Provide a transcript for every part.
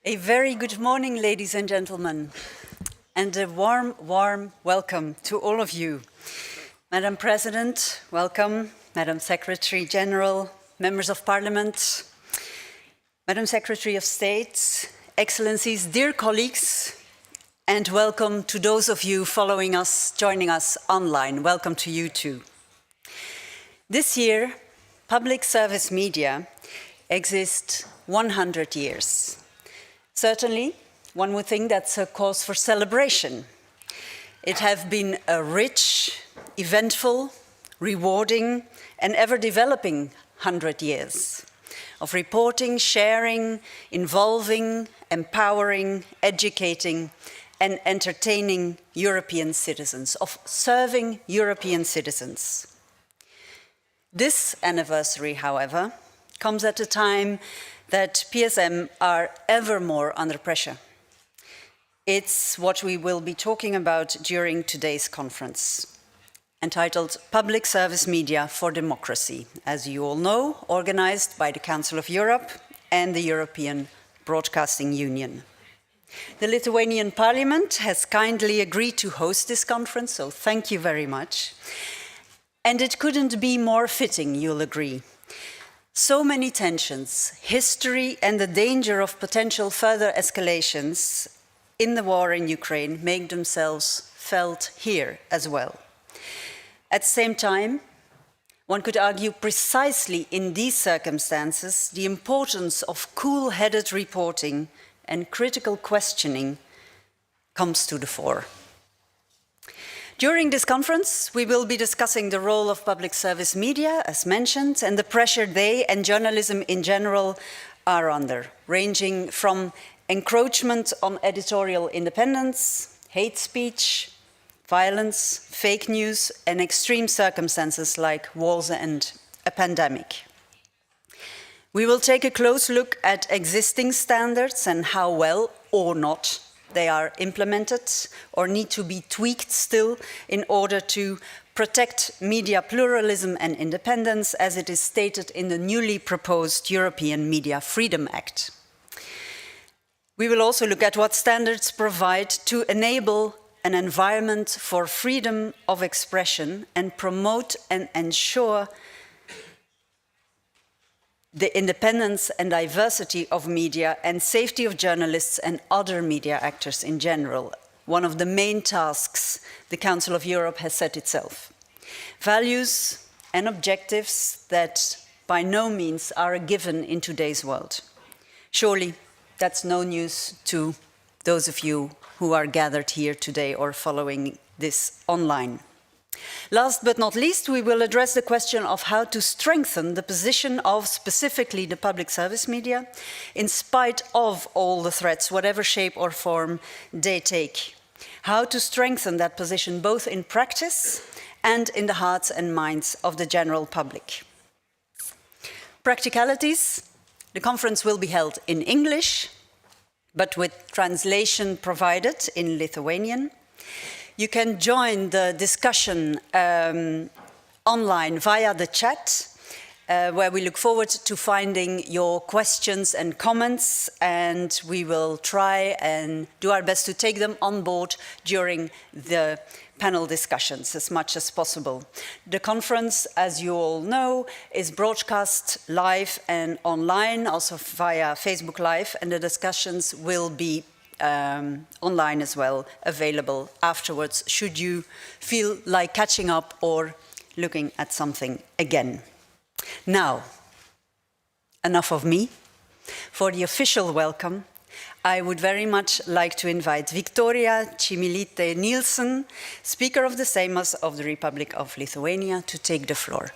A very good morning, ladies and gentlemen, and a warm, warm welcome to all of you. Madam President, welcome. Madam Secretary General, members of Parliament, Madam Secretary of State, Excellencies, dear colleagues, and welcome to those of you following us, joining us online. Welcome to you too. This year, public service media exist 100 years. Certainly, one would think that's a cause for celebration. It has been a rich, eventful, rewarding, and ever-developing 100 years of reporting, sharing, involving, empowering, educating, and entertaining European citizens, of serving European citizens. This anniversary, however, comes at a time that PSM are ever more under pressure. It's what we will be talking about during today's conference, entitled Public Service Media for Democracy, as you all know, organized by the Council of Europe and the European Broadcasting Union. The Lithuanian Parliament has kindly agreed to host this conference, so thank you very much. And it couldn't be more fitting, you'll agree. So many tensions, history, and the danger of potential further escalations in the war in Ukraine make themselves felt here as well. At the same time, one could argue precisely in these circumstances, the importance of cool-headed reporting and critical questioning comes to the fore. During this conference, we will be discussing the role of public service media, as mentioned, and the pressure they and journalism in general are under, ranging from encroachment on editorial independence, hate speech, violence, fake news, and extreme circumstances like wars and a pandemic. We will take a close look at existing standards and how well or not they are implemented or need to be tweaked still in order to protect media pluralism and independence, as it is stated in the newly proposed European Media Freedom Act. We will also look at what standards provide to enable an environment for freedom of expression and promote and ensure the independence and diversity of media and safety of journalists and other media actors in general, one of the main tasks the Council of Europe has set itself. Values and objectives that by no means are a given in today's world. Surely that's no news to those of you who are gathered here today or following this online. Last but not least, we will address the question of how to strengthen the position of specifically the public service media in spite of all the threats, whatever shape or form they take. How to strengthen that position both in practice and in the hearts and minds of the general public. Practicalities. The conference will be held in English, but with translation provided in Lithuanian. You can join the discussion online via the chat, where we look forward to finding your questions and comments, and we will try and do our best to take them on board during the panel discussions as much as possible. The conference, as you all know, is broadcast live and online, also via Facebook Live, and the discussions will be online as well, available afterwards, should you feel like catching up or looking at something again. Now, enough of me. For the official welcome, I would very much like to invite Victoria Čmilytė-Nielsen, Speaker of the Seimas of the Republic of Lithuania, to take the floor.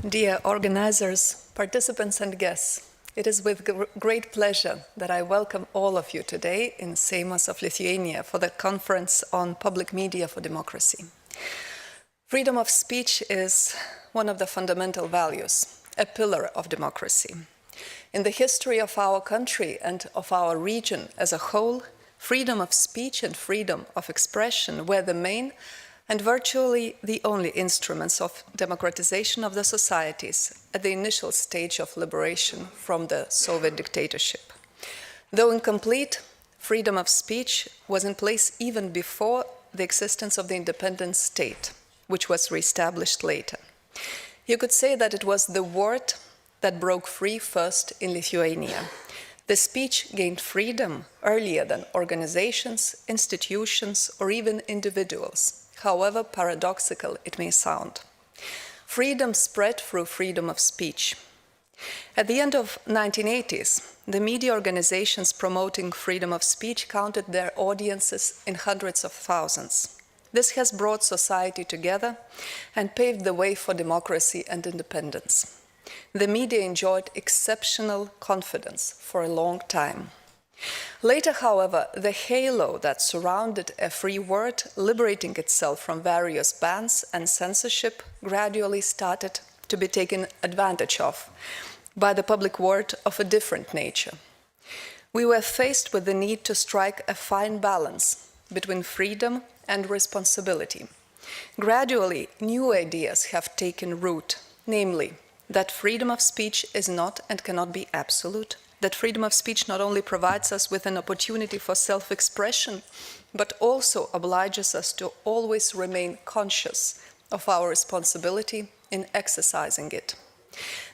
Dear organizers, participants and guests, it is with great pleasure that I welcome all of you today in Seimas of Lithuania for the conference on public media for democracy. Freedom of speech is one of the fundamental values, a pillar of democracy. In the history of our country and of our region as a whole, freedom of speech and freedom of expression were the main and virtually the only instruments of democratization of the societies at the initial stage of liberation from the Soviet dictatorship. Though incomplete, freedom of speech was in place even before the existence of the independent state, which was reestablished later. You could say that it was the word that broke free first in Lithuania. The speech gained freedom earlier than organizations, institutions, or even individuals, however paradoxical it may sound. Freedom spread through freedom of speech. At the end of the 1980s, the media organizations promoting freedom of speech counted their audiences in hundreds of thousands. This has brought society together and paved the way for democracy and independence. The media enjoyed exceptional confidence for a long time. Later, however, the halo that surrounded a free word, liberating itself from various bans and censorship, gradually started to be taken advantage of by the public word of a different nature. We were faced with the need to strike a fine balance between freedom and responsibility. Gradually, new ideas have taken root, namely, that freedom of speech is not and cannot be absolute, that freedom of speech not only provides us with an opportunity for self-expression, but also obliges us to always remain conscious of our responsibility in exercising it.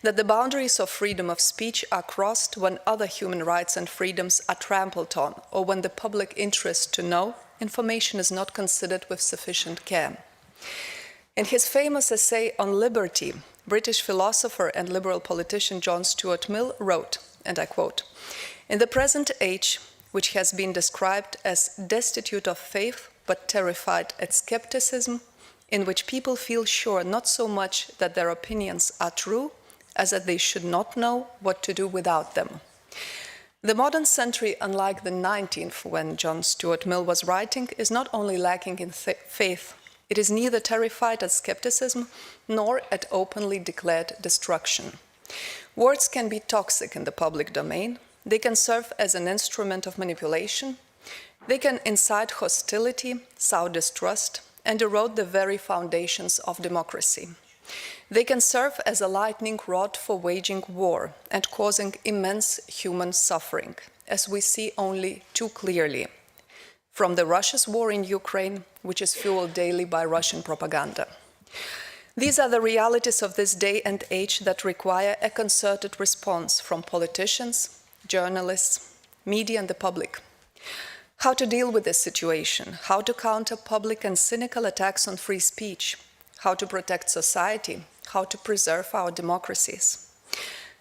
That the boundaries of freedom of speech are crossed when other human rights and freedoms are trampled on, or when the public interest to know information is not considered with sufficient care. In his famous essay on liberty, British philosopher and liberal politician John Stuart Mill wrote, and I quote, "In the present age, which has been described as destitute of faith but terrified at skepticism, in which people feel sure not so much that their opinions are true as that they should not know what to do without them." The modern century, unlike the 19th, when John Stuart Mill was writing, is not only lacking in faith, it is neither terrified at skepticism nor at openly declared destruction. Words can be toxic in the public domain. They can serve as an instrument of manipulation. They can incite hostility, sow distrust, and erode the very foundations of democracy. They can serve as a lightning rod for waging war and causing immense human suffering, as we see only too clearly from Russia's war in Ukraine, which is fueled daily by Russian propaganda. These are the realities of this day and age that require a concerted response from politicians, journalists, media, and the public. How to deal with this situation, how to counter public and cynical attacks on free speech, how to protect society, how to preserve our democracies.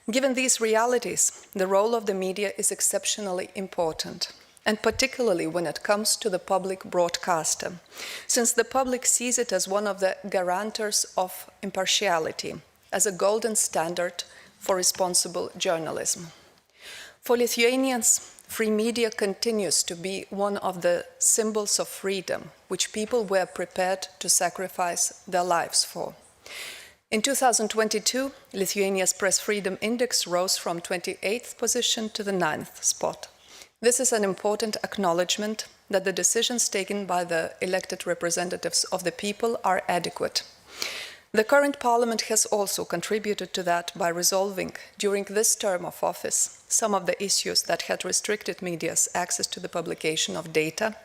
Given these realities, the role of the media is exceptionally important, and particularly when it comes to the public broadcaster, since the public sees it as one of the guarantors of impartiality, as a golden standard for responsible journalism. For Lithuanians, free media continues to be one of the symbols of freedom, which people were prepared to sacrifice their lives for. In 2022, Lithuania's Press Freedom Index rose from 28th position to the 9th spot. This is an important acknowledgement that the decisions taken by the elected representatives of the people are adequate. The current parliament has also contributed to that by resolving, during this term of office, some of the issues that had restricted media's access to the publication of data.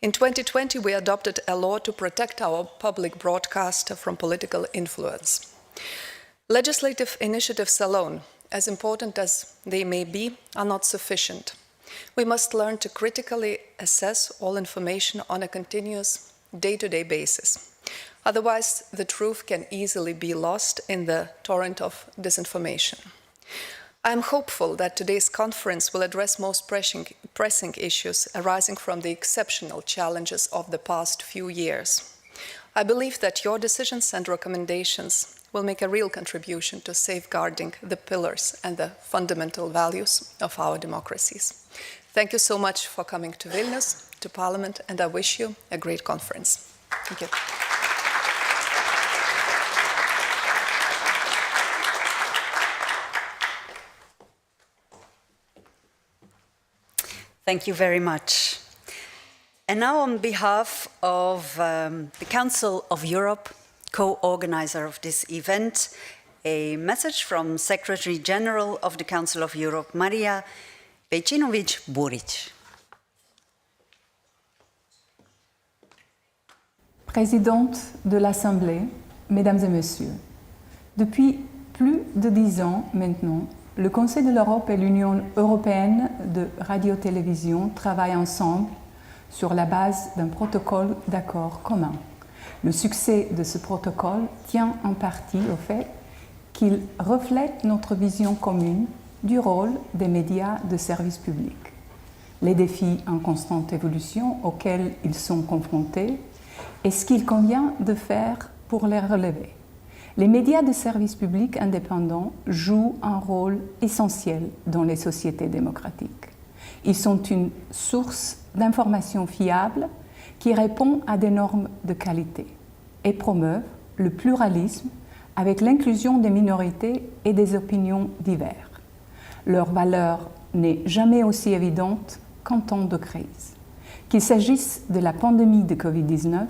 In 2020, we adopted a law to protect our public broadcaster from political influence. Legislative initiatives alone, as important as they may be, are not sufficient. We must learn to critically assess all information on a continuous, day-to-day basis. Otherwise, the truth can easily be lost in the torrent of disinformation. I am hopeful that today's conference will address most pressing issues arising from the exceptional challenges of the past few years. I believe that your decisions and recommendations will make a real contribution to safeguarding the pillars and the fundamental values of our democracies. Thank you so much for coming to Vilnius, to Parliament, and I wish you a great conference. Thank you. Thank you very much. And now on behalf of the Council of Europe, co-organizer of this event, a message from Secretary General of the Council of Europe, Maria Pejčinović-Burić. Présidente de l'Assemblée, Mesdames et Messieurs, depuis plus de 10 ans maintenant, le Conseil de l'Europe et l'Union européenne de radio-télévision travaillent ensemble sur la base d'un protocole d'accord commun. Le succès de ce protocole tient en partie au fait qu'il reflète notre vision commune du rôle des médias de service public, les défis en constante évolution auxquels ils sont confrontés et ce qu'il convient de faire pour les relever. Les médias de service public indépendants jouent un rôle essentiel dans les sociétés démocratiques. Ils sont une source d'informations fiables qui répond à des normes de qualité et promeuvent le pluralisme avec l'inclusion des minorités et des opinions diverses. Leur valeur n'est jamais aussi évidente qu'en temps de crise. Qu'il s'agisse de la pandémie de Covid-19,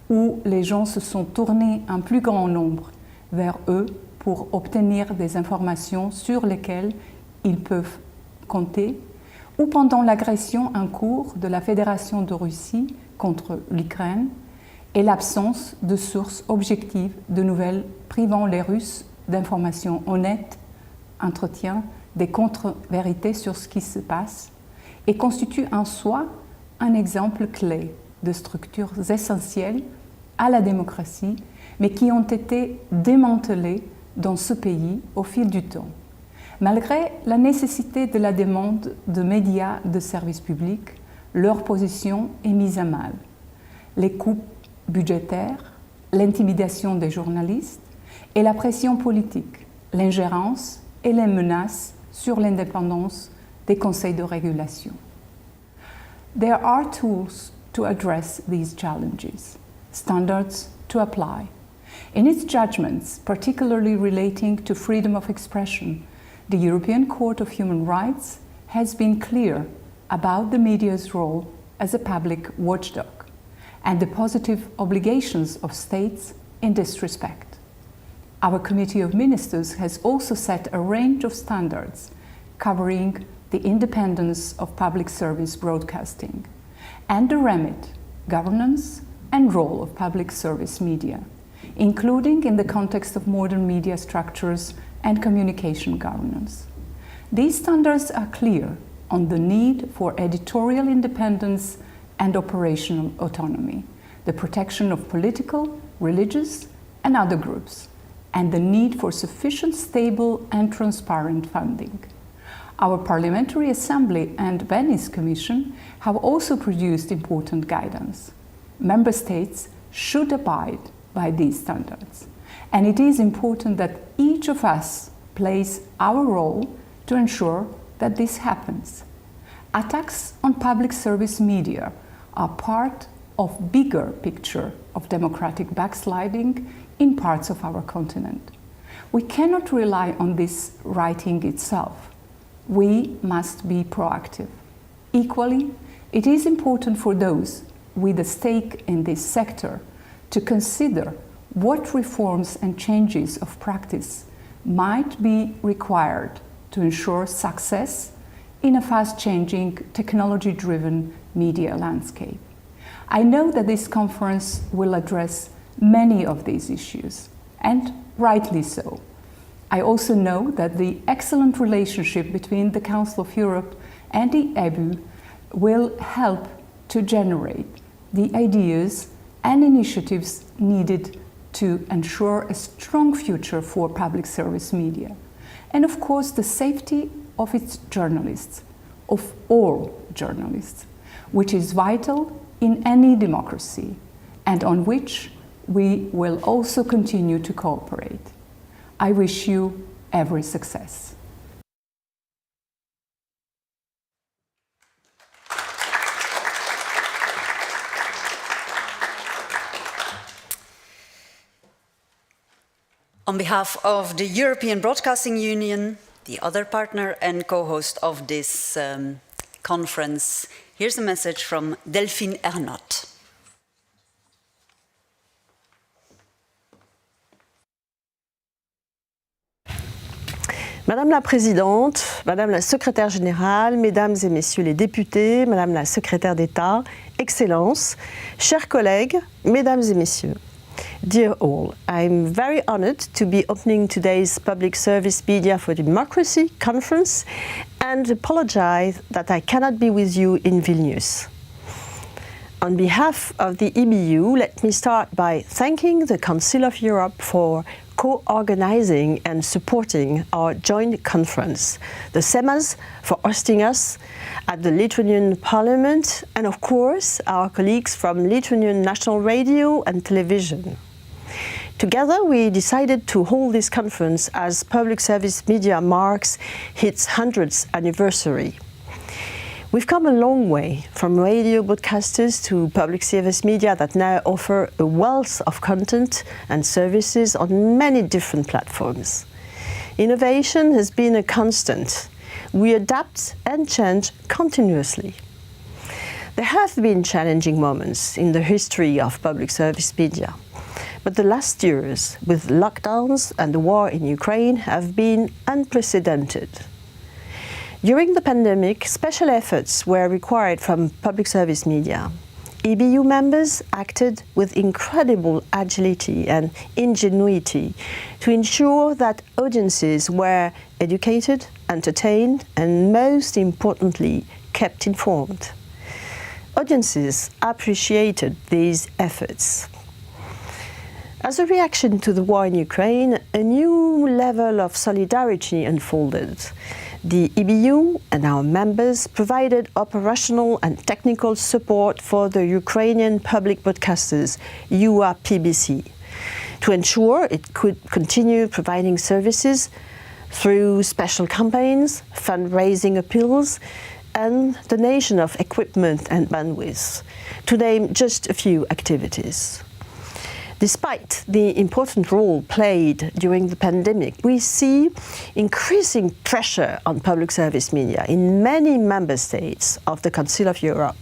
où les gens se sont tournés en plus grand nombre vers eux pour obtenir des informations sur lesquelles ils peuvent compter, ou pendant l'agression en cours de la Fédération de Russie contre l'Ukraine et l'absence de sources objectives de nouvelles privant les Russes d'informations honnêtes, entretient des contre-vérités sur ce qui se passe et constitue en soi un exemple clé de structures essentielles à la démocratie, mais qui ont été démantelées dans ce pays au fil du temps. Malgré la nécessité de la demande de médias de service public, leur position est mise à mal. Les coupes budgétaires, l'intimidation des journalistes et la pression politique, l'ingérence et les menaces sur l'indépendance des conseils de régulation. There are tools to address these challenges, standards to apply. In its judgments, particularly relating to freedom of expression, the European Court of Human Rights has been clear about the media's role as a public watchdog and the positive obligations of states in this respect. Our Committee of Ministers has also set a range of standards covering the independence of public service broadcasting and the remit, governance, and role of public service media, including in the context of modern media structures and communication governance. These standards are clear on the need for editorial independence and operational autonomy, the protection of political, religious, and other groups, and the need for sufficient, stable, and transparent funding. Our Parliamentary Assembly and Venice Commission have also produced important guidance. Member States should abide by these standards, and it is important that each of us plays our role to ensure that this happens. Attacks on public service media are part of a bigger picture of democratic backsliding in parts of our continent. We cannot rely on this writing itself. We must be proactive. Equally, it is important for those with a stake in this sector to consider what reforms and changes of practice might be required to ensure success in a fast-changing, technology-driven media landscape. I know that this conference will address many of these issues, and rightly so. I also know that the excellent relationship between the Council of Europe and the EBU will help to generate the ideas and initiatives needed to ensure a strong future for public service media. And of course, the safety of its journalists, of all journalists, which is vital in any democracy and on which we will also continue to cooperate. I wish you every success. On behalf of the European Broadcasting Union, the other partner and co-host of this conference Here's a message from Delphine Ernotte. Madame la Présidente, Madame la Secrétaire Générale, Mesdames et Messieurs les députés, Madame la Secrétaire d'État, Excellences, chers collègues, Mesdames et Messieurs. Dear all, I'm very honored to be opening today's Public Service Media for Democracy conference and apologize that I cannot be with you in Vilnius. On behalf of the EBU, let me start by thanking the Council of Europe for co-organizing and supporting our joint conference, the Seimas for hosting us at the Lithuanian Parliament, and of course our colleagues from Lithuanian National Radio and Television. Together we decided to hold this conference as Public Service Media marks its 100th anniversary. We've come a long way from radio broadcasters to public service media that now offer a wealth of content and services on many different platforms. Innovation has been a constant. We adapt and change continuously. There have been challenging moments in the history of public service media, but the last years, with lockdowns and the war in Ukraine, have been unprecedented. During the pandemic, special efforts were required from public service media. EBU members acted with incredible agility and ingenuity to ensure that audiences were educated, entertained, and most importantly, kept informed. Audiences appreciated these efforts. As a reaction to the war in Ukraine, a new level of solidarity unfolded. The EBU and our members provided operational and technical support for the Ukrainian public broadcasters, UAPBC, to ensure it could continue providing services through special campaigns, fundraising appeals, and donation of equipment and bandwidth, to name just a few activities. Despite the important role played during the pandemic, we see increasing pressure on public service media in many member states of the Council of Europe.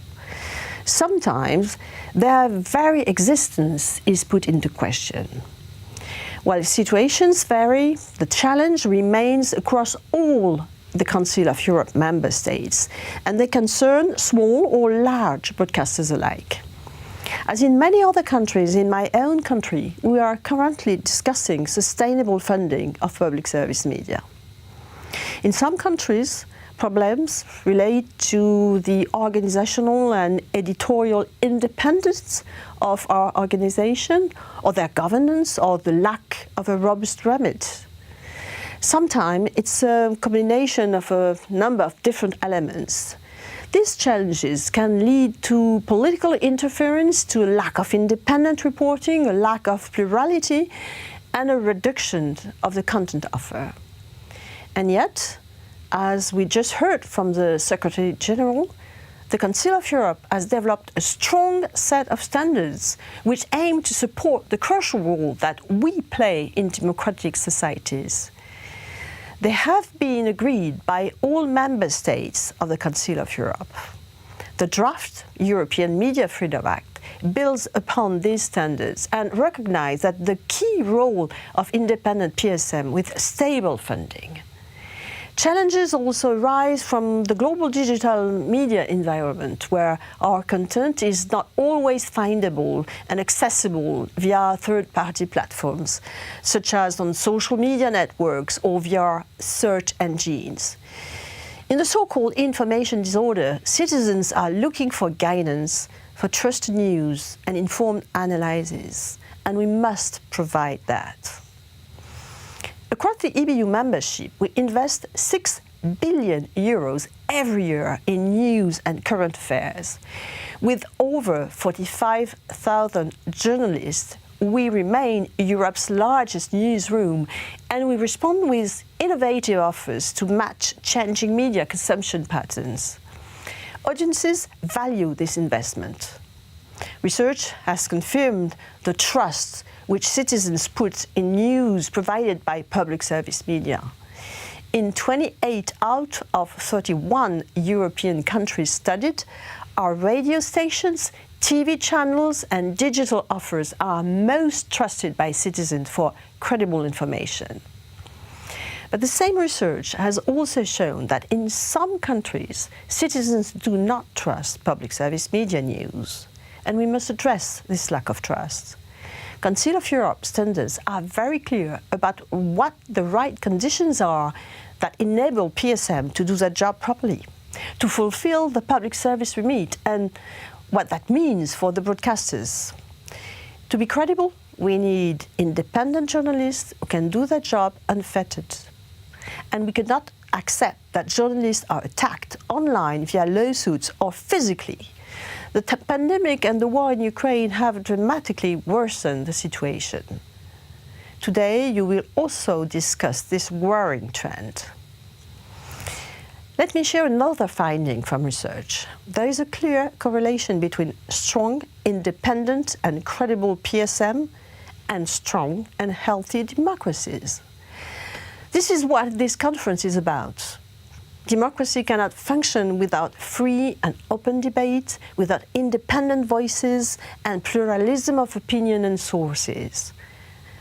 Sometimes their very existence is put into question. While situations vary, the challenge remains across all the Council of Europe member states, and they concern small or large broadcasters alike. As in many other countries, in my own country, we are currently discussing sustainable funding of public service media. In some countries, problems relate to the organizational and editorial independence of our organization, or their governance, or the lack of a robust remit. Sometimes it's a combination of a number of different elements. These challenges can lead to political interference, to a lack of independent reporting, a lack of plurality, and a reduction of the content offer. And yet, as we just heard from the Secretary General, the Council of Europe has developed a strong set of standards which aim to support the crucial role that we play in democratic societies. They have been agreed by all member states of the Council of Europe. The draft European Media Freedom Act builds upon these standards and recognizes that the key role of independent PSM with stable funding. Challenges also arise from the global digital media environment, where our content is not always findable and accessible via third-party platforms, such as on social media networks or via search engines. In the so-called information disorder, citizens are looking for guidance, for trusted news and informed analysis, and we must provide that. Across the EBU membership, we invest 6 billion euros every year in news and current affairs. With over 45,000 journalists, we remain Europe's largest newsroom, and we respond with innovative offers to match changing media consumption patterns. Audiences value this investment. Research has confirmed the trust which citizens put in news provided by public service media. In 28 out of 31 European countries studied, our radio stations, TV channels and digital offers are most trusted by citizens for credible information. But the same research has also shown that in some countries, citizens do not trust public service media news, and we must address this lack of trust. Council of Europe standards are very clear about what the right conditions are that enable PSM to do their job properly, to fulfill the public service remit, and what that means for the broadcasters. To be credible, we need independent journalists who can do their job unfettered. And we cannot accept that journalists are attacked online via lawsuits or physically. The pandemic and the war in Ukraine have dramatically worsened the situation. Today, you will also discuss this worrying trend. Let me share another finding from research. There is a clear correlation between strong, independent and credible PSM and strong and healthy democracies. This is what this conference is about. Democracy cannot function without free and open debate, without independent voices and pluralism of opinion and sources.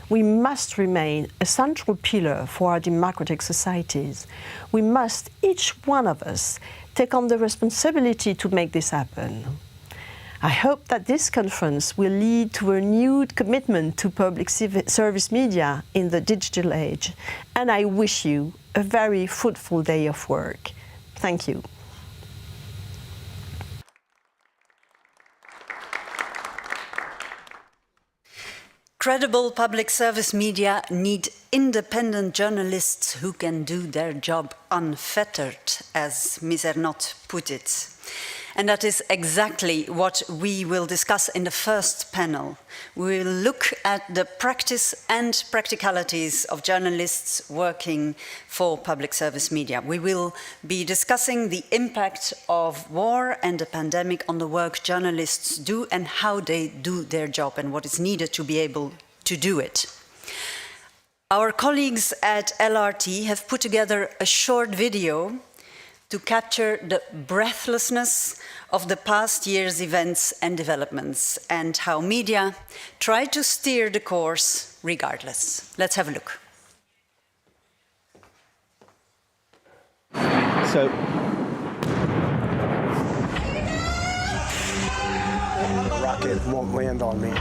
We must remain a central pillar for our democratic societies. We must, each one of us, take on the responsibility to make this happen. I hope that this conference will lead to a renewed commitment to public service media in the digital age, and I wish you a very fruitful day of work. Thank you. Credible public service media need independent journalists who can do their job unfettered, as Ms. Ernotte put it. And that is exactly what we will discuss in the first panel. We will look at the practice and practicalities of journalists working for public service media. We will be discussing the impact of war and the pandemic on the work journalists do and how they do their job and what is needed to be able to do it. Our colleagues at LRT have put together a short video to capture the breathlessness of the past year's events and developments and how media try to steer the course regardless. Let's have a look. So, the rocket won't land on me.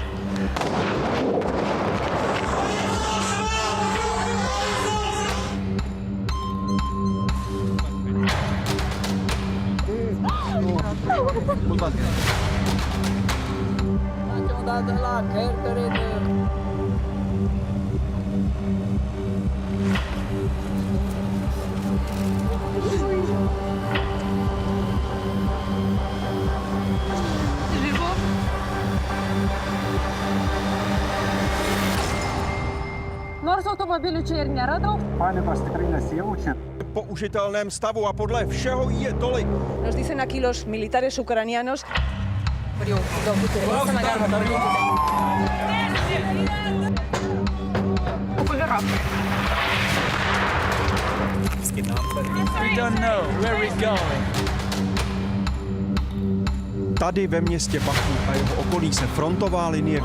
Nors automobilių čia ir nėra daug. Panikos tikrai nesijaučia. Použitelném stavu a podle všeho je tolik. Nos dicen aquí los militares ucranianos. We don't know where we're going. Tady ve městě Baku a jeho okolí se frontová linie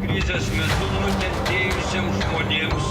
Krizės metu nukentėjusiems žmonėms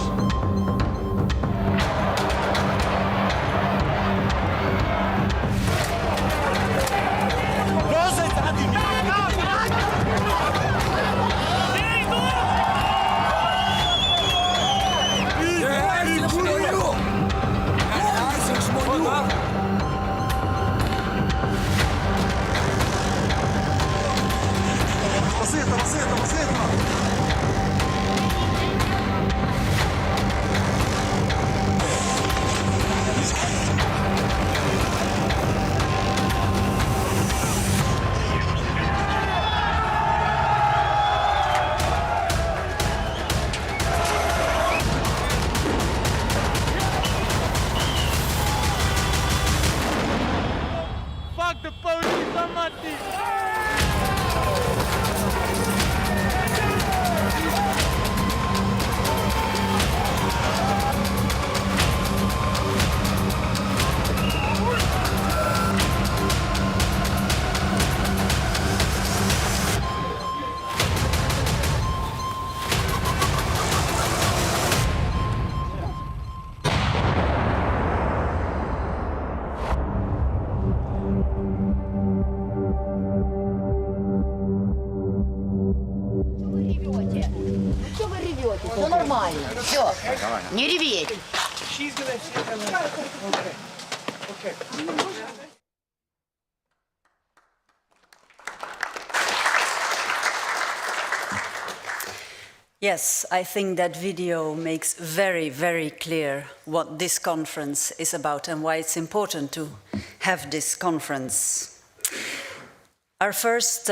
Fuck the police, I'm Все, не реветь. Yes, I think that video makes very, very clear what this conference is about and why it's important to have this conference. Our first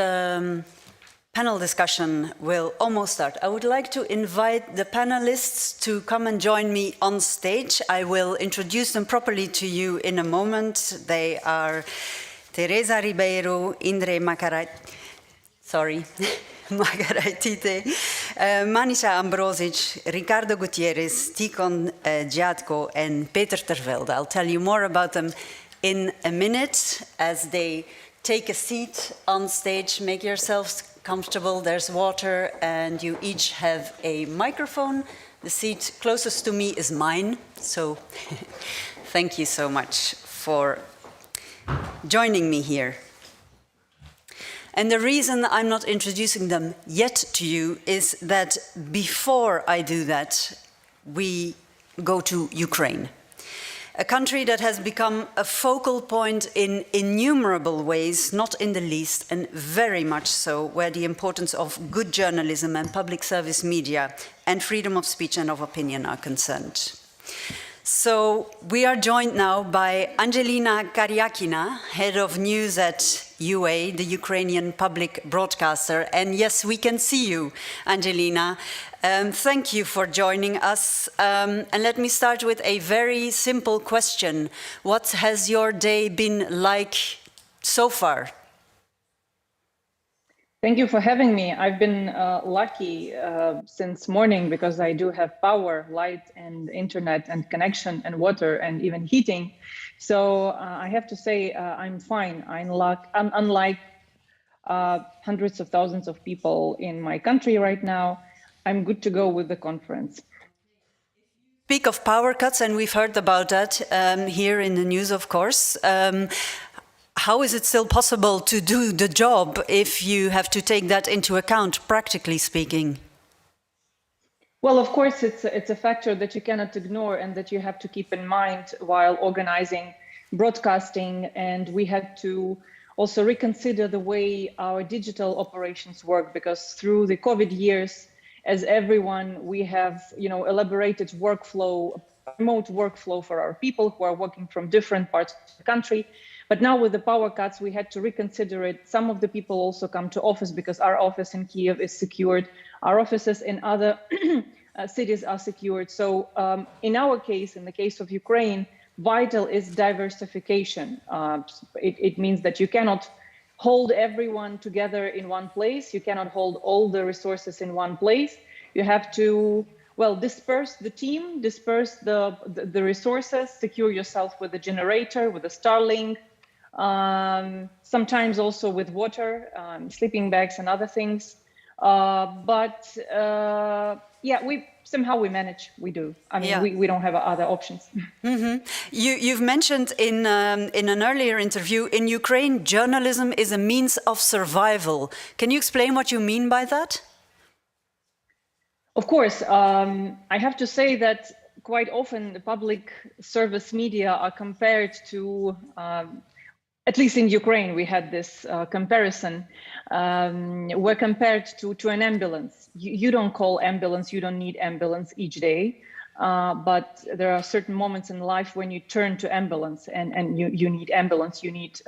panel discussion will almost start. I would like to invite the panelists to come and join me on stage. I will introduce them properly to you in a moment. They are Teresa Ribeiro, Indre Margaraitite, Manisha Ambrosic, Ricardo Gutierrez, Tikon Dziadko, and Peter Tervelde. I'll tell you more about them in a minute as they take a seat on stage. Make yourselves comfortable. There's water, and you each have a microphone. The seat closest to me is mine, so thank you so much for joining me here. And the reason I'm not introducing them yet to you is that before I do that, we go to Ukraine, a country that has become a focal point in innumerable ways, not in the least, and very much so, where the importance of good journalism and public service media and freedom of speech and of opinion are concerned. So we are joined now by Angelina Karyakina, head of news at UA, the Ukrainian public broadcaster. And yes, we can see you, Angelina. Thank you for joining us. And let me start with a very simple question. What has your day been like so far? Thank you for having me. I've been lucky since morning because I do have power, light, and internet, and connection, and water, and even heating. So I have to say I'm fine. I'm unlike hundreds of thousands of people in my country right now. I'm good to go with the conference. Speak of power cuts, and we've heard about that here in the news, of course. How is it still possible to do the job if you have to take that into account, practically speaking? Well, of course, it's a factor that you cannot ignore and that you have to keep in mind while organizing broadcasting. And we had to also reconsider the way our digital operations work, because through the COVID years, as everyone, we have elaborated workflow, remote workflow for our people who are working from different parts of the country. But now with the power cuts, we had to reconsider it. Some of the people also come to office because our office in Kiev is secured. Our offices in other cities are secured. So in our case, in the case of Ukraine, vital is diversification. It means that you cannot hold everyone together in one place. You cannot hold all the resources in one place. You have to, well, disperse the team, disperse the resources, secure yourself with a generator, with a Starlink, sometimes also with water, sleeping bags and other things. Yeah, somehow we manage. We do. I mean, yeah. we don't have other options. Mm-hmm. You've mentioned in an earlier interview, in Ukraine, journalism is a means of survival. Can you explain what you mean by that? Of course. I have to say that quite often the public service media are compared to, at least in Ukraine, we had this comparison. We're compared to an ambulance. You don't call ambulance, you don't need ambulance each day. But there are certain moments in life when you turn to ambulance and you need ambulance, you need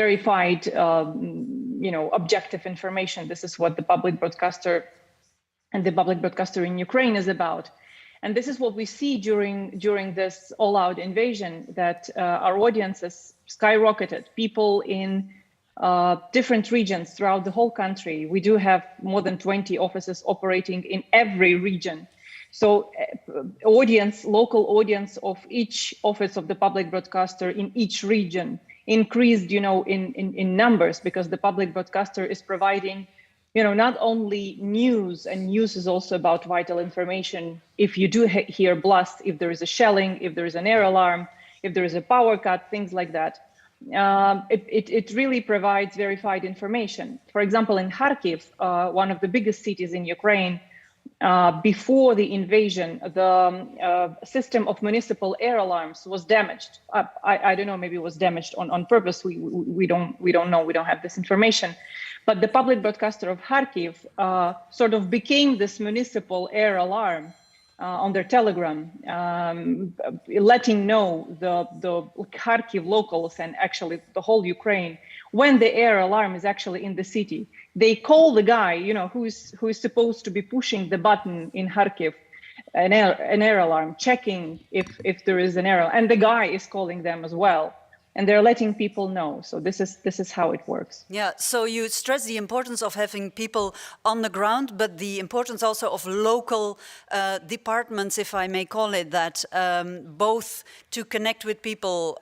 verified, objective information. This is what the public broadcaster and the public broadcaster in Ukraine is about. And this is what we see during this all-out invasion, that our audiences skyrocketed. People in different regions throughout the whole country. We do have more than 20 offices operating in every region. So local audience of each office of the public broadcaster in each region increased, in numbers, because the public broadcaster is providing, not only news, and news is also about vital information. If you do hear blast, if there is a shelling, if there is an air alarm, if there is a power cut, things like that. It really provides verified information. For example, in Kharkiv, one of the biggest cities in Ukraine, before the invasion, the system of municipal air alarms was damaged. I don't know, maybe it was damaged on purpose. We don't know. We don't have this information. But the public broadcaster of Kharkiv sort of became this municipal air alarm on their telegram, letting know the Kharkiv locals and actually the whole Ukraine when the air alarm is actually in the city. They call the guy, who is supposed to be pushing the button in Kharkiv, an air alarm, checking if there is an error, and the guy is calling them as well. And they're letting people know. So this is how it works. Yeah, so you stress the importance of having people on the ground, but the importance also of local departments, if I may call it that, both to connect with people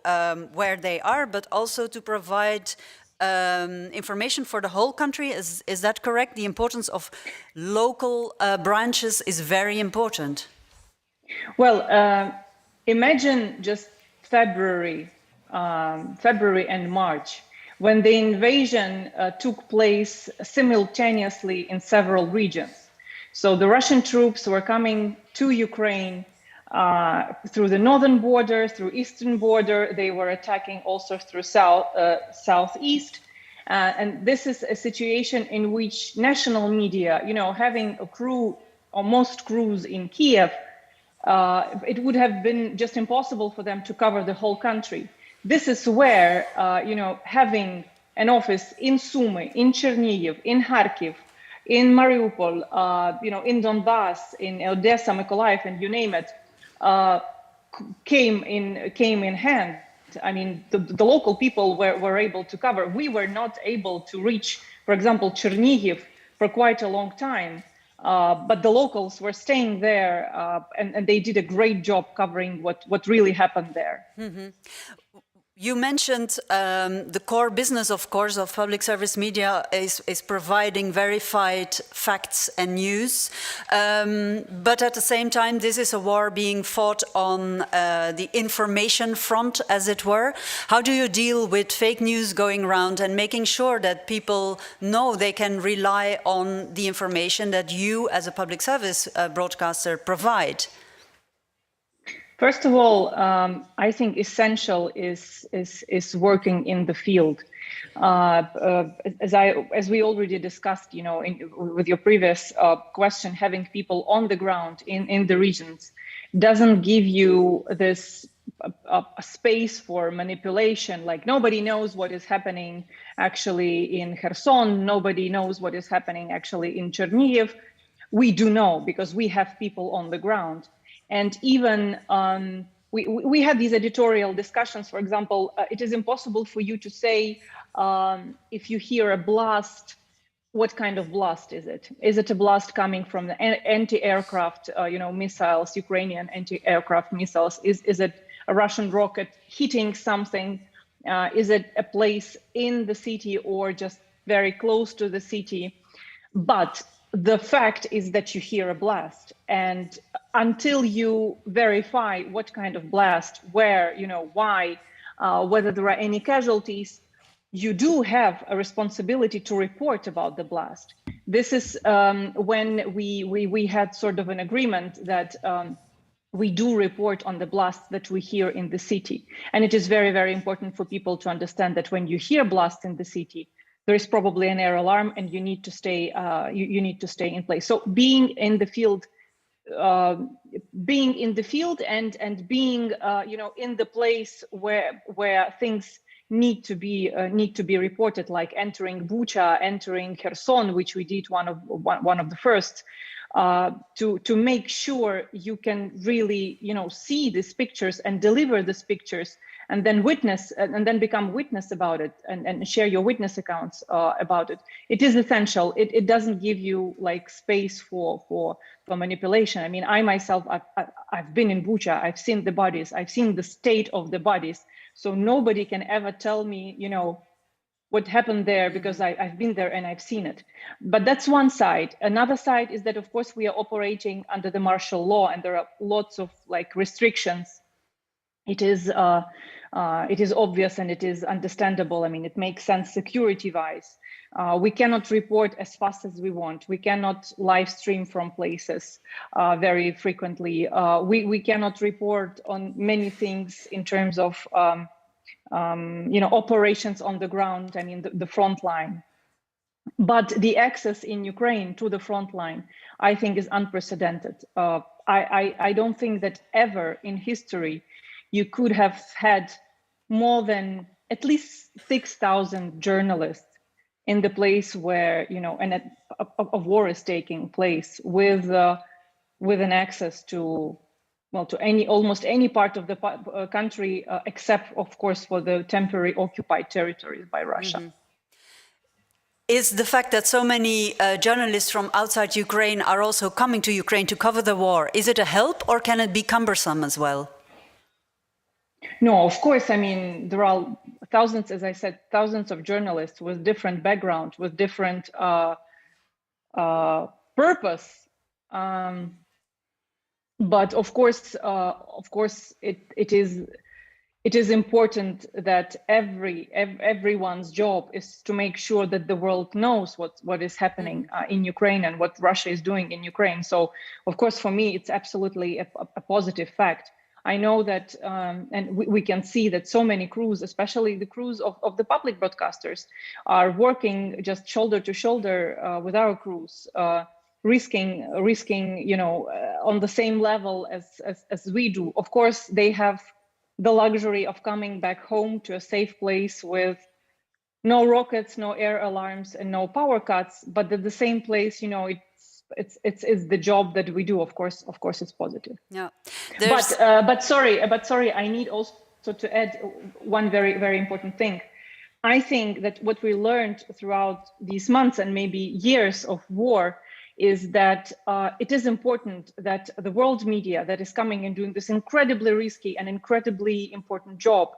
where they are, but also to provide information for the whole country. Is that correct? The importance of local branches is very important. Well, imagine just February and March, when the invasion took place simultaneously in several regions. So the Russian troops were coming to Ukraine through the northern border, through eastern border. They were attacking also through southeast. And this is a situation in which national media, having a crew or most crews in Kiev, it would have been just impossible for them to cover the whole country. This is where, having an office in Sumy, in Chernihiv, in Kharkiv, in Mariupol, in Donbass, in Odessa, Mykolaiv, and you name it, came in hand. I mean, the local people were able to cover. We were not able to reach, for example, Chernihiv for quite a long time, but the locals were staying there, and they did a great job covering what really happened there. Mm-hmm. You mentioned the core business, of course, of public service media is providing verified facts and news. But at the same time, this is a war being fought on the information front, as it were. How do you deal with fake news going around and making sure that people know they can rely on the information that you, as a public service broadcaster, provide? First of all, I think essential is working in the field. As we already discussed, with your previous question, having people on the ground in the regions doesn't give you this space for manipulation. Like, nobody knows what is happening actually in Kherson. Nobody knows what is happening actually in Chernihiv. We do know because we have people on the ground. And even we had these editorial discussions. For example, it is impossible for you to say if you hear a blast, what kind of blast is it? Is it a blast coming from the anti-aircraft, missiles, Ukrainian anti-aircraft missiles? Is it a Russian rocket hitting something? Is it a place in the city or just very close to the city? But the fact is that you hear a blast, and until you verify what kind of blast, where, why, whether there are any casualties, you do have a responsibility to report about the blast. This is when we had sort of an agreement that we do report on the blasts that we hear in the city. And it is very, very important for people to understand that when you hear blasts in the city, there is probably an air alarm, and you need to stay. You need to stay in place. So being in the field, and being in the place where things need to be reported, like entering Bucha, entering Kherson, which we did one of the first, to make sure you can really see these pictures and deliver these pictures, and then witness and then become witness about it and share your witness accounts about it. It is essential. It doesn't give you like space for manipulation. I mean, I myself, I've been in Bucha, I've seen the bodies, I've seen the state of the bodies. So nobody can ever tell me, what happened there, because I've been there and I've seen it. But that's one side. Another side is that, of course, we are operating under the martial law, and there are lots of like restrictions. It is It is obvious and it is understandable. I mean, it makes sense security-wise. We cannot report as fast as we want. We cannot live stream from places very frequently. We cannot report on many things in terms of operations on the ground. I mean, the front line. But the access in Ukraine to the front line, I think, is unprecedented. I don't think that ever in history you could have had more than at least 6,000 journalists in the place where, a war is taking place with an access to, almost any part of the country, except, of course, for the temporary occupied territories by Russia. Mm-hmm. Is the fact that so many journalists from outside Ukraine are also coming to Ukraine to cover the war, is it a help or can it be cumbersome as well? No, of course. I mean, there are thousands, as I said, thousands of journalists with different background, with different purpose. But of course, it is important that everyone's job is to make sure that the world knows what is happening in Ukraine and what Russia is doing in Ukraine. So, of course, for me, it's absolutely a positive fact. I know that, and we can see that so many crews, especially the crews of the public broadcasters, are working just shoulder to shoulder with our crews, risking, on the same level as we do. Of course, they have the luxury of coming back home to a safe place with no rockets, no air alarms, and no power cuts. But at the same place, it's the job that we do. Of course, it's positive. Yeah. But sorry, I need also to add one very, very important thing. I think that what we learned throughout these months and maybe years of war is that it is important that the world media that is coming and doing this incredibly risky and incredibly important job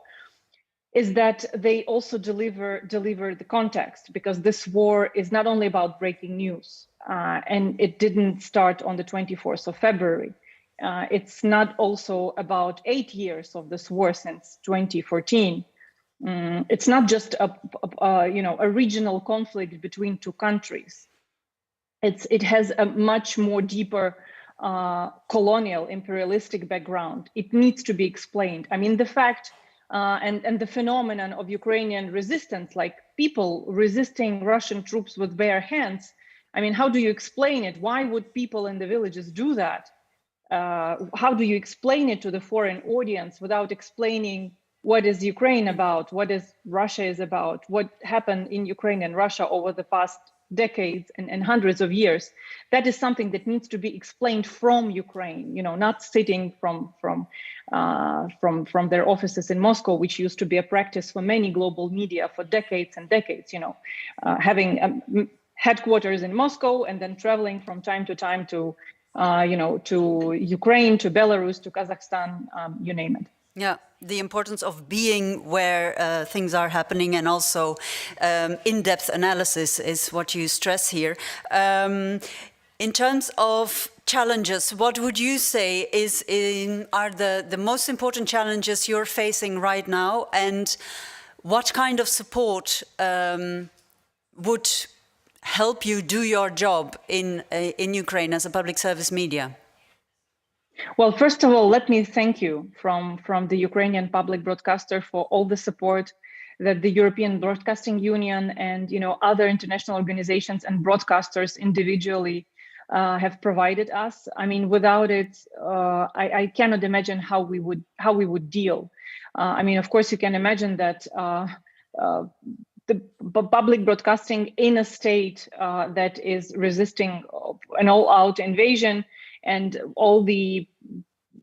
is that they also deliver the context, because this war is not only about breaking news, and it didn't start on the 24th of February. It's not also about 8 years of this war since 2014. It's not just a regional conflict between two countries. It has a much more deeper colonial imperialistic background. It needs to be explained. I mean, the fact and the phenomenon of Ukrainian resistance, like people resisting Russian troops with bare hands. I mean, how do you explain it? Why would people in the villages do that? How do you explain it to the foreign audience without explaining what is Ukraine about, what is Russia is about, what happened in Ukraine and Russia over the past decades and hundreds of years? That is something that needs to be explained from Ukraine, not sitting from their offices in Moscow, which used to be a practice for many global media for decades and decades, having headquarters in Moscow and then traveling from time to time to Ukraine, to Belarus, to Kazakhstan, you name it. Yeah, the importance of being where things are happening, and also in-depth analysis is what you stress here. In terms of challenges, what would you say are the most important challenges you're facing right now, and what kind of support would help you do your job in Ukraine as a public service media? Well, first of all, let me thank you from the Ukrainian public broadcaster for all the support that the European Broadcasting Union and other international organizations and broadcasters individually have provided us. I mean, without it, I cannot imagine how we would deal. I mean, of course, you can imagine that the public broadcasting in a state that is resisting an all-out invasion and all the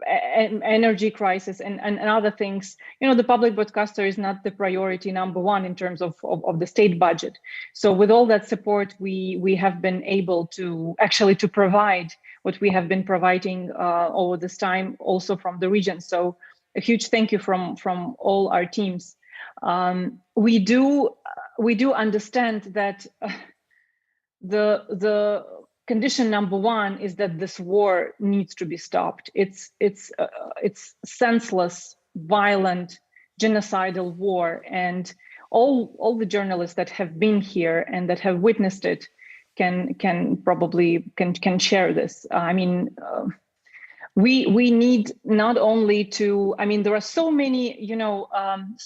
energy crisis and other things, the public broadcaster is not the priority number one in terms of the state budget. So with all that support, we have been able to actually to provide what we have been providing over this time, also from the region. So a huge thank you from all our teams. We do understand that the condition number one is that this war needs to be stopped. It's senseless, violent genocidal war. And all the journalists that have been here and that have witnessed it can probably share this. I mean, we need not only to, I mean, there are so many,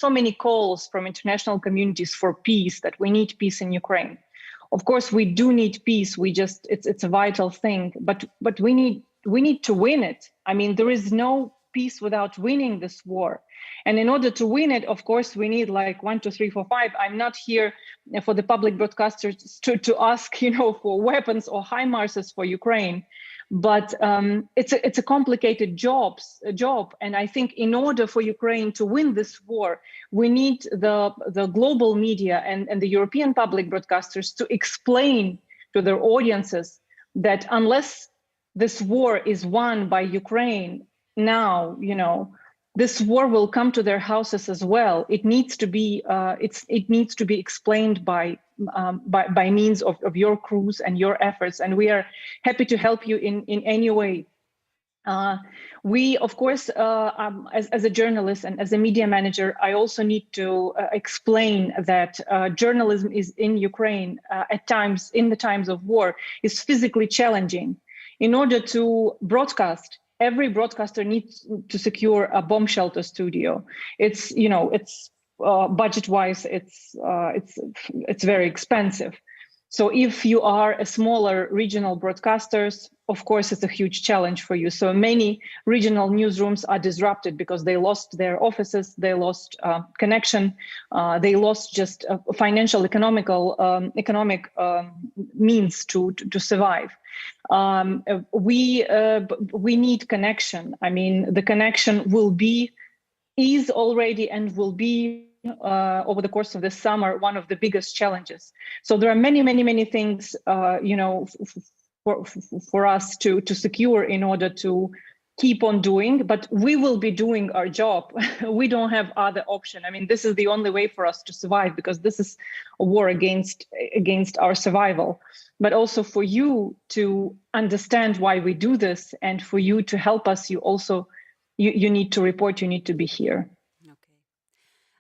so many calls from international communities for peace, that we need peace in Ukraine. Of course, we do need peace. It's a vital thing, but we need to win it. I mean, there is no peace without winning this war. And in order to win it, of course, we need like 1, 2, 3, 4, 5. I'm not here for the public broadcasters to ask, for weapons or HIMARSs for Ukraine. But it's a complicated job, and I think in order for Ukraine to win this war, we need the global media and the European public broadcasters to explain to their audiences that unless this war is won by Ukraine now, this war will come to their houses as well. It needs to be it needs to be explained by means of your crews and your efforts, and we are happy to help you in any way. We, of course, as a journalist and as a media manager, I also need to explain that journalism is in Ukraine at times, in the times of war, is physically challenging. In order to broadcast, every broadcaster needs to secure a bomb shelter studio. It's budget-wise, it's very expensive. So if you are a smaller regional broadcasters, of course, it's a huge challenge for you. So many regional newsrooms are disrupted because they lost their offices, they lost connection, they lost just financial, economic means to survive. We need connection. I mean, the connection is already and will be over the course of the summer one of the biggest challenges. So there are many things, for us to secure in order to keep on doing, but we will be doing our job. We don't have other option. I mean, this is the only way for us to survive, because this is a war against our survival. But also for you to understand why we do this, and for you to help us, you need to report, you need to be here. Okay.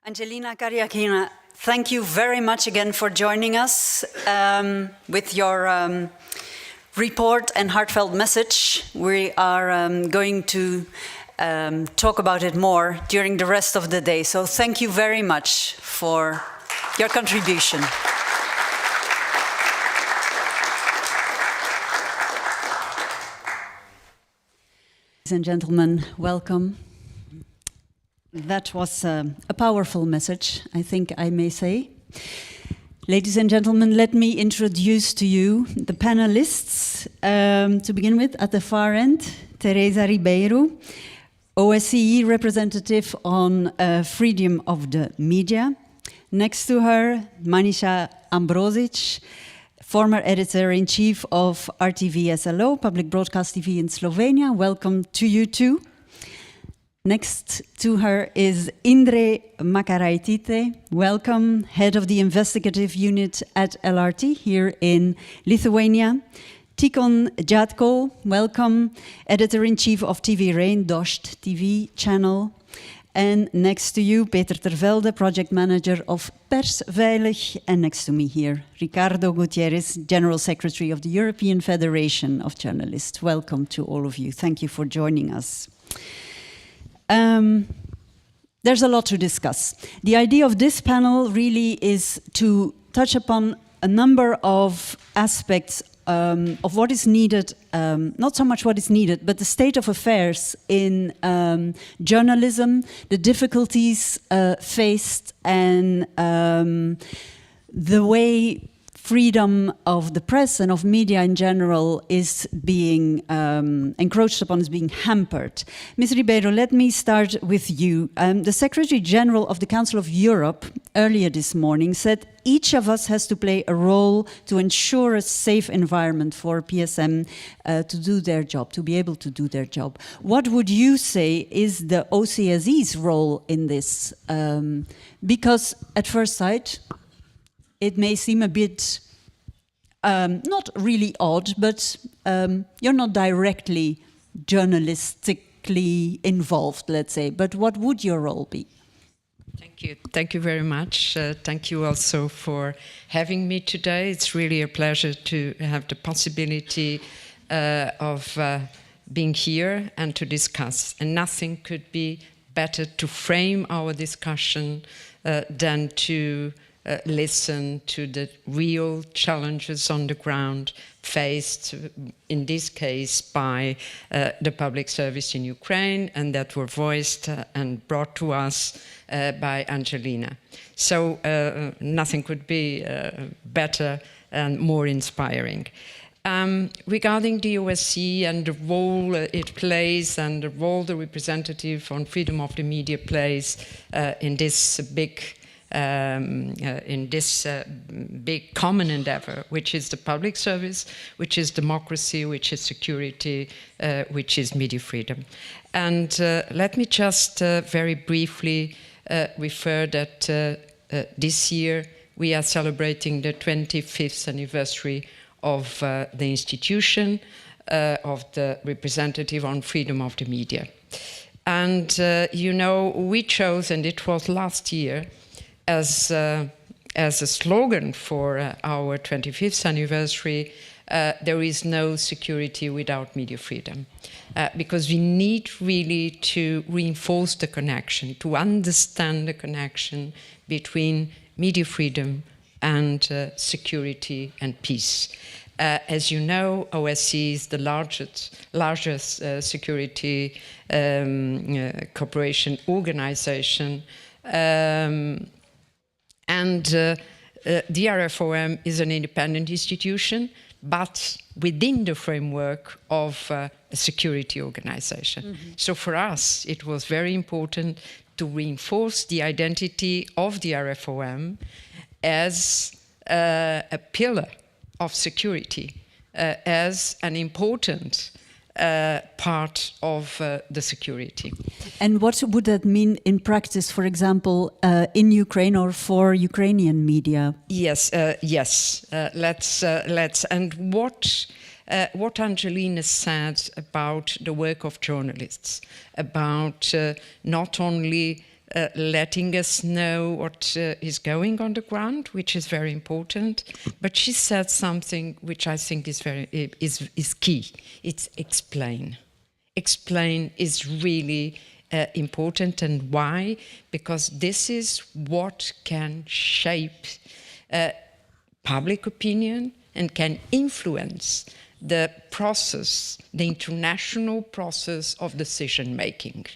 Angelina Karyakina, thank you very much again for joining us with your report and heartfelt message. We are going to talk about it more during the rest of the day. So thank you very much for your contribution. Ladies and gentlemen, welcome. That was a powerful message, I think I may say. Ladies and gentlemen, let me introduce to you the panelists. To begin with, at the far end, Teresa Ribeiro, OSCE representative on freedom of the media. Next to her, Manisha Ambrosic, former editor-in-chief of RTV SLO, Public Broadcast TV in Slovenia. Welcome to you too. Next to her is Indre Makaraitite. Welcome, head of the investigative unit at LRT here in Lithuania. Tikon Jatko, welcome, editor-in-chief of TV Rain, Dost TV channel. And next to you, Peter Tervelde, project manager of Persveilig. And next to me here, Ricardo Gutierrez, general secretary of the European Federation of Journalists. Welcome to all of you. Thank you for joining us. There's a lot to discuss. The idea of this panel really is to touch upon a number of aspects of what is needed, not so much what is needed, but the state of affairs in journalism, the difficulties faced, and the way freedom of the press and of media in general is being encroached upon, is being hampered. Ms. Ribeiro, let me start with you. The Secretary General of the Council of Europe earlier this morning said each of us has to play a role to ensure a safe environment for PSM to do their job, to be able to do their job. What would you say is the OCSE's role in this? Because at first sight, it may seem a bit, not really odd, but you're not directly journalistically involved, let's say. But what would your role be? Thank you. Thank you very much. Thank you also for having me today. It's really a pleasure to have the possibility of being here and to discuss. And nothing could be better to frame our discussion than to listen to the real challenges on the ground faced, in this case, by the public service in Ukraine, and that were voiced and brought to us by Angelina. So nothing could be better and more inspiring. Regarding the OSCE and the role it plays and the role the representative on freedom of the media plays in this big common endeavor, which is the public service, which is democracy, which is security, which is media freedom. And let me just very briefly refer that this year we are celebrating the 25th anniversary of the institution of the representative on freedom of the media. And you know, we chose, and it was last year, as a slogan for our 25th anniversary, there is no security without media freedom. Because we need really to reinforce the connection, to understand the connection between media freedom and security and peace. As you know, OSCE is the largest security cooperation organization, and the RFOM is an independent institution, but within the framework of a security organization. Mm-hmm. So for us, it was very important to reinforce the identity of the RFOM as a pillar of security, as an important part of the security. And what would that mean in practice, for example, in Ukraine or for Ukrainian media? Yes, let's and what Angelina said about the work of journalists, about not only letting us know what is going on the ground, which is very important, but she said something which I think is key. It's explain. Explain is really important, and why? Because this is what can shape public opinion and can influence the process, the international process of decision making.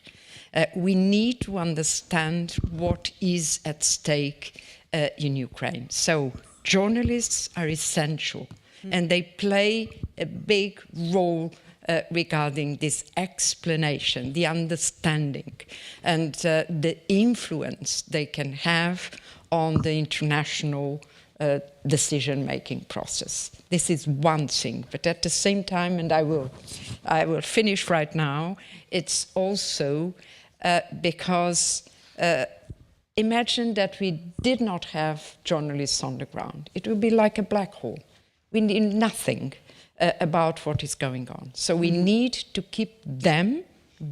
We need to understand what is at stake in Ukraine. So journalists are essential, and they play a big role regarding this explanation, the understanding, and the influence they can have on the international decision-making process. This is one thing, but at the same time, and I will finish right now, it's also because imagine that we did not have journalists on the ground. It would be like a black hole. We need nothing about what is going on. So we need to keep them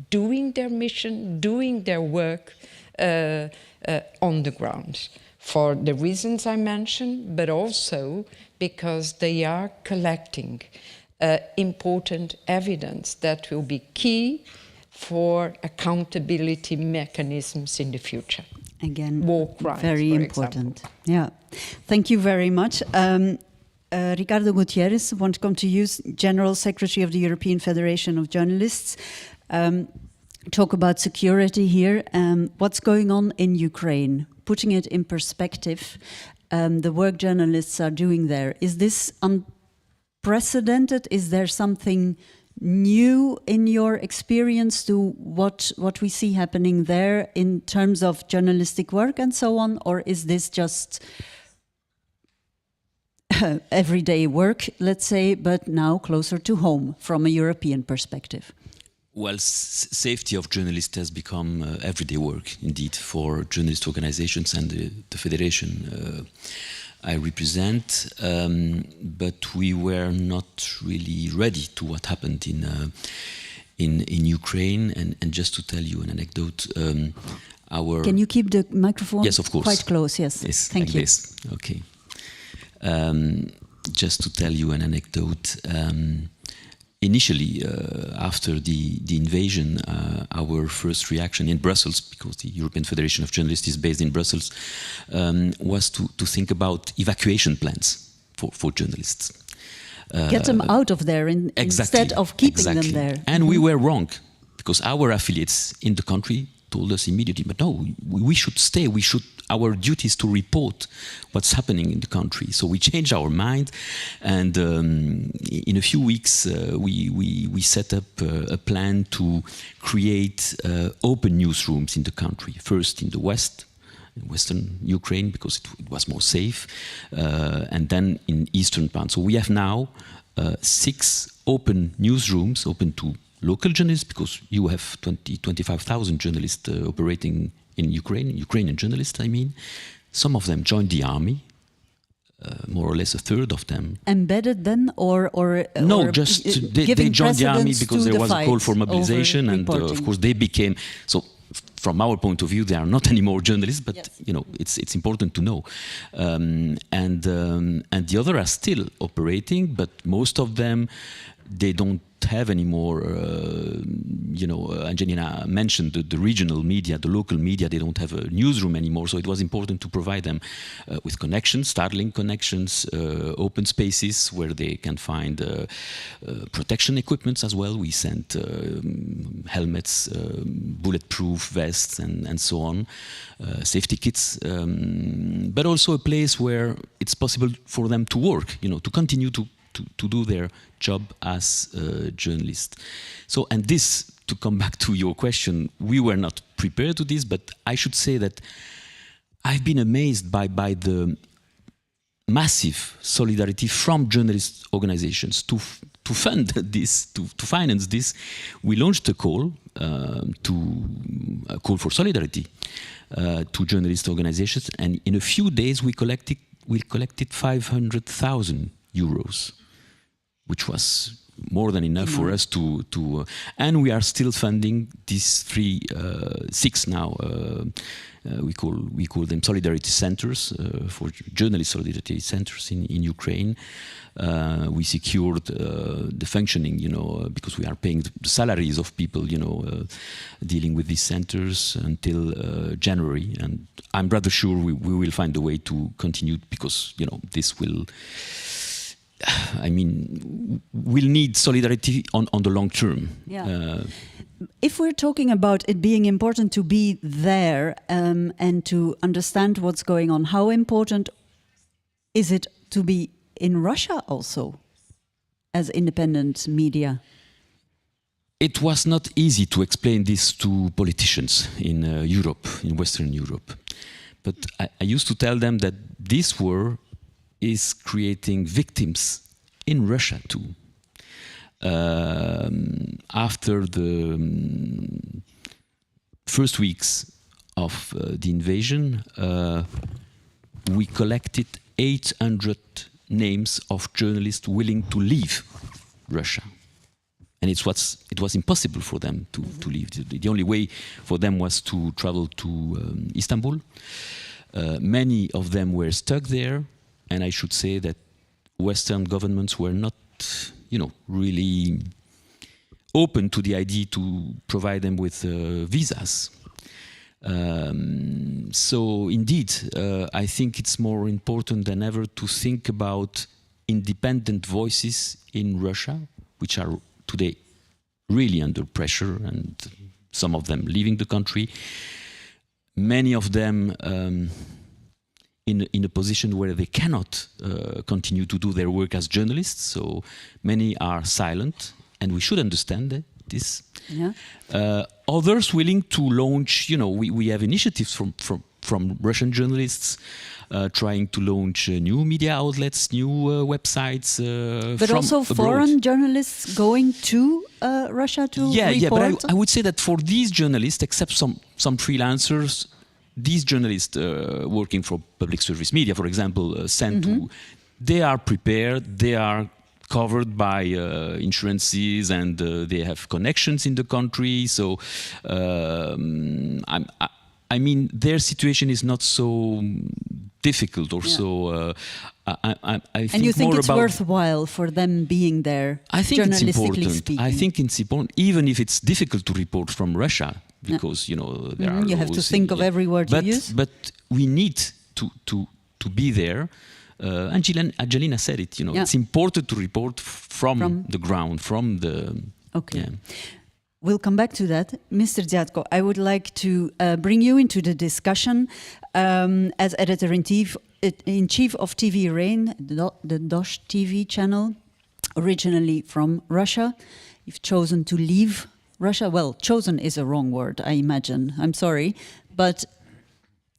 doing their mission, doing their work on the ground, for the reasons I mentioned, but also because they are collecting important evidence that will be key for accountability mechanisms in the future. Again, war crimes, very important. Example. Yeah, thank you very much. Ricardo Gutierrez, I want to come to you, General Secretary of the European Federation of Journalists. Talk about security here. What's going on in Ukraine? Putting it in perspective, the work journalists are doing there. Is this unprecedented? Is there something new in your experience to what we see happening there in terms of journalistic work and so on? Or is this just everyday work, let's say, but now closer to home from a European perspective? Well, safety of journalists has become everyday work, indeed, for journalist organizations and the federation I represent. But we were not really ready to what happened in Ukraine. And just to tell you an anecdote, our... Can you keep the microphone yes, of course. quite close? Yes, yes, thank like you. This. Okay. Just to tell you an anecdote, initially, after the invasion, our first reaction in Brussels, because the European Federation of Journalists is based in Brussels, was to think about evacuation plans for journalists. Get them out of there instead of keeping them there. And we were wrong, because our affiliates in the country told us immediately, but no, we should stay, our duty is to report what's happening in the country. So we changed our mind, and in a few weeks we set up a plan to create open newsrooms in the country. First in the Western Ukraine, because it was more safe, and then in Eastern part. So we have now 6 open newsrooms, open to local journalists, because you have 25,000 journalists operating in Ukrainian journalists, I mean. Some of them joined the army, more or less a third of them. Embedded then, or no, just they joined the army because there was a call for mobilization, and of course they became, so from our point of view, they are not anymore journalists, but yes, you know, it's important to know. And the others are still operating, but most of them, they don't have anymore, you know, Angelina mentioned the regional media, the local media, they don't have a newsroom anymore, so it was important to provide them with connections, Starlink connections, open spaces where they can find protection equipments as well. We sent helmets, bulletproof vests, and so on, safety kits, but also a place where it's possible for them to work, you know, to continue to do their job as journalists. So, and this, to come back to your question, we were not prepared to this, but I should say that I've been amazed by the massive solidarity from journalist organizations to fund this, to finance this. We launched a call for solidarity to journalist organizations, and in a few days we collected 500,000 euros, which was more than enough for us to and we are still funding these 6 now. We call them solidarity centers, for journalist solidarity centers in Ukraine. We secured the functioning, you know, because we are paying the salaries of people, you know, dealing with these centers until January, and I'm rather sure we will find a way to continue, because, you know, this will, I mean, we'll need solidarity on the long term. Yeah. If we're talking about it being important to be there and to understand what's going on, how important is it to be in Russia also as independent media? It was not easy to explain this to politicians in Europe, in Western Europe. But I used to tell them that this war is creating victims in Russia too. After the first weeks of the invasion, we collected 800 names of journalists willing to leave Russia. And it was impossible for them to leave. The only way for them was to travel to Istanbul. Many of them were stuck there, and I should say that Western governments were not, you know, really open to the idea to provide them with visas. So indeed, I think it's more important than ever to think about independent voices in Russia, which are today really under pressure, and some of them leaving the country. Many of them in a position where they cannot continue to do their work as journalists. So many are silent, and we should understand this. Yeah. Others willing to launch, you know, we have initiatives from Russian journalists trying to launch new media outlets, new websites. But also abroad. Foreign journalists going to Russia to report? Yeah, but I would say that for these journalists, except some freelancers, these journalists working for public service media, for example, sent to, they are prepared, they are covered by insurances, and they have connections in the country. So I mean, their situation is not so difficult or so. I think and you think more it's about, worthwhile for them being there? I think it's journalistically important. speaking? I think it's important, even if it's difficult to report from Russia, because you know there are you have to laws, think of every word you use. But we need to be there. Angelina said it. You know, it's important to report from the ground, from the. Okay. Yeah. We'll come back to that. Mr. Dziadko, I would like to bring you into the discussion as editor-in-chief of TV Rain, the Dosh TV channel, originally from Russia. You've chosen to leave Russia. Well, chosen is a wrong word, I imagine. I'm sorry. But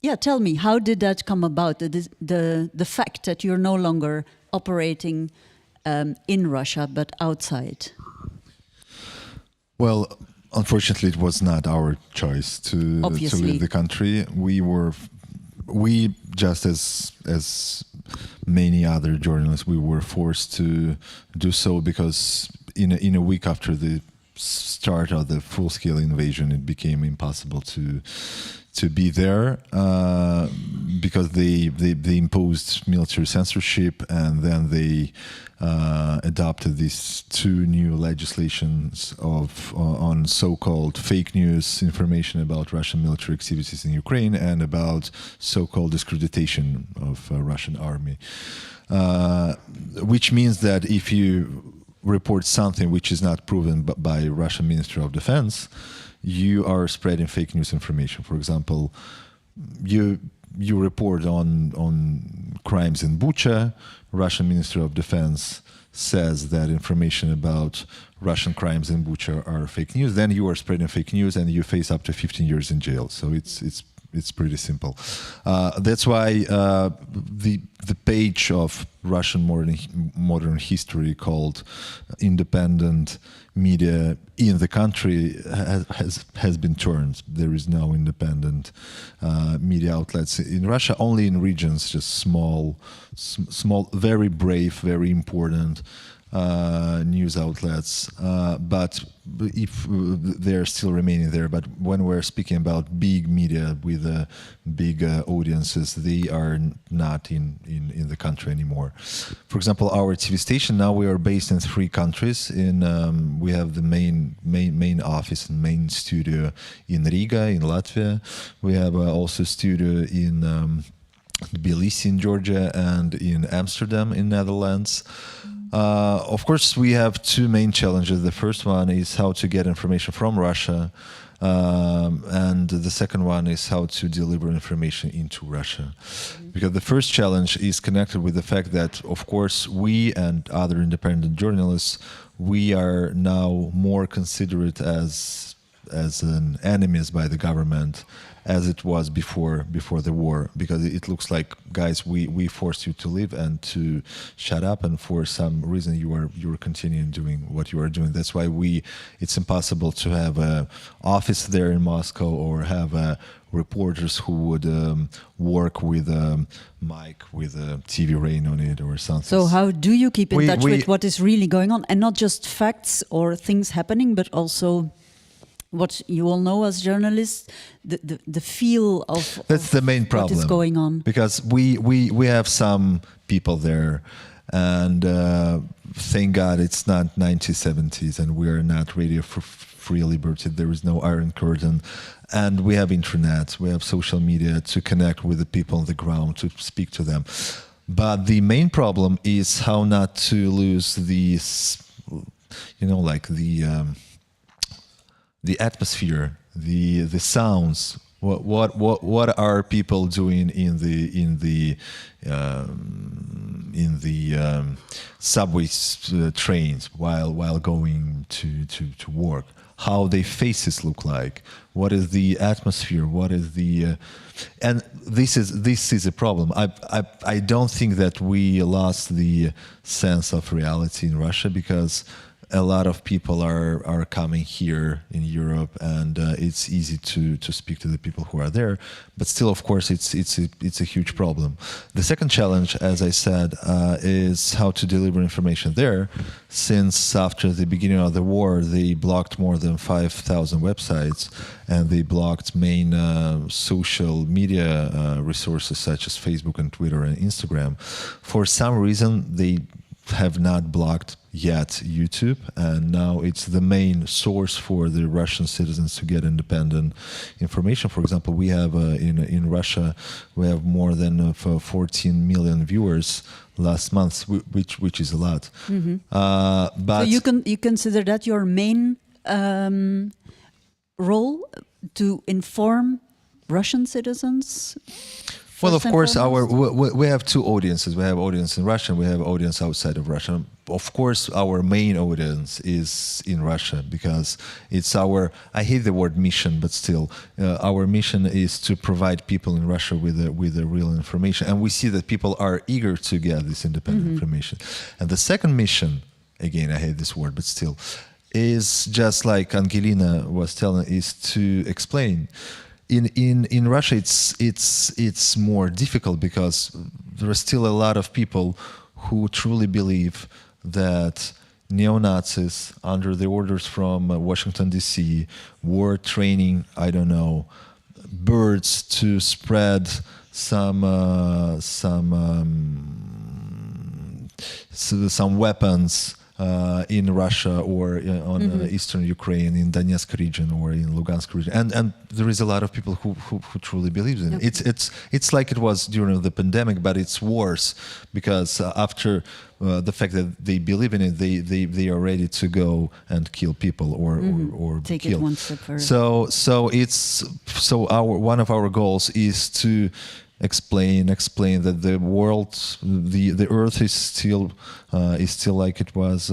yeah, tell me, how did that come about, the fact that you're no longer operating in Russia, but outside? Well, unfortunately, it was not our choice to leave the country. We just as many other journalists, we were forced to do so because in a week after the start of the full-scale invasion, it became impossible to be there because they imposed military censorship, and then they adopted these two new legislations on so-called fake news information about Russian military activities in Ukraine and about so-called discreditation of Russian army, which means that if you report something which is not proven by Russian Ministry of Defense, you are spreading fake news information. For example, you report on crimes in Bucha, Russian Ministry of Defense says that information about Russian crimes in Bucha are fake news, then you are spreading fake news and you face up to 15 years in jail. So it's pretty simple. That's why the page of Russian modern history called Independent Media in the country has been turned. There is no independent media outlets in Russia, only in regions, just small, very brave, very important news outlets, but if they're still remaining there. But when we're speaking about big media with big audiences, they are not in the country anymore. For example, our TV station, now we are based in 3 countries. We have the main office and main studio in Riga, in Latvia. We have also a studio in Tbilisi in Georgia and in Amsterdam in Netherlands. Of course, we have 2 main challenges. The first one is how to get information from Russia, and the second one is how to deliver information into Russia. Because the first challenge is connected with the fact that, of course, we and other independent journalists, we are now more considered as an enemies by the government as it was before the war, because it looks like, guys, we forced you to leave and to shut up, and for some reason you are continuing doing what you are doing. That's why it's impossible to have an office there in Moscow or have reporters who would work with a mic with a TV Rain on it or something. So how do you keep in touch with what is really going on, and not just facts or things happening, but also what you all know as journalists, the feel of that's the main problem. What is going on? Because we have some people there, and thank God it's not 1970s, and we are not radio for free liberty. There is no Iron Curtain, and we have internet, we have social media to connect with the people on the ground, to speak to them. But the main problem is how not to lose these, like the atmosphere, the sounds. What are people doing in the subway trains while going to work? How their faces look like? What is the atmosphere? What is the and this is a problem. I don't think that we lost the sense of reality in Russia, because a lot of people are coming here in Europe, and it's easy to speak to the people who are there. But still, of course, it's a huge problem. The second challenge, as I said, is how to deliver information there, since after the beginning of the war, they blocked more than 5,000 websites, and they blocked main social media resources such as Facebook and Twitter and Instagram. For some reason, they have not blocked yet YouTube, and now it's the main source for the Russian citizens to get independent information. For example, we have in Russia, we have more than 14 million viewers last month, which is a lot. Mm-hmm. But so you consider that your main role to inform Russian citizens? Well, of course, we have two audiences. We have audience in Russia, and we have audience outside of Russia. Of course, our main audience is in Russia, because it's our, I hate the word mission, but still, our mission is to provide people in Russia with the real information. And we see that people are eager to get this independent information. And the second mission, again, I hate this word, but still, is just like Angelina was telling, is to explain. In Russia, it's more difficult, because there are still a lot of people who truly believe that neo-Nazis, under the orders from Washington, D.C., were training, I don't know, birds to spread some weapons in Russia or on eastern Ukraine, in Donetsk region or in Lugansk region, and there is a lot of people who truly believe in it. It's like it was during the pandemic, but it's worse, because after the fact that they believe in it, they are ready to go and kill people or take kill. It one step further. So one of our goals is to explain that the world, the earth is still like it was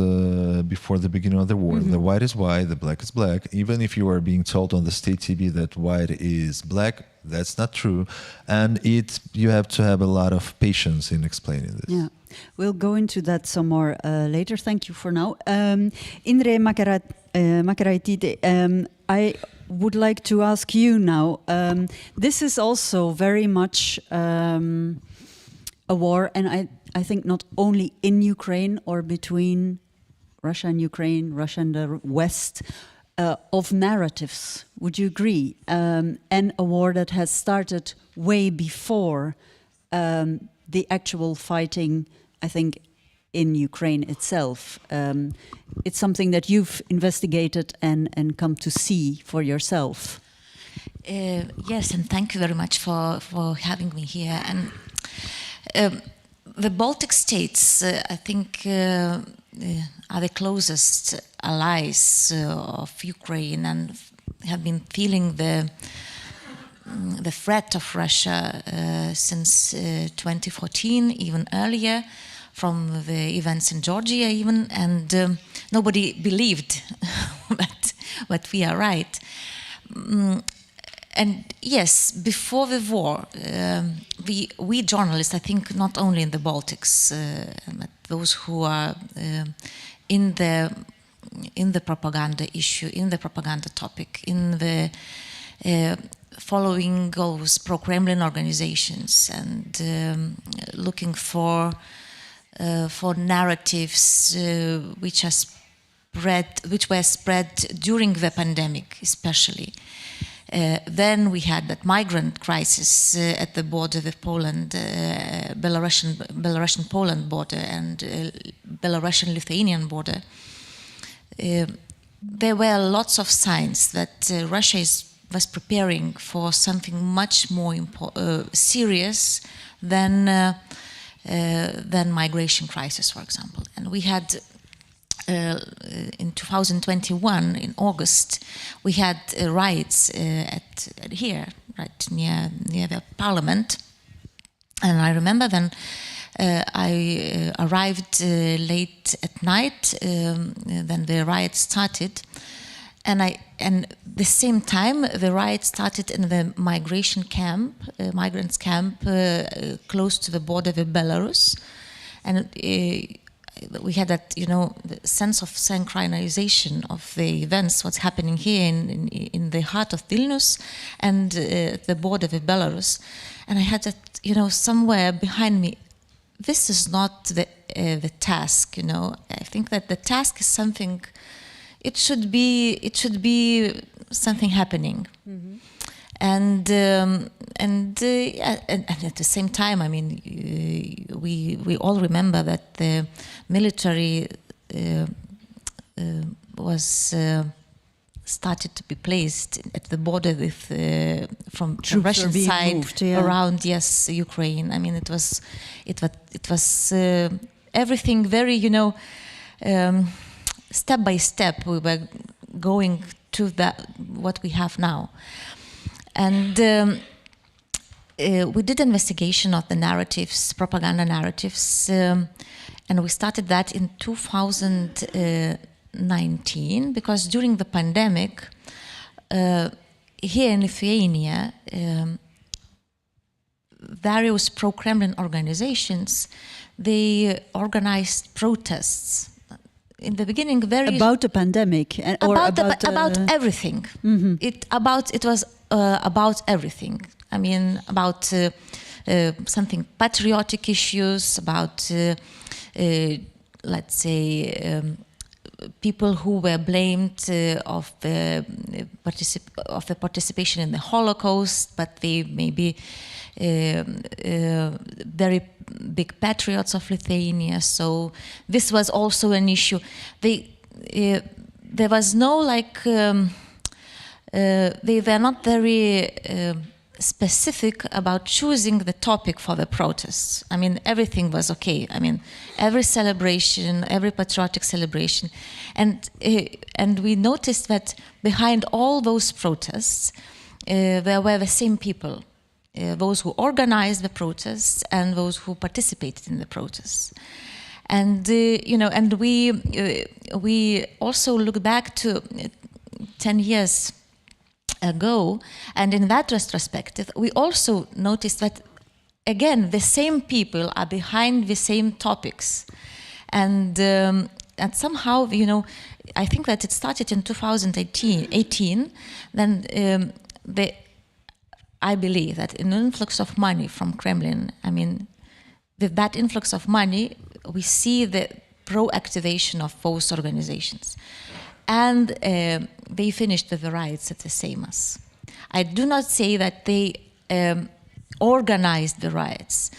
before the beginning of the war. The white is white, the black is black. Even if you are being told on the state TV that white is black, that's not true. And you have to have a lot of patience in explaining this. Yeah, we'll go into that some more later. Thank you for now. Indre Makaraitide, I would like to ask you now, this is also very much a war, and I think not only in Ukraine or between Russia and Ukraine, Russia and the West, of narratives. Would you agree? And a war that has started way before the actual fighting, I think, in Ukraine itself. It's something that you've investigated and come to see for yourself. Yes, and thank you very much for having me here. And the Baltic states, I think, are the closest allies of Ukraine, and have been feeling the threat of Russia since 2014, even earlier, from the events in Georgia even, and nobody believed but we are right. And yes, before the war, we journalists, I think not only in the Baltics, but those who are in the propaganda issue, in the propaganda topic, in the following those pro-Kremlin organizations, and looking for narratives which were spread during the pandemic, especially. Then we had that migrant crisis at the border with Poland, Belarusian-Poland border, and Belarusian-Lithuanian border. There were lots of signs that Russia was preparing for something much more serious than migration crisis, for example. And we had in 2021, in August, we had riots here, right near the parliament. And I remember then I arrived late at night. Then the riot started, and the same time the riot started in the migration camp, migrants camp close to the border with Belarus, and we had that, the sense of synchronization of the events, what's happening here in the heart of Vilnius and the border with Belarus. And I had that, somewhere behind me, this is not the task, I think that the task is something, it should be something happening. Mm-hmm. And at the same time, I mean, we all remember that the military was started to be placed at the border with from the Russian side moved, around Ukraine. I mean, it was everything very step by step. We were going to that what we have now. And we did investigation of the narratives, propaganda narratives, and we started that in 2019 because during the pandemic, here in Lithuania, various pro-Kremlin organizations, they organized protests. In the beginning, about the pandemic or about everything. Mm-hmm. It was about everything. I mean, about something patriotic issues, about let's say people who were blamed of the participation in the Holocaust, but they may be very big patriots of Lithuania. So this was also an issue. There was no they were not very specific about choosing the topic for the protests. I mean, everything was okay. I mean, every celebration, every patriotic celebration, and we noticed that behind all those protests, there were the same people. Those who organized the protests and those who participated in the protests. And and we also look back to 10 years ago, and in that retrospective, we also noticed that again the same people are behind the same topics, and somehow I think that it started in 2018. Then I believe that an influx of money from Kremlin, I mean, with that influx of money, we see the pro-activation of those organizations. And they finished with the riots at the Seimas. I do not say that they organized the riots,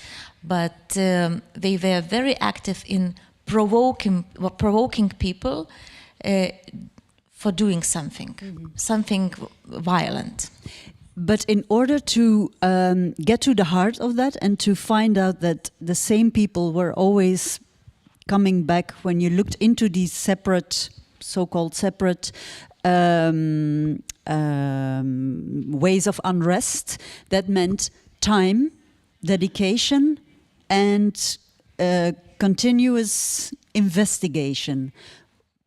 but they were very active in provoking people for doing something, something violent. But in order to get to the heart of that and to find out that the same people were always coming back when you looked into these separate, so-called separate ways of unrest, that meant time, dedication, and continuous investigation.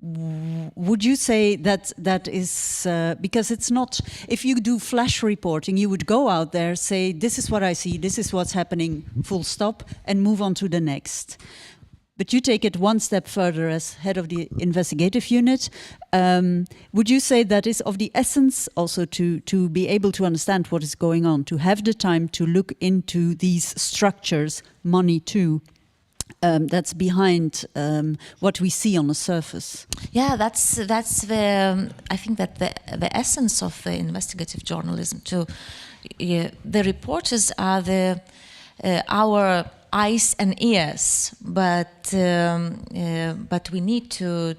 Would you say that that is because it's not, if you do flash reporting, you would go out there, say, this is what I see, this is what's happening, full stop, and move on to the next. But you take it one step further as head of the investigative unit. Would you say that is of the essence also to be able to understand what is going on, to have the time to look into these structures, money too, that's behind what we see on the surface? Yeah, that's the I think that the essence of the investigative journalism too. The reporters are our eyes and ears, but we need to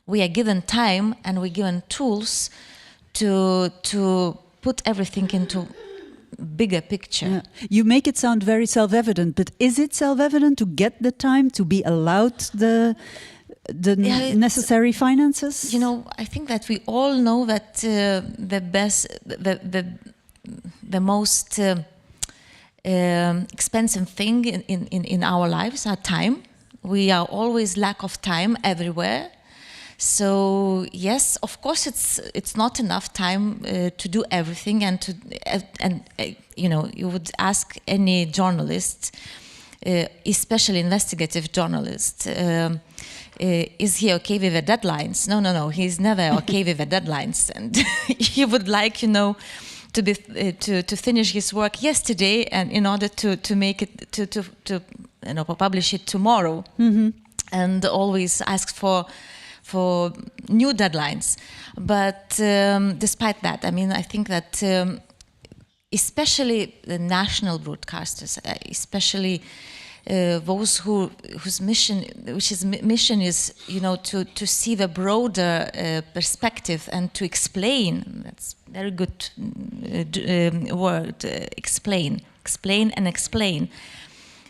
we are given time and we're given tools to put everything into bigger picture. Yeah. You make it sound very self-evident, but is it self-evident to get the time, to be allowed the necessary finances? I think that we all know that the most expensive thing in our lives are time. We are always lack of time everywhere. So yes, of course, it's not enough time to do everything, and you would ask any journalist especially investigative journalist. Is he okay with the deadlines? No, he's never okay with the deadlines, and he would like, to be to finish his work yesterday, and in order to make it to publish it tomorrow, and always ask for new deadlines. But despite that, I think that especially the national broadcasters, especially those whose mission is, to see the broader perspective and to explain. That's very good word. Explain and explain.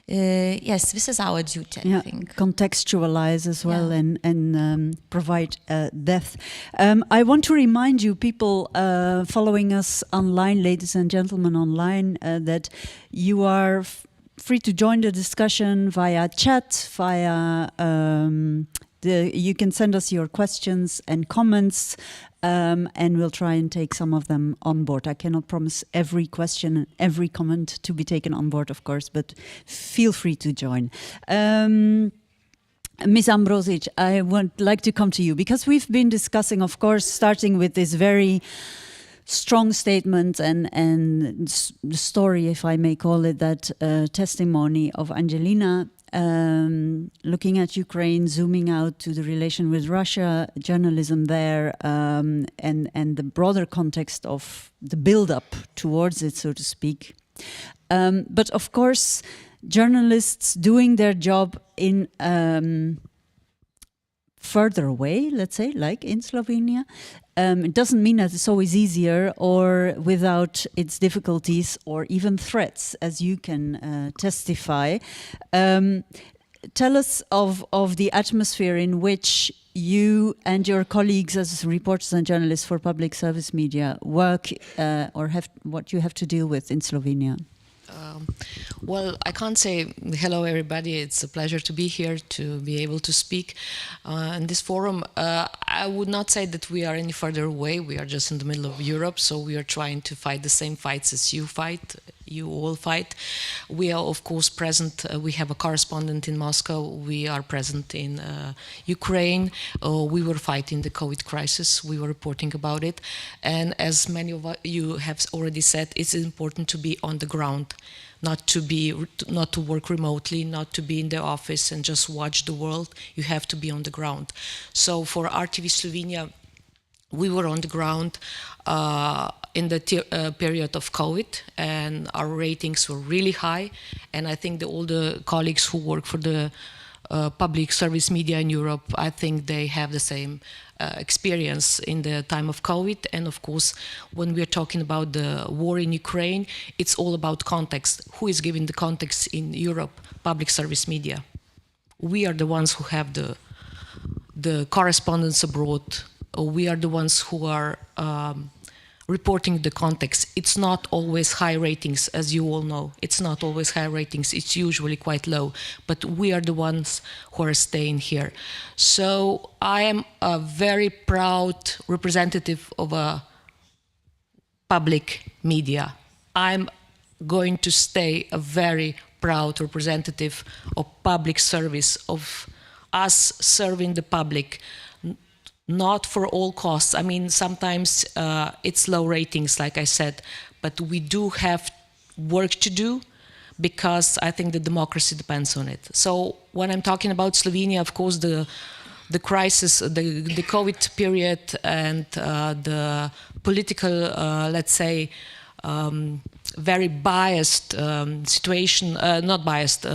Yes, this is our duty, I think. Contextualize as well, and provide depth. I want to remind you, people following us online, ladies and gentlemen online, that you are free to join the discussion via chat, via you can send us your questions and comments, and we'll try and take some of them on board. I cannot promise every question and every comment to be taken on board, of course, but feel free to join. Ms. Ambrosic, I would like to come to you, because we've been discussing, of course, starting with this very strong statement and the story, if I may call it that, testimony of Angelina, looking at Ukraine, zooming out to the relation with Russia, journalism there, and the broader context of the build-up towards it, so to speak. But of course, journalists doing their job in further away, let's say, like in Slovenia, it doesn't mean that it's always easier or without its difficulties or even threats, as you can testify. Tell us of the atmosphere in which you and your colleagues as reporters and journalists for public service media work, or have what you have to deal with in Slovenia. Well, I can't say hello everybody. It's a pleasure to be here, to be able to speak in this forum. I would not say that we are any further away. We are just in the middle of Europe, so we are trying to fight the same fights as you fight. You all fight. We are, of course, present. We have a correspondent in Moscow. We are present in Ukraine. We were fighting the COVID crisis. We were reporting about it. And as many of you have already said, it's important to be on the ground, not to work remotely, not to be in the office and just watch the world. You have to be on the ground. So for RTV Slovenia, we were on the ground in the period of COVID, and our ratings were really high. And I think all the colleagues who work for the public service media in Europe, I think they have the same experience in the time of COVID. And of course, when we're talking about the war in Ukraine, it's all about context. Who is giving the context in Europe? Public service media. We are the ones who have the correspondence abroad. We are the ones who are reporting the context. It's not always high ratings, as you all know. It's not always high ratings. It's usually quite low. But we are the ones who are staying here. So I am a very proud representative of a public media. I'm going to stay a very proud representative of public service, of us serving the public. Not for all costs. I mean, sometimes it's low ratings, like I said, but we do have work to do because I think the democracy depends on it. So when I'm talking about Slovenia, of course, the crisis, the COVID period and the political, let's say, very biased situation, not biased,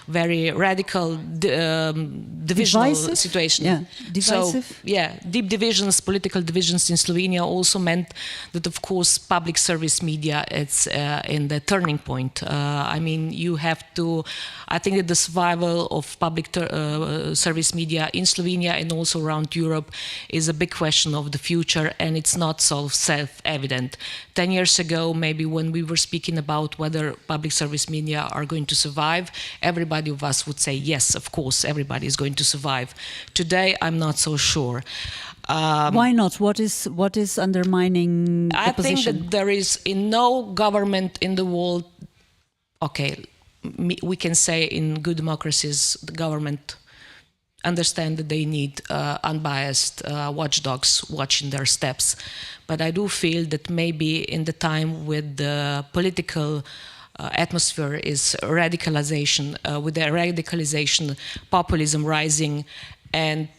very radical divisional situation. Yeah, divisive. So, yeah, deep divisions, political divisions in Slovenia also meant that, of course, public service media is in the turning point. I mean, you have to, I think that the survival of public service media in Slovenia and also around Europe is a big question of the future, and it's not so self-evident. 10 years ago, maybe when we were speaking about whether public service media are going to survive, everybody of us would say, yes, of course, everybody is going to survive. Today, I'm not so sure. Why not? What is undermining the position? I think that there is in no government in the world, okay, we can say in good democracies, the government understand that they need unbiased watchdogs watching their steps. But I do feel that maybe in the time with the political atmosphere is radicalization, with the radicalization, populism rising, and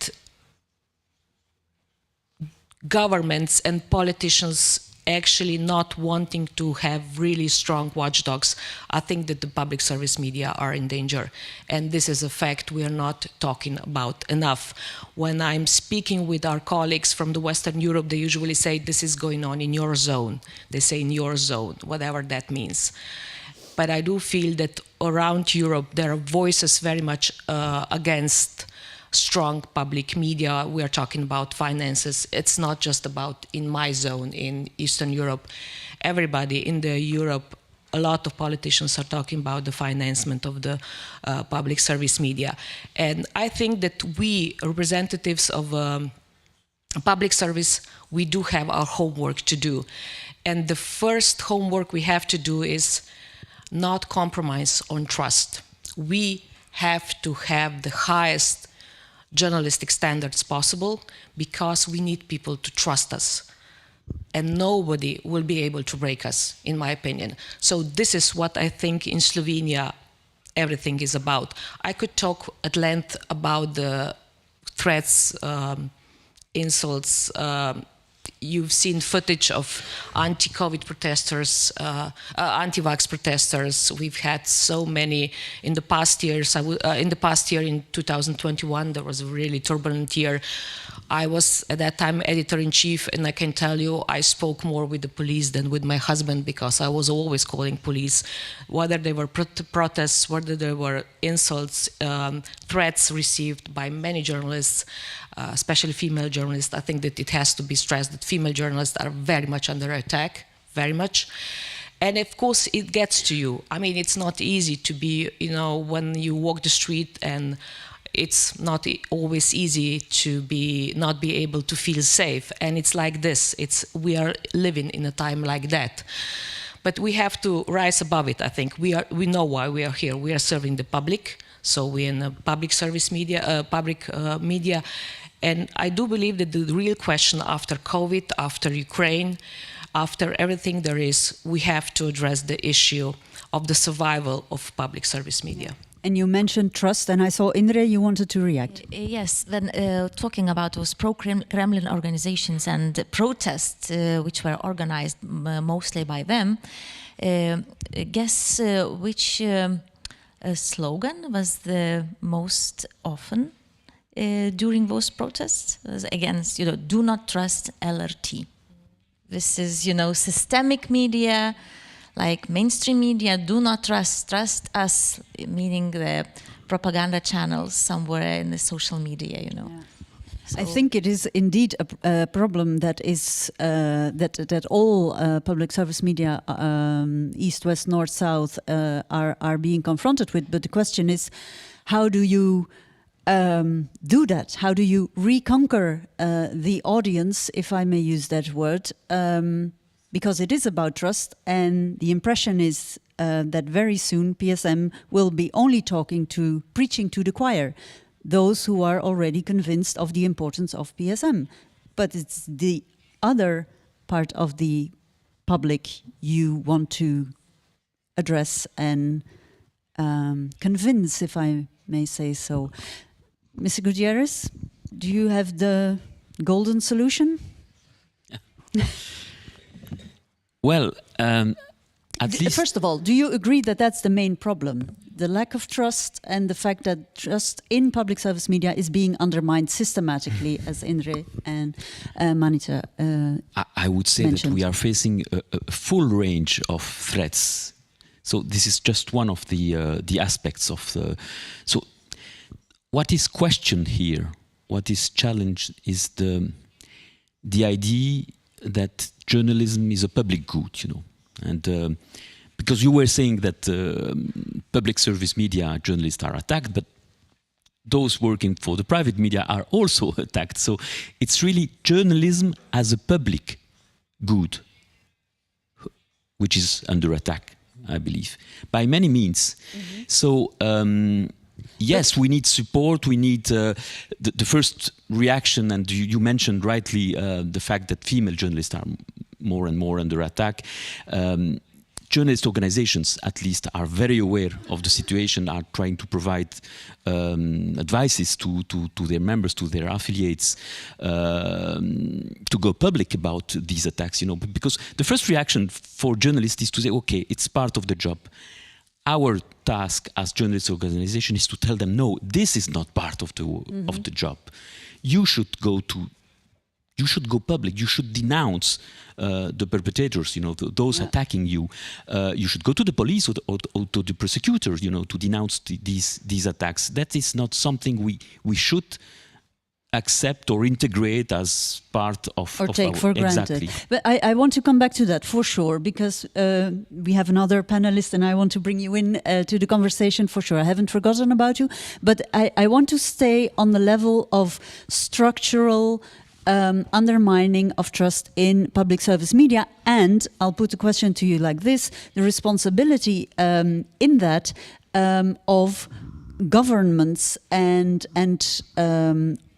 governments and politicians actually not wanting to have really strong watchdogs, I think that the public service media are in danger. And this is a fact we are not talking about enough. When I'm speaking with our colleagues from the Western Europe, they usually say this is going on in your zone. They say in your zone, whatever that means. But I do feel that around Europe there are voices very much against strong public media. We are talking about finances. It's not just about in my zone in Eastern Europe. Everybody in the Europe, a lot of politicians are talking about the financement of the public service media. And I think that we, representatives of public service, we do have our homework to do. And the first homework we have to do is not compromise on trust. We have to have the highest journalistic standards possible, because we need people to trust us. And nobody will be able to break us, in my opinion. So this is what I think in Slovenia everything is about. I could talk at length about the threats, insults. You've seen footage of anti-COVID protesters, anti-vax protesters. We've had so many in the past years. In the past year, in 2021, there was a really turbulent year. I was at that time editor-in-chief, and I can tell you I spoke more with the police than with my husband, because I was always calling police, whether they were protests, whether there were insults, threats received by many journalists, especially female journalists. I think that it has to be stressed that female journalists are very much under attack, very much. And of course, it gets to you. I mean, it's not easy to be, when you walk the street, and it's not always easy to not be able to feel safe. And it's like this. We are living in a time like that. But we have to rise above it, I think. We know why we are here. We are serving the public. So we're in a public service media, media. And I do believe that the real question after COVID, after Ukraine, after everything there is, we have to address the issue of the survival of public service media. And you mentioned trust, and I saw, Indre, you wanted to react. Yes, when talking about those pro-Kremlin organizations and protests which were organized mostly by them, guess which slogan was the most often during those protests? It was against, do not trust LRT. This is, systemic media, like mainstream media, do not trust us, meaning the propaganda channels somewhere in the social media, Yeah. So I think it is indeed a problem that is that all public service media, east, west, north, south, are being confronted with. But the question is, how do you do that? How do you reconquer the audience, if I may use that word? Because it is about trust, and the impression is that very soon PSM will be only preaching to the choir, those who are already convinced of the importance of PSM. But it's the other part of the public you want to address and convince, if I may say so. Mr. Gutierrez, do you have the golden solution? Well, at least... First of all, do you agree that that's the main problem? The lack of trust and the fact that trust in public service media is being undermined systematically, as Indre and Manita I would say mentioned. that we are facing a full range of threats. So this is just one of the aspects of the... So what is questioned here, what is challenged, is the idea that journalism is a public good, and because you were saying that public service media journalists are attacked, but those working for the private media are also attacked. So it's really journalism as a public good which is under attack I believe, by many means. So yes, we need support. We need the first reaction, and you mentioned rightly the fact that female journalists are more and more under attack. Journalist organizations, at least, are very aware of the situation, are trying to provide advices to their members, to their affiliates, to go public about these attacks, because the first reaction for journalists is to say, okay, it's part of the job. Our task as journalist organization is to tell them, no, this is not part of the job. You should go public. You should denounce the perpetrators, those attacking you. You should go to the police or to the prosecutors, to denounce these attacks. That is not something we should accept or integrate as part of or take for granted. Exactly. But I want to come back to that for sure, because we have another panelist and I want to bring you in to the conversation for sure. I haven't forgotten about you, but I want to stay on the level of structural undermining of trust in public service media, and I'll put the question to you like this: the responsibility in that of governments and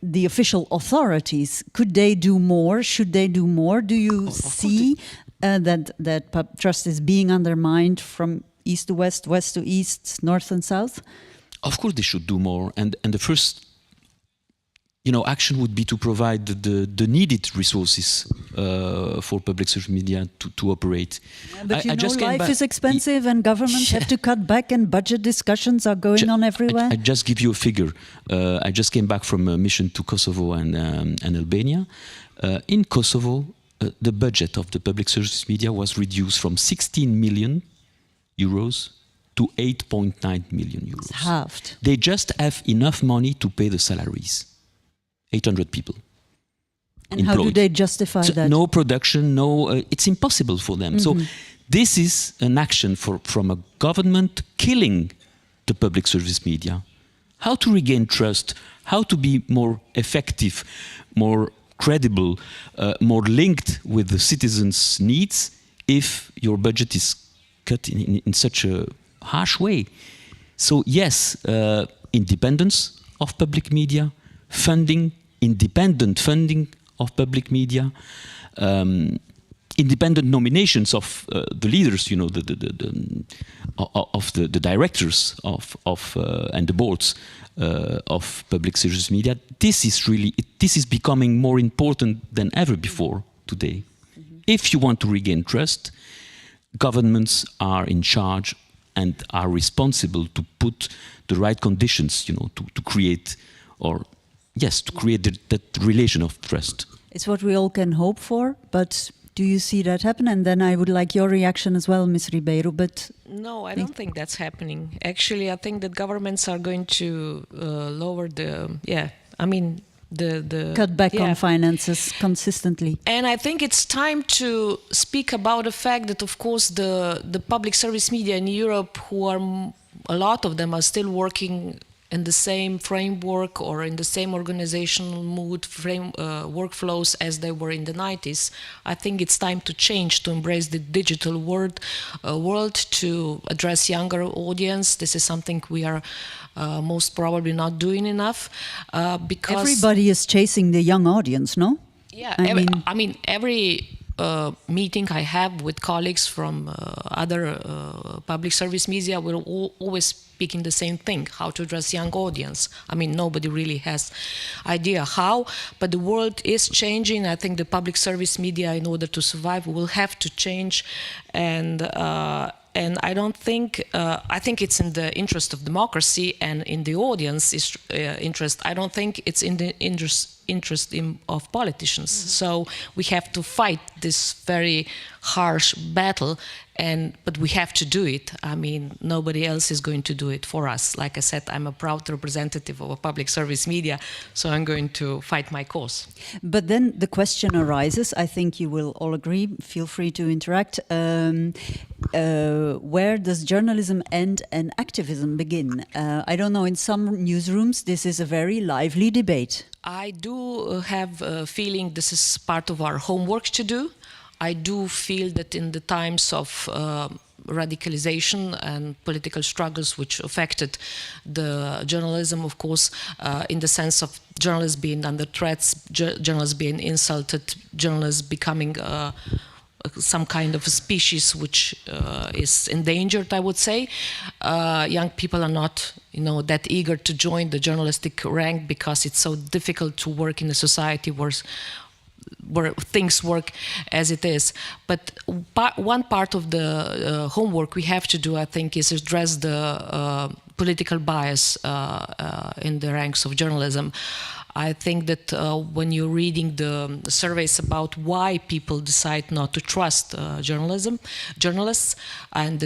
the official authorities. Could they do more? Should they do more? Do you see that trust is being undermined from east to west, west to east, north and south? Of course they should do more, and the first action would be to provide the needed resources for public service media to operate. Yeah, but life is expensive and governments have to cut back and budget discussions are going on everywhere. I just give you a figure. I just came back from a mission to Kosovo and Albania. In Kosovo, the budget of the public service media was reduced from 16 million euros to 8.9 million euros. It's halved. They just have enough money to pay the salaries. 800 people. And employed. How do they justify that? No production, it's impossible for them. So this is an action from a government killing the public service media. How to regain trust, how to be more effective, more credible, more linked with the citizens' needs if your budget is cut in such a harsh way. So yes, independence of public media, independent funding of public media, independent nominations of the leaders, of the directors and the boards of public service media. This is becoming more important than ever before today. If you want to regain trust, governments are in charge and are responsible to put the right conditions, to create that relation of trust. It's what we all can hope for, but do you see that happen? And then I would like your reaction as well, Ms. Ribeiro. But no, I don't think that's happening. Actually, I think that governments are going to lower the cut back on finances consistently. And I think it's time to speak about the fact that, of course, the public service media in Europe, a lot of them are still working in the same framework or in the same organizational mood, workflows as they were in the 90s. I think it's time to change, to embrace the digital world, to address younger audience. This is something we are most probably not doing enough because everybody is chasing the young audience, no? Yeah, every meeting I have with colleagues from other public service media, we're always speaking the same thing: how to address young audience. Nobody really has idea how, but the world is changing. I think the public service media, in order to survive, will have to change, and I don't think. I think it's in the interest of democracy and in the audience's interest. I don't think it's in the interest of politicians. So we have to fight this very harsh battle, but we have to do it. Nobody else is going to do it for us. Like I said, I'm a proud representative of a public service media, so I'm going to fight my cause. But then the question arises, I think you will all agree, feel free to interact, where does journalism end and activism begin? I don't know, in some newsrooms this is a very lively debate. I do have a feeling this is part of our homework to do. I do feel that in the times of radicalization and political struggles which affected the journalism, of course, in the sense of journalists being under threats, journalists being insulted, journalists becoming some kind of a species which is endangered, I would say. Young people are not, that eager to join the journalistic rank because it's so difficult to work in a society where things work as it is. But one part of the homework we have to do, I think, is address the political bias in the ranks of journalism. I think that when you're reading the surveys about why people decide not to trust journalists, and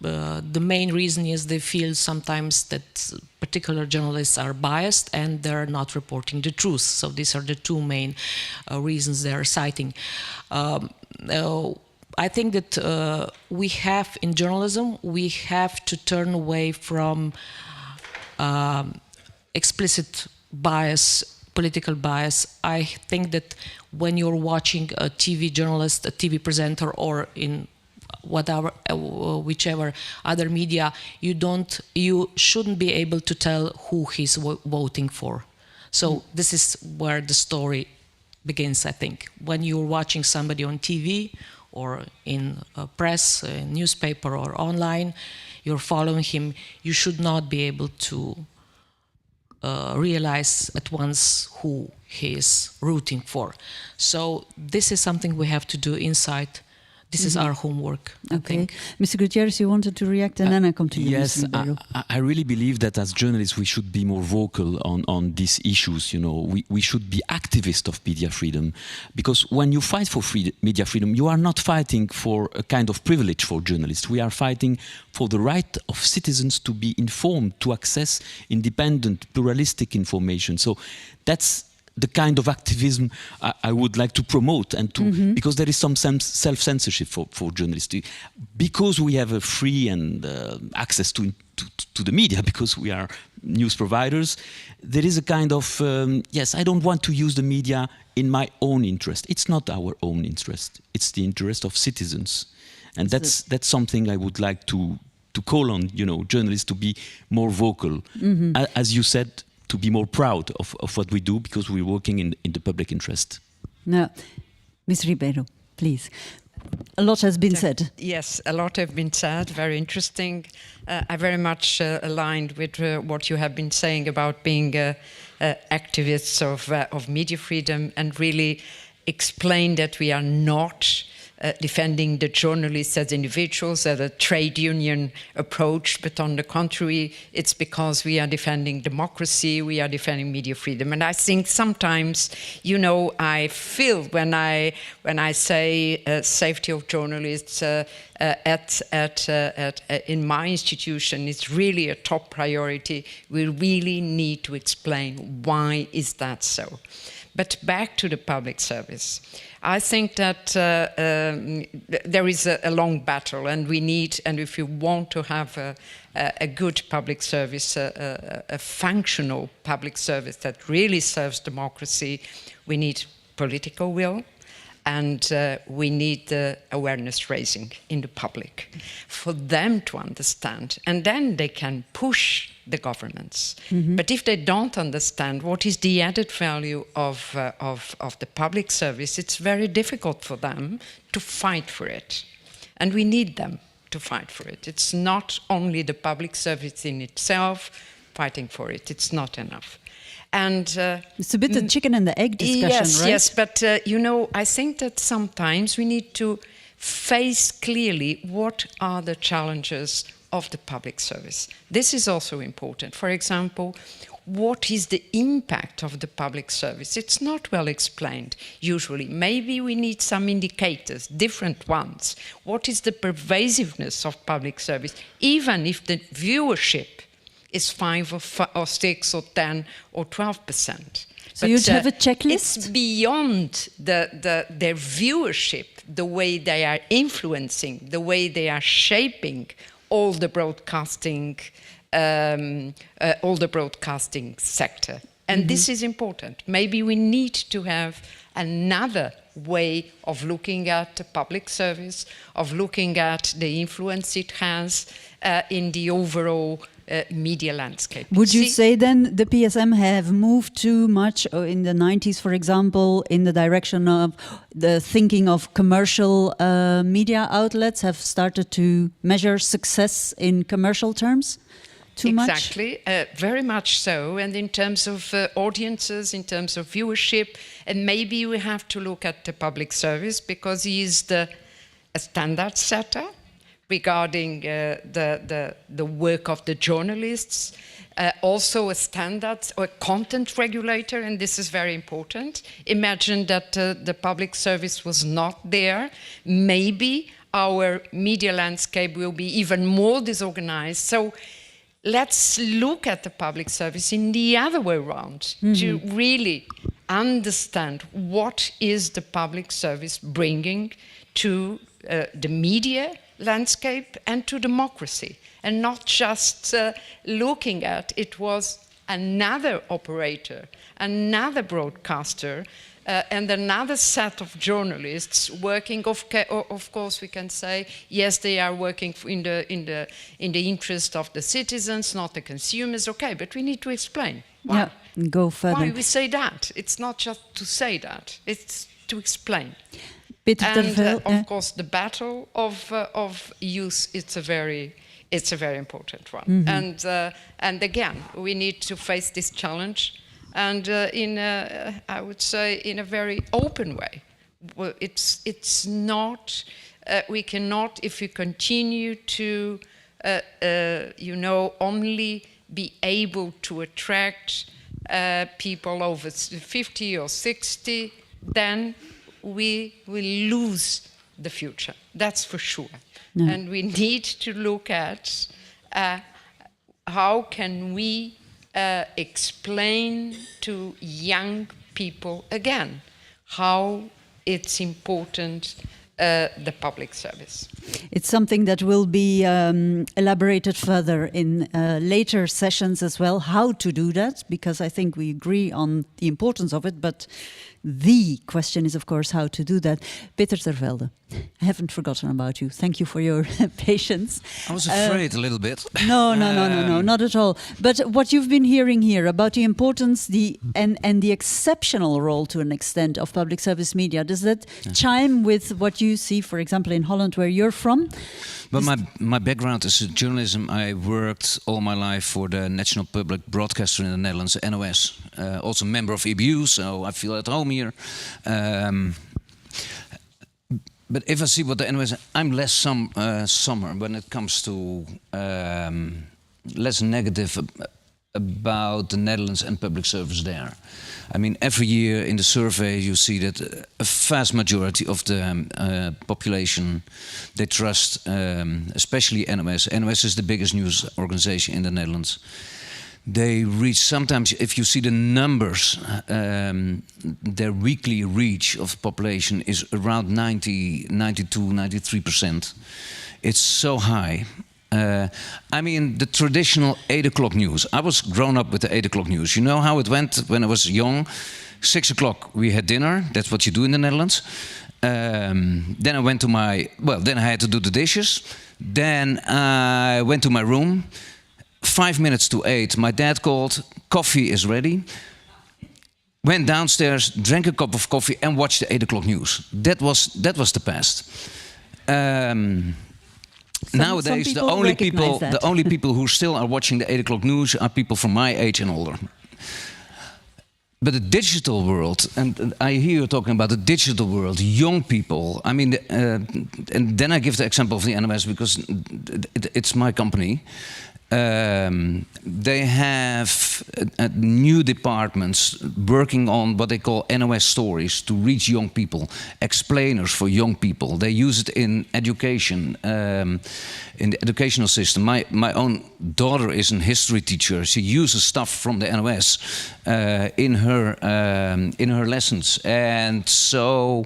the main reason is they feel sometimes that particular journalists are biased and they're not reporting the truth. So these are the two main reasons they are citing. I think that we have, in journalism, we have to turn away from explicit bias, political bias. I think that when you're watching a TV journalist, a TV presenter, or in whichever other media, you shouldn't be able to tell who he's voting for. So this is where the story begins, I think. When you're watching somebody on TV or in a press, a newspaper or online, you're following him, you should not be able to realize at once who he is rooting for. So this is something we have to do inside. This is our homework, I think. Mr. Gutierrez, you wanted to react, and then I come to you. Yes, I really believe that as journalists we should be more vocal on these issues. We should be activists of media freedom, because when you fight for media freedom, you are not fighting for a kind of privilege for journalists. We are fighting for the right of citizens to be informed, to access independent, pluralistic information. So that's the kind of activism I would like to promote, and because there is some self-censorship for journalists, because we have a free and access to the media, because we are news providers. There is a kind of yes, I don't want to use the media in my own interest. It's not our own interest. It's the interest of citizens, and that's something I would like to call on journalists to be more vocal, as you said, to be more proud of what we do, because we're working in the public interest. Now, Ms. Ribeiro, please. A lot has been said. Yes, a lot has been said, very interesting. I very much aligned with what you have been saying about being activists of media freedom, and really explain that we are not defending the journalists as individuals, as a trade union approach, but on the contrary, it's because we are defending democracy, we are defending media freedom. And I think sometimes, I feel when I say safety of journalists in my institution, it's really a top priority. We really need to explain why is that so. But back to the public service. I think that there is a long battle, and if you want to have a good public service, a functional public service that really serves democracy, we need political will, and we need awareness raising in the public for them to understand, and then they can push the governments. But if they don't understand what is the added value of the public service, it's very difficult for them to fight for it. And we need them to fight for it. It's not only the public service in itself fighting for it. It's not enough. And it's a bit the chicken and the egg discussion, right? Yes, but I think that sometimes we need to face clearly what are the challenges of the public service. This is also important. For example, what is the impact of the public service? It's not well explained, usually. Maybe we need some indicators, different ones. What is the pervasiveness of public service? Even if the viewership is 5 or 6 or 10 or 12%. So you'd have a checklist? It's beyond their viewership, the way they are influencing, the way they are shaping all the broadcasting sector. And this is important. Maybe we need to have another way of looking at the public service, of looking at the influence it has in the overall media landscape. Would you say then the PSM have moved too much in the 90s, for example, in the direction of the thinking of commercial media outlets have started to measure success in commercial terms? Too much? Exactly, very much so. And in terms of audiences, in terms of viewership, and maybe we have to look at the public service because he is a standard setter regarding the work of the journalists, also a standard or content regulator, and this is very important. Imagine that the public service was not there. Maybe our media landscape will be even more disorganized. So let's look at the public service in the other way around to really understand what is the public service bringing to the media landscape and to democracy, and not just looking at it was another operator, another broadcaster, and another set of journalists working. Of course, we can say yes, they are working in the interest of the citizens, not the consumers. Okay, but we need to explain why. Yeah, go further. Why we say that? It's not just to say that; it's to explain. And of course, the battle of youth, it's a very important one. And again, we need to face this challenge, and I would say, in a very open way. It's not. We cannot, if we continue to, only be able to attract people over 50 or 60, then we will lose the future, that's for sure. No. And we need to look at how can we explain to young people again how it's important the public service. It's something that will be elaborated further in later sessions as well, how to do that, because I think we agree on the importance of it, but the question is, of course, how to do that. Peter ter Velde, I haven't forgotten about you. Thank you for your patience. I was afraid a little bit. No, not at all. But what you've been hearing here about the importance and the exceptional role, to an extent, of public service media, does that chime with what you see, for example, in Holland, where you're from? Well, my background is journalism. I worked all my life for the National Public Broadcaster in the Netherlands, NOS. Also member of EBU, so I feel at home here. But if I see what the NOS, I'm less summer when it comes to less negative about the Netherlands and public service there. I mean, every year in the survey you see that a vast majority of the population, they trust especially NOS. NOS is the biggest news organization in the Netherlands. They reach, sometimes if you see the numbers, their weekly reach of the population is around 92, 93%. It's so high. I mean, the traditional 8 o'clock news. I was grown up with the 8 o'clock news. You know how it went when I was young? 6 o'clock we had dinner. That's what you do in the Netherlands. Then I went to then I had to do the dishes. Then I went to my room. 5 minutes to 8, my dad called, coffee is ready. Went downstairs, drank a cup of coffee and watched the 8 o'clock news. That was the past. Nowadays, the only people who still are watching the 8 o'clock news are people from my age and older. But the digital world, and I hear you talking about the digital world, young people. I mean, and then I give the example of the NOS because it's my company. They have new departments working on what they call NOS stories to reach young people, explainers for young people. They use it in education, in the educational system. My own daughter is a history teacher. She uses stuff from the NOS in her lessons, and so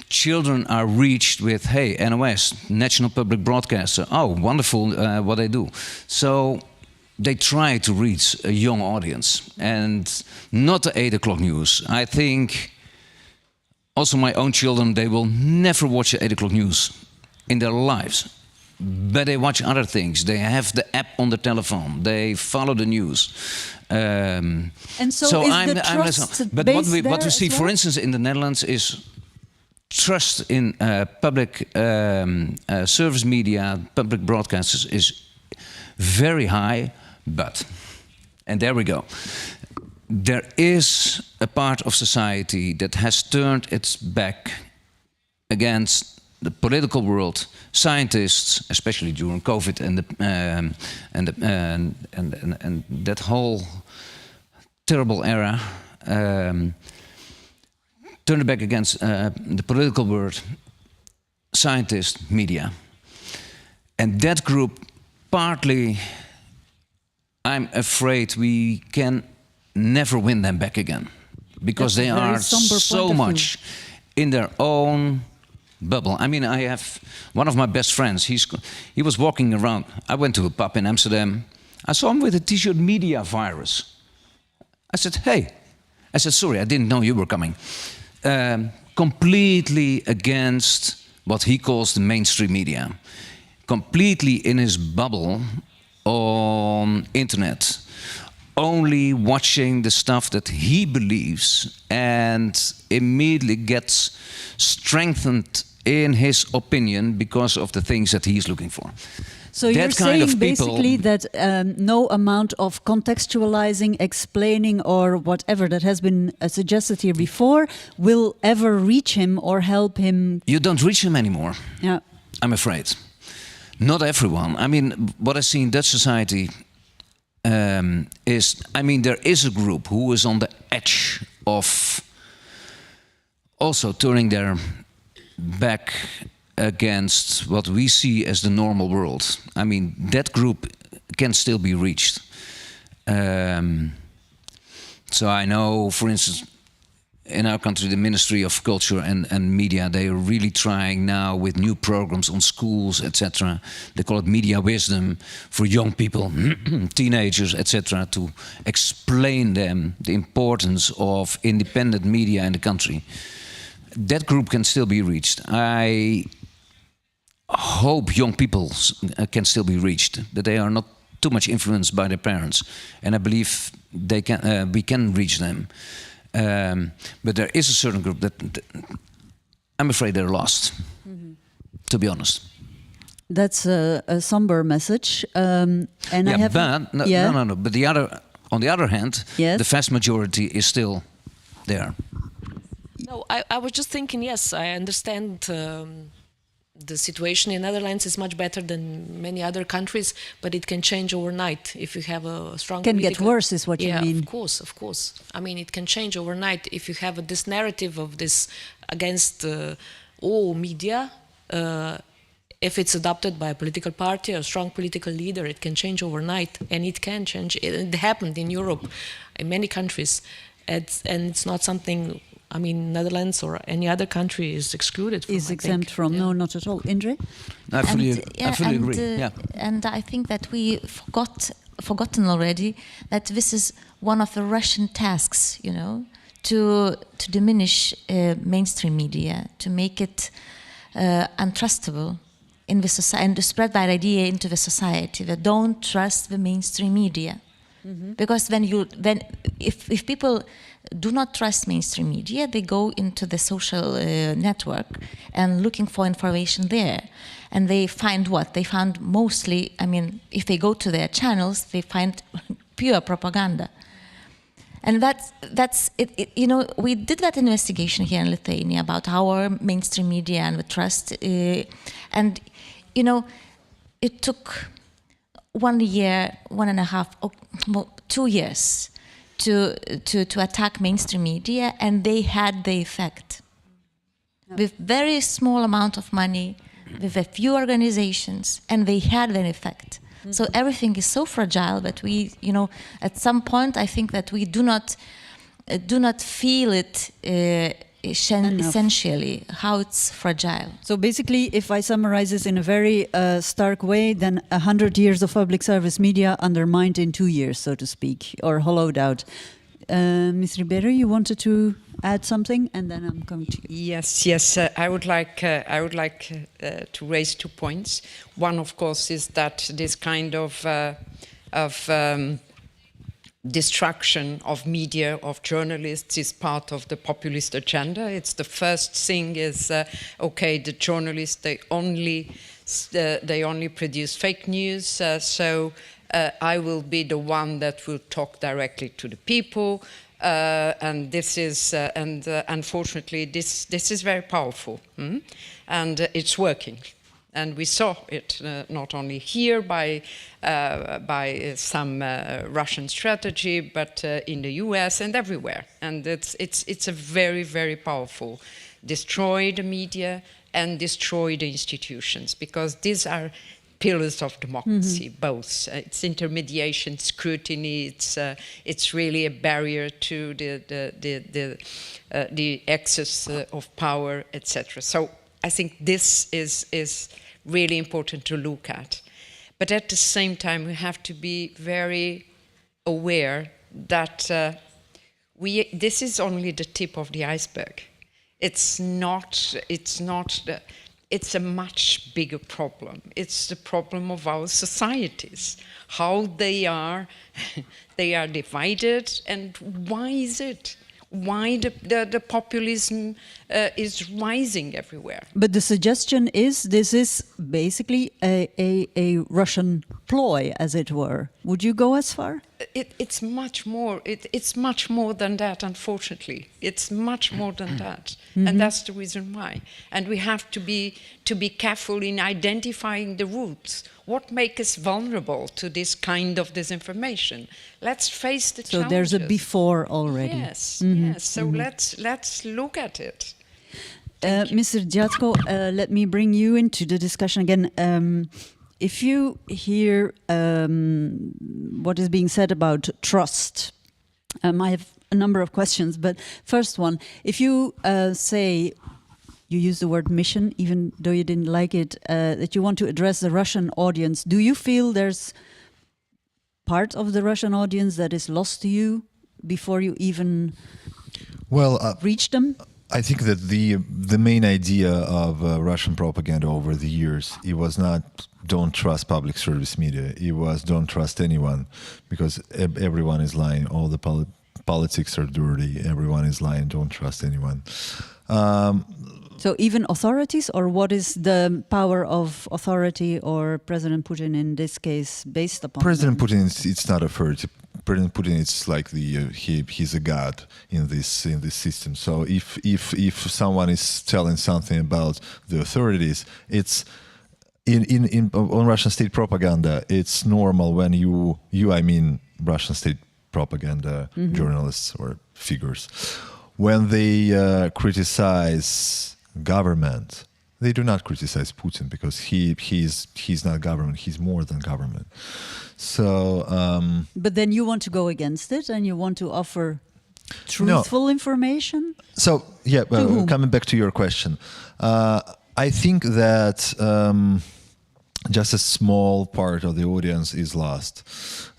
children are reached with, hey, NOS, National Public Broadcaster, oh, wonderful what they do. So they try to reach a young audience and not the 8 o'clock news. I think also my own children, they will never watch the 8 o'clock news in their lives. But they watch other things. They have the app on the telephone. They follow the news. And so is the trust but what we see, for instance, in the Netherlands is trust in public service media, public broadcasters is very high, but, and there we go, there is a part of society that has turned its back against the political world, scientists, especially during COVID and that whole terrible era, turned back against the political world, scientists, media. And that group, partly, I'm afraid we can never win them back again. Because they are so much in their own bubble. I mean, I have one of my best friends, he was walking around. I went to a pub in Amsterdam. I saw him with a t-shirt, media virus. I said, hey. I said, sorry, I didn't know you were coming. Completely against what he calls the mainstream media. Completely in his bubble on internet. Only watching the stuff that he believes and immediately gets strengthened in his opinion because of the things that he's looking for. So you're saying basically that no amount of contextualizing, explaining or whatever that has been suggested here before will ever reach him or help him? You don't reach him anymore, yeah. I'm afraid. Not everyone. I mean, what I see in Dutch society is, I mean, there is a group who is on the edge of also turning their back against what we see as the normal world. I mean, that group can still be reached. So I know, for instance, in our country, the Ministry of Culture and Media, they are really trying now with new programs on schools, etc. They call it media wisdom for young people, teenagers, etc., to explain them the importance of independent media in the country. That group can still be reached. I hope young people can still be reached, that they are not too much influenced by their parents. And I believe they can, we can reach them. But there is a certain group that I'm afraid they're lost, to be honest. That's a somber message. And yeah, I have but no. But on the other hand, yes, the vast majority is still there. No, I was just thinking, yes, I understand the situation in Netherlands is much better than many other countries, but it can change overnight if you have a strong can get worse is what you mean. Yeah, of course. I mean, it can change overnight if you have this narrative of this against all media. If it's adopted by a political party or a strong political leader, it can change overnight, and it can change. It happened in Europe, in many countries, and it's not something, I mean, Netherlands or any other country is excluded from. Is exempt from? Yeah. No, not at all. Indre? I fully agree. Yeah. And I think that we forgotten already that this is one of the Russian tasks, you know, to diminish mainstream media, to make it untrustable in the society, and to spread that idea into the society that don't trust the mainstream media. Because if people do not trust mainstream media, they go into the social network and looking for information there. And they find what? They find mostly, I mean, if they go to their channels, they find pure propaganda. And that's it, you know, we did that investigation here in Lithuania about our mainstream media and the trust. And, you know, it took 1 year, 1.5, 2 years to attack mainstream media, and they had the effect. With very small amount of money, with a few organizations, and they had an effect. So everything is so fragile that we, you know, at some point I think that we do not feel it essentially, how it's fragile. So basically, if I summarize this in a very stark way, then 100 years of public service media undermined in 2 years, so to speak, or hollowed out. Ms. Ribeiro, you wanted to add something, and then I'm coming to you. Yes. I would like to raise 2 points. One, of course, is that this kind of destruction of media, of journalists, is part of the populist agenda. It's the first thing is, okay, the journalists, they only produce fake news, so I will be the one that will talk directly to the people, and this is, unfortunately, this is very powerful, and it's working. And we saw it not only here by some Russian strategy, but in the US and everywhere. And it's a very, very powerful. Destroy the media and destroy the institutions, because these are pillars of democracy, both. It's intermediation, scrutiny. It's really a barrier to the excess of power, etc. So I think this is really important to look at. But at the same time, we have to be very aware that this is only the tip of the iceberg. It's a much bigger problem. It's the problem of our societies, how they are divided, and why is it? Why the populism is rising everywhere. But the suggestion is this is basically a Russian ploy, as it were. Would you go as far? It's much more. It's much more than that, unfortunately. It's much more than that. And that's the reason why. And we have to be careful in identifying the roots. What makes us vulnerable to this kind of disinformation? Let's face the challenges. So there's a before already. Yes, yes. So let's look at it. Mr. Dziadzko, let me bring you into the discussion again. If you hear what is being said about trust, I have a number of questions, but first one, if you say, you use the word mission, even though you didn't like it, that you want to address the Russian audience, do you feel there's part of the Russian audience that is lost to you before you even reach them? I think that the main idea of Russian propaganda over the years, it was not don't trust public service media. It was don't trust anyone, because everyone is lying. All the politics are dirty. Everyone is lying. Don't trust anyone. So even authorities, or what is the power of authority or President Putin in this case based upon? President Putin, it's not authority. President Putin, it's like he's a god in this system. So if someone is telling something about the authorities, it's on Russian state propaganda. It's normal when I mean Russian state propaganda journalists or figures, when they criticize government, they do not criticize Putin, because he's not government. He's more than government. So, but then you want to go against it, and you want to offer truthful information. So yeah, coming back to your question, I think that just a small part of the audience is lost.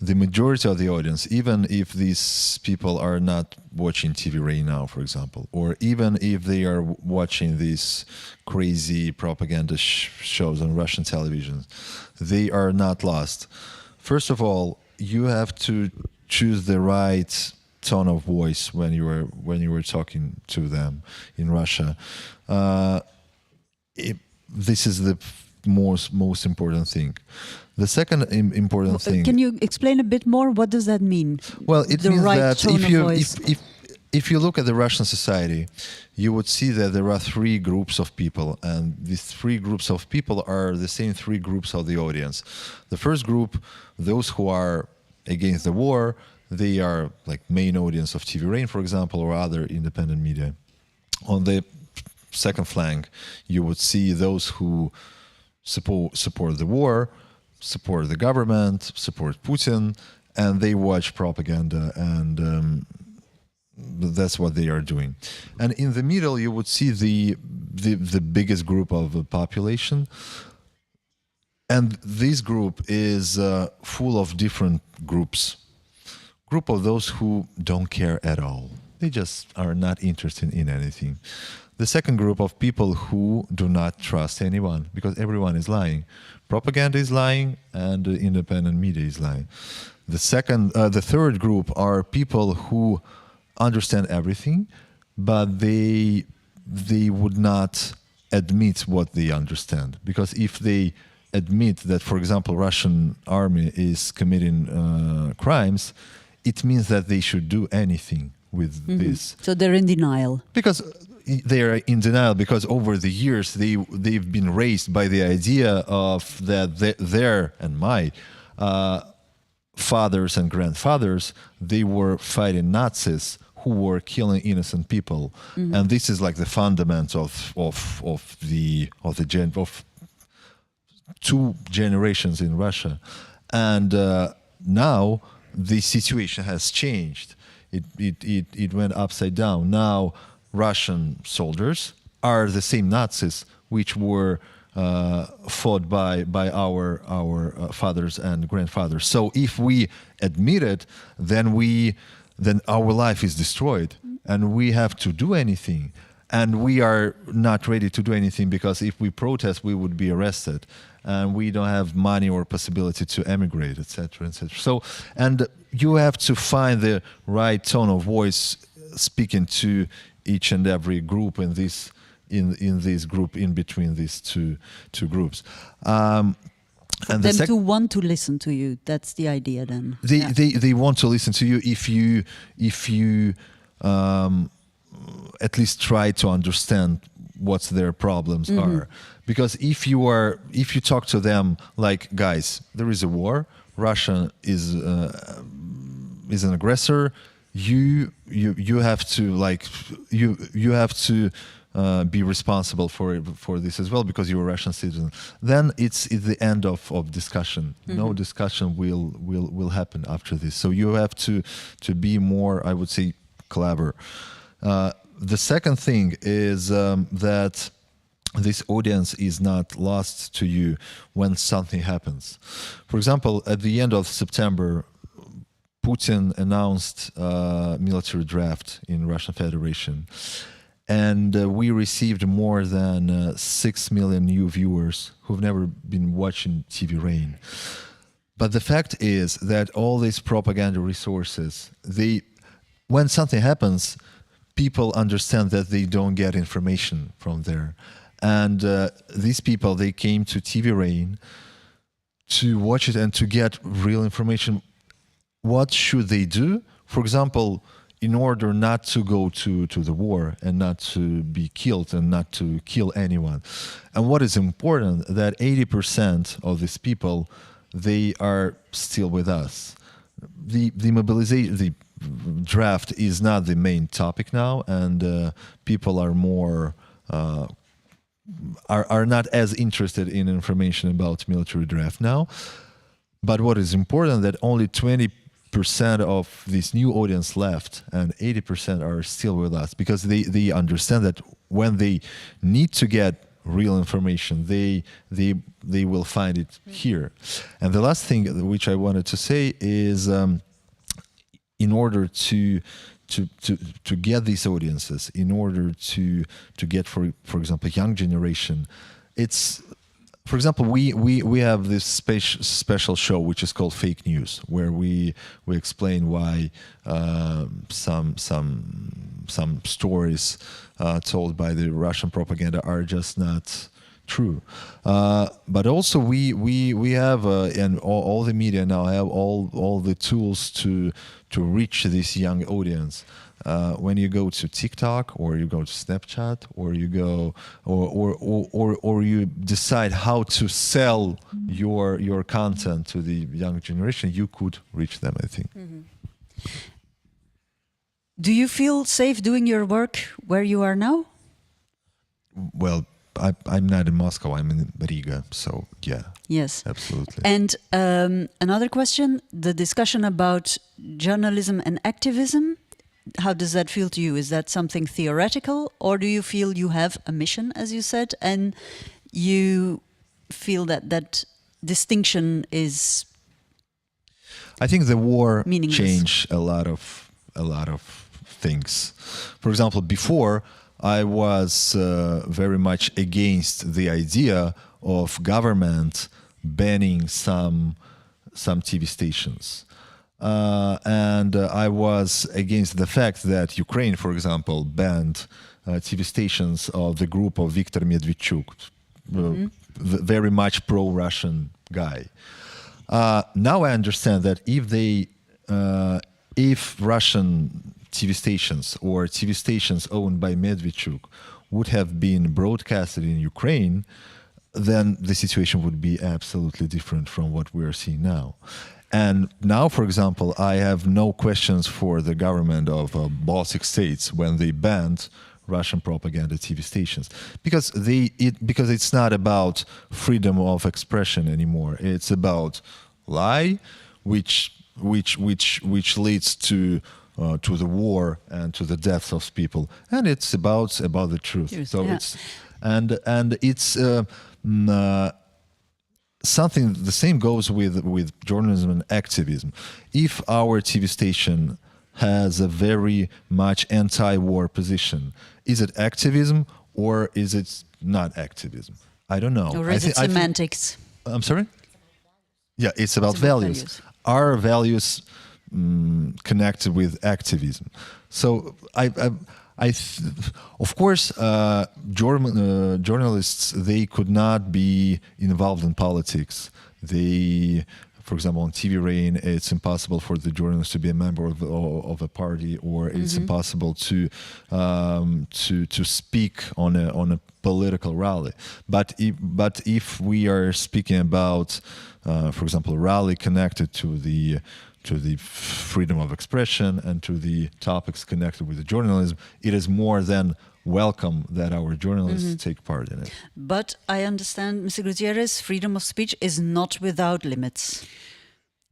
The majority of the audience, even if these people are not watching TV right now, for example, or even if they are watching these crazy propaganda shows on Russian television, they are not lost. First of all, you have to choose the right tone of voice when you were talking to them in Russia. This is the most important thing. The second important thing. Can you explain a bit more? What does that mean? Well, it means that if you look at the Russian society, you would see that there are three groups of people, and these three groups of people are the same three groups of the audience. The first group, those who are against the war, they are like main audience of TV Rain, for example, or other independent media. On the second flank, you would see those who support the war, support the government, support Putin, and they watch propaganda, and that's what they are doing. And in the middle, you would see the biggest group of the population, and this group is full of different groups. group of those who don't care at all. They just are not interested in anything. The second group of people who do not trust anyone because everyone is lying. Propaganda is lying and the independent media is lying. The third group are people who understand everything, but they would not admit what they understand. Because if they admit that, for example, Russian army is committing crimes, it means that they should do anything with this. So they're in denial. Because they are in denial because over the years they've been raised by the idea of that their and my fathers and grandfathers, they were fighting Nazis who were killing innocent people, and this is like the fundament of two generations in Russia, and now the situation has changed. It went upside down. Now Russian soldiers are the same Nazis which were fought by our fathers and grandfathers. So if we admit it, then our life is destroyed, and we have to do anything. And we are not ready to do anything because if we protest, we would be arrested, and we don't have money or possibility to emigrate, etc., etc. So, and you have to find the right tone of voice speaking to each and every group in this group, in between these two groups. And them to want to listen to you. That's the idea then. They want to listen to you if you at least try to understand what their problems are. Because if you talk to them like, guys, there is a war, Russia is an aggressor, you have to be responsible for this as well because you're a Russian citizen. Then it's the end of discussion. No discussion will happen after this. So you have to be more, I would say, clever. The second thing is that this audience is not lost to you when something happens. For example, at the end of September, Putin announced a military draft in Russian Federation. And we received more than 6 million new viewers who've never been watching TV Rain. But the fact is that all these propaganda resources, when something happens, people understand that they don't get information from there. And these people, they came to TV Rain to watch it and to get real information. What should they do? For example, in order not to go to the war and not to be killed and not to kill anyone. And what is important, that 80% of these people, they are still with us. The mobilization, the draft is not the main topic now, and people are more are not as interested in information about military draft now. But what is important, that only 20% of this new audience left and 80% are still with us because they understand that when they need to get real information, they will find it here. And the last thing which I wanted to say is in order to get these audiences, in order to get, for example, young generation, it's, for example, we have this special show which is called Fake News, where we explain why some stories told by the Russian propaganda are just not true. But also we have and all the media now have all the tools to reach this young audience. When you go to TikTok or you go to Snapchat or you go or you decide how to sell your content to the young generation, you could reach them, I think. Do you feel safe doing your work where you are now? Well, I'm not in Moscow, I'm in Riga, so yeah. Yes. Absolutely. And another question, the discussion about journalism and activism, how does that feel to you? Is that something theoretical, or do you feel you have a mission, as you said, and you feel that distinction is I think the war meaningless. changed a lot of things. For example, before I was very much against the idea of government banning some TV stations. And I was against the fact that Ukraine, for example, banned TV stations of the group of Viktor Medvedchuk, very much pro-Russian guy. Now I understand that if Russian TV stations or TV stations owned by Medvedchuk would have been broadcasted in Ukraine, then the situation would be absolutely different from what we are seeing now. And now, for example, I have no questions for the government of Baltic states when they banned Russian propaganda TV stations, because it's not about freedom of expression anymore. It's about lie, which leads to the war and to the deaths of people, and it's about the truth. So yeah. it's something. The same goes with journalism and activism. If our TV station has a very much anti-war position, is it activism or is it not activism? I don't know. Or is it semantics? I'm sorry? Yeah, it's about values. Our values connected with activism. So of course, journalists, they could not be involved in politics. For example, on TV Rain, it's impossible for the journalist to be a member of a party, or it's impossible to speak on a political rally. But if we are speaking about, for example, a rally connected to the freedom of expression and to the topics connected with the journalism, it is more than welcome that our journalists take part in it. But I understand, Mr. Gutierrez, freedom of speech is not without limits.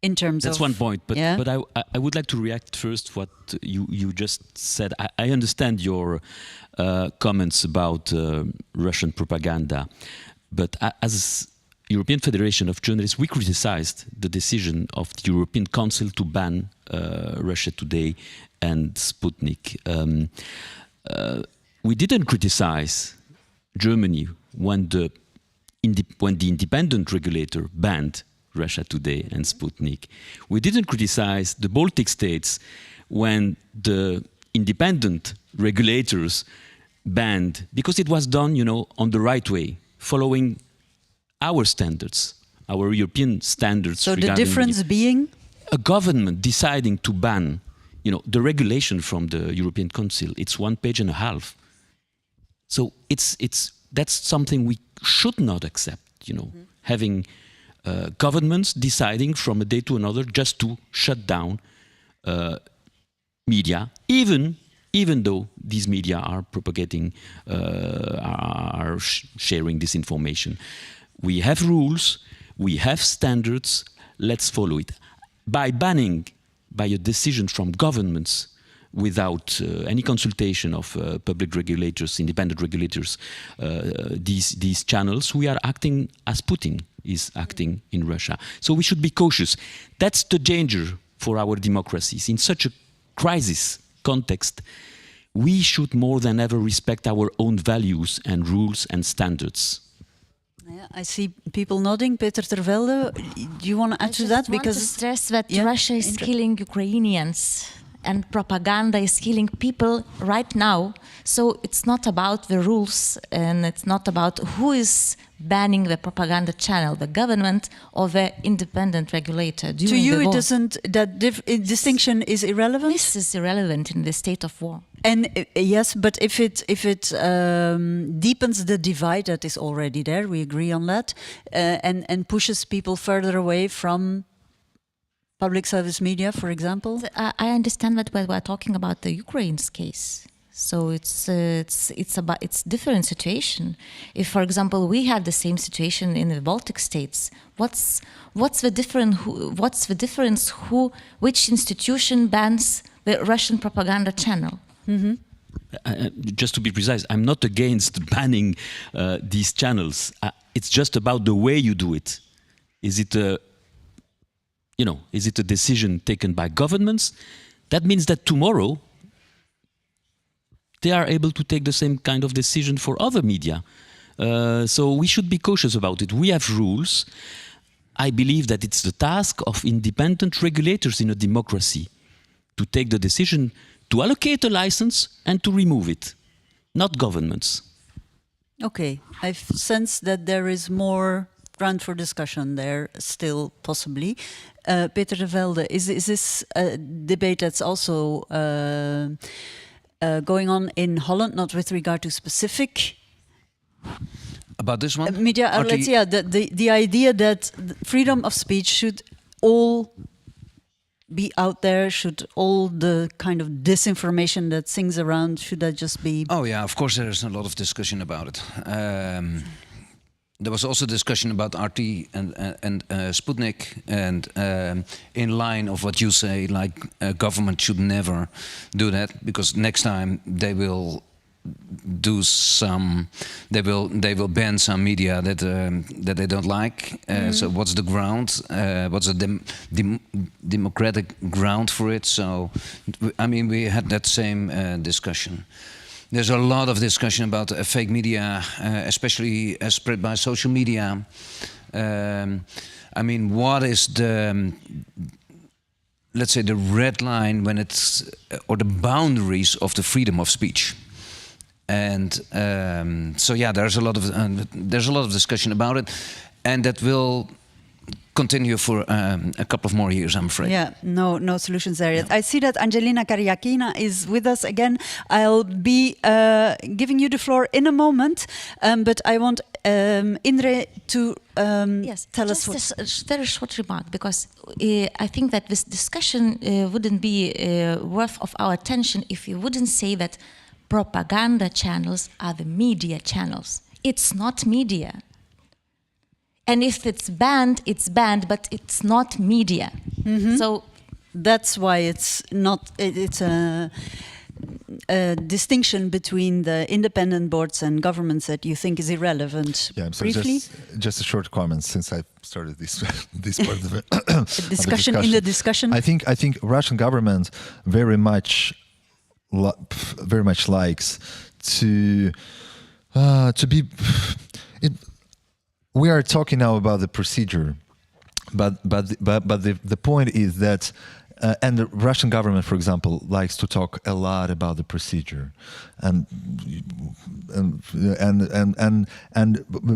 In terms That's of, one point, but yeah? but I would like to react first what you just said. I understand your comments about Russian propaganda, but as European Federation of Journalists, we criticized the decision of the European Council to ban Russia Today and Sputnik. We didn't criticize Germany when the independent regulator banned Russia Today and Sputnik. We didn't criticize the Baltic states when the independent regulators banned, because it was done, on the right way, following our standards, our European standards. So the difference being? A government deciding to ban, the regulation from the European Council, it's 1.5 pages. So that's something we should not accept, having governments deciding from a day to another just to shut down media, even though these media are propagating, are sharing disinformation. We have rules, we have standards, let's follow it. By banning, by a decision from governments, without any consultation of public regulators, independent regulators, these channels, we are acting as Putin is acting in Russia. So we should be cautious. That's the danger for our democracies. In such a crisis context, we should more than ever respect our own values and rules and standards. Yeah, I see people nodding. Peter Tervelde, do you want to add to that? Because I want to stress that Russia is killing Ukrainians and propaganda is killing people right now. So it's not about the rules and it's not about who is banning the propaganda channel, the government or the independent regulator. To you, it doesn't, that distinction is irrelevant? This is irrelevant in the state of war. And yes, but if it deepens the divide that is already there, we agree on that, and pushes people further away from public service media, for example? I understand that we're talking about the Ukraine's case. So it's different situation. If, for example, we had the same situation in the Baltic states, what's the difference? Which institution bans the Russian propaganda channel? Just to be precise, I'm not against banning these channels. It's just about the way you do it. Is it is it a decision taken by governments? That means that tomorrow they are able to take the same kind of decision for other media. So we should be cautious about it. We have rules. I believe that it's the task of independent regulators in a democracy to take the decision to allocate a license and to remove it, not governments. Okay, I've sensed that there is more ground for discussion there still, possibly. Peter de Velde, is this a debate that's also going on in Holland, not with regard to specific about this one? Media outlets, yeah, the idea that freedom of speech should all be out there, should all the kind of disinformation that sings around, should that just be... Oh yeah, of course there is a lot of discussion about it. There was also discussion about RT and Sputnik, and in line of what you say, like government should never do that, because next time they will do some, they will ban some media that they don't like. So what's the ground? What's the democratic ground for it? So I mean, we had that same discussion. There's a lot of discussion about fake media, especially spread by social media. I mean, what is the, let's say, the red line when it's, or the boundaries of the freedom of speech? And so yeah, there's a lot of discussion about it, and that will continue for a couple of more years, I'm afraid. Yeah, no solutions there yet. I see that Angelina Kyriakina is with us again. I'll be giving you the floor in a moment, but I want Indre to tell us what... Just a very short remark, because I think that this discussion wouldn't be worth of our attention if you wouldn't say that propaganda channels are the media channels. It's not media. And if it's banned, but it's not media. So that's why it's not, it's a distinction between the independent boards and governments that you think is irrelevant. Yeah, I'm sorry, briefly. Just a short comment since I started this part of it. Discussion in the discussion. I think Russian government very much likes to be. We are talking now about the procedure, but the point is that, and the Russian government, for example, likes to talk a lot about the procedure, and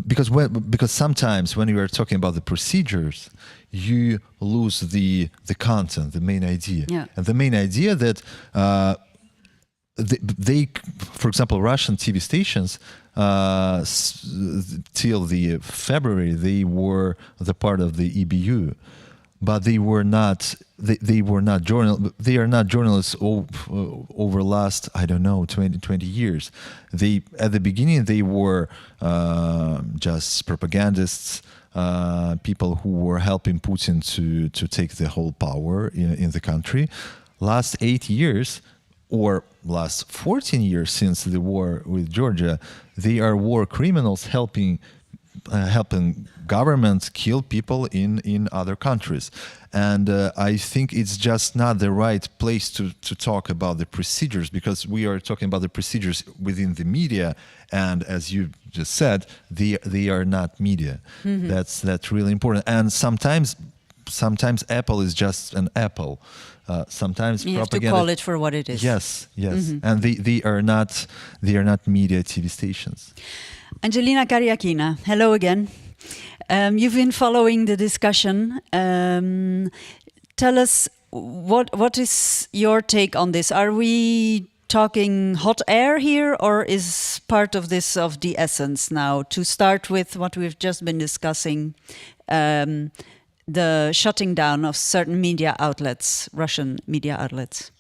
because sometimes when you are talking about the procedures, you lose the content, the main idea, and the main idea that. They, for example, Russian TV stations, till the February, they were the part of the EBU, but they were not. They are not journalists over last, I don't know, 20 years. They, at the beginning, they were just propagandists, people who were helping Putin to take the whole power in the country. Last 8 years. Or last 14 years since the war with Georgia, they are war criminals helping governments kill people in other countries. And I think it's just not the right place to talk about the procedures, because we are talking about the procedures within the media, and as you just said, they are not media. That's really important. And sometimes Apple is just an apple. Sometimes you propaganda, have to call it for what it is. Yes, and they are not media TV stations. Angelina Kyriakina, hello again. You've been following the discussion. Tell us what is your take on this? Are we talking hot air here, or is part of this of the essence now? To start with what we've just been discussing. The shutting down of certain media outlets, Russian media outlets.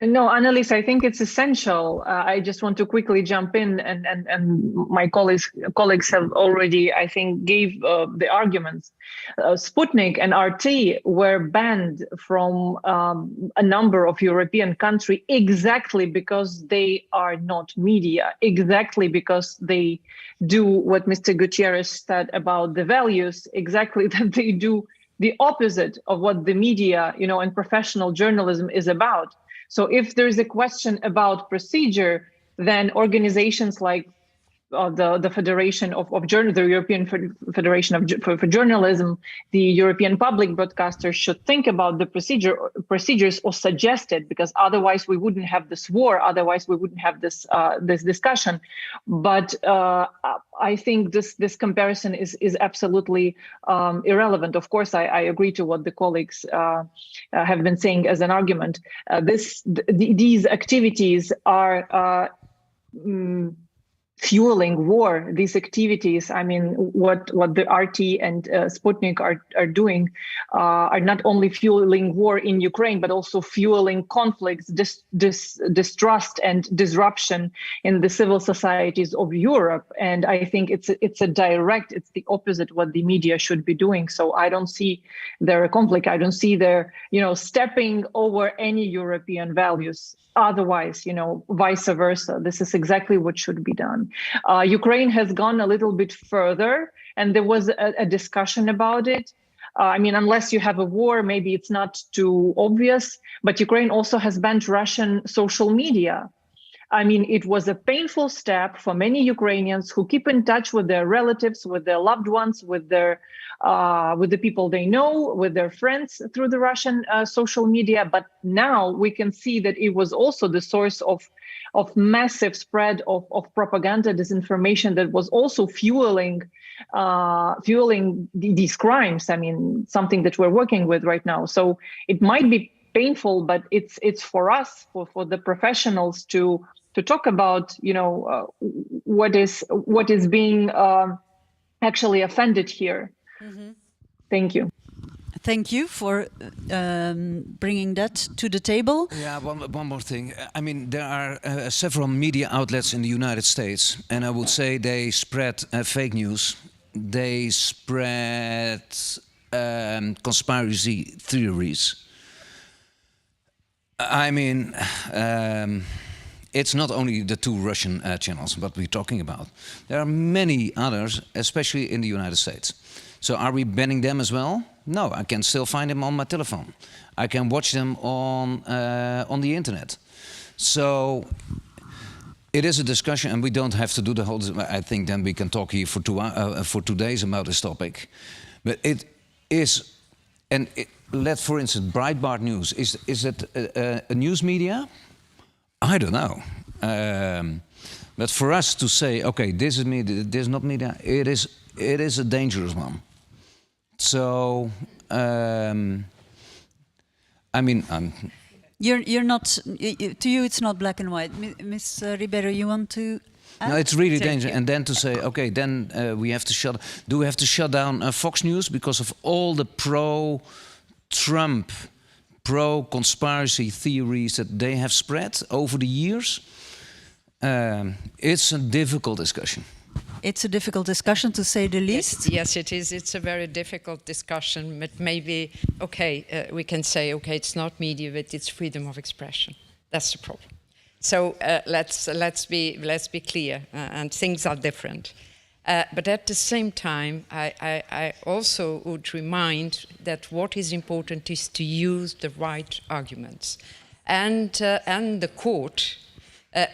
No, Annelies, I think it's essential. I just want to quickly jump in, and my colleagues have already, I think, gave the arguments. Sputnik and RT were banned from a number of European countries exactly because they are not media, exactly because they do what Mr. Gutierrez said about the values, exactly that they do the opposite of what the media, and professional journalism is about. So if there's a question about procedure, then organizations like the Federation of the European Federation for Journalism, the European Public Broadcasters should think about the procedures or suggest it, because otherwise we wouldn't have this war, otherwise we wouldn't have this discussion. But I think this comparison is absolutely irrelevant. Of course, I agree to what the colleagues have been saying as an argument. These activities are fueling war. These activities, I mean, what the RT and Sputnik are doing are not only fueling war in Ukraine, but also fueling conflicts, distrust and disruption in the civil societies of Europe. And I think it's the opposite what the media should be doing. So I don't see their conflict. I don't see their, stepping over any European values. Otherwise, vice versa. This is exactly what should be done. Ukraine has gone a little bit further, and there was a discussion about it. I mean, unless you have a war, maybe it's not too obvious, but Ukraine also has banned Russian social media. I mean, it was a painful step for many Ukrainians who keep in touch with their relatives, with their loved ones, with the people they know, with their friends through the Russian social media. But now we can see that it was also the source of massive spread of propaganda, disinformation that was also fueling these crimes. I mean, something that we're working with right now. So it might be painful, but it's for us, for the professionals to talk about, what is being actually offended here. Mm-hmm. Thank you. Thank you for bringing that to the table. Yeah, one more thing. I mean, there are several media outlets in the United States, and I would say they spread fake news. They spread conspiracy theories. I mean, it's not only the two Russian channels what we're talking about. There are many others, especially in the United States. So are we banning them as well? No, I can still find them on my telephone. I can watch them on the internet. So it is a discussion, and we don't have to do the whole. I think then we can talk here for 2 days about this topic. But it is, and for instance, Breitbart News. Is it a news media? I don't know. But for us to say, okay, this is media, this is not media, it is a dangerous one. So, I mean, you're not. To you, it's not black and white. Ms. Ribeiro, you want to add? No, it's really dangerous. And then to say, okay, then we have to shut. Do we have to shut down Fox News because of all the pro-Trump, pro-conspiracy theories that they have spread over the years? It's a difficult discussion. It's a difficult discussion, to say the least. Yes, it is. It's a very difficult discussion, but maybe, okay, we can say, okay, it's not media, but it's freedom of expression. That's the problem. So let's be clear, and things are different. But at the same time, I also would remind that what is important is to use the right arguments, and the court.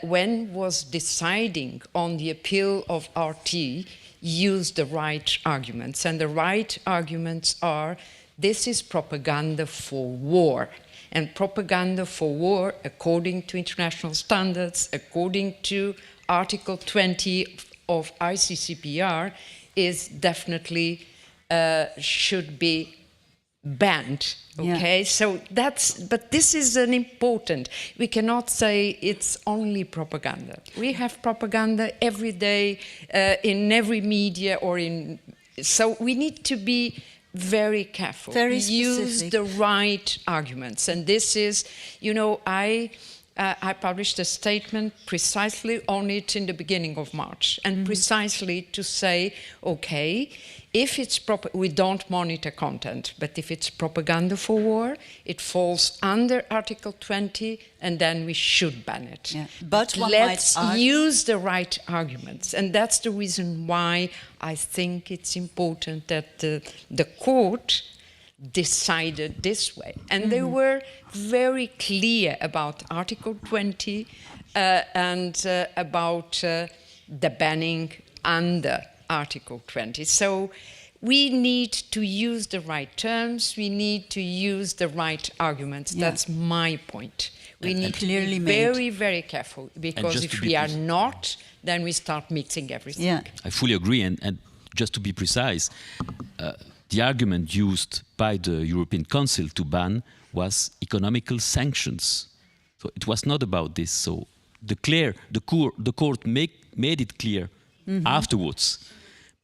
When was deciding on the appeal of RT, used the right arguments. And the right arguments are, this is propaganda for war. And propaganda for war, according to international standards, according to Article 20 of ICCPR, is definitely, should be banned. Okay, yeah. So but this is an important, we cannot say it's only propaganda. We have propaganda every day in every media so we need to be very careful. Very specific. Use the right arguments. And this is, I published a statement precisely on it in the beginning of March, and precisely to say, okay, if it's we don't monitor content, but if it's propaganda for war, it falls under Article 20, and then we should ban it. Yeah. But let's use the right arguments, and that's the reason why I think it's important that the court decided this way. And they were very clear about Article 20 and about the banning under Article 20. So we need to use the right terms, we need to use the right arguments. Yeah. That's my point. We need to clearly be very, very careful, because if we are not, then we start mixing everything. Yeah. I fully agree, and just to be precise, the argument used by the European Council to ban was economical sanctions. So it was not about this. So the court made it clear afterwards,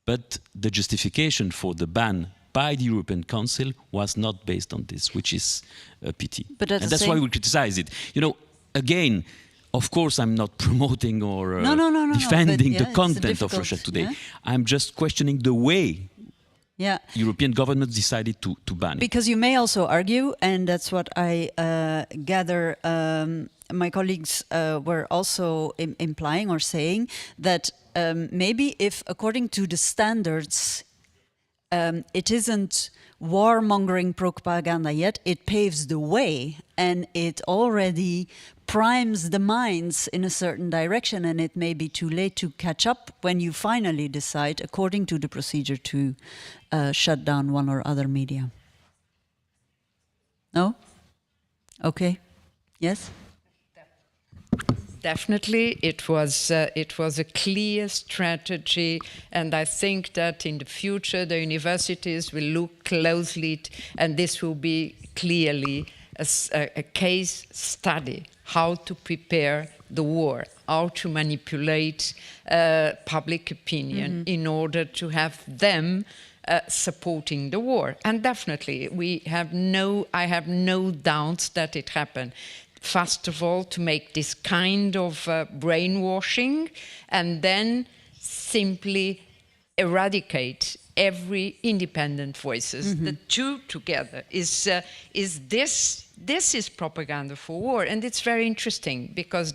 but the justification for the ban by the European Council was not based on this, which is a pity. But and that's why we criticize it. You know, again, of course, I'm not promoting or defending the content of Russia today. Yeah? I'm just questioning the way European governments decided to ban it. Because you may also argue, and that's what I gather my colleagues were also implying or saying, that maybe if, according to the standards, it isn't warmongering propaganda yet, it paves the way and it already primes the minds in a certain direction, and it may be too late to catch up when you finally decide, according to the procedure, to shut down one or other media. No? Okay. Yes? Definitely, it was a clear strategy, and I think that in the future the universities will look closely, and this will be clearly a case study, how to prepare the war, how to manipulate public opinion in order to have them supporting the war. And definitely, I have no doubts that it happened. First of all, to make this kind of brainwashing, and then simply eradicate every independent voices. The two together is this is propaganda for war, and it's very interesting because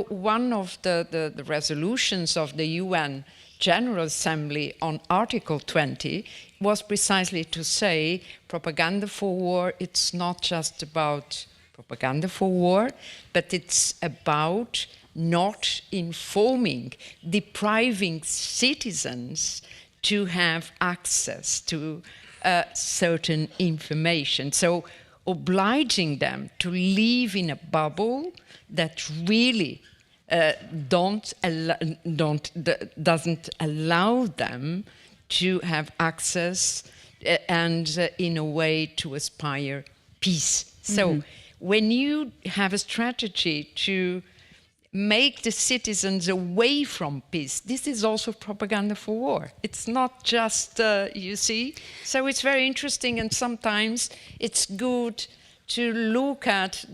one of the resolutions of the UN General Assembly on Article 20 was precisely to say propaganda for war. It's not just about propaganda for war, but it's about not informing, depriving citizens to have access to certain information. So obliging them to live in a bubble that really doesn't allow them to have access and in a way to aspire peace. So when you have a strategy to make the citizens away from peace, this is also propaganda for war. It's not just, you see? So it's very interesting, and sometimes it's good to look at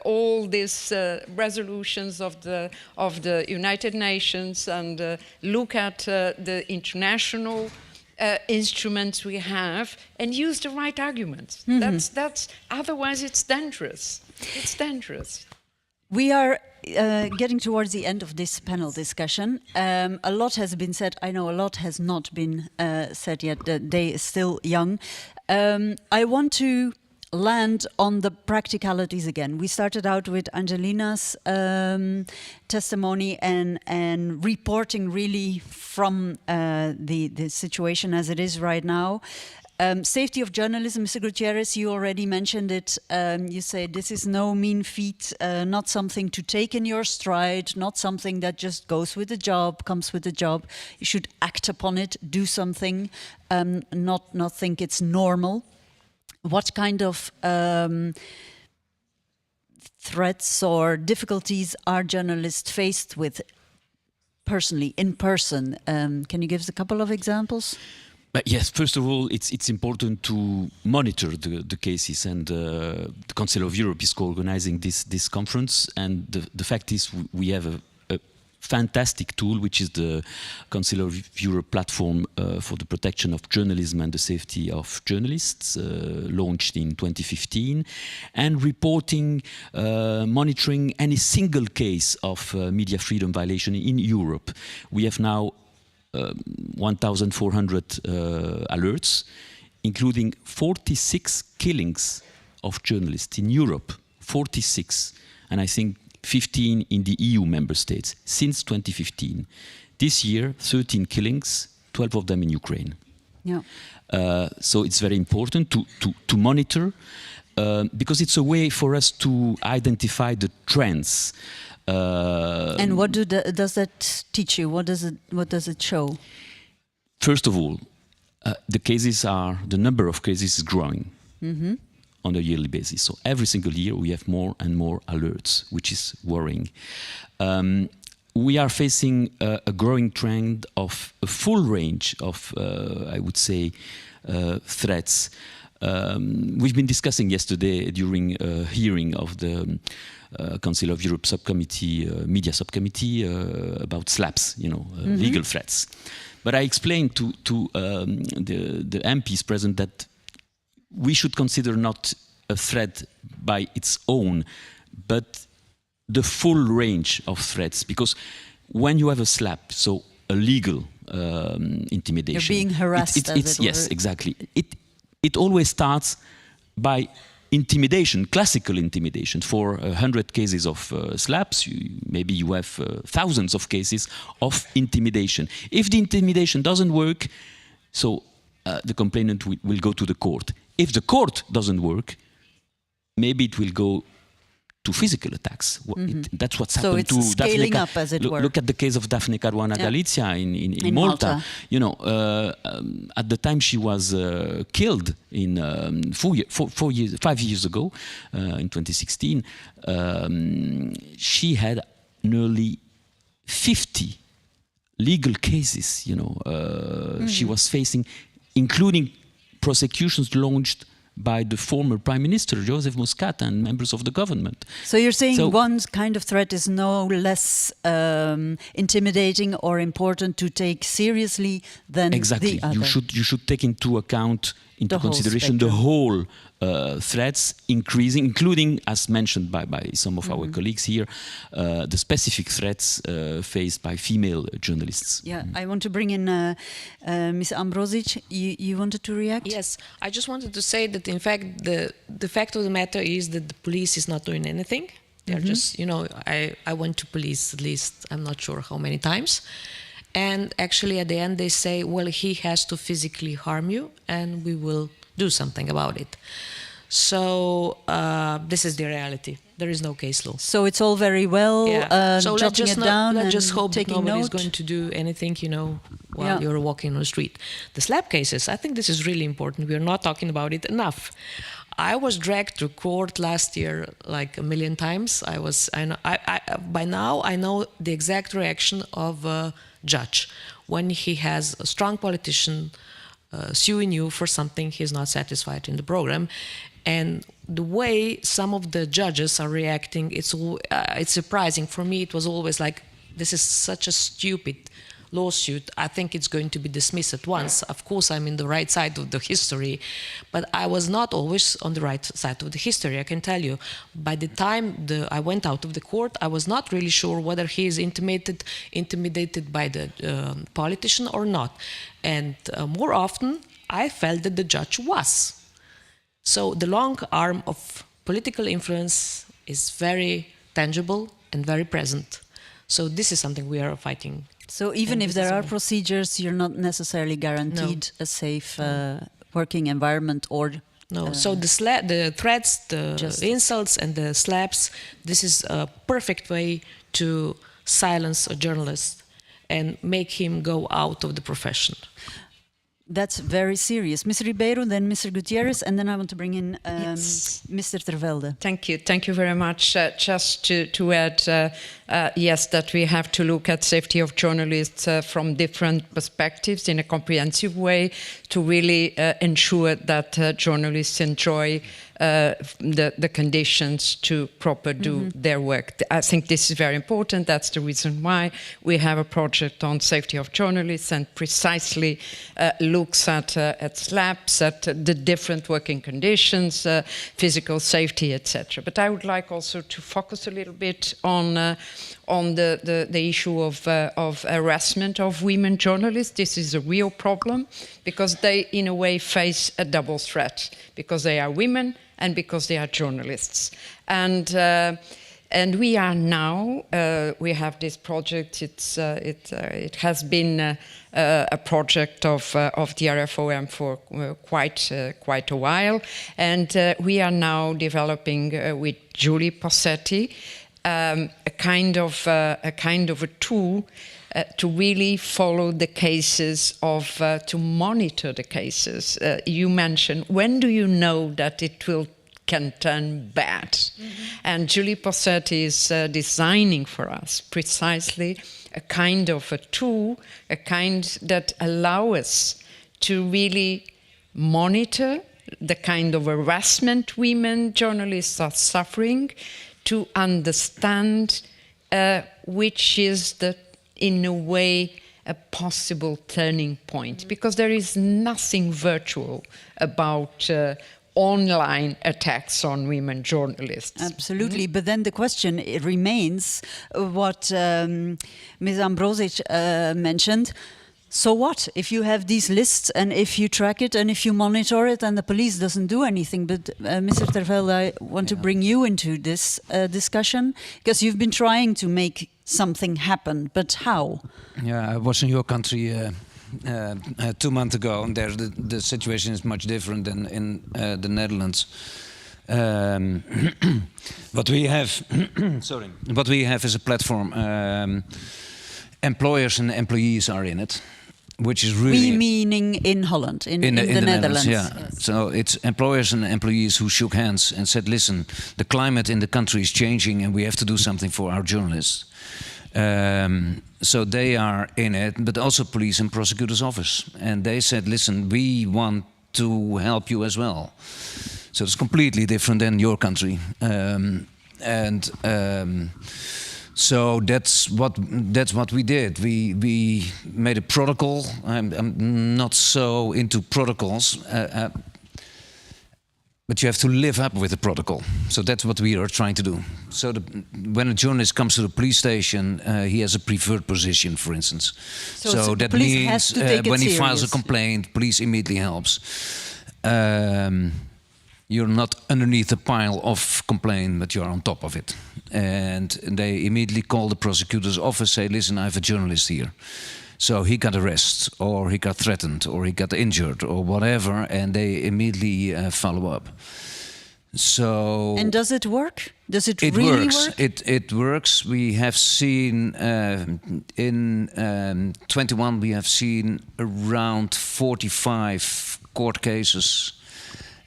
all these resolutions of the United Nations and look at the international instruments we have and use the right arguments. That's otherwise it's dangerous. It's dangerous. We are getting towards the end of this panel discussion. A lot has been said. I know a lot has not been said yet. The day is still young. I want to land on the practicalities again. We started out with Angelina's testimony and reporting really from the situation as it is right now. Safety of journalism, Mr. Gutierrez, you already mentioned it. You say this is no mean feat, not something to take in your stride, not something that just goes with the job, comes with the job. You should act upon it, do something, not think it's normal. What kind of threats or difficulties are journalists faced with personally, in person? Can you give us a couple of examples? Yes, first of all, it's important to monitor the cases, and the Council of Europe is co-organizing this conference, and the fact is we have a fantastic tool, which is the Council of Europe platform for the protection of journalism and the safety of journalists, launched in 2015, and reporting, monitoring any single case of media freedom violation in Europe. We have now 1,400 alerts including 46 killings of journalists in Europe, 46, and I think 15 in the EU member states since 2015. This year, 13 killings, 12 of them in Ukraine. Yeah. So it's very important to monitor, because it's a way for us to identify the trends. And what does that teach you? What does it show? First of all, the number of cases is growing on a yearly basis. So every single year we have more and more alerts, which is worrying. We are facing a growing trend of a full range of, I would say, threats. We've been discussing yesterday during a hearing of the Council of Europe subcommittee, media subcommittee, about slaps, legal threats. But I explained to the MPs present that we should consider not a threat by its own, but the full range of threats. Because when you have a slap, so a legal intimidation, you're being harassed. Yes, exactly. It always starts by intimidation, classical intimidation. For 100 cases of slaps, maybe you have thousands of cases of intimidation. If the intimidation doesn't work, so the complainant will go to the court. If the court doesn't work, maybe it will go to physical attacks. That's what's happened to Daphne. So it's scaling up, as it were. Look at the case of Daphne Caruana Galizia in Malta. At the time she was killed in 5 years ago, in 2016, she had nearly 50 legal cases. She was facing, including prosecutions launched by the former Prime Minister, Joseph Muscat, and members of the government. So you're saying one kind of threat is no less intimidating or important to take seriously than exactly. the other. You should take into consideration the whole threats increasing, including, as mentioned by some of our colleagues here, the specific threats faced by female journalists. Yeah, I want to bring in Ms. Ambrosic. You wanted to react? Yes, I just wanted to say that in fact the fact of the matter is that the police is not doing anything. They're just, I went to police at least, I'm not sure how many times. And actually at the end they say, well, he has to physically harm you and we will do something about it. So this is the reality. There is no case law. So it's all very well so jotting it down and just hope that taking nobody's note. going to do anything, while you're walking on the street. The slap cases, I think this is really important. We're not talking about it enough. I was dragged to court last year like a million times. By now I know the exact reaction of a judge when he has a strong politician suing you for something he's not satisfied in the program, and the way some of the judges are reacting, it's surprising. For me, it was always like, this is such a stupid lawsuit. I think it's going to be dismissed at once. Of course, I'm in the right side of the history, but I was not always on the right side of the history, I can tell you. By the time I went out of the court, I was not really sure whether he is intimidated by the politician or not. And more often, I felt that the judge was. So the long arm of political influence is very tangible and very present. So this is something we are fighting. So even if there are procedures, you're not necessarily guaranteed a safe working environment or... No, so the threats, the insults and the slaps, this is a perfect way to silence a journalist and make him go out of the profession. That's very serious. Mr. Ribeiro, then Mr. Gutierrez, and then I want to bring in Mr. Tervelde. Thank you very much. Just to add, yes, that we have to look at safety of journalists from different perspectives in a comprehensive way to really ensure that journalists enjoy the conditions to proper do their work. I think this is very important. That's the reason why we have a project on safety of journalists and precisely looks at SLAPs, at the different working conditions, physical safety, etc. But I would like also to focus a little bit on the issue of harassment of women journalists. This is a real problem because they, in a way, face a double threat because they are women and because they are journalists. And we are now, we have this project, it has been a project of the RFOM for quite a while, and we are now developing with Julie Possetti a kind of a tool to really follow the cases to monitor the cases. You mentioned, when do you know that it can turn bad? And Julie Possetti is designing for us precisely a kind of a tool, a kind that allows us to really monitor the kind of harassment women journalists are suffering, to understand which is in a way, a possible turning point. Because there is nothing virtual about online attacks on women journalists. Absolutely, but then the question remains what Ms. Ambrosic mentioned. So what if you have these lists and if you track it and if you monitor it and the police doesn't do anything? But Mr. Tervelde, I want to bring you into this discussion because you've been trying to make something happen, but how? Yeah, I was in your country 2 months ago, and there the situation is much different than in the Netherlands. What we have, what we have is a platform. Employers and employees are in it, which is really... We meaning in Holland, in the Netherlands. Yeah. Yes. So it's employers and employees who shook hands and said, listen, the climate in the country is changing and we have to do something for our journalists. So they are in it, but also police and prosecutors' office. And they said, listen, we want to help you as well. So it's completely different than your country. So that's what we did. We made a protocol. I'm not so into protocols, but you have to live up with the protocol. So that's what we are trying to do. So when a journalist comes to the police station, he has a preferred position, for instance. So that means when he files a complaint, police immediately helps. You're not underneath a pile of complaint, but you're on top of it. And they immediately call the prosecutor's office, say, listen, I have a journalist here. So he got arrested, or he got threatened, or he got injured, or whatever, and they immediately follow up. So... And does it work? Does it really work? It works. We have seen, in 21, we have seen around 45 court cases.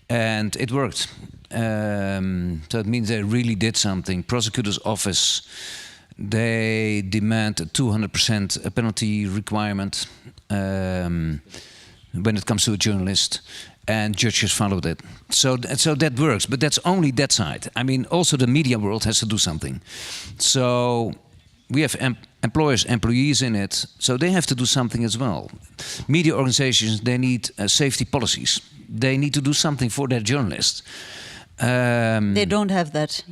And it worked. So it means they really did something. Prosecutor's office, they demand a 200% penalty requirement when it comes to a journalist, and judges followed it. So that works, but that's only that side. I mean, also the media world has to do something. So we have employers, employees in it, so they have to do something as well. Media organizations, they need safety policies. They need to do something for their journalists. They don't have that.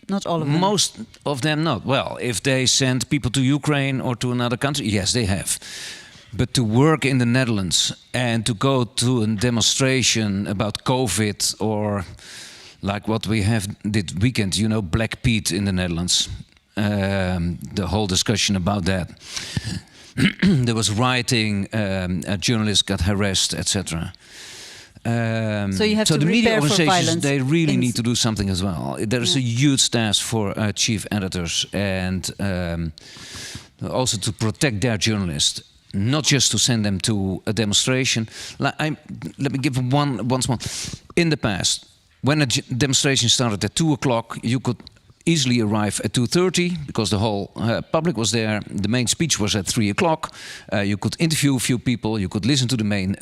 Not all of them. Most of them not. Well, if they send people to Ukraine or to another country, yes, they have. But to work in the Netherlands and to go to a demonstration about COVID, or like what we have this weekend, you know, Black Pete in the Netherlands, the whole discussion about that. There was rioting, a journalist got harassed, etc. So you have to the media prepare for violence. They really need to do something as well. There is a huge task for chief editors and also to protect their journalists, not just to send them to a demonstration. Let me give one small. In the past, when a demonstration started at 2 o'clock, you could easily arrive at 2:30 because the whole public was there. The main speech was at 3 o'clock. You could interview a few people, you could listen to the main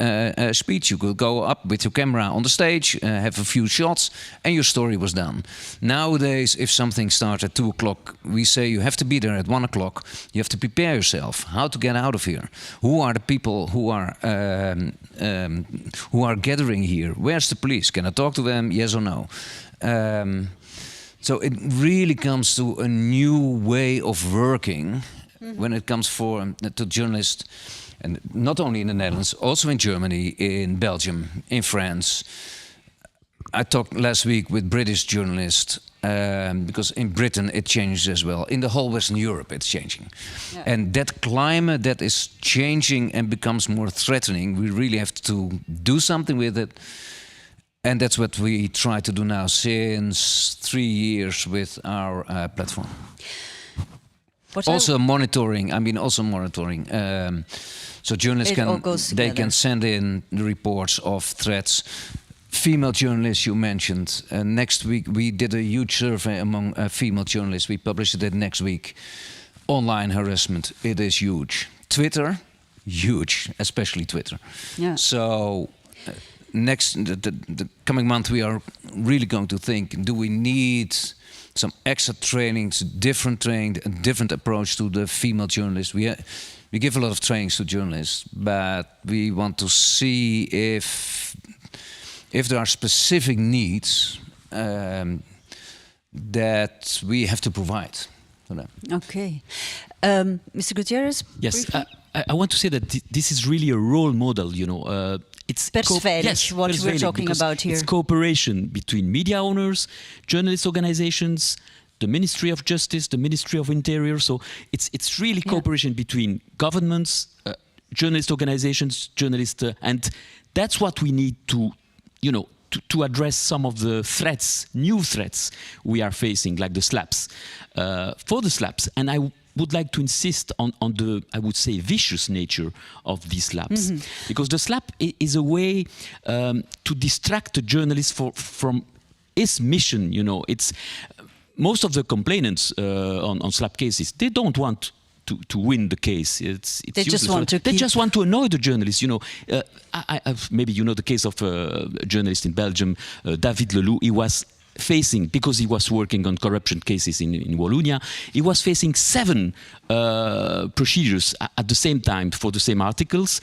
speech, you could go up with your camera on the stage, have a few shots, and your story was done. Nowadays, if something starts at 2 o'clock, we say you have to be there at 1 o'clock. You have to prepare yourself, how to get out of here. Who are the people who are gathering here? Where's the police? Can I talk to them? Yes or no? So it really comes to a new way of working when it comes to journalists, and not only in the Netherlands, also in Germany, in Belgium, in France. I talked last week with British journalists because in Britain it changes as well. In the whole Western Europe it's changing. Yeah. And that climate that is changing and becomes more threatening, we really have to do something with it. And that's what we try to do now since 3 years with our platform. Also monitoring. So journalists can send in the reports of threats. Female journalists you mentioned. Next week we did a huge survey among female journalists. We published it next week. Online harassment, it is huge. Twitter, huge, especially Twitter. Yeah. So. The coming month we are really going to think, do we need some extra trainings, different training, a different approach to the female journalists? We give a lot of trainings to journalists, but we want to see if there are specific needs that we have to provide for them. Okay. Mr. Gutierrez? Yes, I want to say that this is really a role model, you know. It's what we're talking about here. It's cooperation between media owners, journalist organizations, the Ministry of Justice, the Ministry of Interior. So it's really cooperation between governments, journalist organizations, journalists, and that's what we need to, you know, to address some of the threats, new threats we are facing, like the slaps. For the slaps, and I would like to insist on the, I would say, vicious nature of these slaps. Because the slap is a way to distract the journalist from his mission, you know. It's most of the complainants on slap cases, they don't want to win the case. They just want to annoy the journalist, you know. Maybe you know the case of a journalist in Belgium, David Leloup. He was facing, because he was working on corruption cases in Wallonia, he was facing 7 procedures at the same time for the same articles.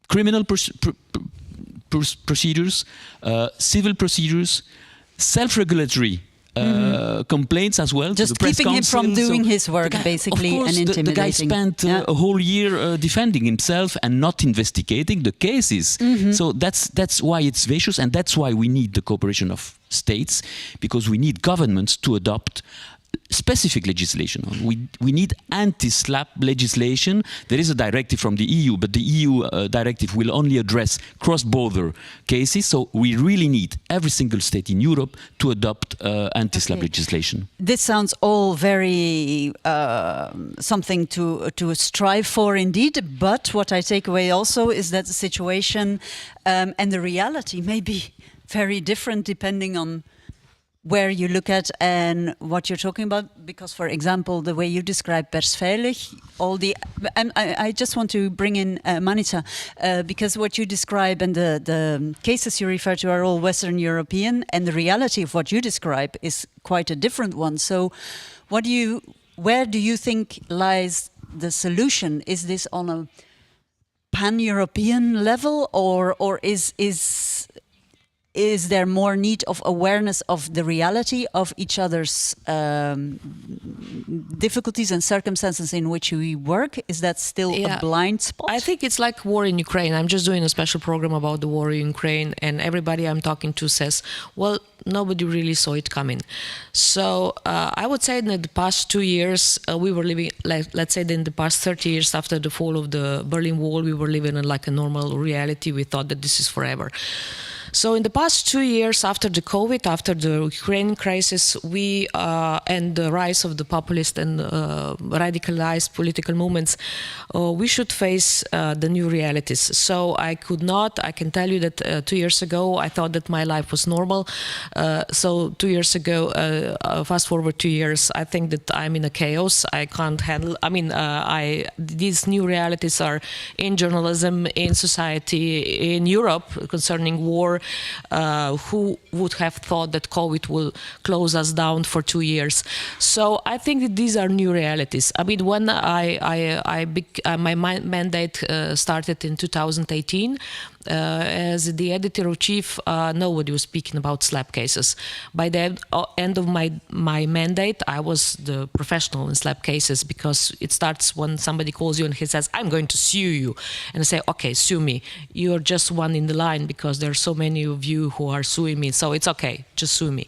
Criminal procedures, civil procedures, self-regulatory complaints as well. Just keeping him from doing his work, basically, and intimidating. The guy spent a whole year defending himself and not investigating the cases. So that's why it's vicious, and that's why we need the cooperation of states, because we need governments to adopt specific legislation. We need anti-slap legislation. There is a directive from the EU, but the EU directive will only address cross-border cases. So we really need every single state in Europe to adopt anti-slap legislation. This sounds all very something to strive for indeed, but what I take away also is that the situation and the reality may be very different depending on where you look at and what you're talking about, because, for example, the way you describe persveilig, and I just want to bring in Manica, because what you describe and the cases you refer to are all Western European, and the reality of what you describe is quite a different one. So where do you think lies the solution? Is this on a pan-European level, or is there more need of awareness of the reality of each other's difficulties and circumstances in which we work? Is that still a blind spot? I think it's like war in Ukraine. I'm just doing a special program about the war in Ukraine, and everybody I'm talking to says, well, nobody really saw it coming. So I would say in the past 2 years, we were living, let's say in the past 30 years after the fall of the Berlin Wall, we were living in like a normal reality. We thought that this is forever. So in the past 2 years, after the COVID, after the Ukraine crisis, we and the rise of the populist and radicalized political movements, we should face the new realities. So I can tell you that 2 years ago, I thought that my life was normal. So 2 years ago, fast forward 2 years, I think that I'm in a chaos. I can't handle, these new realities are in journalism, in society, in Europe concerning war. Who would have thought that COVID will close us down for 2 years? So I think that these are new realities. I mean, when my mandate started in 2018, as the editor-in-chief, nobody was speaking about slap cases. By the end of my mandate, I was the professional in slap cases, because it starts when somebody calls you and he says, I'm going to sue you. And I say, okay, sue me. You're just one in the line, because there are so many of you who are suing me. So it's okay, just sue me.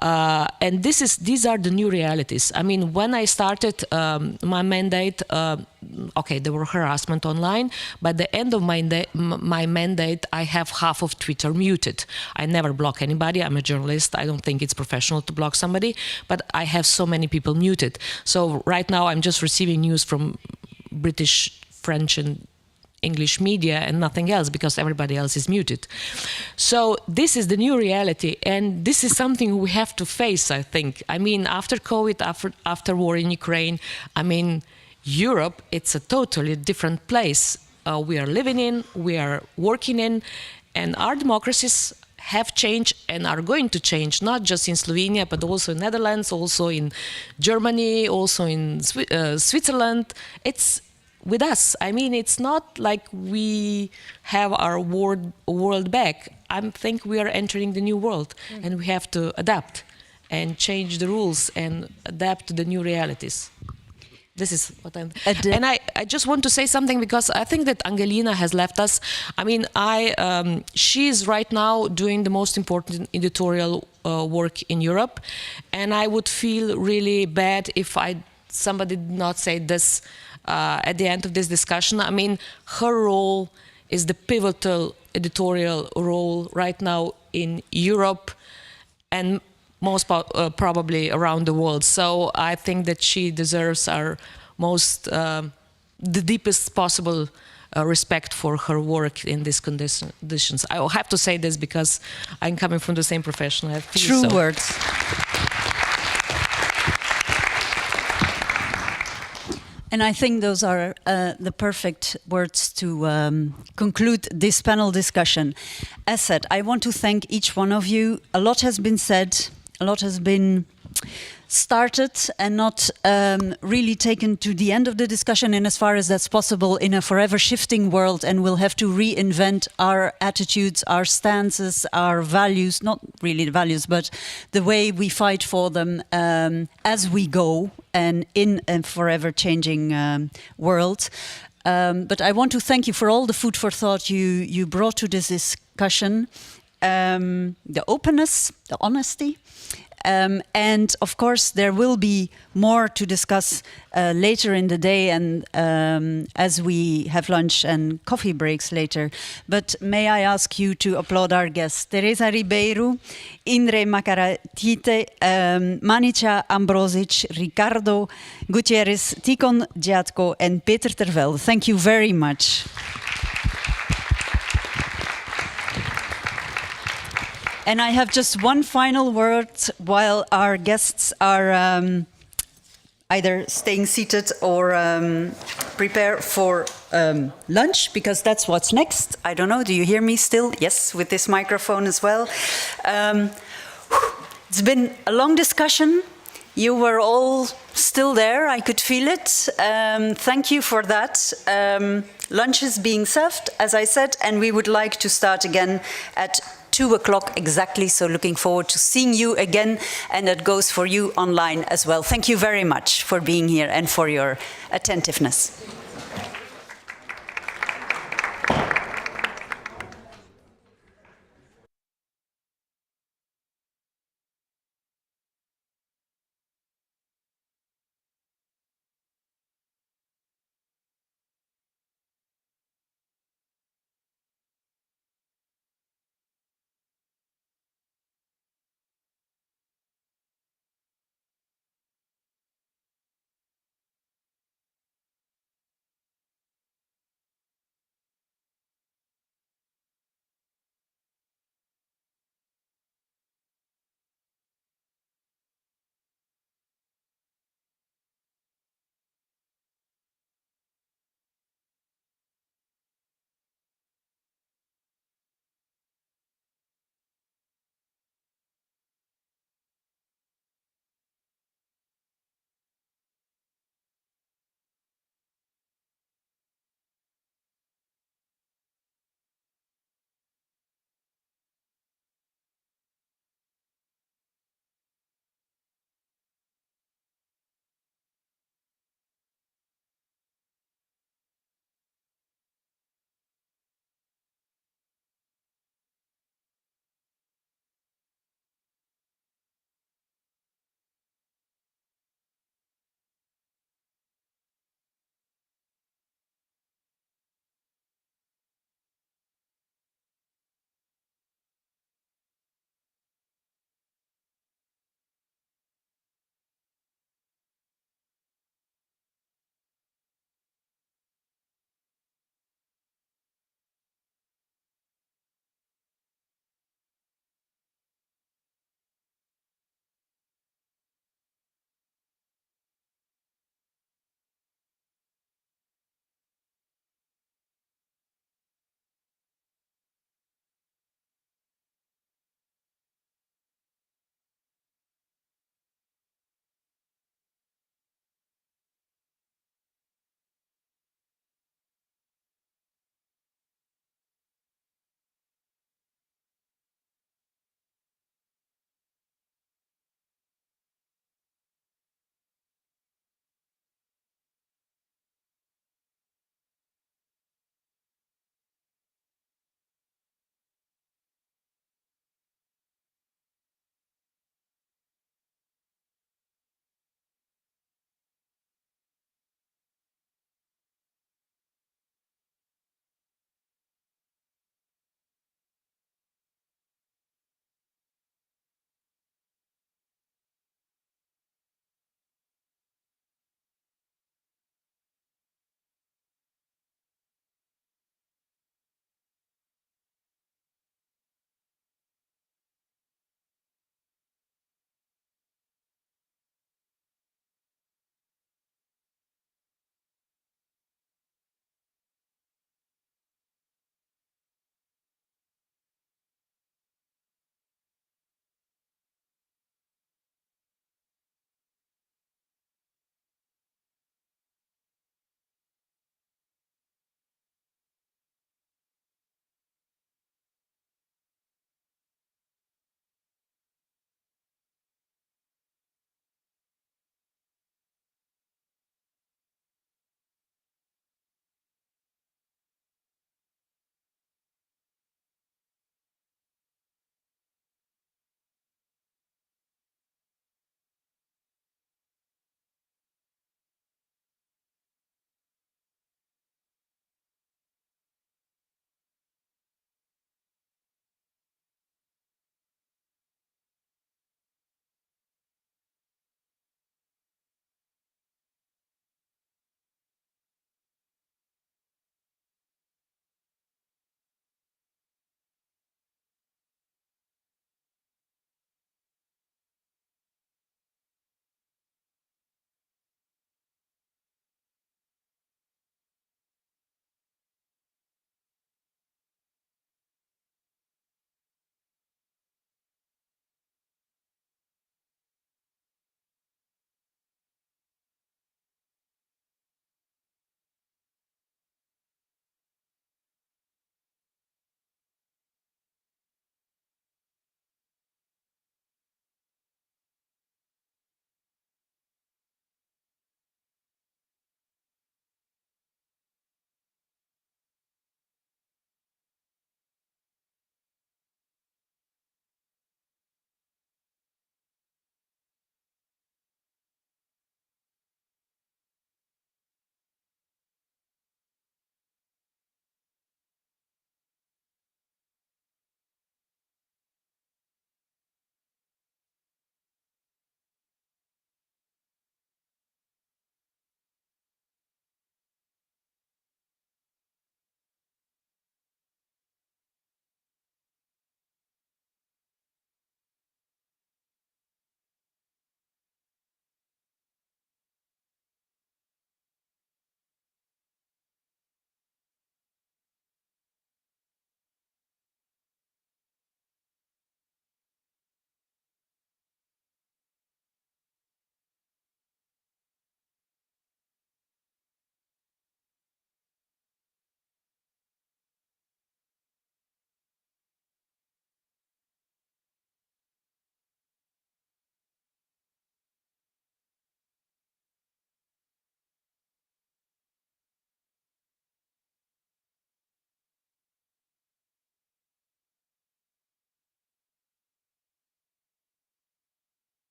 And these are the new realities. I mean, when I started my mandate, okay, there were harassment online. By the end of my mandate, I have half of Twitter muted. I never block anybody. I'm a journalist. I don't think it's professional to block somebody, but I have so many people muted. So right now I'm just receiving news from British, French, and English media and nothing else, because everybody else is muted. So this is the new reality, and this is something we have to face, I think. I mean, after COVID, after war in Ukraine, I mean, Europe, it's a totally different place we are living in, we are working in, and our democracies have changed and are going to change, not just in Slovenia, but also in Netherlands, also in Germany, also in Switzerland. It's with us. I mean, it's not like we have our world back. I think we are entering the new world, and we have to adapt and change the rules and adapt to the new realities. This is what I'm... And I just want to say something, because I think that Angelina has left us. I mean, she is right now doing the most important editorial work in Europe, and I would feel really bad if somebody did not say this at the end of this discussion. I mean, her role is the pivotal editorial role right now in Europe and most probably around the world. So I think that she deserves our the deepest possible respect for her work in these conditions. I will have to say this because I'm coming from the same profession. I feel True words. And I think those are the perfect words to conclude this panel discussion. As said, I want to thank each one of you. A lot has been said, a lot has been started and not really taken to the end of the discussion, and as far as that's possible in a forever shifting world, and we'll have to reinvent our attitudes, our stances, our values, not really the values, but the way we fight for them as we go, and in a forever changing world. But I want to thank you for all the food for thought you brought to this discussion, the openness, the honesty. And of course, there will be more to discuss later in the day, and as we have lunch and coffee breaks later. But may I ask you to applaud our guests: Teresa Ribeiro, Indre Makaratite, Manica Ambrosic, Ricardo Gutierrez, Tikon Dziadko, and Peter Tervelde. Thank you very much. And I have just one final word while our guests are either staying seated or prepare for lunch, because that's what's next. I don't know, do you hear me still? Yes, with this microphone as well. It's been a long discussion. You were all still there, I could feel it. Thank you for that. Lunch is being served, as I said, and we would like to start again at 2 o'clock exactly, so looking forward to seeing you again, and that goes for you online as well. Thank you very much for being here and for your attentiveness.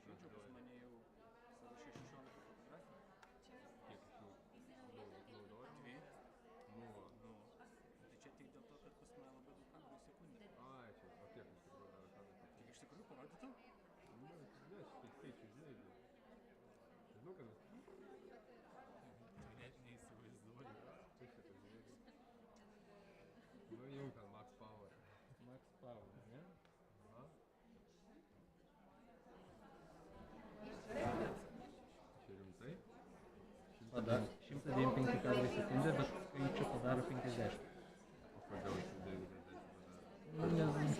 žaidžiu, pas mane jau sąraše 16 fotografijų. Kiek naudojau? 2. Nu. Tai čia tik dėl to, kad pas mane labai daug kadrų į sekundę. Ai, čia, o kiek iš tikrųjų kadrų? Kiek iš tikrųjų parodytų? Ne, šitai skaičių, žinai. Žinau, kad... Tai net neįsivaizduoju. Čia šitą žiūrėti. Nu jau ten Max Power. Max Power, ne? Aha. Čia rimtai? 195 kadrai į sekundę, bet skaičių padaro 50. O kodėl 195?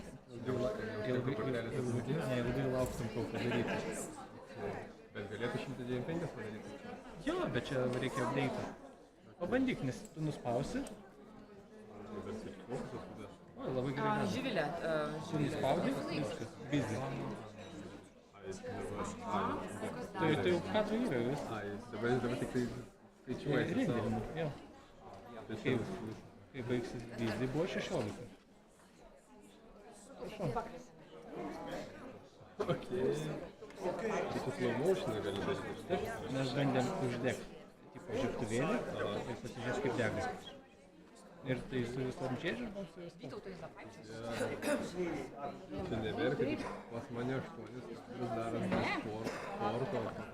Ilgai lauksim, kol padaryti. Bet galėtų 195 padaryti? Jo, bet čia reikia update'ą. Pabandyk, nes tu nuspausi. O, labai gerai. Živilė. Tu nuspaudi, viskas, busy. Tai jau kadrų yra viskas. Ai, dabar tik tai skaičiuojasi savo. Jo. Kai baigsis busy, buvo 16. Okei. Tai tu slow motion'ą gali daryti. Taip, mes bandėm uždegti tipo žiebtuvėlį ir pasižiūrės kaip dega. Ir tai su visom žiežirbom su viskom. Čia nebėra, kad pas mane 8 vis darant sporto fotoaparatas.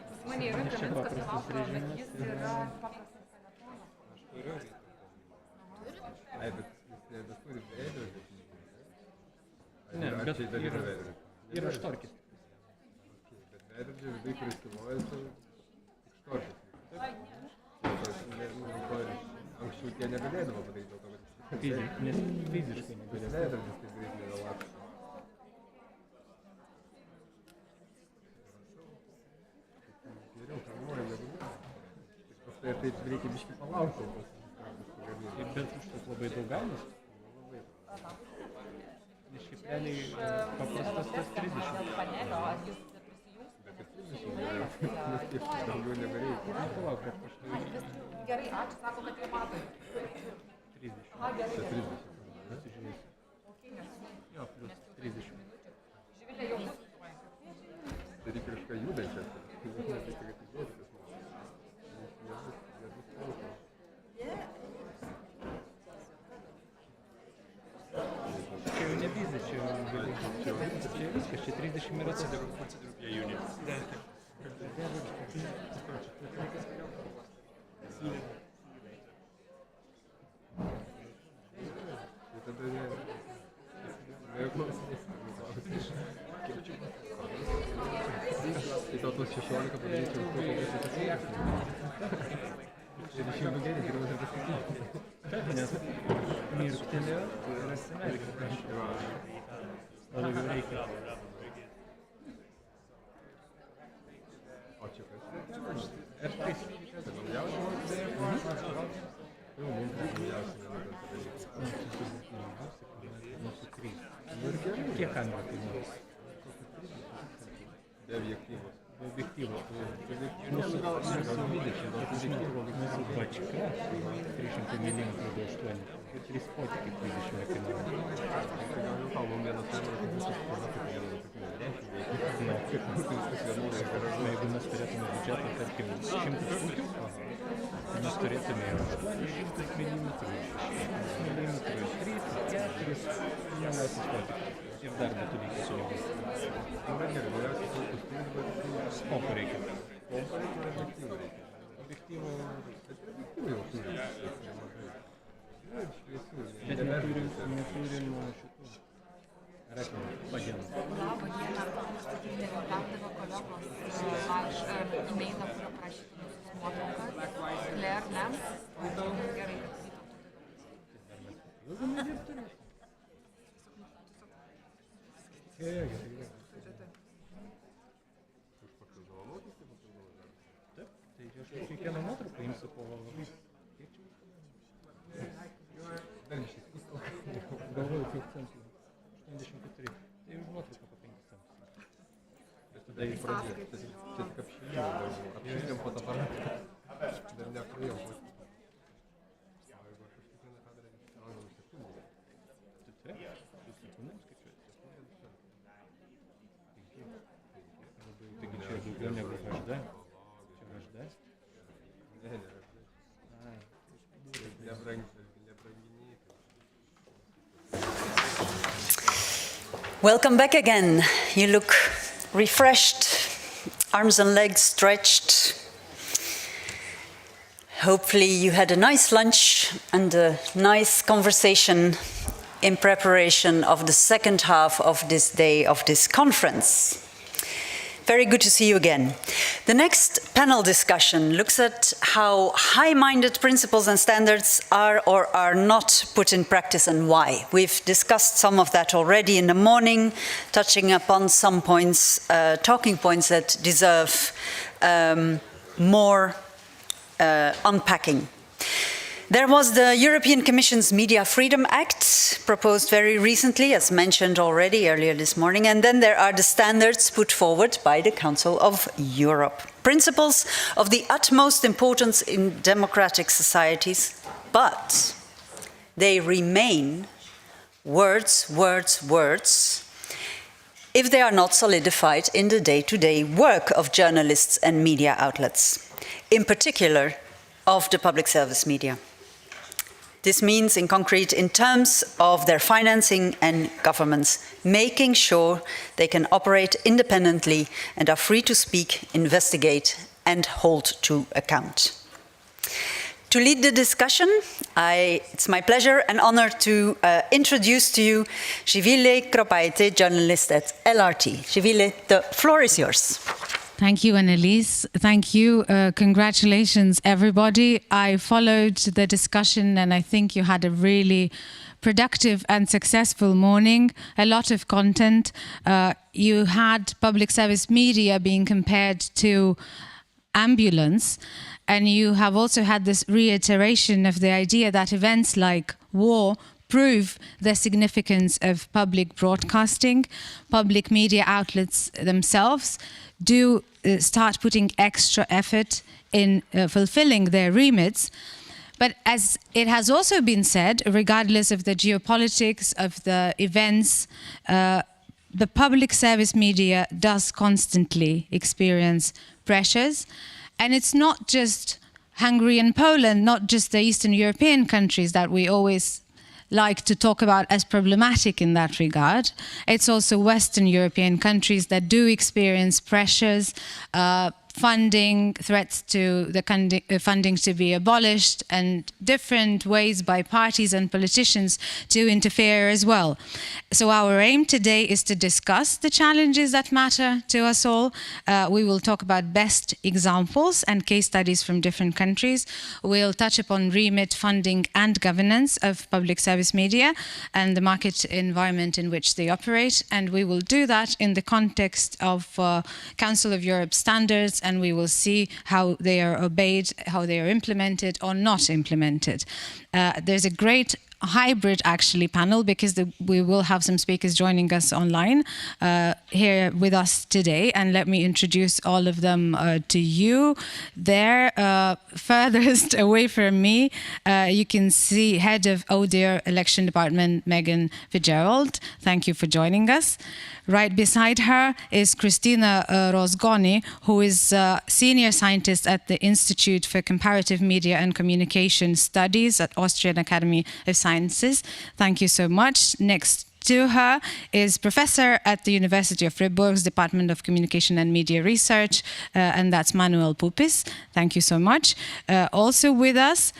Pas mane yra Kaminskas Laukas, bet jis yra paprastas telefonas. Aš turiu. Ai, bet jis nebeturi veidrodžio. Ne, bet yra štorkis. Bet veidrodžio vidai, kuris kilojasi, tik štorkis. Anksčiau tie negalėdavo padaryti dėl to, kad nes fiziškai negalėdavo. Veidrodis taip greit nevėlaks. Geriau kamuojam negu ne. Paskui taip reikia biškį palaukti. Bet užtat labai daug gaunas. Nes šiaip realiai paprastas tas 30. Panelio, ar jūs prisijungs? Bet ir 30 nes taip daugiau nebereikia. Palauk, kad kažkas... Gerai, ačiū, sako, kad jau mato. 30. Čia 30. Pasižiūrėsiu. Jo, plus 30. Živilė jau bus. Tai reikia kažką judančią. Reikia atidėti kas nors. Nebus klausimas. Čia jau nebizė, čia viskas, čia 30 yra tas. Consider be a unit. Tai tada neklausinės. Tai tau tos 16 padaryčiau už to, kad esi pasiekęs. Ir iš jų geriai, geriau ir paskaityti. Nes mirktelėjo ir atsimerkė. O daugiau reikia. O čia kas? R3. Tai naujausia mokytoja? Jau mums naujausia Mūsų 3. Ir gerai. Kiek kamera kainuoja? Be objektyvos. Be objektyvo. Mūsų bačka 300 mm be 8. Ir 3 spotikai 30 kainuoja. Tai gal jau kalbam vieną kamerą, kad viskas panašiai vieną tokių Jeigu mes turėtume biudžetą, tarkim, 100 šūkių, mes turėtume 800 mm, 600 mm, 3, 4, nelaisis spotikai. Ir dar metu reikia sulygus. Kompų reikia. Kompų reikia ir objektyvų reikia. Objektyvų... Bet ir objektyvų jau turi. Bet neturim šitų. Rakim, padėm. Labą dieną, perdavė kolegos e-mailą, kurio prašyti nusiųs nuotrauką. Claire Lems. Gerai, kad Taip, tai aš kiekvieną nuotrauką imsiu po... Galvoju, kiek centų. 84. Tai už nuotrauką po 5 centų. Bet tada į pradžią. Čia tik apšildėm fotoaparatą. Dar nepraėjom. O jeigu aš kiekvieną kadrą gaunam sekundę. Tai sekundėm skaičiuoti. Welcome back again. You look refreshed, arms and legs stretched. Hopefully you had a nice lunch and a nice conversation in preparation of the second half of this day of this conference. Very good to see you again. The next panel discussion looks at how high-minded principles and standards are or are not put in practice and why. We've discussed some of that already in the morning, touching upon some points, talking points that deserve more unpacking. There was the European Commission's Media Freedom Act, proposed very recently, as mentioned already earlier this morning, and then there are the standards put forward by the Council of Europe. Principles of the utmost importance in democratic societies, but they remain words, words, words, if they are not solidified in the day-to-day work of journalists and media outlets, in particular of the public service media. This means, in concrete, in terms of their financing and governments, making sure they can operate independently and are free to speak, investigate, and hold to account. To lead the discussion, it's my pleasure and honor to introduce to you Živile Kropaitė, journalist at LRT. Živile, the floor is yours. Thank you, Annelies. Thank you. Congratulations, everybody. I followed the discussion and I think you had a really productive and successful morning, a lot of content. You had public service media being compared to ambulance, and you have also had this reiteration of the idea that events like war prove the significance of public broadcasting. Public media outlets themselves do start putting extra effort in fulfilling their remits. But as it has also been said, regardless of the geopolitics of the events, the public service media does constantly experience pressures. And it's not just Hungary and Poland, not just the Eastern European countries that we always like to talk about as problematic in that regard. It's also Western European countries that do experience pressures, funding, threats to the funding to be abolished, and different ways by parties and politicians to interfere as well. So our aim today is to discuss the challenges that matter to us all. We will talk about best examples and case studies from different countries. We'll touch upon remit, funding and governance of public service media and the market environment in which they operate. And we will do that in the context of Council of Europe standards, and we will see how they are obeyed, how they are implemented or not implemented. There's a great hybrid actually panel because we will have some speakers joining us online here with us today, and let me introduce all of them to you. There, furthest away from me, you can see Head of ODIHR Election Department, Megan Fitzgerald. Thank you for joining us. Right beside her is Christina Rozgoni, who is Senior Scientist at the Institute for Comparative Media and Communication Studies at Austrian Academy of Sciences. Thank you so much. Next to her is Professor at the University of Fribourg's Department of Communication and Media Research, and that's Manuel Pupis. Thank you so much. Also with us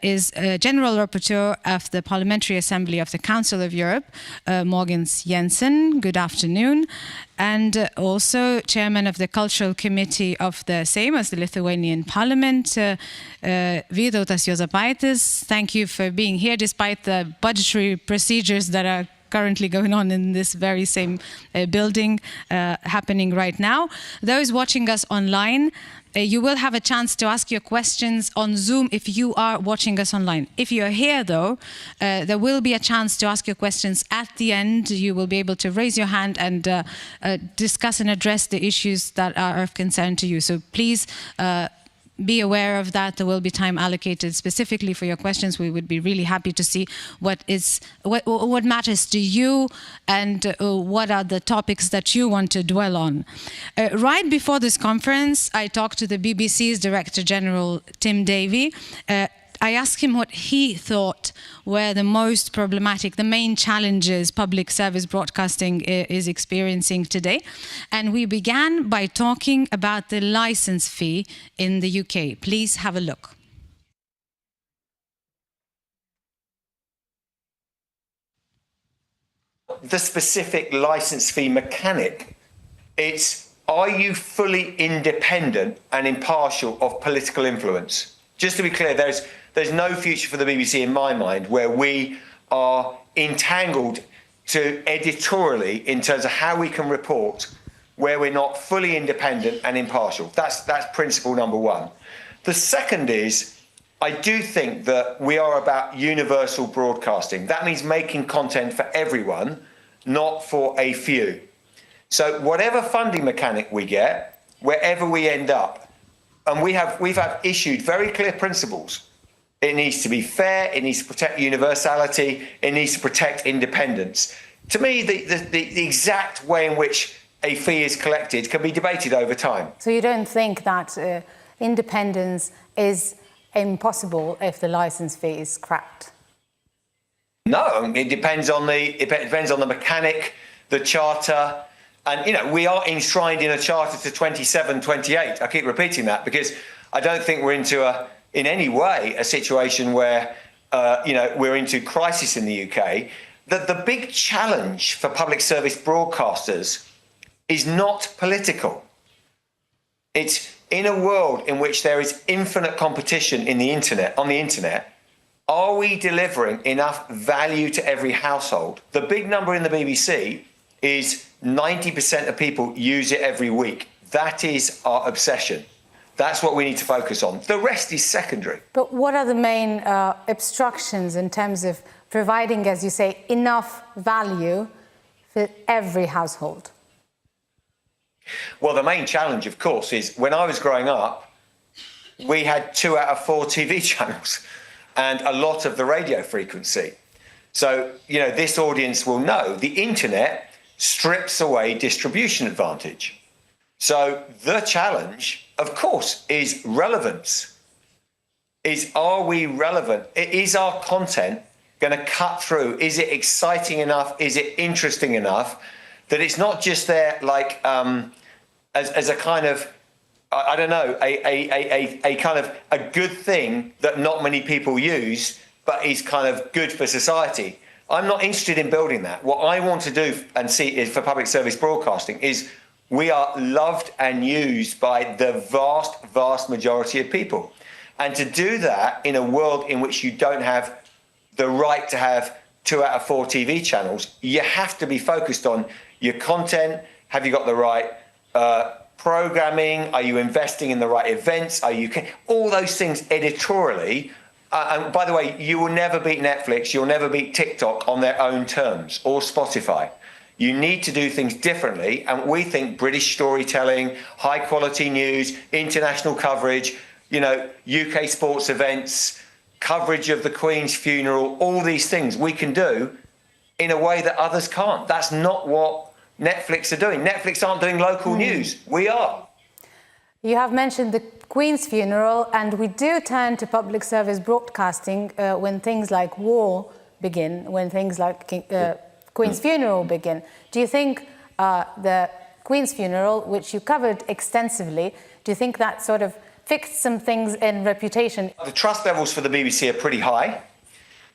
is General Rapporteur of the Parliamentary Assembly of the Council of Europe, Mogens Jensen. Good afternoon. And also Chairman of the Cultural Committee of the Seimas, the Lithuanian Parliament, Vytautas Juozapaitis. Thank you for being here despite the budgetary procedures that are currently going on in this very same building happening right now. Those watching us online, you will have a chance to ask your questions on Zoom if you are watching us online. If you're here though, there will be a chance to ask your questions at the end. You will be able to raise your hand and discuss and address the issues that are of concern to you. So please be aware of that. There will be time allocated specifically for your questions. We would be really happy to see what matters to you and what are the topics that you want to dwell on. Right before this conference, I talked to the BBC's Director General, Tim Davie. I asked him what he thought were the most problematic, the main challenges public service broadcasting is experiencing today. And we began by talking about the license fee in the UK. Please have a look. The specific license fee mechanic, it's, are you fully independent and impartial of political influence? Just to be clear, there's no future for the BBC in my mind where we are entangled to editorially in terms of how we can report where we're not fully independent and impartial. That's principle number one. The second is, I do think that we are about universal broadcasting. That means making content for everyone, not for a few. So whatever funding mechanic we get, wherever we end up, and we've issued very clear principles. It needs to be fair, it needs to protect universality, it needs to protect independence. To me, the exact way in which a fee is collected can be debated over time. So you don't think that independence is impossible if the license fee is cracked? No, it depends on the mechanic, the charter, and we are enshrined in a charter to 27, 28. I keep repeating that because I don't think we're in any way a situation where we're into crisis in the UK. The big challenge for public service broadcasters is not political. It's in a world in which there is infinite competition on the internet, are we delivering enough value to every household? The big number in the BBC is 90% of people use it every week. That is our obsession. That's what we need to focus on. The rest is secondary. But what are the main obstructions in terms of providing, as you say, enough value for every household? Well, the main challenge, of course, is when I was growing up, we had 2 out of 4 TV channels and a lot of the radio frequency. So, this audience will know the internet strips away distribution advantage. So the challenge, of course, is relevance. Are we relevant? Is our content going to cut through? Is it exciting enough? Is it interesting enough that it's not just there like as a kind of, I don't know, a kind of a good thing that not many people use, but is kind of good for society? I'm not interested in building that. What I want to do and see is for public service broadcasting is we are loved and used by the vast, vast majority of people. And to do that in a world in which you don't have the right to have 2 out of 4 TV channels, you have to be focused on your content. Have you got the right programming? Are you investing in the right events? All those things editorially. And by the way, you will never beat Netflix, you'll never beat TikTok on their own terms, or Spotify. You need to do things differently, and we think British storytelling, high quality news, international coverage, UK sports events, coverage of the Queen's funeral, all these things we can do in a way that others can't. That's not what Netflix are doing. Netflix aren't doing local news, we are. You have mentioned the Queen's funeral, and we do turn to public service broadcasting when things like war begin, when things like Queen's funeral begin. Do you think the Queen's funeral, which you covered extensively, do you think that sort of fixed some things in reputation? The trust levels for the BBC are pretty high,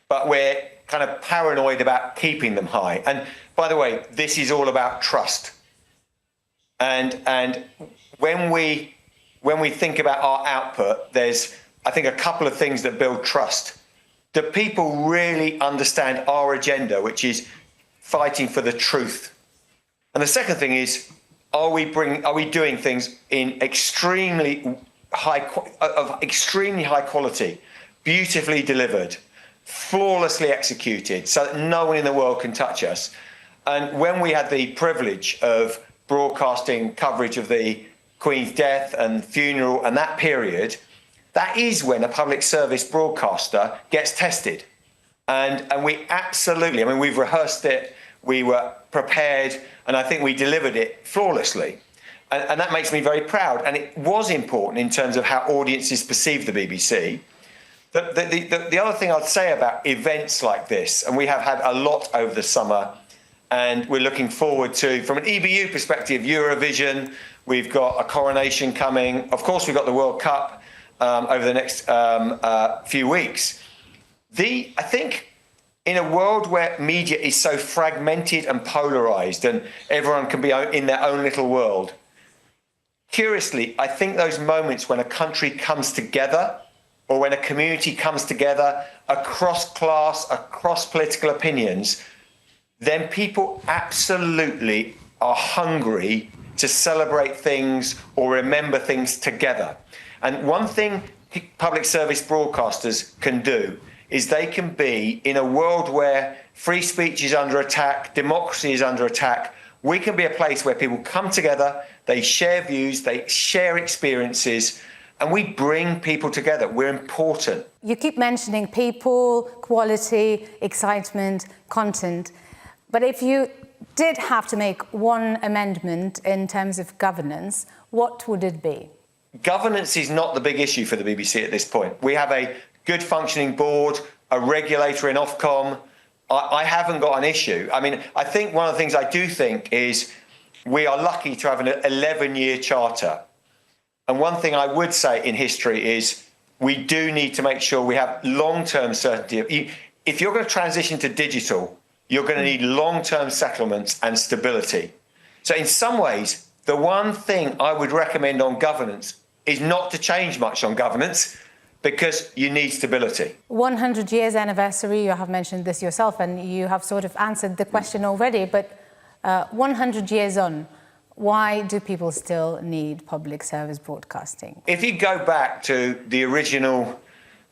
but we're kind of paranoid about keeping them high. And by the way, this is all about trust. And when we think about our output, there's, I think, a couple of things that build trust. Do people really understand our agenda, which is fighting for the truth? And the second thing is, are we doing things in extremely high quality, beautifully delivered, flawlessly executed, so that no one in the world can touch us? And when we had the privilege of broadcasting coverage of the Queen's death and funeral and that period, that is when a public service broadcaster gets tested. And we absolutely, I mean, we've rehearsed it, we were prepared, and I think we delivered it flawlessly. And that makes me very proud. And it was important in terms of how audiences perceive the BBC. The other thing I'd say about events like this, and we have had a lot over the summer, and we're looking forward to, from an EBU perspective, Eurovision, we've got a coronation coming. Of course, we've got the World Cup over the next few weeks. I think in a world where media is so fragmented and polarized and everyone can be in their own little world, curiously, I think those moments when a country comes together or when a community comes together across class, across political opinions, then people absolutely are hungry to celebrate things or remember things together. And one thing public service broadcasters can do is they can be, in a world where free speech is under attack, democracy is under attack, we can be a place where people come together, they share views, they share experiences, and we bring people together. We're important. You keep mentioning people, quality, excitement, content. But if you did have to make one amendment in terms of governance, what would it be? Governance is not the big issue for the BBC at this point. We have a good functioning board, a regulator in Ofcom. I haven't got an issue. I mean, I think one of the things I do think is we are lucky to have an 11-year charter. And one thing I would say in history is we do need to make sure we have long-term certainty. If you're going to transition to digital, you're going to need long-term settlements and stability. So in some ways, the one thing I would recommend on governance is not to change much on governance, because you need stability. 100 years anniversary, you have mentioned this yourself and you have sort of answered the question already, but 100 years on, why do people still need public service broadcasting? If you go back to the original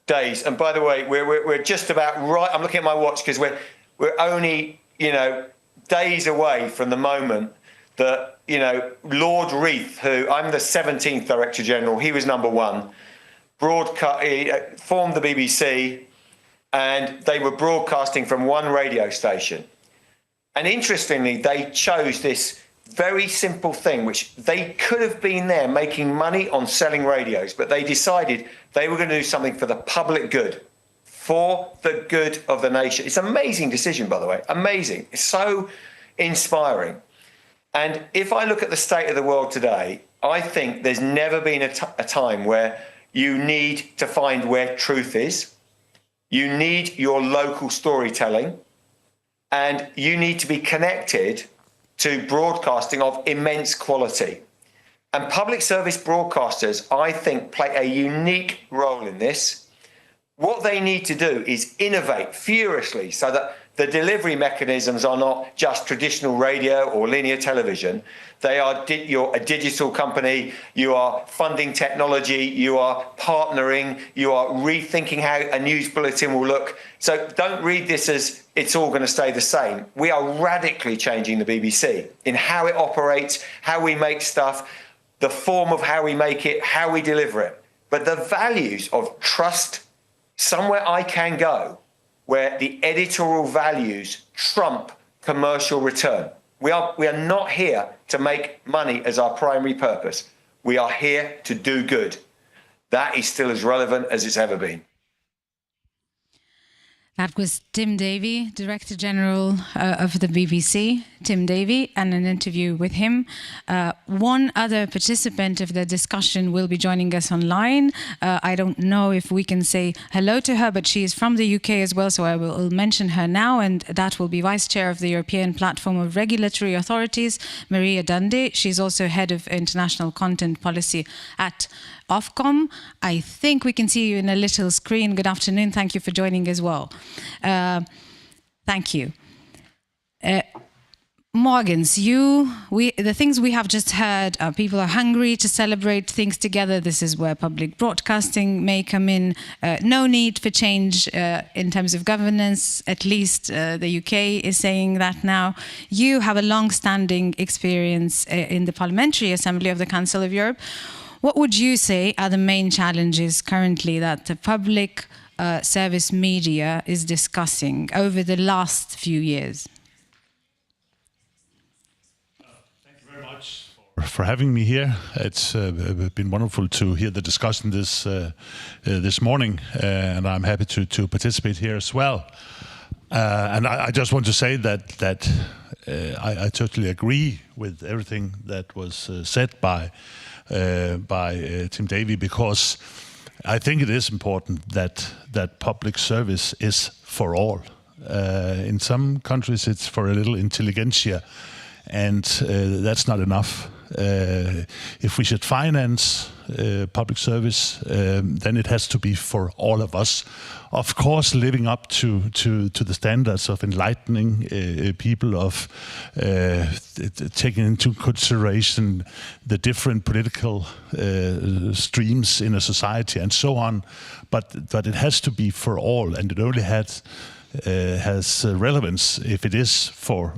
days, and by the way, we're just about right, I'm looking at my watch because we're only, days away from the moment that, Lord Reith, who I'm the 17th Director General, he was number one, formed the BBC, and they were broadcasting from one radio station. And interestingly, they chose this very simple thing, which they could have been there making money on selling radios, but they decided they were going to do something for the public good, for the good of the nation. It's an amazing decision, by the way, amazing. It's so inspiring. And if I look at the state of the world today, I think there's never been a time where you need to find where truth is. You need your local storytelling, and you need to be connected to broadcasting of immense quality. And public service broadcasters, I think, play a unique role in this. What they need to do is innovate furiously so that the delivery mechanisms are not just traditional radio or linear television. They are, you're a digital company, you are funding technology, you are partnering, you are rethinking how a news bulletin will look. So don't read this as it's all going to stay the same. We are radically changing the BBC in how it operates, how we make stuff, the form of how we make it, how we deliver it. But the values of trust, somewhere I can go, where the editorial values trump commercial return. We are not here to make money as our primary purpose. We are here to do good. That is still as relevant as it's ever been. That was Tim Davie, Director General of the BBC, Tim Davie, and an interview with him. One other participant of the discussion will be joining us online. I don't know if we can say hello to her, but she is from the UK as well, so I will mention her now, and that will be Vice Chair of the European Platform of Regulatory Authorities, Maria Dundee. She's also Head of International Content Policy at Ofcom. I think we can see you in a little screen. Good afternoon. Thank you for joining as well. Thank you. Morgens, the things we have just heard are people are hungry to celebrate things together. This is where public broadcasting may come in. No need for change in terms of governance, at least the UK is saying that now. You have a long-standing experience in the Parliamentary Assembly of the Council of Europe. What would you say are the main challenges currently that the public service media is discussing over the last few years? Thank you very much for having me here. It's been wonderful to hear the discussion this morning, and I'm happy to participate here as well. And I just want to say that I totally agree with everything that was said by Tim Davie, because I think it is important that public service is for all. In some countries it's for a little intelligentsia, and that's not enough. If we should finance public service, then it has to be for all of us. Of course, living up to the standards of enlightening people, of taking into consideration the different political streams in a society and so on. But it has to be for all, and it only has relevance if it is for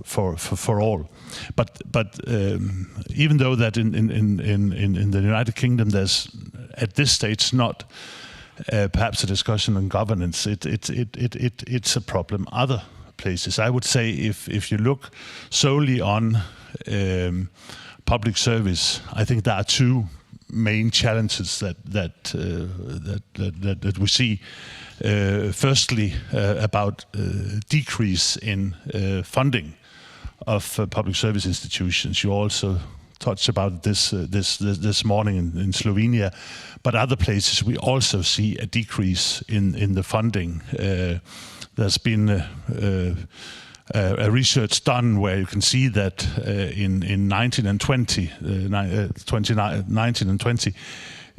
all. But even though that in the United Kingdom there's at this stage not perhaps a discussion on governance, it's a problem other places. I would say if you look solely on public service, I think there are two main challenges that we see. Firstly, about decrease in funding of public service institutions. You also touched about this morning in Slovenia, but other places we also see a decrease in the funding. There's been a research done where you can see that in 2019 and 20,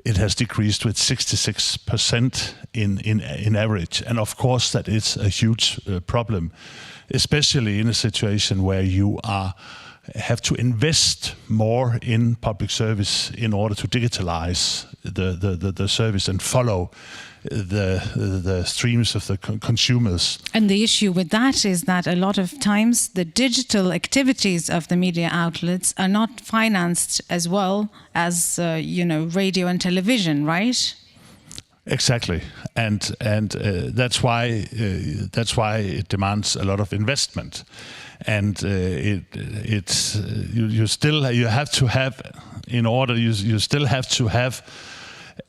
it has decreased with 66% in average. And of course that is a huge problem, especially in a situation where you have to invest more in public service in order to digitalize the service and follow the streams of the consumers. And the issue with that is that a lot of times the digital activities of the media outlets are not financed as well as radio and television, right? Exactly, and that's why it demands a lot of investment, and you still have to have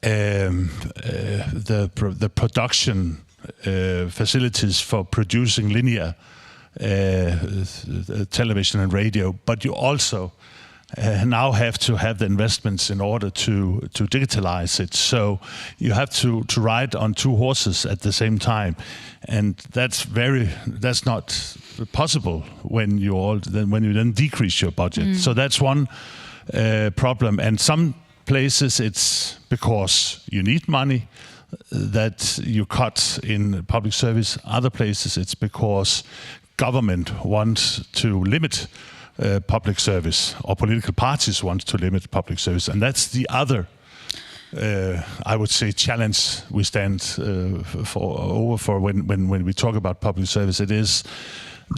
the production facilities for producing linear television and radio, but you also now have to have the investments in order to digitalize it. So you have to ride on two horses at the same time, and that's not possible when you then decrease your budget. So that's one problem. And some places it's because you need money that you cut in public service. Other places it's because government wants to limit public service, or political parties want to limit public service, and that's the other, I would say, challenge we stand for when we talk about public service. It is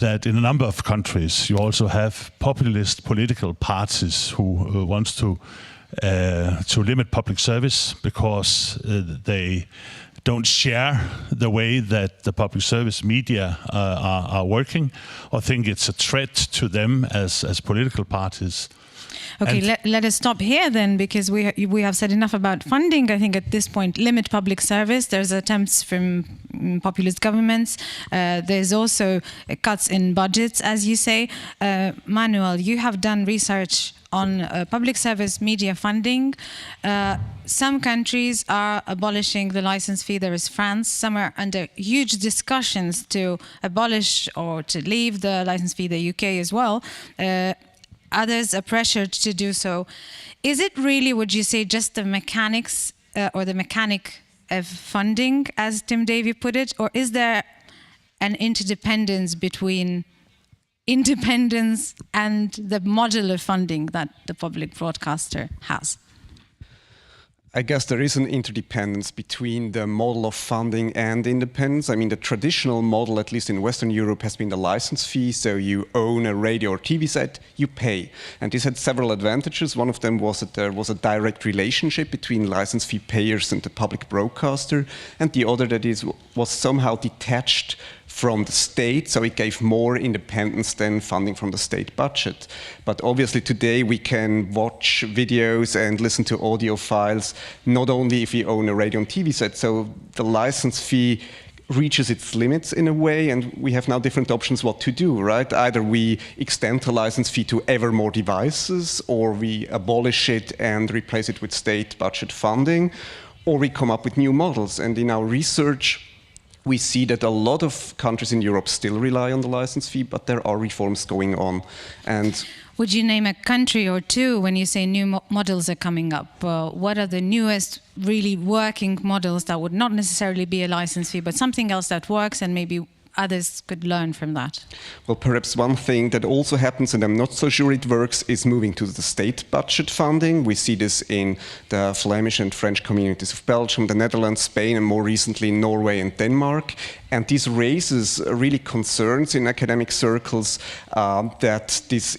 that in a number of countries you also have populist political parties who wants to limit public service because they don't share the way that the public service media are working, or think it's a threat to them as political parties. Okay, let us stop here then, because we have said enough about funding. I think at this point, limit public service. There's attempts from populist governments. There's also cuts in budgets, as you say. Manuel, you have done research on public service media funding. Some countries are abolishing the license fee. There is France. Some are under huge discussions to abolish or to leave the license fee, the UK as well. Others are pressured to do so. Is it really, would you say, just the mechanics or the mechanic of funding, as Tim Davie put it, or is there an interdependence between independence and the model of funding that the public broadcaster has? I guess there is an interdependence between the model of funding and independence. I mean, the traditional model, at least in Western Europe, has been the license fee. So you own a radio or TV set, you pay. And this had several advantages. One of them was that there was a direct relationship between license fee payers and the public broadcaster. And the other that was somehow detached from the state, so it gave more independence than funding from the state budget. But obviously today we can watch videos and listen to audio files, not only if we own a radio and TV set, so the license fee reaches its limits in a way, and we have now different options what to do, right? Either we extend the license fee to ever more devices, or we abolish it and replace it with state budget funding, or we come up with new models. And in our research, we see that a lot of countries in Europe still rely on the license fee, but there are reforms going on. And would you name a country or two when you say new models are coming up? What are the newest really working models that would not necessarily be a license fee, but something else that works and maybe others could learn from that? Well, perhaps one thing that also happens, and I'm not so sure it works, is moving to the state budget funding. We see this in the Flemish and French communities of Belgium, the Netherlands, Spain, and more recently Norway and Denmark. And this raises really concerns in academic circles that this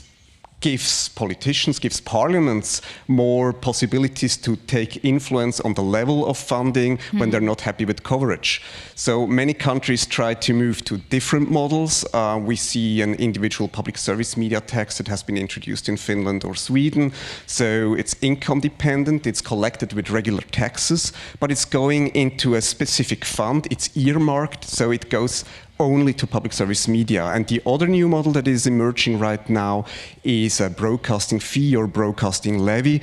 gives politicians, gives parliaments more possibilities to take influence on the level of funding when they're not happy with coverage. So many countries try to move to different models. We see an individual public service media tax that has been introduced in Finland or Sweden. So it's income dependent, it's collected with regular taxes, but it's going into a specific fund, it's earmarked, so it goes only to public service media. And the other new model that is emerging right now is a broadcasting fee or broadcasting levy,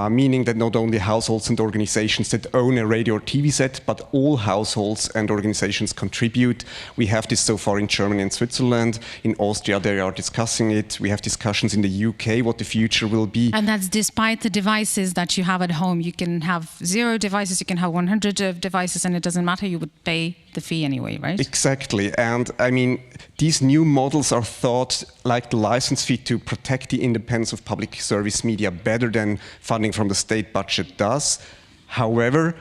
meaning that not only households and organizations that own a radio or TV set, but all households and organizations contribute. We have this so far in Germany and Switzerland. In Austria, they are discussing it. We have discussions in the UK what the future will be. And that's despite the devices that you have at home. You can have 0 devices, you can have 100 devices, and it doesn't matter, you would pay the fee anyway, right? Exactly. And I mean, these new models are thought, like the license fee, to protect the independence of public service media better than funding from the state budget does. However,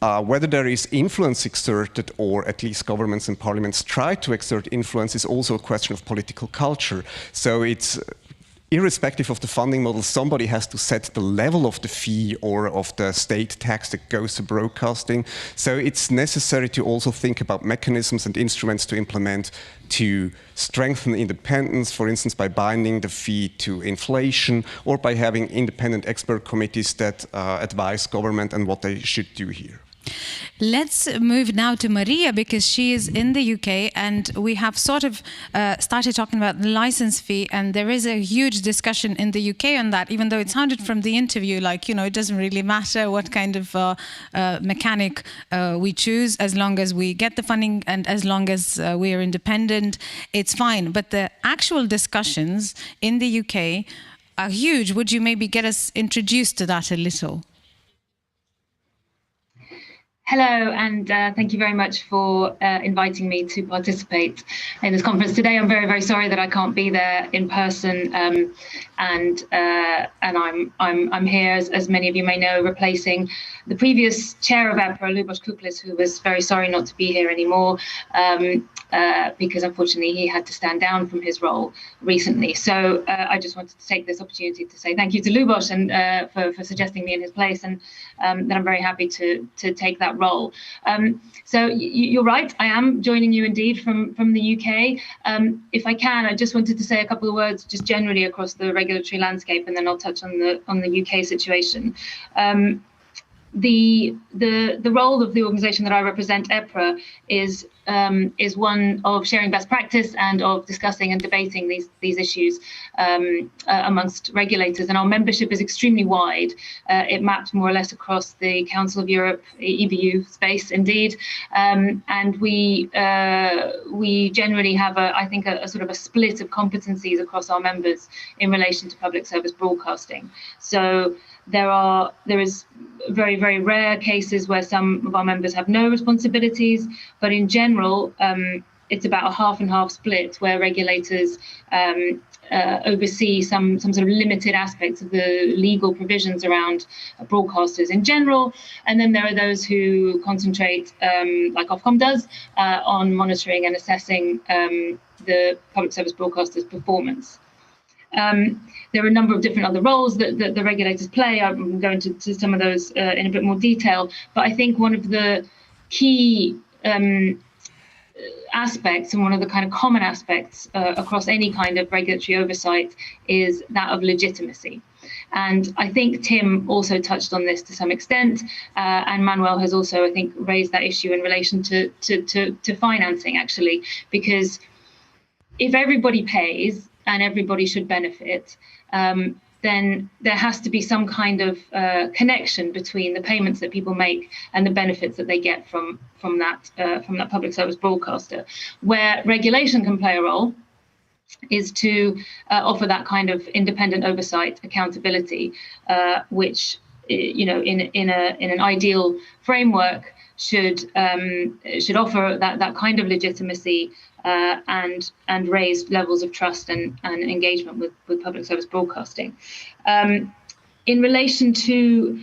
whether there is influence exerted, or at least governments and parliaments try to exert influence, is also a question of political culture. So it's irrespective of the funding model, somebody has to set the level of the fee or of the state tax that goes to broadcasting. So it's necessary to also think about mechanisms and instruments to implement to strengthen independence, for instance, by binding the fee to inflation, or by having independent expert committees that advise government on what they should do here. Let's move now to Maria, because she is in the UK, and we have sort of started talking about the license fee, and there is a huge discussion in the UK on that, even though it sounded from the interview like, you know, it doesn't really matter what kind of mechanic we choose, as long as we get the funding and as long as we are independent, it's fine. But the actual discussions in the UK are huge. Would you maybe get us introduced to that a little? Hello, and thank you very much for inviting me to participate in this conference today. I'm very, very sorry that I can't be there in person, and I'm here, as many of you may know, replacing the previous chair of EPRA, Lubos Kuklis, who was very sorry not to be here anymore, because unfortunately he had to stand down from his role recently. So I just wanted to take this opportunity to say thank you to Lubos and for suggesting me in his place, and that I'm very happy to take that role. So you're right, I am joining you indeed from the UK. If I can, I just wanted to say a couple of words just generally across the regulatory landscape, and then I'll touch on the UK situation. The role of the organisation that I represent, EPRA, is one of sharing best practice and of discussing and debating these issues amongst regulators. And our membership is extremely wide. It maps more or less across the Council of Europe, EBU space, indeed. And we generally have, I think, a sort of a split of competencies across our members in relation to public service broadcasting. So there is very, very rare cases where some of our members have no responsibilities, but in general, it's about a half and half split where regulators oversee some sort of limited aspects of the legal provisions around broadcasters in general. And then there are those who concentrate, like Ofcom does, on monitoring and assessing the public service broadcasters' performance. There are a number of different other roles that the regulators play. I'm going to some of those in a bit more detail, but I think one of the key aspects and one of the kind of common aspects across any kind of regulatory oversight is that of legitimacy. And I think Tim also touched on this to some extent, and Manuel has also, I think, raised that issue in relation to financing, actually, because if everybody pays and everybody should benefit, then there has to be some kind of connection between the payments that people make and the benefits that they get from that public service broadcaster. Where regulation can play a role is to offer that kind of independent oversight, accountability, which, you know, in an ideal framework should offer that kind of legitimacy and raise levels of trust and engagement with public service broadcasting. In relation to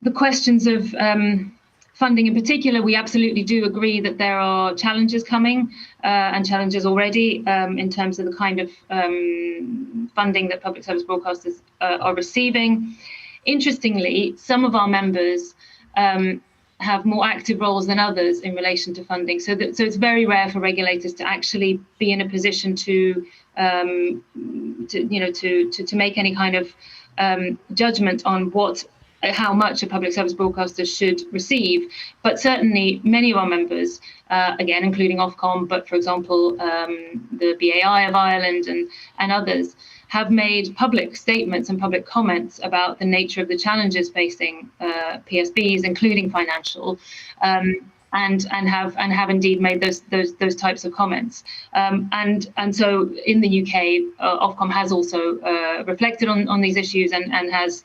the questions of funding in particular, we absolutely do agree that there are challenges coming and challenges already in terms of the kind of funding that public service broadcasters are receiving. Interestingly, some of our members have more active roles than others in relation to funding. So it's very rare for regulators to actually be in a position to make any kind of judgment on how much a public service broadcaster should receive. But certainly many of our members, again, including Ofcom, but for example, the BAI of Ireland and others, have made public statements and public comments about the nature of the challenges facing PSBs, including financial, and have indeed made those types of comments. And so in the UK, Ofcom has also reflected on these issues and has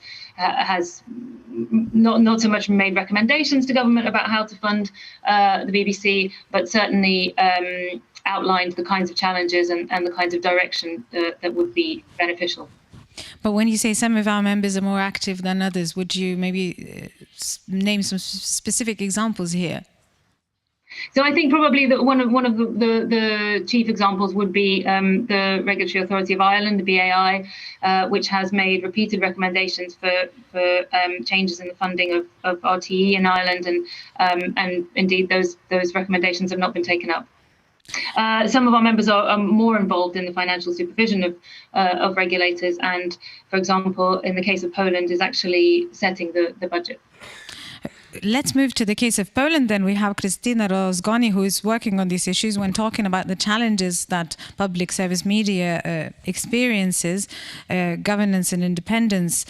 not so much made recommendations to government about how to fund the BBC, but certainly outlined the kinds of challenges and the kinds of direction that would be beneficial. But when you say some of our members are more active than others, would you maybe name some specific examples here? So I think probably that one of the chief examples would be the Regulatory Authority of Ireland, the BAI, which has made repeated recommendations for changes in the funding of RTE in Ireland, and indeed those recommendations have not been taken up. Some of our members are more involved in the financial supervision of regulators, and, for example, in the case of Poland, is actually setting the budget. Let's move to the case of Poland. Then we have Krystyna Rozgoni, who is working on these issues when talking about the challenges that public service media experiences, governance and independence.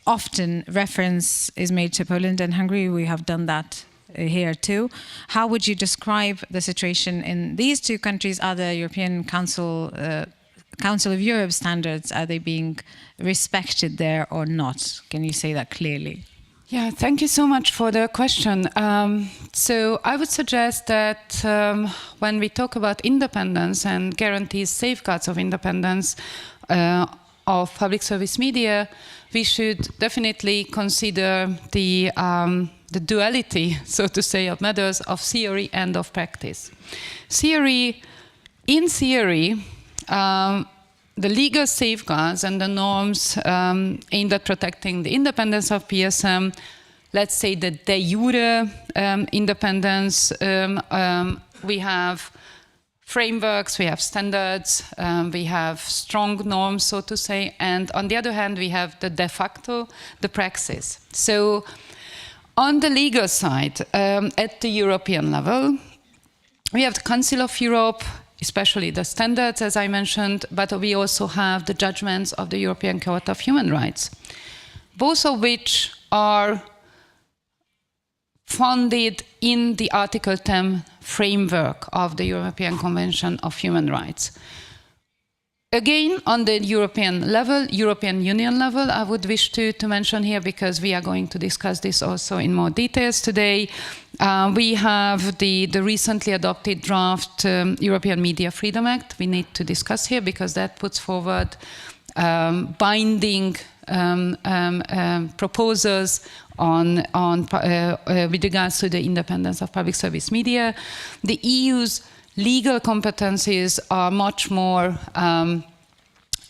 Often reference is made to Poland and Hungary. We have done that here too. How would you describe the situation in these two countries? Are the European Council of Europe standards, are they being respected there or not? Can you say that clearly? Yeah, thank you so much for the question. So I would suggest that when we talk about independence and guarantees safeguards of independence of public service media, we should definitely consider the duality, so to say, of matters of theory and of practice. In theory, the legal safeguards and the norms aimed at protecting the independence of PSM, let's say the de jure independence, we have frameworks, we have standards, we have strong norms, so to say, and on the other hand, we have the de facto, the praxis. So on the legal side, at the European level, we have the Council of Europe, especially the standards, as I mentioned, but we also have the judgments of the European Court of Human Rights, both of which are founded in the Article 10 framework of the European Convention of Human Rights. Again, on the European level, European Union level, I would wish to mention here, because we are going to discuss this also in more details today. We have the recently adopted draft European Media Freedom Act we need to discuss here, because that puts forward binding proposals with regards to the independence of public service media. The EU's legal competencies are much more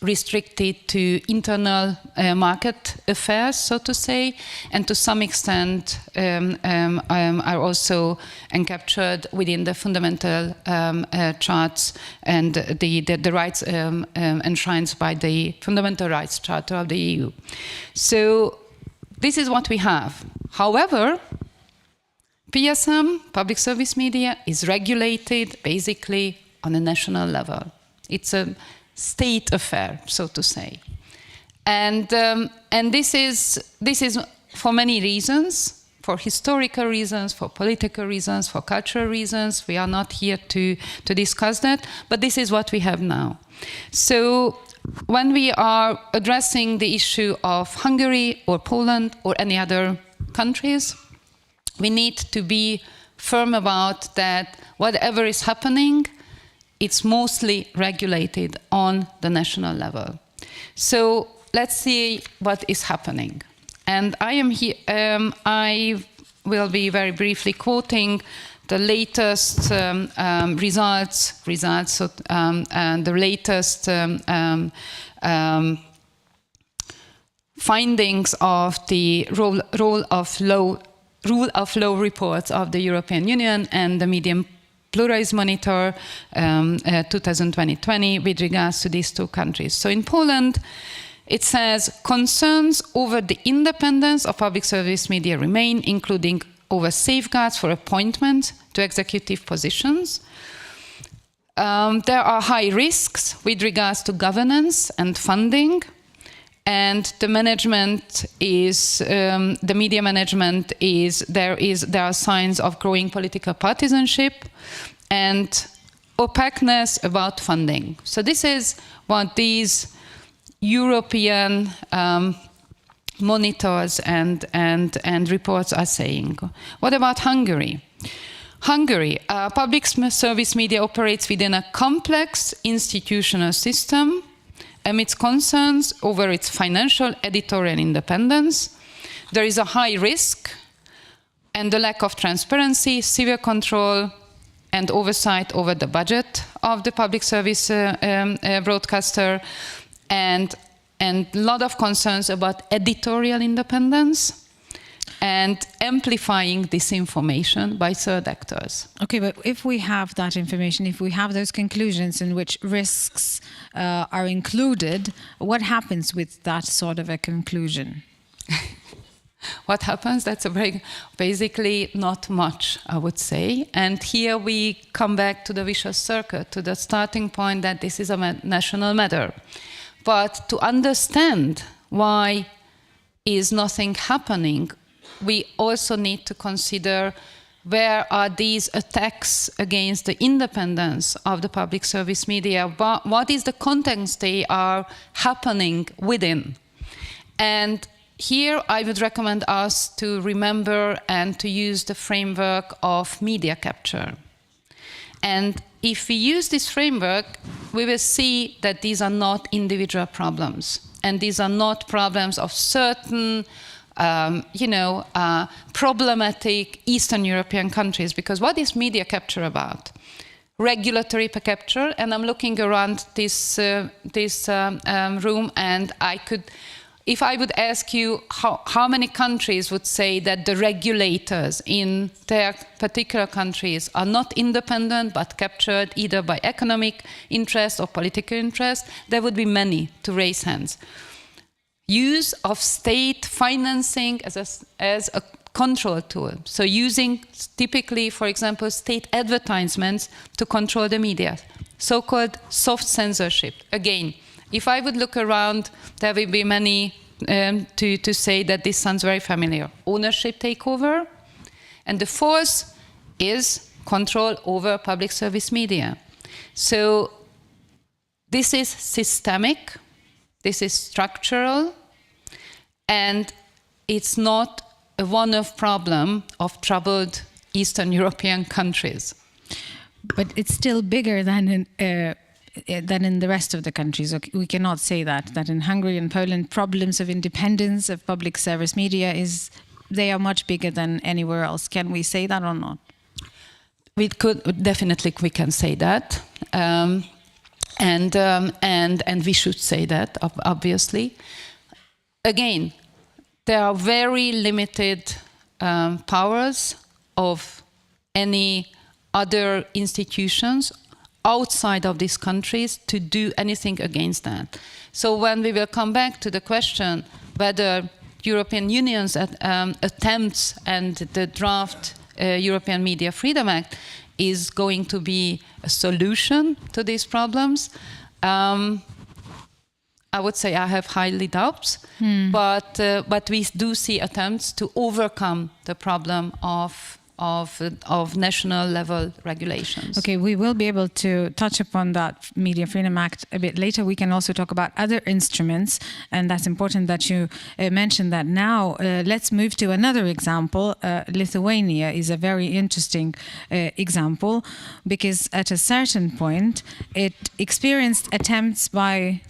restricted to internal market affairs, so to say, and to some extent are also encaptured within the fundamental charts and the rights enshrined by the Fundamental Rights Charter of the EU. So this is what we have. However, PSM, public service media, is regulated basically on a national level. It's a state affair, so to say. And this is for many reasons, for historical reasons, for political reasons, for cultural reasons. We are not here to discuss that, but this is what we have now. So when we are addressing the issue of Hungary or Poland or any other countries, we need to be firm about that whatever is happening, it's mostly regulated on the national level. So let's see what is happening. And I am here, I will be very briefly quoting the latest results and the latest findings of the rule of law reports of the European Union and the Media Pluralism Monitor 2020 with regards to these two countries. So in Poland, it says concerns over the independence of public service media remain, including over safeguards for appointment to executive positions. There are high risks with regards to governance and funding. And the management is, the media management is, there are signs of growing political partisanship and opaqueness about funding. So this is what these European monitors and reports are saying. What about Hungary? Hungary, public service media operates within a complex institutional system amidst concerns over its financial editorial independence. There is a high risk and the lack of transparency, severe control, and oversight over the budget of the public service broadcaster, and a lot of concerns about editorial independence and amplifying disinformation by third actors. Okay, but if we have that information, if we have those conclusions in which risks are included, what happens with that sort of a conclusion? What happens? That's basically not much, I would say. And here we come back to the vicious circle, to the starting point that this is a national matter. But to understand why is nothing happening, we also need to consider where are these attacks against the independence of the public service media? What is the context they are happening within? And here I would recommend us to remember and to use the framework of media capture. And if we use this framework, we will see that these are not individual problems. And these are not problems of certain problematic Eastern European countries, because what is media capture about? Regulatory capture, and I'm looking around this room, and if I would ask you how many countries would say that the regulators in their particular countries are not independent but captured either by economic interest or political interest, there would be many to raise hands. Use of state financing as a control tool. So using typically, for example, state advertisements to control the media. So-called soft censorship. Again, if I would look around, there will be many to say that this sounds very familiar. Ownership takeover. And the fourth is control over public service media. So This is systemic, this is structural, and it's not a one-off problem of troubled Eastern European countries. But it's still bigger than in the rest of the countries. We cannot say that in Hungary and Poland, problems of independence of public service media they are much bigger than anywhere else. Can we say that or not? We can say that, and we should say that, obviously. Again, there are very limited powers of any other institutions outside of these countries to do anything against that. So when we will come back to the question whether European Union's attempts and the draft European Media Freedom Act is going to be a solution to these problems, I would say I have highly doubts, but we do see attempts to overcome the problem of national level regulations. Okay, we will be able to touch upon that Media Freedom Act a bit later. We can also talk about other instruments, and that's important that you mentioned that now. Let's move to another example. Lithuania is a very interesting example because at a certain point it experienced attempts by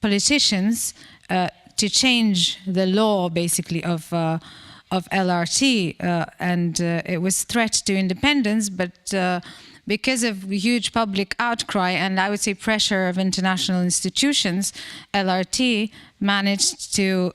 politicians to change the law basically of LRT, and it was threat to independence, but because of huge public outcry and I would say pressure of international institutions, LRT managed to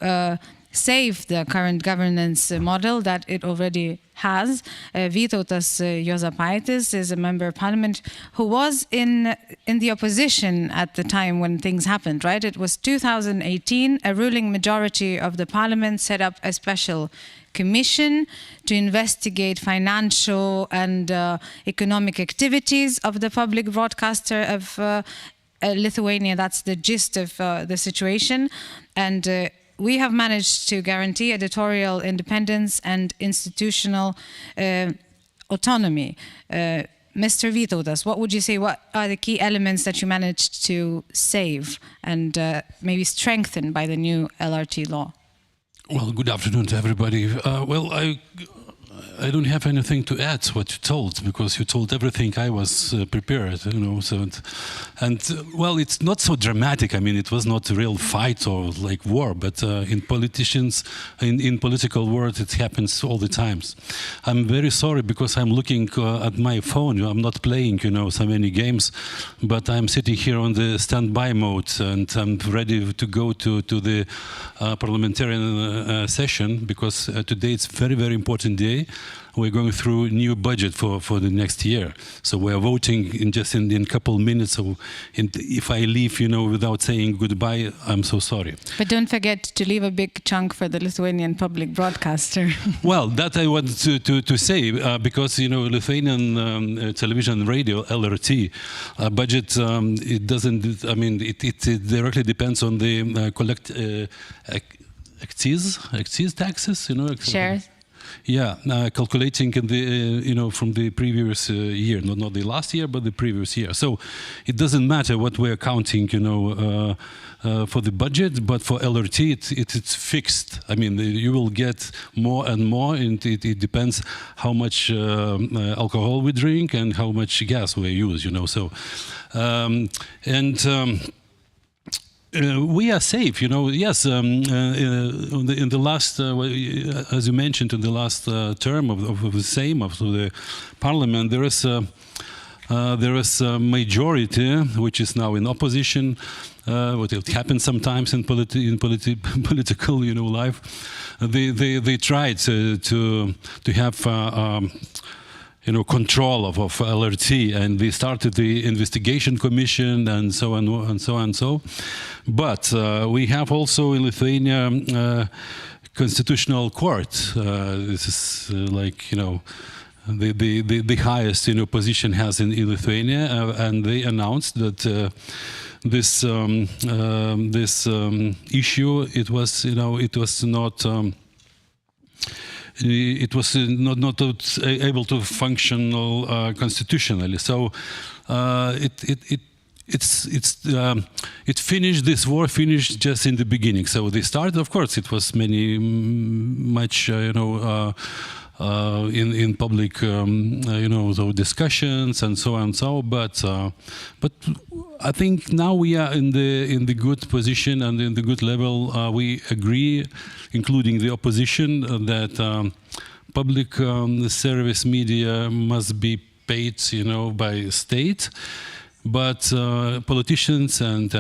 save the current governance model that it already has. Vytautas Juozapaitis is a member of parliament who was in the opposition at the time when things happened, right? It was 2018, a ruling majority of the parliament set up a special commission to investigate financial and economic activities of the public broadcaster of Lithuania. That's the gist of the situation. And we have managed to guarantee editorial independence and institutional autonomy. Mr. Vytautas, what would you say, what are the key elements that you managed to save and maybe strengthen by the new LRT law? Well, good afternoon to everybody. Well, I don't have anything to add to what you told, because you told everything I was prepared, you know. So, well, it's not so dramatic. I mean, it was not a real fight or like war, but in political world, it happens all the times. I'm very sorry because I'm looking at my phone. I'm not playing, you know, so many games, but I'm sitting here on the standby mode, and I'm ready to go to the parliamentarian session, because today it's very, very important day. We're going through a new budget for the next year. So we are voting in a couple minutes. So if I leave, you know, without saying goodbye, I'm so sorry. But don't forget to leave a big chunk for the Lithuanian public broadcaster. Well, that I want to say, because, you know, Lithuanian television and radio, LRT, budget, it doesn't, I mean, it directly depends on the excise taxes, you know. Shares. Yeah, calculating in the you know, from the previous year, not the last year, but the previous year. So it doesn't matter what we're counting, you know, for the budget, but for LRT, it's fixed. I mean, you will get more and more, and it depends how much alcohol we drink and how much gas we use, you know. So we are safe, you know. Yes, in the last, as you mentioned, in the last term of the Seimas, of the Parliament, there is a majority which is now in opposition. What it happens sometimes in political, you know, life. They tried to have. You know, control of LRT, and they started the investigation commission and so on and so on. But we have also in Lithuania constitutional court. This is like, you know, the highest, you know, position has in Lithuania, and they announced that this issue, it was, you know, it was not. It was not able to function constitutionally. So it finished. This war finished just in the beginning. So they started. Of course, it was much in public, so discussions and so on. But I think now we are in the good position and in the good level. We agree, including the opposition, that public service media must be paid, by state. But politicians and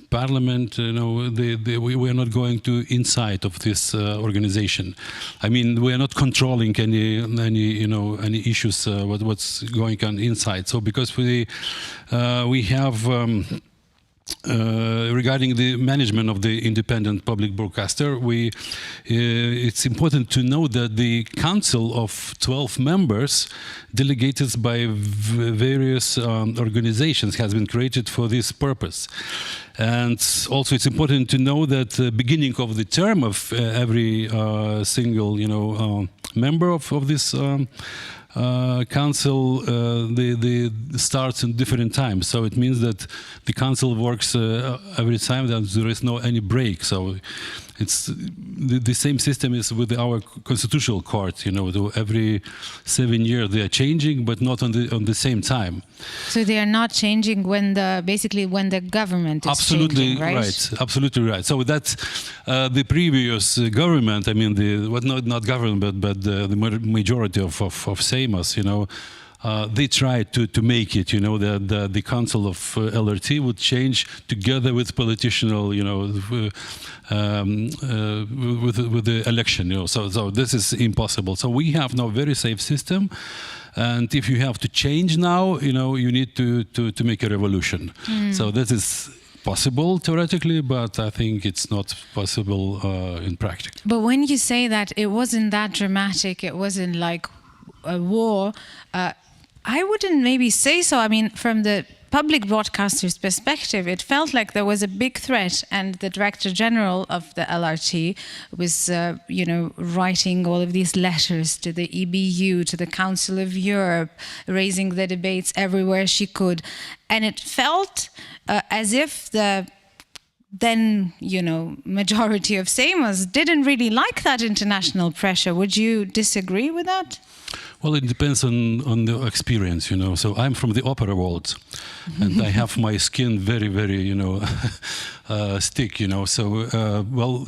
parliament, we are not going to inside of this organization. I mean, we are not controlling any issues what's going on inside. So because we have. Regarding the management of the independent public broadcaster, it's important to know that the council of 12 members, delegated by various organizations, has been created for this purpose. And also, it's important to know that the beginning of the term of every single, member of this. Council they starts in different times, so it means that the council works every time that there is no any break. So it's the same system is with our constitutional court. Every 7 years they are changing, but not on the same time. So they are not changing when the government is changing, right? Absolutely right. So that's the previous government. I mean, not government, but the majority of Seimas. They tried to make it, that the council of LRT would change together with politician, with the election, So this is impossible. So we have now very safe system, and if you have to change now, you need to make a revolution. So that is possible theoretically, but I think it's not possible in practice. But when you say that it wasn't that dramatic, it wasn't like a war, I wouldn't maybe say so. I mean, from the public broadcaster's perspective, it felt like there was a big threat, and the Director General of the LRT was, writing all of these letters to the EBU, to the Council of Europe, raising the debates everywhere she could. And it felt as if the then, majority of Seimas didn't really like that international pressure. Would you disagree with that? Well, it depends on the experience, So I'm from the opera world, and I have my skin very, very, thick, So, well,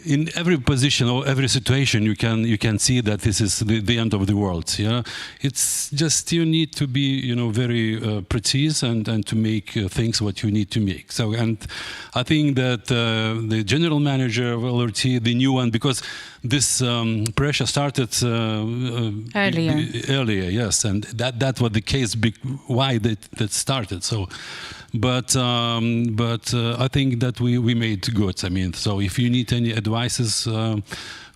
in every position or every situation, you can see that this is the end of the world. Yeah, it's just you need to be very precise and to make things what you need to make. So, and I think that the general manager of LRT, the new one, because this pressure started earlier, yes, and that was the case. Why that started? So. But I think that we made good. I mean, so if you need any advices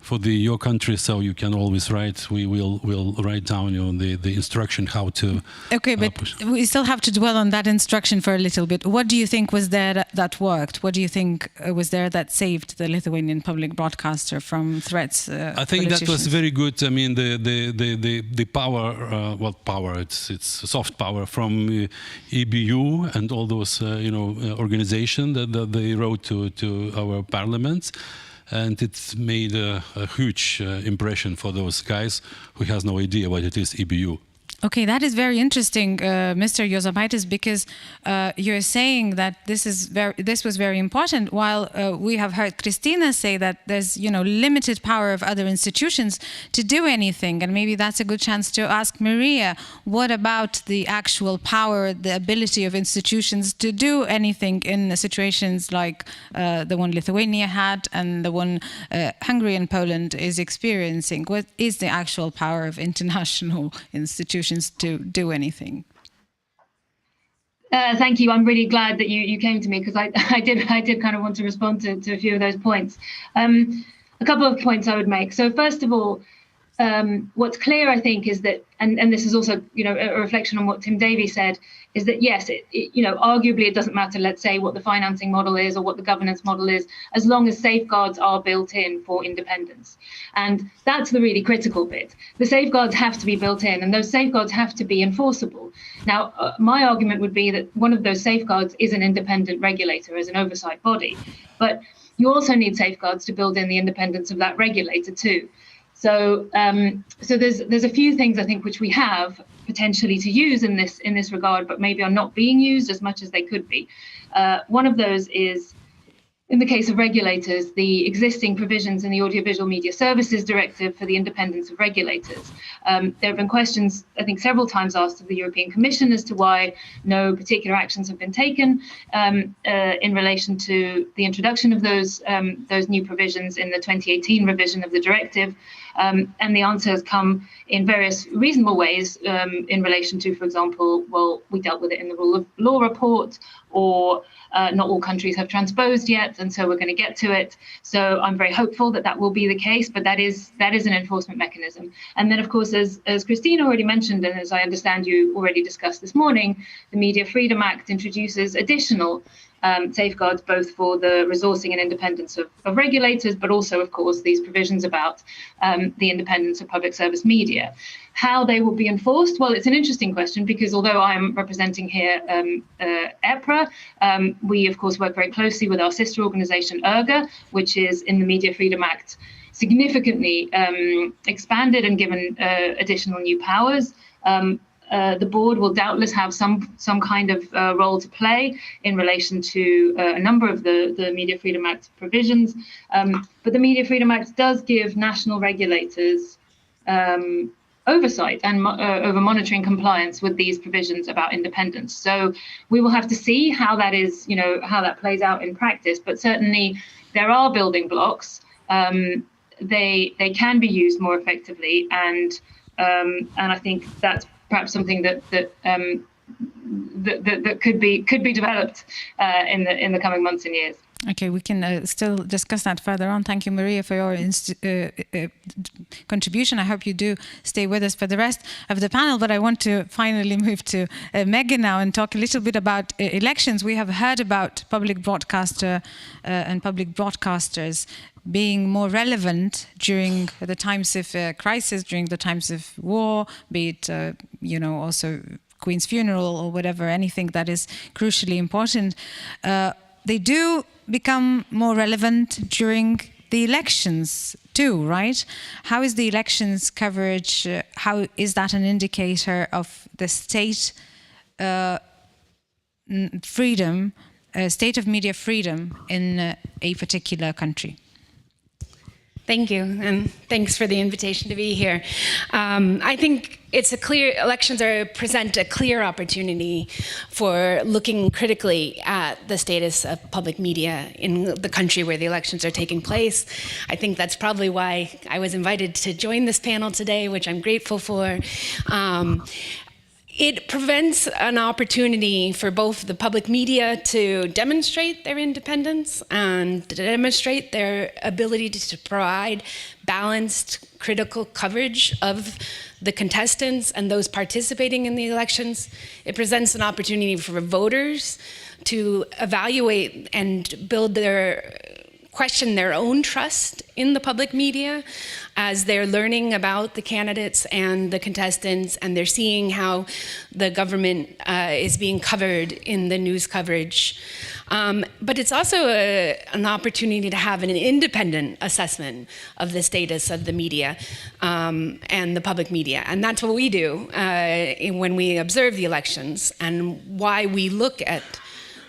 for your country, so you can always write. We'll write down the instruction how to. Okay, but we still have to dwell on that instruction for a little bit. What do you think was there that worked? What do you think was there that saved the Lithuanian public broadcaster from threats? I think that was very good. I mean, the power. Power? It's soft power from EBU and all those organizations that they wrote to our parliaments. And it's made a huge impression for those guys who has no idea what it is EBU. Okay, that is very interesting, Mr. Juozapaitis, because you're saying that this was very important, while we have heard Christina say that there's limited power of other institutions to do anything, and maybe that's a good chance to ask Maria, what about the actual power, the ability of institutions to do anything in situations like the one Lithuania had and the one Hungary and Poland is experiencing? What is the actual power of international institutions to do anything? Thank you. I'm really glad that you came to me, because I did kind of want to respond to a few of those points. A couple of points I would make. So first of all, what's clear, I think, is that, and this is also, a reflection on what Tim Davie said, is that yes, arguably it doesn't matter, let's say, what the financing model is or what the governance model is, as long as safeguards are built in for independence. And that's the really critical bit. The safeguards have to be built in, and those safeguards have to be enforceable. Now, my argument would be that one of those safeguards is an independent regulator as an oversight body, but you also need safeguards to build in the independence of that regulator too. So, there's a few things I think which we have potentially to use in this regard, but maybe are not being used as much as they could be. One of those is, in the case of regulators, the existing provisions in the Audiovisual Media Services Directive for the independence of regulators. There have been questions, I think, several times asked of the European Commission as to why no particular actions have been taken in relation to the introduction of those new provisions in the 2018 revision of the directive. And the answer has come in various reasonable ways in relation to, for example, well, we dealt with it in the rule of law report, or not all countries have transposed yet, and so we're going to get to it. So I'm very hopeful that that will be the case, but that is an enforcement mechanism. And then, of course, as Christine already mentioned, and as I understand you already discussed this morning, the Media Freedom Act introduces additional safeguards both for the resourcing and independence of regulators, but also, of course, these provisions about the independence of public service media. How they will be enforced? Well, it's an interesting question, because although I'm representing here EPRA, we, of course, work very closely with our sister organization, ERGA, which is in the Media Freedom Act significantly expanded and given additional new powers. The board will doubtless have some kind of role to play in relation to a number of the Media Freedom Act provisions. But the Media Freedom Act does give national regulators oversight and over monitoring compliance with these provisions about independence. So we will have to see how that is, how that plays out in practice. But certainly there are building blocks. They can be used more effectively, and I think that's perhaps something that could be developed in the coming months and years. Okay, we can still discuss that further on. Thank you, Maria, for your contribution. I hope you do stay with us for the rest of the panel. But I want to finally move to Megan now and talk a little bit about elections. We have heard about public broadcaster and public broadcasters being more relevant during the times of crisis, during the times of war, be it, also Queen's funeral or whatever, anything that is crucially important. They do become more relevant during the elections too, right? How is the elections coverage, how is that an indicator of the state freedom, state of media freedom in a particular country? Thank you, and thanks for the invitation to be here. I think elections present a clear opportunity for looking critically at the status of public media in the country where the elections are taking place. I think that's probably why I was invited to join this panel today, which I'm grateful for. It prevents an opportunity for both the public media to demonstrate their independence and to demonstrate their ability to provide balanced, critical coverage of the contestants and those participating in the elections. It presents an opportunity for voters to evaluate and question their own trust in the public media as they're learning about the candidates and the contestants, and they're seeing how the government is being covered in the news coverage. But it's also an opportunity to have an independent assessment of the status of the media and the public media. And that's what we do when we observe the elections, and why we look at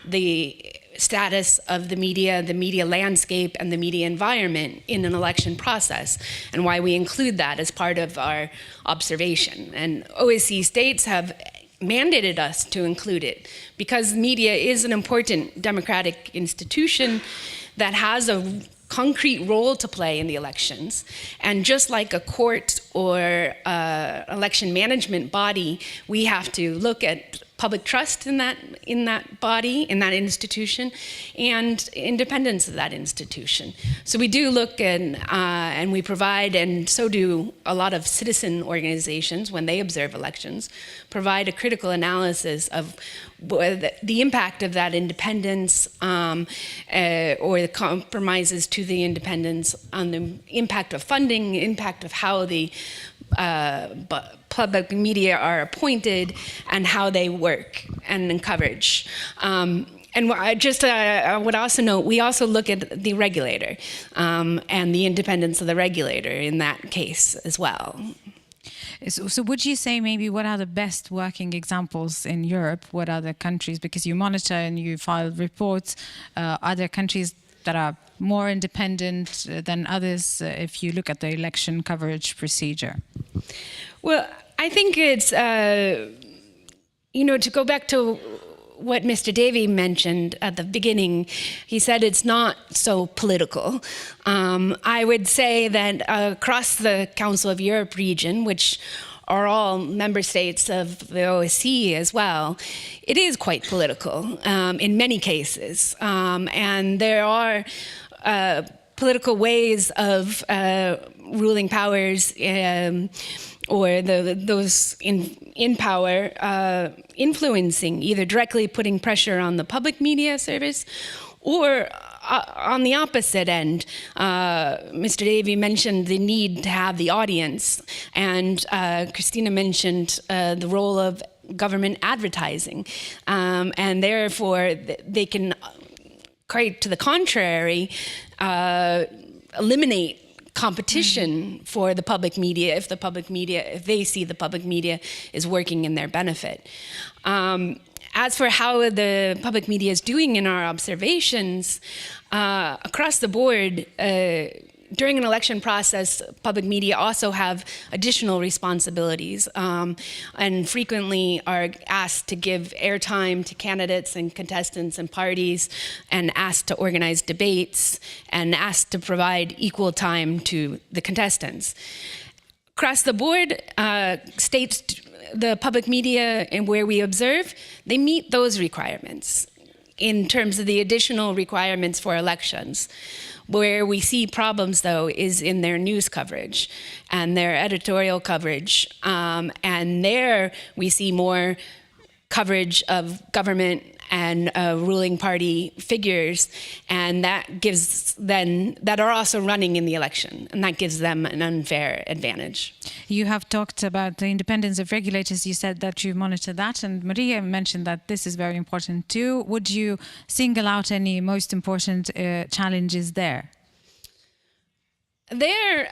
the status of the media landscape, and the media environment in an election process, and why we include that as part of our observation. And OSCE states have mandated us to include it because media is an important democratic institution that has a concrete role to play in the elections. And just like a court or election management body, we have to look at public trust in that body, in that institution, and independence of that institution. So we do look and we provide, and so do a lot of citizen organizations when they observe elections, provide a critical analysis of the impact of that independence or the compromises to the independence on the impact of funding, impact of how the public media are appointed and how they work and in coverage. And I would also note, we also look at the regulator and the independence of the regulator in that case as well. So would you say maybe what are the best working examples in Europe? What are the countries, because you monitor and you file reports, are there countries that are more independent than others if you look at the election coverage procedure? Well, I think it's, to go back to what Mr. Davey mentioned at the beginning, he said it's not so political. I would say that across the Council of Europe region, which are all member states of the OSCE as well, it is quite political in many cases. And there are political ways of ruling powers or those in power influencing, either directly putting pressure on the public media service or on the opposite end. Mr. Davey mentioned the need to have the audience, and Christina mentioned the role of government advertising, and therefore they can, quite to the contrary, eliminate competition for the public media if they see the public media is working in their benefit. As for how the public media is doing in our observations, across the board, during an election process, public media also have additional responsibilities and frequently are asked to give airtime to candidates and contestants and parties, and asked to organize debates, and asked to provide equal time to the contestants. Across the board, states, the public media and where we observe, they meet those requirements in terms of the additional requirements for elections. Where we see problems, though, is in their news coverage and their editorial coverage. And there we see more coverage of government and ruling party figures, and that are also running in the election, and that gives them an unfair advantage. You have talked about the independence of regulators. You said that you monitor that, and Maria mentioned that this is very important too. Would you single out any most important challenges there? There,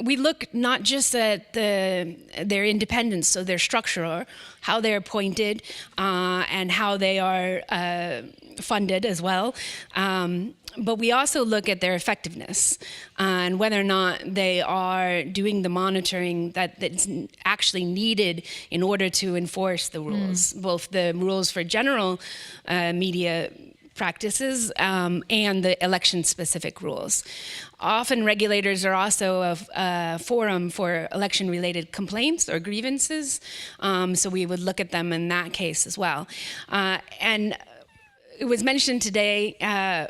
we look not just at their independence, so their structure, how they're appointed, and how they are funded as well. But we also look at their effectiveness and whether or not they are doing the monitoring that's actually needed in order to enforce the rules, both the rules for general media practices and the election-specific rules. Often regulators are also a forum for election-related complaints or grievances, so we would look at them in that case as well. And it was mentioned today,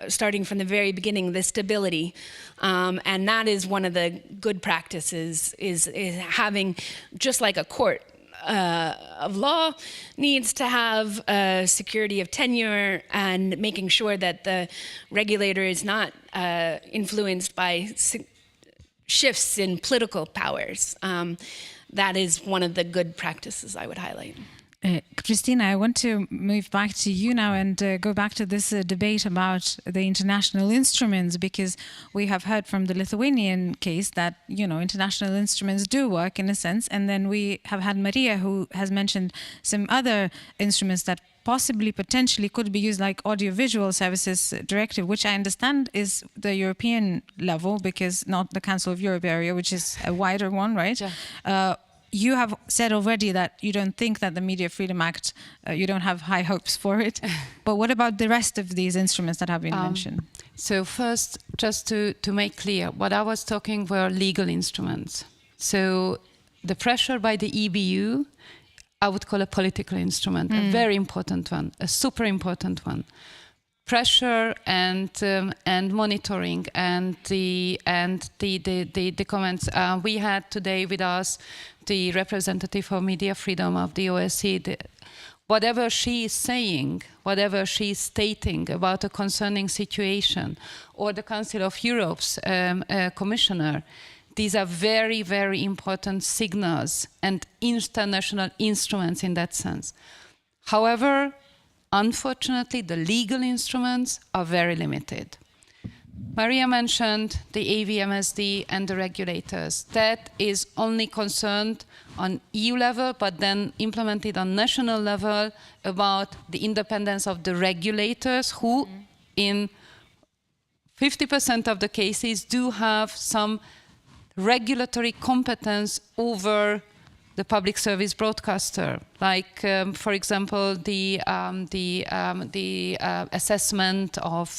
starting from the very beginning, the stability, and that is one of the good practices, is having, just like a court of law needs to have security of tenure and making sure that the regulator is not influenced by shifts in political powers. That is one of the good practices I would highlight. Christina, I want to move back to you now and go back to this debate about the international instruments, because we have heard from the Lithuanian case that, international instruments do work in a sense. And then we have had Maria, who has mentioned some other instruments that possibly, potentially could be used, like audiovisual services directive, which I understand is the European level, because not the Council of Europe area, which is a wider one, right? Yeah. You have said already that you don't think that the Media Freedom Act, you don't have high hopes for it. But what about the rest of these instruments that have been mentioned? So first, just to make clear, what I was talking were legal instruments. So the pressure by the EBU I would call a political instrument, a very important one, a super important one. Pressure and monitoring and the comments. We had today with us the representative for media freedom of the OSCE. Whatever she is saying, whatever she is stating about a concerning situation, or the Council of Europe's commissioner, these are very, very important signals and international instruments in that sense. However, unfortunately, the legal instruments are very limited. Maria mentioned the AVMSD and the regulators. That is only concerned on EU level, but then implemented on national level about the independence of the regulators who, in 50% of the cases, do have some regulatory competence over the public service broadcaster, like, for example, the assessment of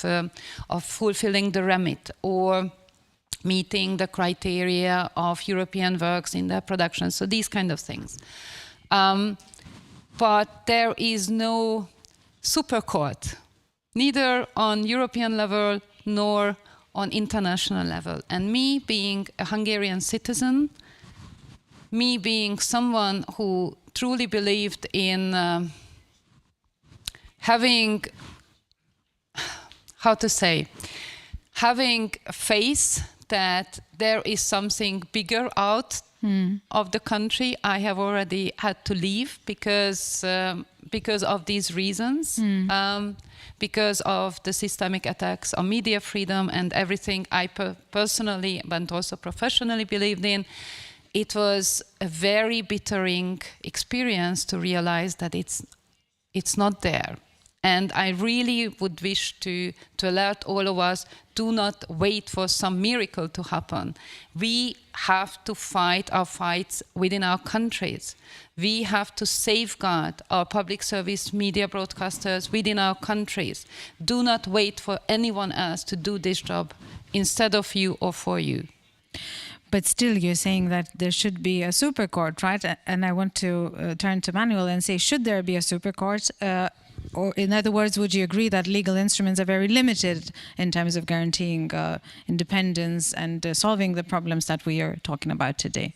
fulfilling the remit or meeting the criteria of European works in their production. So these kind of things. But there is no super court, neither on European level nor on international level. And me being a Hungarian citizen, me being someone who truly believed in having faith that there is something bigger out of the country, I have already had to leave because of these reasons, because of the systemic attacks on media freedom and everything I personally but also professionally believed in. It was a very bittering experience to realize that it's not there. And I really would wish to alert all of us, do not wait for some miracle to happen. We have to fight our fights within our countries. We have to safeguard our public service media broadcasters within our countries. Do not wait for anyone else to do this job instead of you or for you. But still, you're saying that there should be a super court, right? And I want to turn to Manuel and say, should there be a super court? Or in other words, would you agree that legal instruments are very limited in terms of guaranteeing independence and solving the problems that we are talking about today?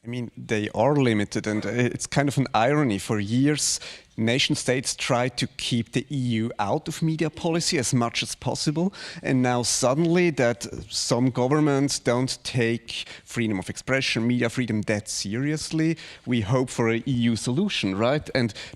I mean, they are limited, and it's kind of an irony. For years, nation states tried to keep the EU out of media policy as much as possible, and now suddenly that some governments don't take freedom of expression, media freedom that seriously, we hope for an EU solution, right?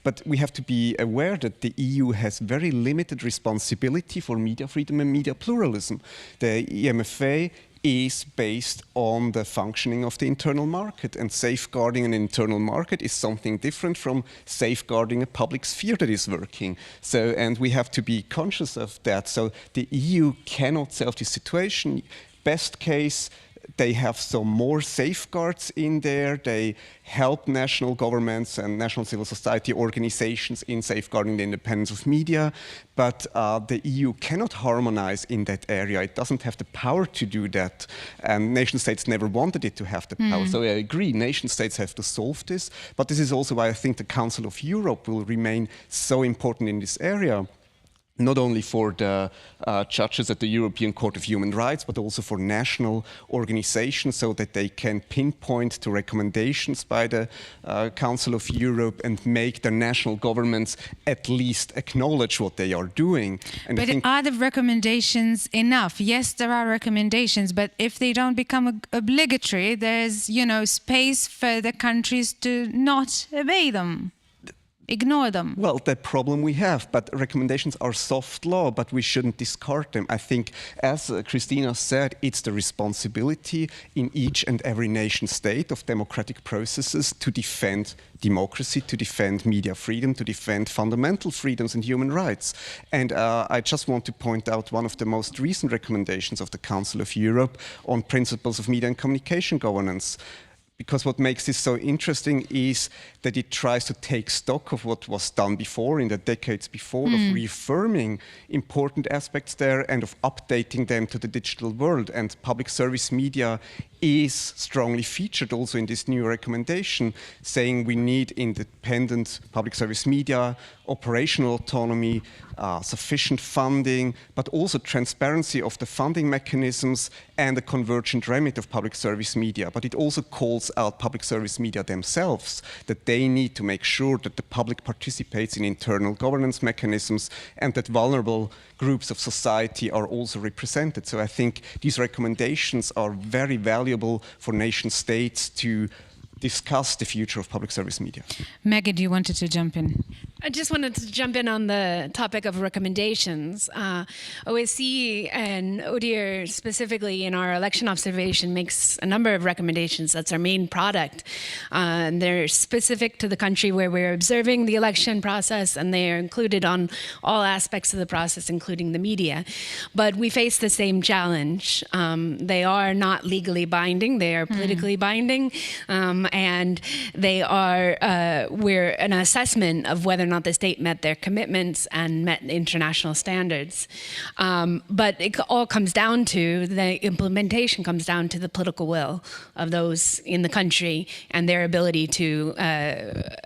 But we have to be aware that the EU has very limited responsibility for media freedom and media pluralism. The EMFA is based on the functioning of the internal market, and safeguarding an internal market is something different from safeguarding a public sphere that is working. So, and we have to be conscious of that. So the EU cannot solve this situation. Best case, they have some more safeguards in there. They help national governments and national civil society organizations in safeguarding the independence of media. But the EU cannot harmonize in that area. It doesn't have the power to do that. And nation states never wanted it to have the power. So I agree, nation states have to solve this. But this is also why I think the Council of Europe will remain so important in this area. Not only for the judges at the European Court of Human Rights, but also for national organizations, so that they can pinpoint to recommendations by the Council of Europe and make their national governments at least acknowledge what they are doing. And but are the recommendations enough? Yes, there are recommendations, but if they don't become obligatory, there's, space for the countries to not obey them. Ignore them. Well, the problem we have, but recommendations are soft law, but we shouldn't discard them. I think, as Christina said, it's the responsibility in each and every nation state of democratic processes to defend democracy, to defend media freedom, to defend fundamental freedoms and human rights. And I just want to point out one of the most recent recommendations of the Council of Europe on principles of media and communication governance. Because what makes this so interesting is that it tries to take stock of what was done before, in the decades before, of reaffirming important aspects there and of updating them to the digital world. And public service media is strongly featured also in this new recommendation, saying we need independent public service media, operational autonomy, sufficient funding, but also transparency of the funding mechanisms and a convergent remit of public service media. But it also calls out public service media themselves, that they need to make sure that the public participates in internal governance mechanisms and that vulnerable groups of society are also represented. So I think these recommendations are very valuable for nation states to discuss the future of public service media. Megan, you wanted to jump in. I just wanted to jump in on the topic of recommendations. OSCE and ODIHR specifically in our election observation makes a number of recommendations. That's our main product. They're specific to the country where we're observing the election process, and they are included on all aspects of the process, including the media. But we face the same challenge. They are not legally binding. They are politically binding. And they are, we're an assessment of whether or not the state met their commitments and met international standards. But it all comes down to, the implementation comes down to the political will of those in the country and their ability to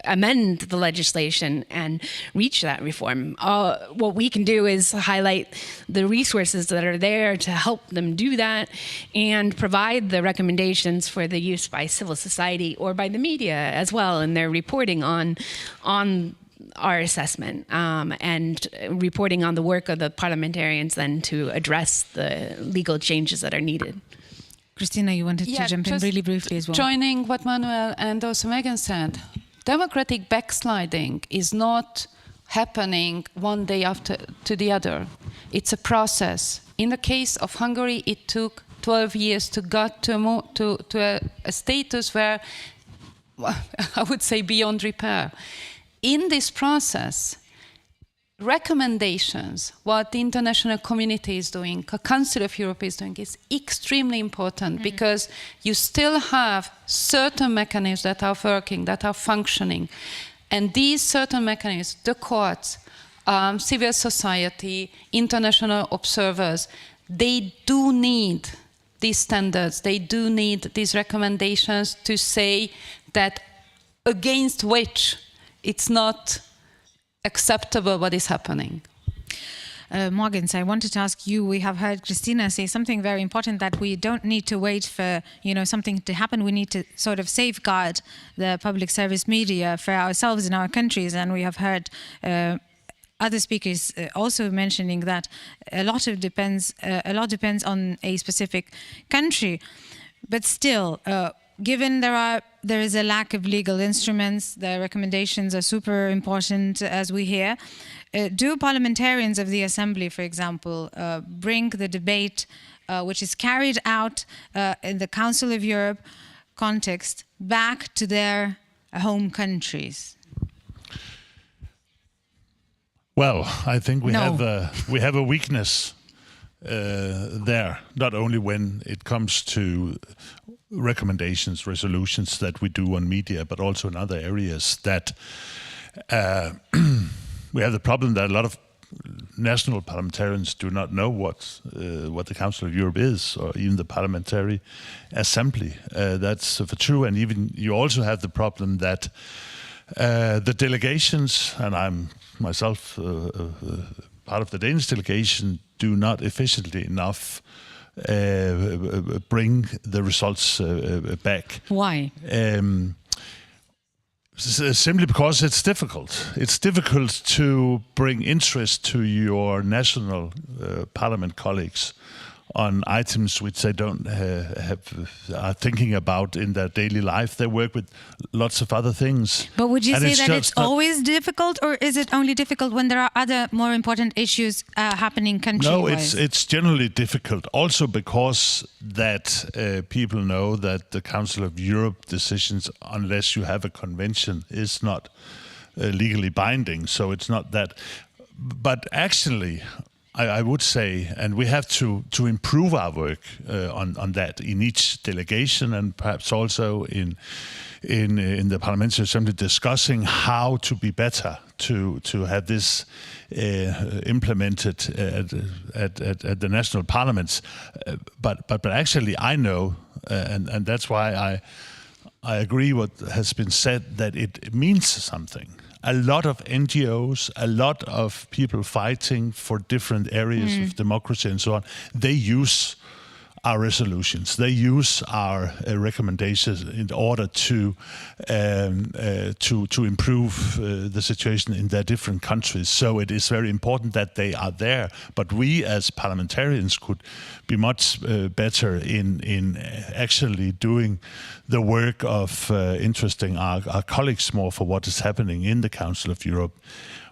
amend the legislation and reach that reform. What we can do is highlight the resources that are there to help them do that and provide the recommendations for the use by civil society or by the media as well in their reporting on our assessment and reporting on the work of the parliamentarians then to address the legal changes that are needed. Christina, you wanted to jump in really briefly as well. Joining what Manuel and also Megan said, democratic backsliding is not happening one day after to the other. It's a process. In the case of Hungary, it took 12 years to get to a status where, I would say, beyond repair. In this process, recommendations, what the international community is doing, the Council of Europe is doing, is extremely important because you still have certain mechanisms that are working, that are functioning. And these certain mechanisms, the courts, civil society, international observers, they do need these standards, they do need these recommendations to say that against which it's not acceptable what is happening. Morgens, I wanted to ask you, we have heard Christina say something very important, that we don't need to wait for something to happen. We need to sort of safeguard the public service media for ourselves in our countries. And we have heard other speakers also mentioning that a lot depends on a specific country. But still, given there is a lack of legal instruments, the recommendations are super important, as we hear. Do parliamentarians of the Assembly, for example, bring the debate which is carried out in the Council of Europe context back to their home countries? Well, I think we have a weakness there, not only when it comes to recommendations, resolutions that we do on media, but also in other areas, that we have the problem that a lot of national parliamentarians do not know what the Council of Europe is, or even the Parliamentary Assembly. That's for true, and even you also have the problem that the delegations, and I'm myself part of the Danish delegation, do not efficiently enough bring the results back. Why? Simply because it's difficult. It's difficult to bring interest to your national parliament colleagues on items which they don't are thinking about in their daily life. They work with lots of other things. But would you say that it's always difficult, or is it only difficult when there are other more important issues happening country-wise? No, it's generally difficult. Also because that people know that the Council of Europe decisions, unless you have a convention, is not legally binding. So it's not that. But actually, I would say, and we have to improve our work on that in each delegation, and perhaps also in the Parliamentary Assembly, discussing how to be better to have this implemented at the national parliaments. But actually, I know and that's why I agree what has been said, that it means something. A lot of NGOs, a lot of people fighting for different areas of democracy and so on, they use our resolutions. They use our recommendations in order to improve the situation in their different countries. So it is very important that they are there. But we as parliamentarians could be much better in actually doing the work of interesting our colleagues more for what is happening in the Council of Europe.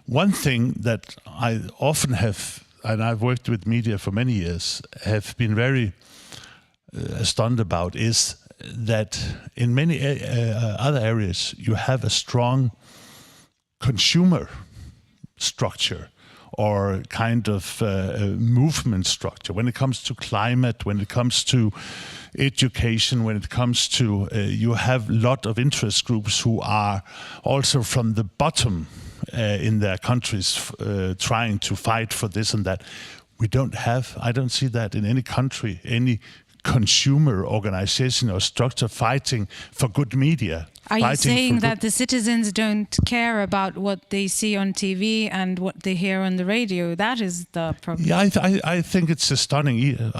One thing that I often have, and I've worked with media for many years, have been very stunned about, is that in many other areas you have a strong consumer structure or kind of movement structure when it comes to climate, when it comes to education, when it comes to you have a lot of interest groups who are also from the bottom in their countries trying to fight for this and that. We don't have, I don't see that in any country, any consumer organization or structure fighting for good media. Are you saying that the citizens don't care about what they see on TV and what they hear on the radio? That is the problem. Yeah, I think it's stunning.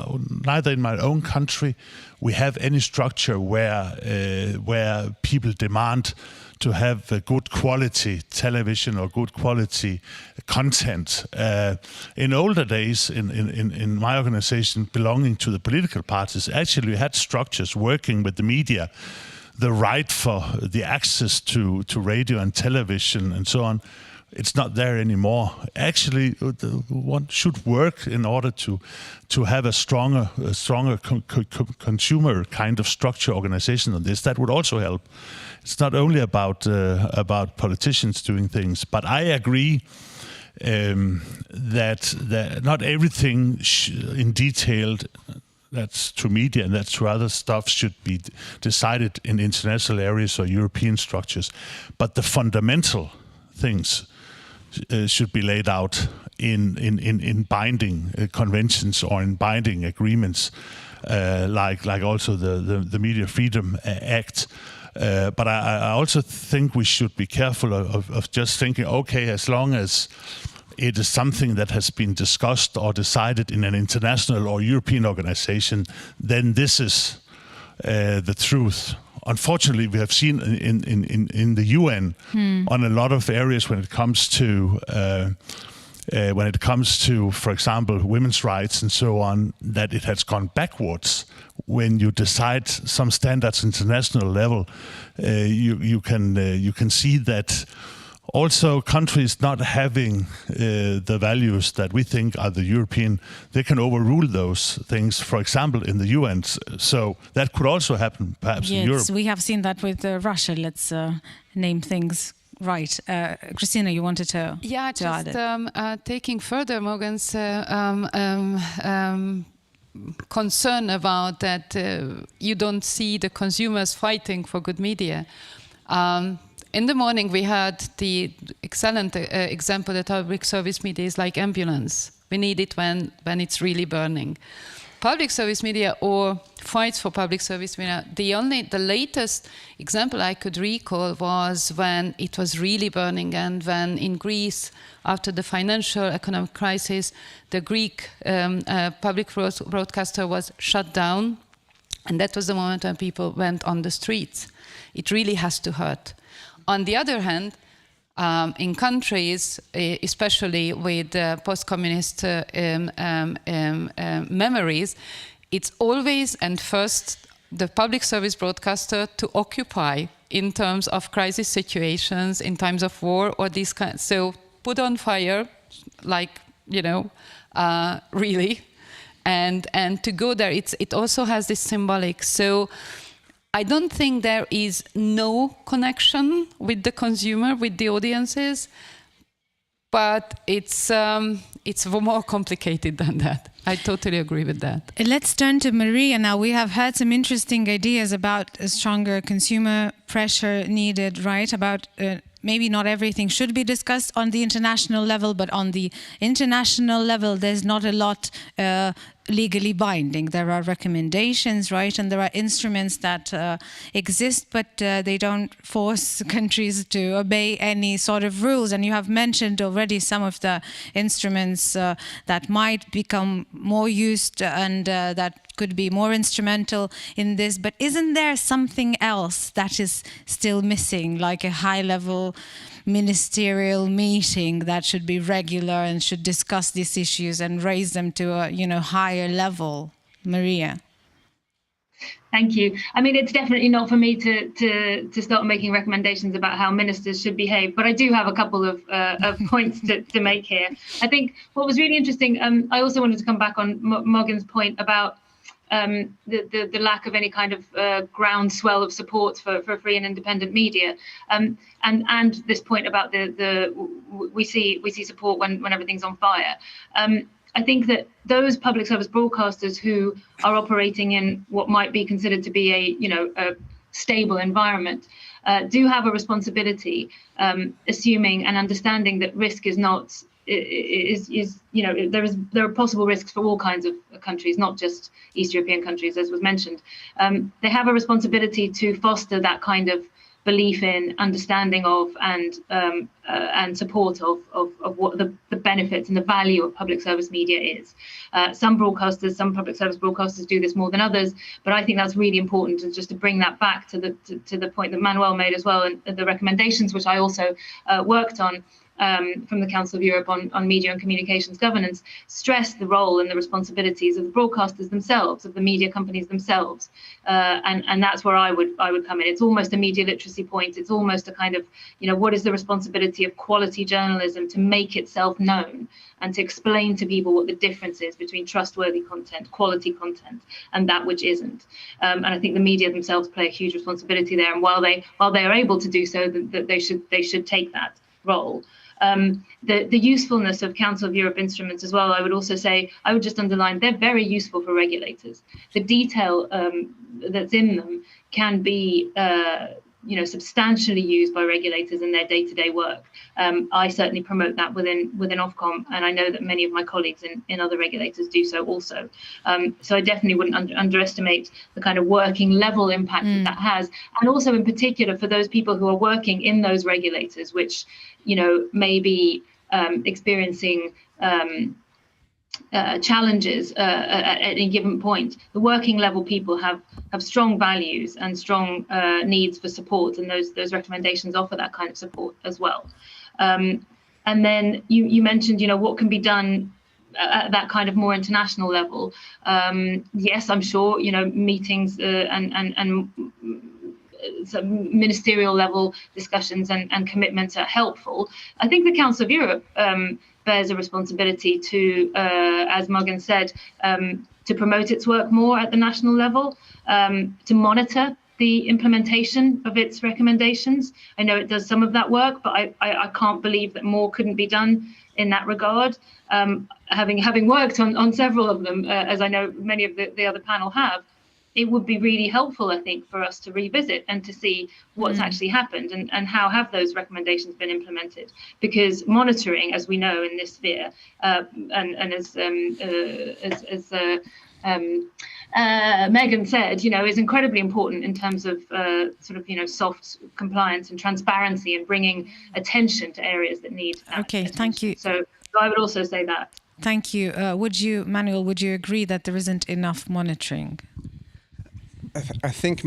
Neither in my own country we have any structure where people demand to have a good quality television or good quality content. In older days, in my organization belonging to the political parties, actually we had structures working with the media, the right for the access to radio and television and so on. It's not there anymore. Actually, one should work in order to have a stronger consumer kind of structure organization on this. That would also help. It's not only about politicians doing things, but I agree that not everything in detail that's to media and that's to other stuff should be decided in international areas or European structures, but the fundamental things should be laid out in binding conventions or in binding agreements, like also the Media Freedom Act. But I also think we should be careful of just thinking, okay, as long as it is something that has been discussed or decided in an international or European organization, then this is the truth. Unfortunately, we have seen in the UN on a lot of areas when it comes to, for example, women's rights and so on, that it has gone backwards. When you decide some standards international level, you can see that also countries not having the values that we think are the European, they can overrule those things, for example, in the UN. So that could also happen perhaps in Europe. Yes, we have seen that with Russia. Let's name things right. Christina, you wanted to Yeah, add it. Taking further Morgan's concern about that you don't see the consumers fighting for good media. In the morning, we had the excellent example that public service media is like ambulance. We need it when it's really burning. Public service media or fights for public service media, the latest example I could recall was when it was really burning and when in Greece, after the financial economic crisis, the Greek public broadcaster was shut down. And that was the moment when people went on the streets. It really has to hurt. On the other hand, in countries, especially with post-communist memories, it's always and first the public service broadcaster to occupy in terms of crisis situations, in times of war or these kinds. So put on fire, like, really, and to go there. It also has this symbolic. So I don't think there is no connection with the consumer, with the audiences, but it's more complicated than that. I totally agree with that. Let's turn to Maria now. We have heard some interesting ideas about a stronger consumer pressure needed, right? About maybe not everything should be discussed on the international level, but on the international level, there's not a lot legally binding. There are recommendations, right, and there are instruments that exist, but they don't force countries to obey any sort of rules. And you have mentioned already some of the instruments that might become more used and that could be more instrumental in this. But isn't there something else that is still missing, like a high-level ministerial meeting that should be regular and should discuss these issues and raise them to a higher level? Maria. Thank you. I mean, it's definitely not for me to start making recommendations about how ministers should behave, but I do have a couple of points to make here. I think what was really interesting, I also wanted to come back on Morgan's point about the lack of any kind of groundswell of support for free and independent media, and this point about we see support when everything's on fire. I think that those public service broadcasters who are operating in what might be considered to be a stable environment do have a responsibility, assuming and understanding that risk is not. There are possible risks for all kinds of countries, not just East European countries, as was mentioned. They have a responsibility to foster that kind of belief in, understanding of, and support of what the benefits and the value of public service media is. Some public service broadcasters do this more than others, but I think that's really important, and just to bring that back to the point that Manuel made as well, and the recommendations which I also worked on. From the Council of Europe on media and communications governance, stress the role and the responsibilities of the broadcasters themselves, of the media companies themselves, and that's where I would come in. It's almost a media literacy point. It's almost a kind of, what is the responsibility of quality journalism to make itself known and to explain to people what the difference is between trustworthy content, quality content, and that which isn't. And I think the media themselves play a huge responsibility there. And while they are able to do so, that they should take that role. The usefulness of Council of Europe instruments as well, I would also say, I would just underline, they're very useful for regulators. The detail that's in them can be substantially used by regulators in their day-to-day work. I certainly promote that within Ofcom, and I know that many of my colleagues in other regulators do so also. So I definitely wouldn't underestimate the kind of working level impact that has, and also in particular for those people who are working in those regulators, which may be experiencing challenges at any given point. The working level people have strong values and strong needs for support, and those recommendations offer that kind of support as well. And then you mentioned, what can be done at that kind of more international level. Yes, I'm sure, meetings and ministerial level discussions and commitments are helpful. I think the Council of Europe bears a responsibility to, as Morgan said, to promote its work more at the national level, to monitor the implementation of its recommendations. I know it does some of that work, but I can't believe that more couldn't be done in that regard. Having worked on several of them, as I know many of the other panel have, it would be really helpful, I think, for us to revisit and to see what's actually happened and how have those recommendations been implemented. Because monitoring, as we know in this sphere, and as Megan said, is incredibly important in terms of soft compliance and transparency and bringing attention to areas that need that. Okay, thank you. So I would also say that. Thank you. Manuel, would you agree that there isn't enough monitoring? I think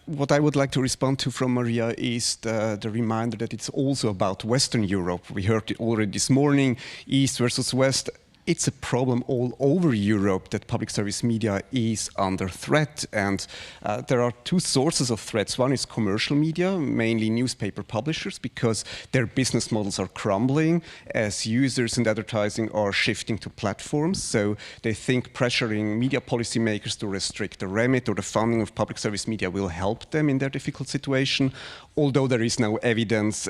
what I would like to respond to from Maria is the reminder that it's also about Western Europe. We heard it already this morning, East versus West. It's a problem all over Europe that public service media is under threat, and there are two sources of threats. One is commercial media, mainly newspaper publishers, because their business models are crumbling as users and advertising are shifting to platforms. So they think pressuring media policymakers to restrict the remit or the funding of public service media will help them in their difficult situation, although there is no evidence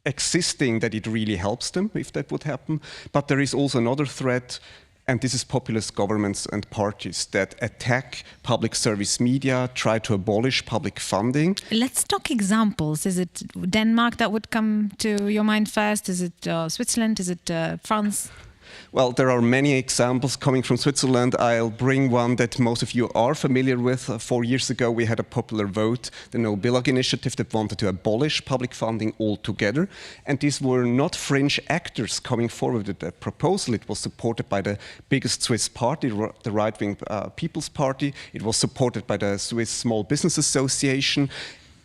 existing that it really helps them if that would happen. But there is also another threat, and this is populist governments and parties that attack public service media, try to abolish public funding. Let's talk examples. Is it Denmark that would come to your mind first? Is it Switzerland? Is it France? Well, there are many examples coming from Switzerland. I'll bring one that most of you are familiar with. 4 years ago, we had a popular vote, the No Billag initiative, that wanted to abolish public funding altogether. And these were not fringe actors coming forward with the proposal. It was supported by the biggest Swiss party, the right-wing People's Party. It was supported by the Swiss Small Business Association.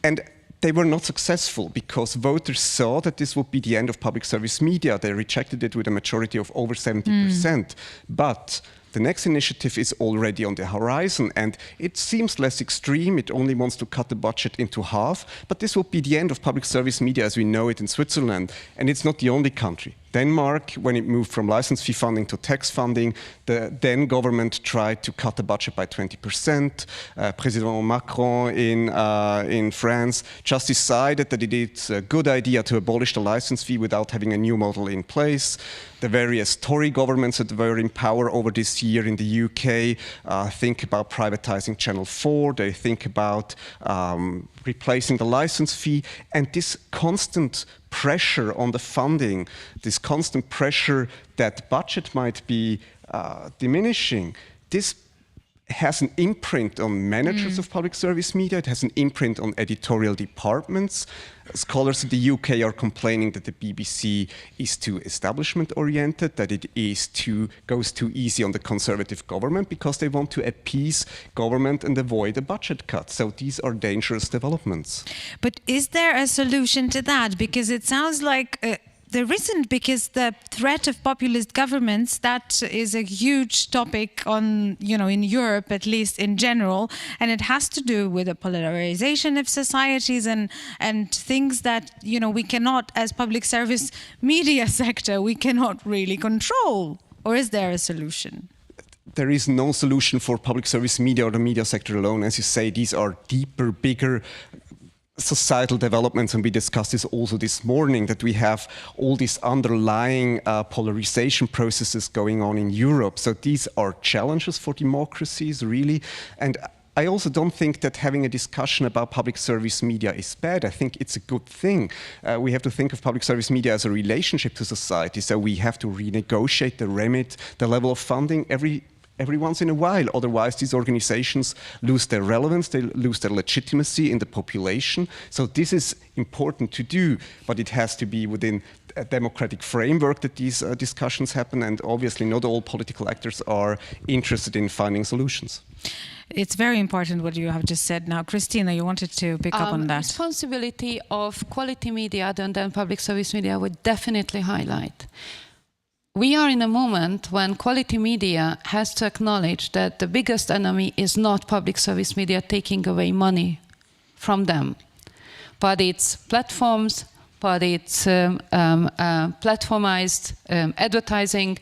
And they were not successful because voters saw that this would be the end of public service media. They rejected it with a majority of over 70%. But the next initiative is already on the horizon, and it seems less extreme. It only wants to cut the budget into half. But this will be the end of public service media as we know it in Switzerland. And it's not the only country. Denmark, when it moved from license fee funding to tax funding, the then government tried to cut the budget by 20%. President Macron in France just decided that it's a good idea to abolish the license fee without having a new model in place. The various Tory governments that were in power over this year in the UK think about privatizing Channel 4. They think about replacing the license fee. And this constant pressure on the funding, this constant pressure that budget might be diminishing, this has an imprint on managers of public service media. It has an imprint on editorial departments. Scholars in the UK are complaining that the BBC is too establishment-oriented, that it goes too easy on the conservative government because they want to appease government and avoid a budget cut. So these are dangerous developments. But is there a solution to that? Because it sounds like there isn't, because the threat of populist governments, that is a huge topic on, in Europe, at least in general, and it has to do with the polarization of societies and things that, we cannot, as public service media sector, we cannot really control. Or is there a solution? There is no solution for public service media or the media sector alone. As you say, these are deeper, bigger societal developments, and we discussed this also this morning, that we have all these underlying polarization processes going on in Europe. So these are challenges for democracies, really. And I also don't think that having a discussion about public service media is bad. I think it's a good thing. We have to think of public service media as a relationship to society. So we have to renegotiate the remit, the level of funding every once in a while. Otherwise, these organizations lose their relevance, they lose their legitimacy in the population. So this is important to do, but it has to be within a democratic framework that these discussions happen, and obviously not all political actors are interested in finding solutions. It's very important what you have just said now. Christina, you wanted to pick up on that. Responsibility of quality media and then public service media would definitely highlight. We are in a moment when quality media has to acknowledge that the biggest enemy is not public service media taking away money from them, but it's platforms, but it's platformized advertising.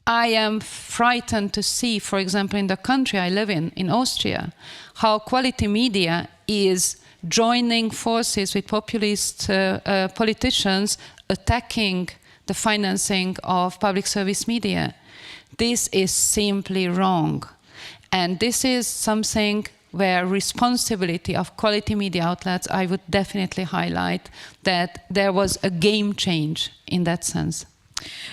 I am frightened to see, for example, in the country I live in Austria, how quality media is joining forces with populist politicians attacking the financing of public service media. This is simply wrong. And this is something where responsibility of quality media outlets, I would definitely highlight that there was a game change in that sense.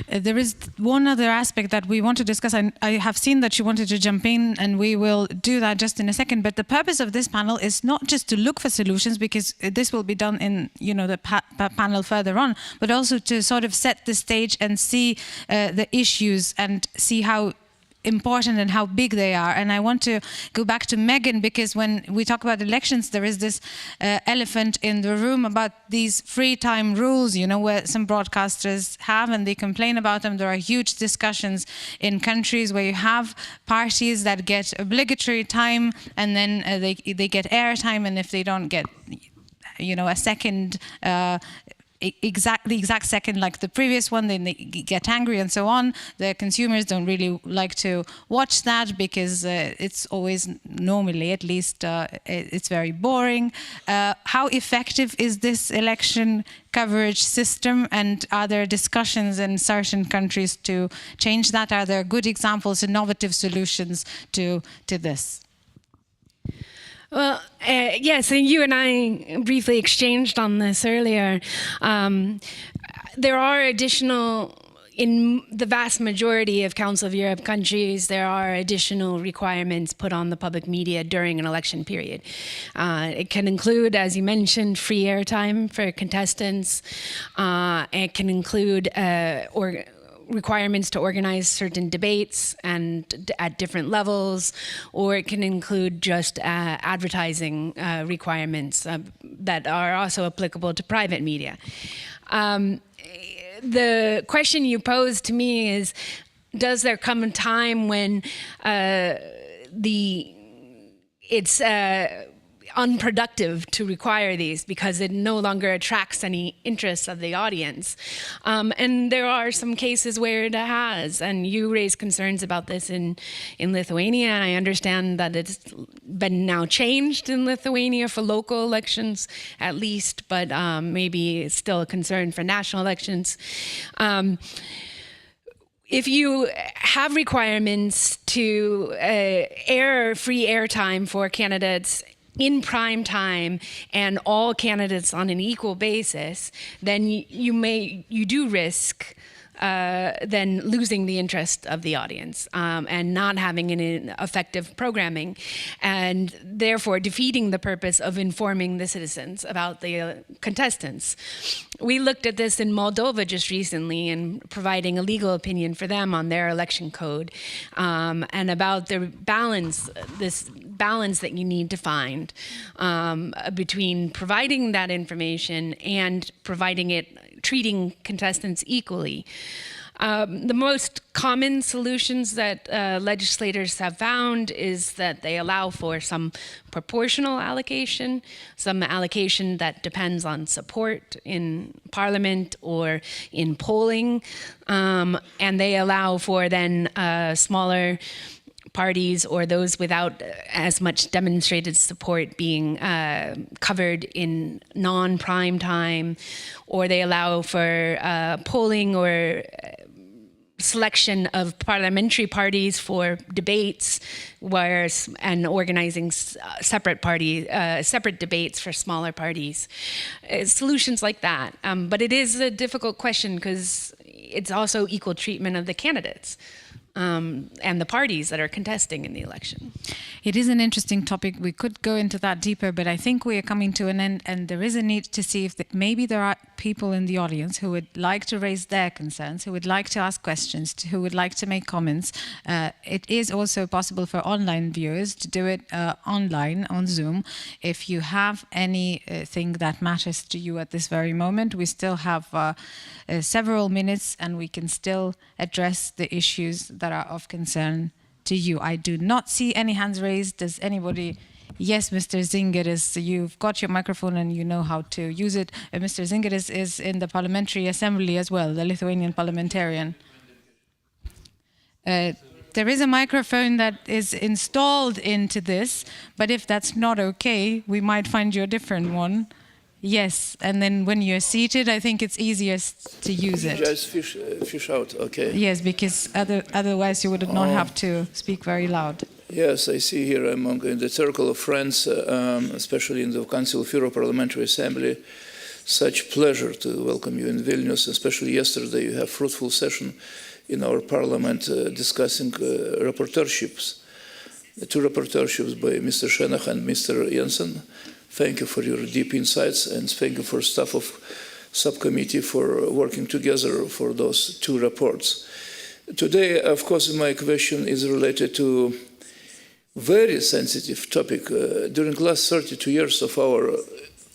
There is one other aspect that we want to discuss. I have seen that you wanted to jump in, and we will do that just in a second. But the purpose of this panel is not just to look for solutions, because this will be done in the panel further on, but also to sort of set the stage and see the issues and see how important and how big they are. And I want to go back to Megan, because when we talk about elections, there is this elephant in the room about these free time rules, where some broadcasters have, and they complain about them. There are huge discussions in countries where you have parties that get obligatory time, and then they get airtime, and if they don't get a second the exact second like the previous one, then they get angry and so on. The consumers don't really like to watch that because it's always, normally at least, it's very boring. How effective is this election coverage system, and are there discussions in certain countries to change that? Are there good examples, innovative solutions to this? Well, yes, and you and I briefly exchanged on this earlier. There are additional in the vast majority of Council of Europe countries, there are additional requirements put on the public media during an election period. It can include, as you mentioned, free airtime for contestants. It can include requirements to organize certain debates and at different levels, or it can include just advertising requirements that are also applicable to private media. The question you posed to me is, does there come a time when it's unproductive to require these because it no longer attracts any interest of the audience? And there are some cases where it has, and you raised concerns about this in Lithuania, and I understand that it's been now changed in Lithuania for local elections at least, but maybe it's still a concern for national elections. If you have requirements to air free airtime for candidates in prime time and all candidates on an equal basis, then you do risk then losing the interest of the audience and not having an effective programming, and therefore defeating the purpose of informing the citizens about the contestants. We looked at this in Moldova just recently and providing a legal opinion for them on their election code and about the this balance that you need to find between providing that information and treating contestants equally. The most common solutions that legislators have found is that they allow for some proportional allocation, some allocation that depends on support in parliament or in polling, and they allow for then smaller parties or those without as much demonstrated support being covered in non-prime time, or they allow for polling or selection of parliamentary parties for debates, and organizing separate debates for smaller parties. Solutions like that. But it is a difficult question because it's also equal treatment of the candidates. And the parties that are contesting in the election. It is an interesting topic. We could go into that deeper, but I think we are coming to an end, and there is a need to see if maybe there are people in the audience who would like to raise their concerns, who would like to ask questions, who would like to make comments. It is also possible for online viewers to do it online on Zoom. If you have anything that matters to you at this very moment, we still have several minutes and we can still address the issues that are of concern to you. I do not see any hands raised. Does anybody? Yes, Mr. Zingeris, you've got your microphone and you know how to use it. Mr. Zingeris is in the Parliamentary Assembly as well, the Lithuanian parliamentarian. There is a microphone that is installed into this, but if that's not okay, we might find you a different one. Yes, and then when you're seated, I think it's easiest to use it. Just fish out, okay. Yes, because otherwise you would not have to speak very loud. Yes, I see here among in the circle of friends, especially in the Council of Europe Parliamentary Assembly, such pleasure to welcome you in Vilnius. Especially yesterday, you have fruitful session in our parliament discussing rapporteurships, the two rapporteurships by Mr. Schenach and Mr. Jensen. Thank you for your deep insights, and thank you for staff of subcommittee for working together for those two reports. Today, of course, my question is related to very sensitive topic. During the last 32 years of our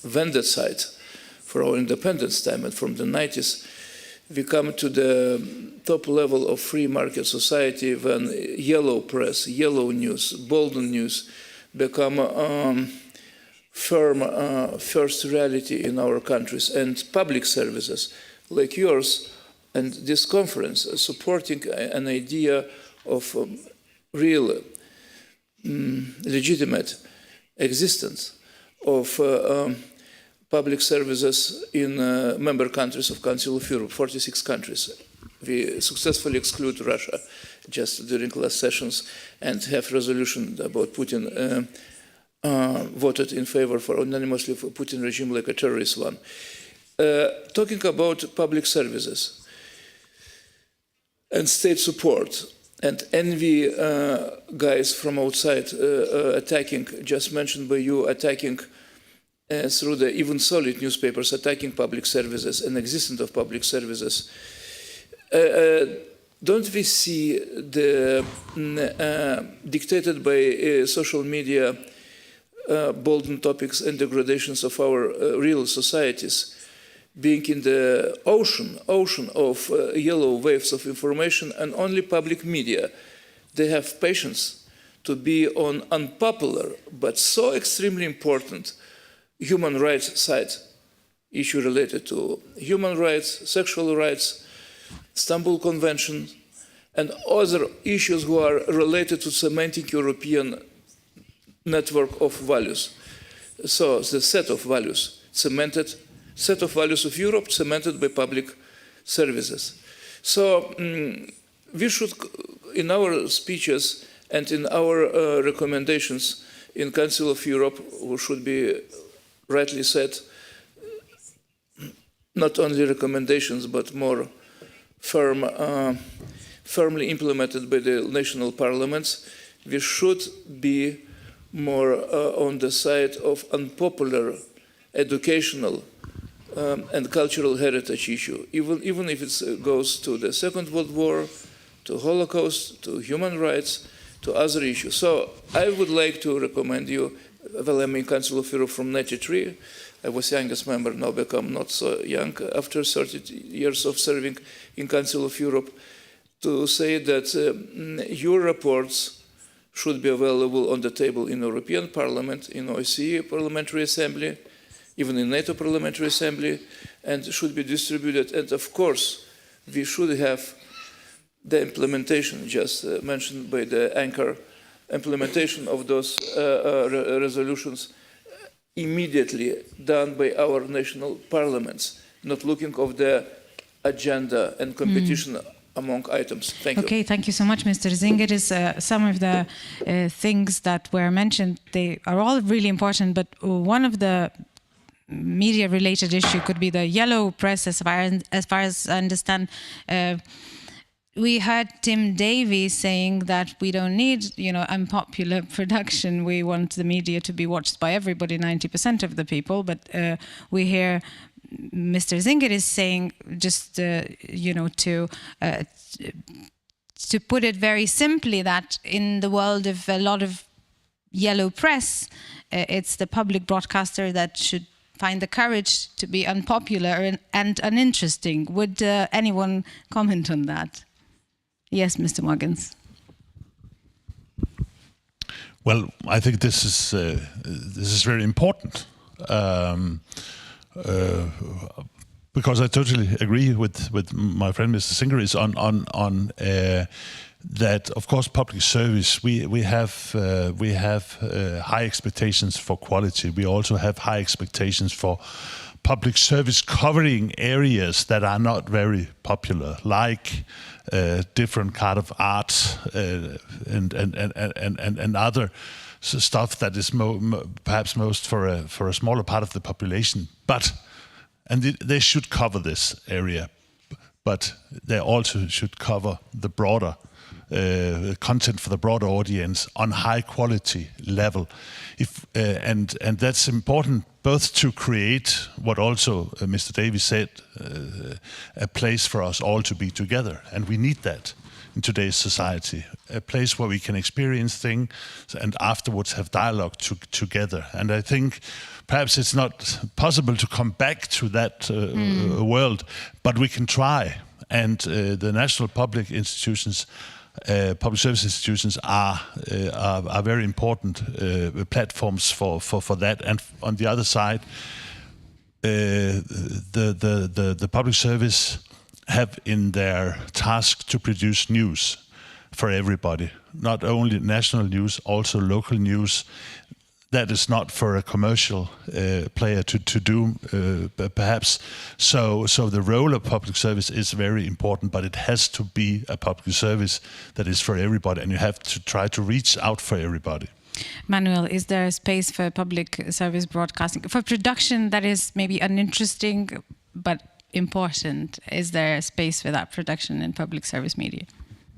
vendor side, for our independence time, and from the 90s, we come to the top level of free market society when yellow press, yellow news, bold news become firm first reality in our countries, and public services like yours and this conference supporting an idea of real legitimate existence of public services in member countries of Council of Europe, 46 countries. We successfully exclude Russia just during last sessions and have resolution about Putin voted in favor for unanimously for Putin regime like a terrorist one. Talking about public services, and state support, and envy guys from outside attacking, just mentioned by you, attacking through the even solid newspapers, attacking public services and existence of public services. Don't we see the dictated by social media bolden topics and degradations of our real societies being in the ocean of yellow waves of information, and only public media, they have patience to be on unpopular but so extremely important human rights side, issue related to human rights, sexual rights, Istanbul Convention, and other issues who are related to cementing European network of values. So the set of values, cemented, set of values of Europe cemented by public services. So we should, in our speeches and in our recommendations in Council of Europe, who should be rightly said, not only recommendations, but more firmly implemented by the national parliaments, we should be more on the side of unpopular educational and cultural heritage issue, even if it goes to the Second World War, to Holocaust, to human rights, to other issues. So I would like to recommend you, well, I'm in Council of Europe from 1993. I was youngest member, now become not so young after 30 years of serving in Council of Europe, to say that your reports should be available on the table in European Parliament, in OSCE Parliamentary Assembly, even in NATO Parliamentary Assembly, and should be distributed. And of course, we should have the implementation, just mentioned by the anchor, implementation of those resolutions immediately done by our national parliaments, not looking of the agenda and competition among items. Thank you. Okay, thank you so much, Mr. Zingeris. Some of the things that were mentioned, they are all really important, but one of the media-related issue could be the yellow press, as far as I understand. We heard Tim Davies saying that we don't need, unpopular production. We want the media to be watched by everybody, 90% of the people. But we hear Mr. Zingeris saying, just to put it very simply, that in the world of a lot of yellow press, it's the public broadcaster that should find the courage to be unpopular and uninteresting. Would anyone comment on that? Yes, Mr. Muggins. Well, I think this is very important because I totally agree with my friend Mr. Zingeris on that. Of course, public service, we have high expectations for quality. We also have high expectations for public service covering areas that are not very popular, like different kind of art and other stuff that is perhaps most for a smaller part of the population. And they should cover this area, but they also should cover the broader content for the broader audience on high quality level. And that's important, both to create what also Mr. Davies said, a place for us all to be together. And we need that in today's society, a place where we can experience things and afterwards have dialogue together. And I think perhaps it's not possible to come back to that world, but we can try. And the national public institutions, public service institutions are very important platforms for that. And on the other side, the public service have in their task to produce news for everybody, not only national news, also local news. That is not for a commercial player to do, perhaps. So the role of public service is very important, but it has to be a public service that is for everybody, and you have to try to reach out for everybody. Manuel, is there a space for public service broadcasting, for production that is maybe uninteresting, but important? Is there a space for that production in public service media?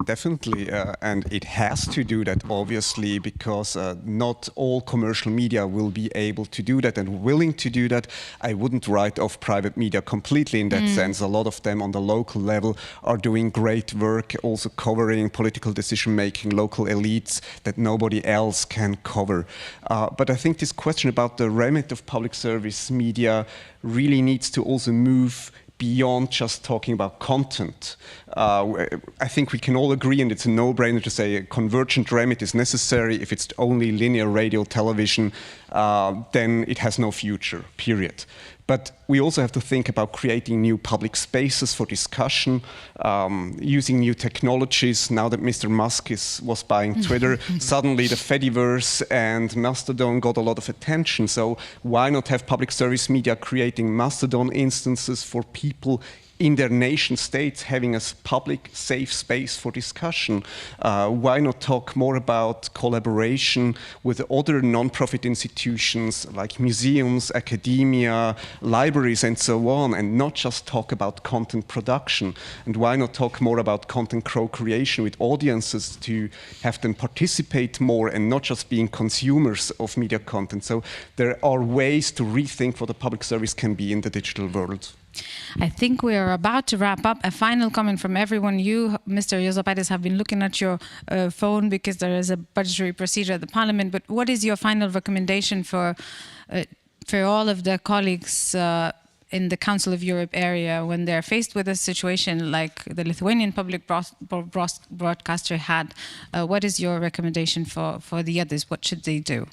Definitely, and it has to do that, obviously, because not all commercial media will be able to do that and willing to do that. I wouldn't write off private media completely in that sense. A lot of them on the local level are doing great work, also covering political decision-making, local elites that nobody else can cover. But I think this question about the remit of public service media really needs to also move beyond just talking about content. I think we can all agree, and it's a no-brainer to say a convergent remit is necessary. If it's only linear radio, television, then it has no future, period. But we also have to think about creating new public spaces for discussion, using new technologies. Now that Mr. Musk was buying Twitter, suddenly the Fediverse and Mastodon got a lot of attention. So why not have public service media creating Mastodon instances for people in their nation states, having a public, safe space for discussion? Why not talk more about collaboration with other non-profit institutions like museums, academia, libraries, and so on, and not just talk about content production? And why not talk more about content co-creation with audiences to have them participate more and not just being consumers of media content? So there are ways to rethink what a public service can be in the digital world. I think we are about to wrap up. A final comment from everyone. You, Mr. Josapaitis, have been looking at your phone because there is a budgetary procedure at the Parliament. But what is your final recommendation for all of the colleagues in the Council of Europe area when they're faced with a situation like the Lithuanian public broadcaster had? What is your recommendation for the others? What should they do?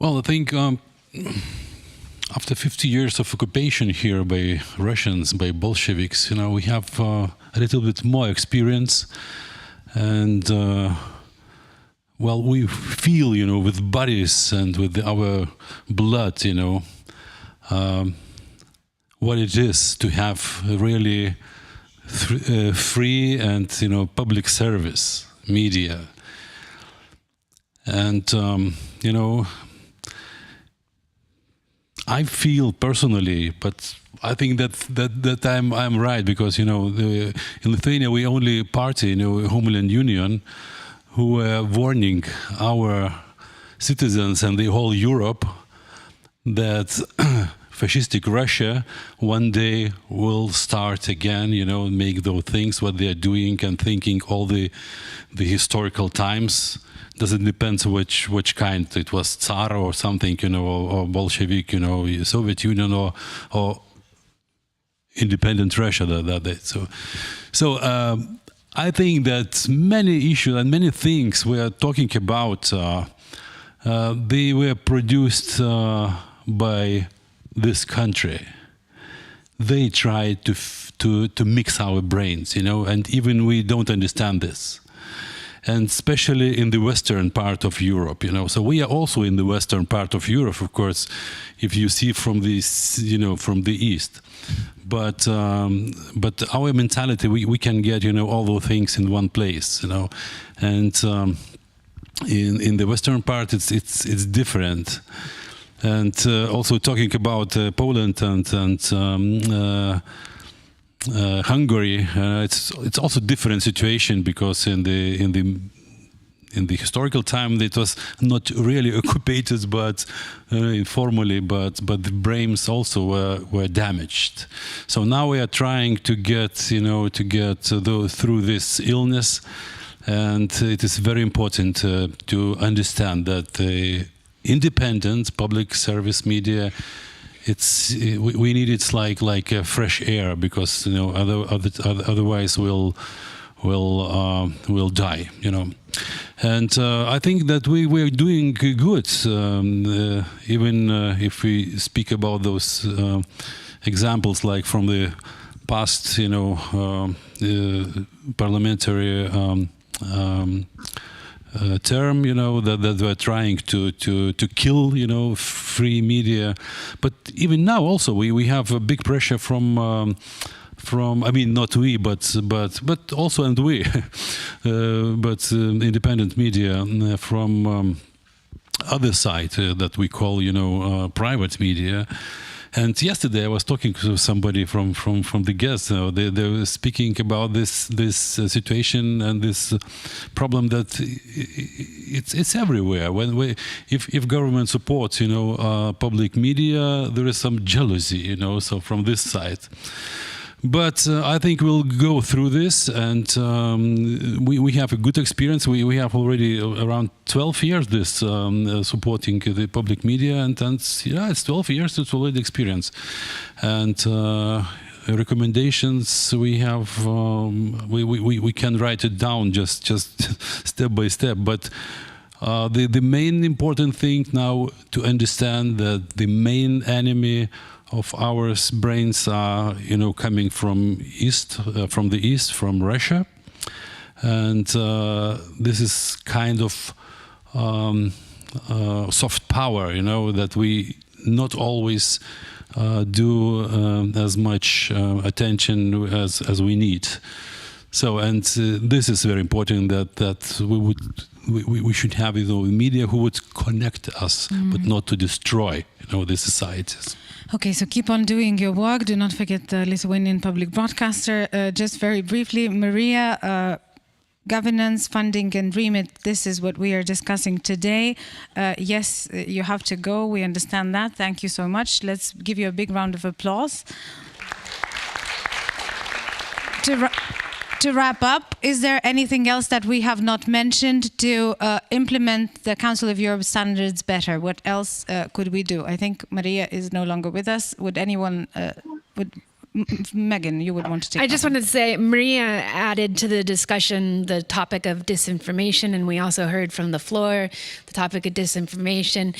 Well, I think after 50 years of occupation here by Russians, by Bolsheviks, we have a little bit more experience, and well, we feel, with bodies and with our blood, what it is to have really free and public service media, and I feel personally, but I think that I'm right, because in Lithuania we only party, Homeland Union, who were warning our citizens and the whole Europe that fascistic Russia one day will start again, make those things what they are doing and thinking all the historical times. Doesn't depend which kind. It was Tsar or something, or Bolshevik, Soviet Union or independent Russia. So I think that many issues and many things we are talking about, they were produced by this country. They tried to mix our brains, and even we don't understand this. And especially in the western part of Europe, So we are also in the western part of Europe, of course, if you see from this, from the east. But our mentality, we can get, all those things in one place, And in the western part, it's different. And also talking about Poland and Hungary, it's also a different situation, because in the historical time it was not really occupied, but informally, but the brains also were damaged. So now we are trying to get through this illness, and it is very important to understand that the independent public service media, we need it like a fresh air, because otherwise we'll die, And I think that we are doing good, even if we speak about those examples like from the past, parliamentary term, that we're trying to kill, free media. But even now also we have a big pressure from I mean, not we, but also, and we, but independent media from other side that we call, private media. And yesterday I was talking to somebody from the guests. They were speaking about this situation and this problem that it's everywhere. If government supports, public media, there is some jealousy, so from this side. But I think we'll go through this, and we have a good experience. We have already around 12 years this supporting the public media, and it's 12 years. It's already experience, and recommendations we have. We can write it down just step by step, but. The main important thing now to understand that the main enemy of our brains are, coming from the east, from Russia, and this is kind of soft power, that we not always do as much attention as we need. So, and this is very important that we should have media who would connect us, but not to destroy the societies. Okay, so keep on doing your work. Do not forget the Lithuanian public broadcaster. Just very briefly, Maria, governance, funding and remit, this is what we are discussing today. Yes, you have to go. We understand that. Thank you so much. Let's give you a big round of applause. To wrap up, is there anything else that we have not mentioned to implement the Council of Europe standards better? What else could we do? I think Maria is no longer with us. Would anyone, Megan, you would want to take I just wanted to say, Maria added to the discussion the topic of disinformation, and we also heard from the floor the topic of disinformation.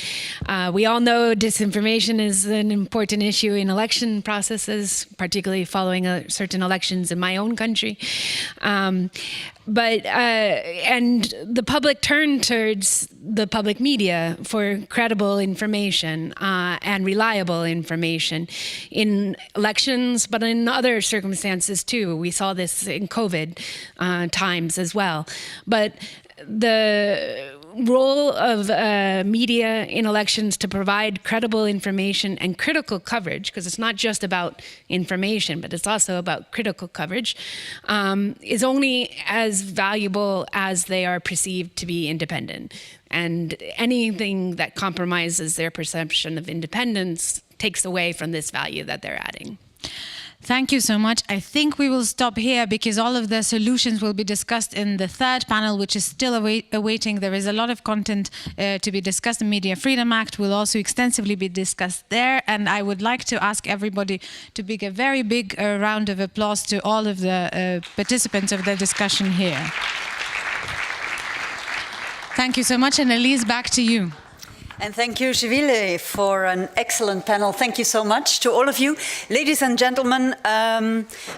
We all know disinformation is an important issue in election processes, particularly following certain elections in my own country. And the public turned towards the public media for credible information and reliable information in elections, but in other circumstances too. We saw this in COVID times as well. But the role of media in elections to provide credible information and critical coverage, because it's not just about information, but it's also about critical coverage, is only as valuable as they are perceived to be independent. And anything that compromises their perception of independence takes away from this value that they're adding. Thank you so much. I think we will stop here because all of the solutions will be discussed in the third panel, which is still awaiting. There is a lot of content to be discussed. The Media Freedom Act will also extensively be discussed there. And I would like to ask everybody to give a very big round of applause to all of the participants of the discussion here. Thank you so much. And Elise, back to you. And thank you, Živile, for an excellent panel. Thank you so much to all of you. Ladies and gentlemen,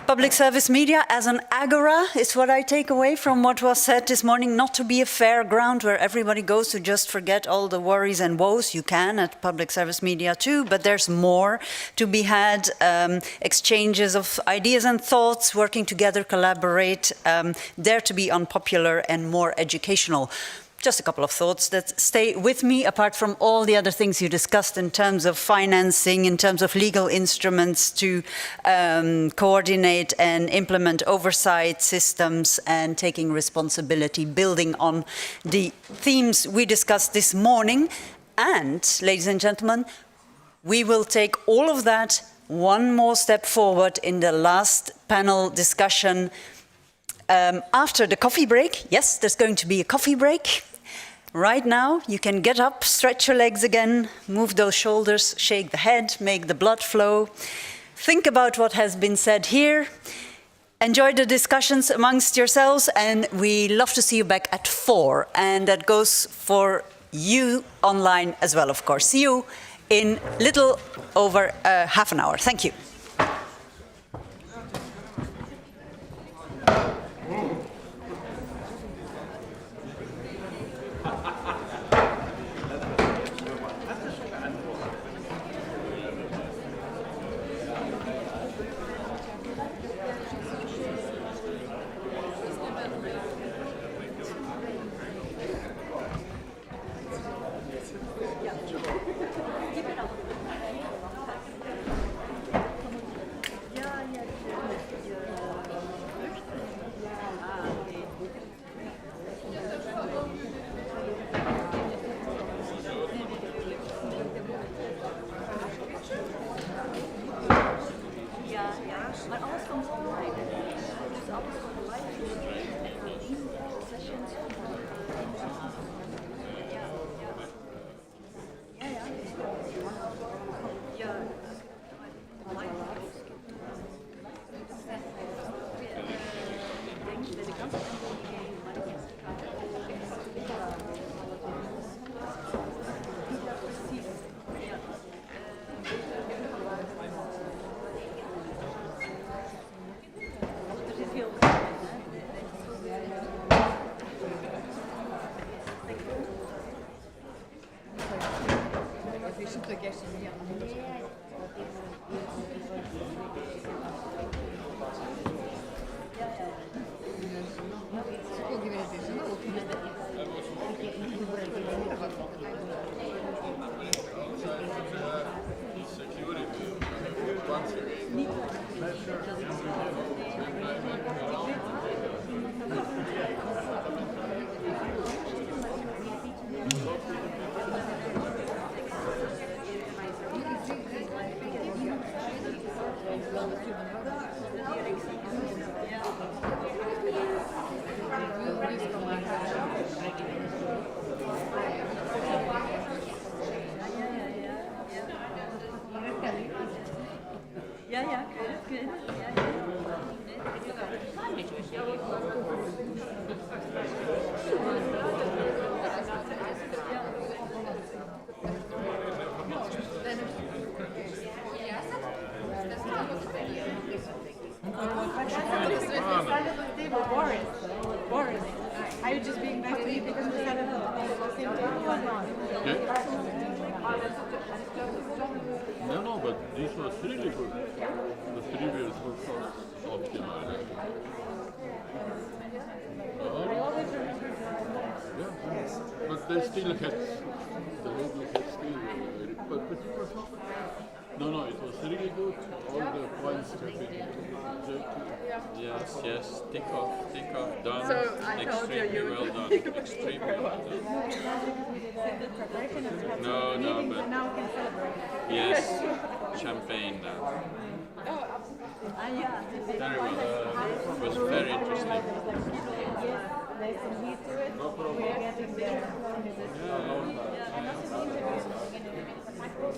public service media as an agora is what I take away from what was said this morning, not to be a fairground where everybody goes to just forget all the worries and woes. You can at public service media too, but there's more to be had, exchanges of ideas and thoughts, working together, collaborate, dare to be unpopular and more educational. Just a couple of thoughts that stay with me, apart from all the other things you discussed in terms of financing, in terms of legal instruments to coordinate and implement oversight systems and taking responsibility, building on the themes we discussed this morning. And, ladies and gentlemen, we will take all of that one more step forward in the last panel discussion after the coffee break. Yes, there's going to be a coffee break. Right now, you can get up, stretch your legs again, move those shoulders, shake the head, make the blood flow. Think about what has been said here. Enjoy the discussions amongst yourselves, and we love to see you back at 4. And that goes for you online as well, of course. See you in little over half an hour. Thank you. Boris, are you just being nice to me because we had the same time? No, but this was really good. The previous was optimal. Yeah, but they still had, the lady had still, but it was not. No, it was really good. All the points have been exactly. Yes, tick off, done. So I told you extremely well done. Extremely well done. No, but now we can celebrate. yes, champagne now. Very well. It was very interesting. Nice to meet you. We're getting there.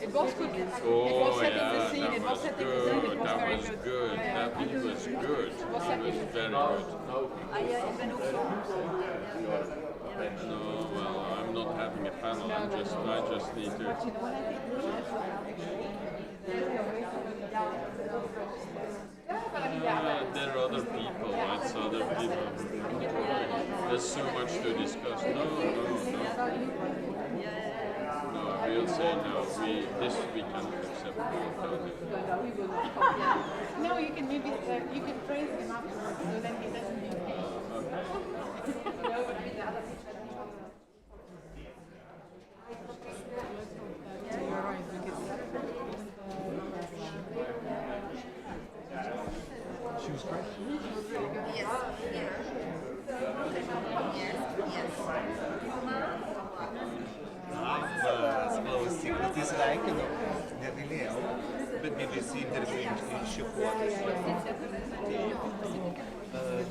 It was good. Oh yeah, that was good. That was good. That it was good. It was very good. No, well, I'm not having a panel. I just need to. There are other people. That's other people. There's so much to discuss. No. We'll say no. This we cannot accept. No, you can maybe you can praise him afterwards, so then he doesn't do She was great. Klausytis sveikinu, negalėjau, bet BBC interviu iššifruotas.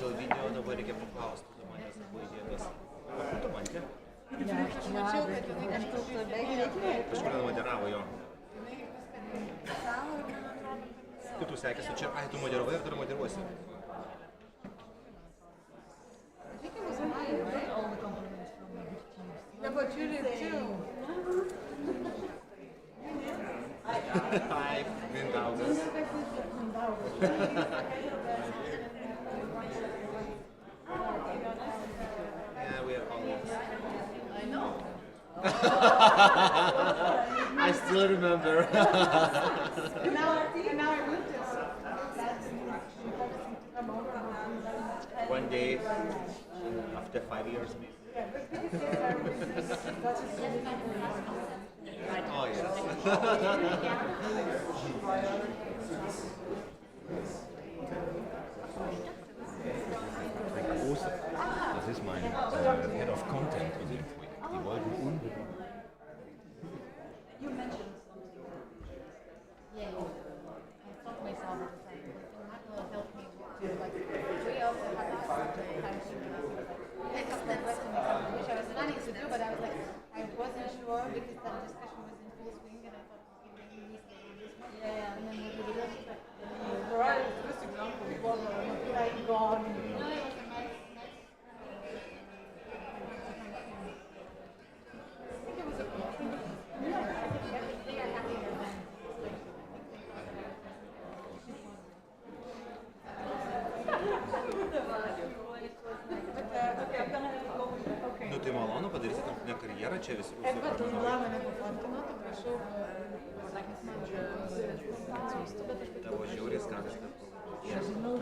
Dėl video dabar reikia paklausti, tu manęs buvo įdėtas. O kur tu mantė? Kažkur nemoderavo jo. Kaip tu sekėsi čia? Ai, tu moderavai ir dar moderuosi? Yeah, but you did too. I've been down this. Yeah, we are colleagues. I know. I still remember. now I moved it. One day, after 5 years, maybe. Oh, yes. Das ist mein Head of Content in dem Projekt. Die wollten unbedingt. You mentioned something. Yeah, I thought myself at the time. That will help me to like. We also have time to pick up that padaryti tarptautinę karjerą, čia visi Jeigu Lava nepafotkino, tai prašau pasakyti man, atsiųsti, bet aš tavo žiauriai skambės, kad žinau,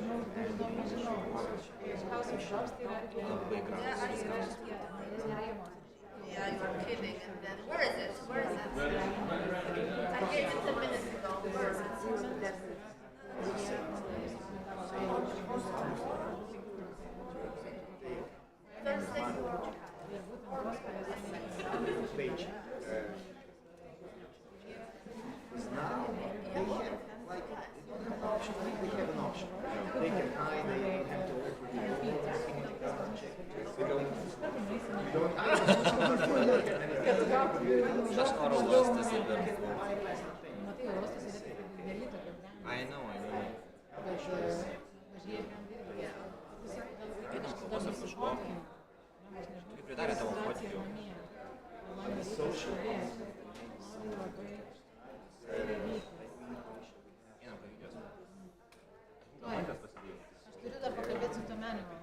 House of Shops tai yra labai gražus viskas. Yeah, you are kidding. And then, where is it? Where is it? I gave it 10 minutes ago. Where is it? Thursday. Page. Now, they have, like, they don't have an option, they have an option. They can hide, they don't have to offer the check. They don't. Just oro uostas ir dar. I know. Einam kalbos ar kažko. Kaip pridarė tavo fotkių. Einam kavykės. Aš turiu dar pakalbėti su to menimu.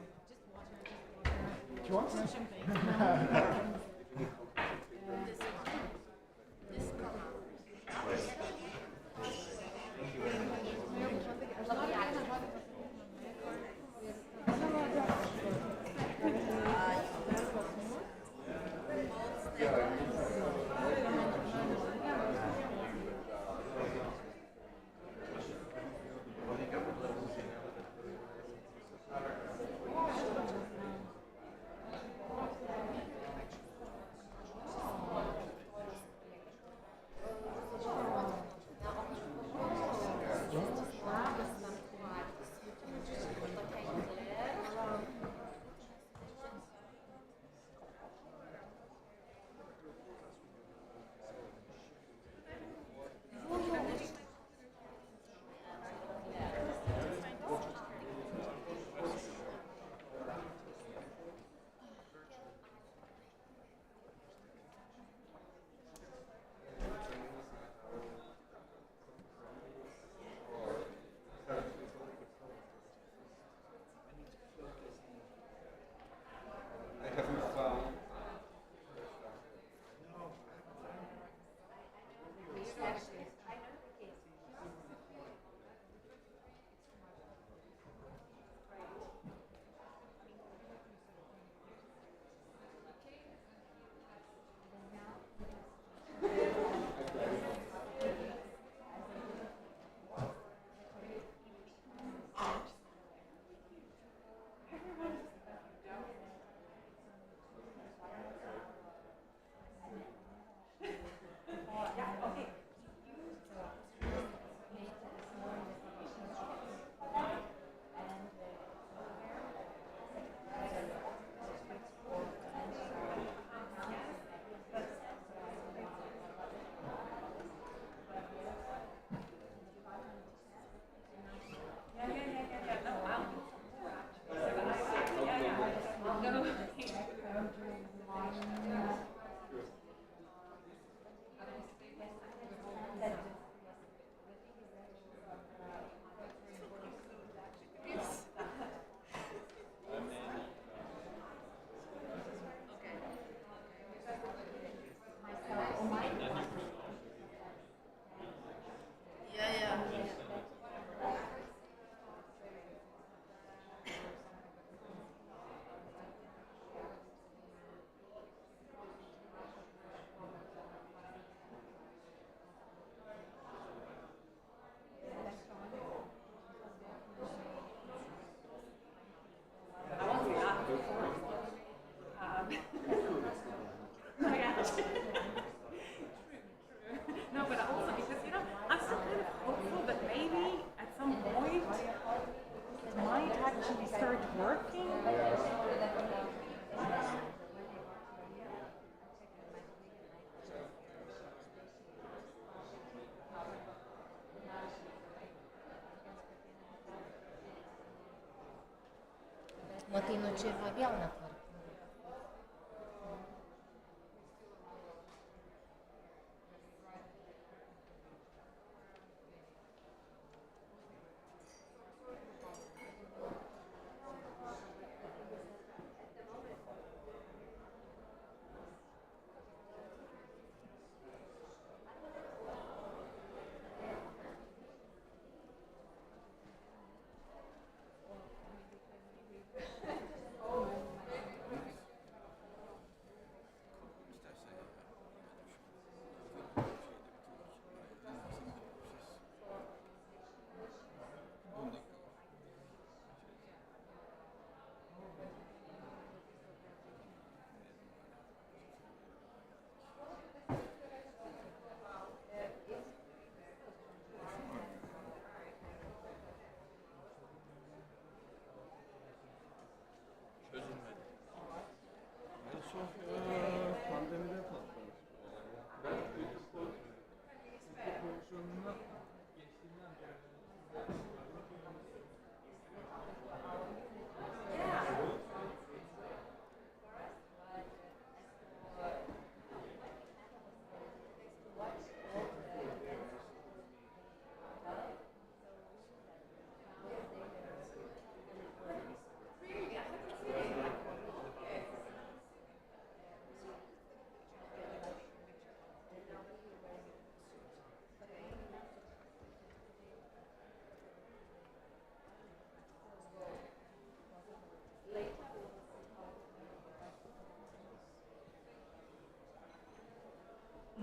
Matai, nu čia va vėl netvarka.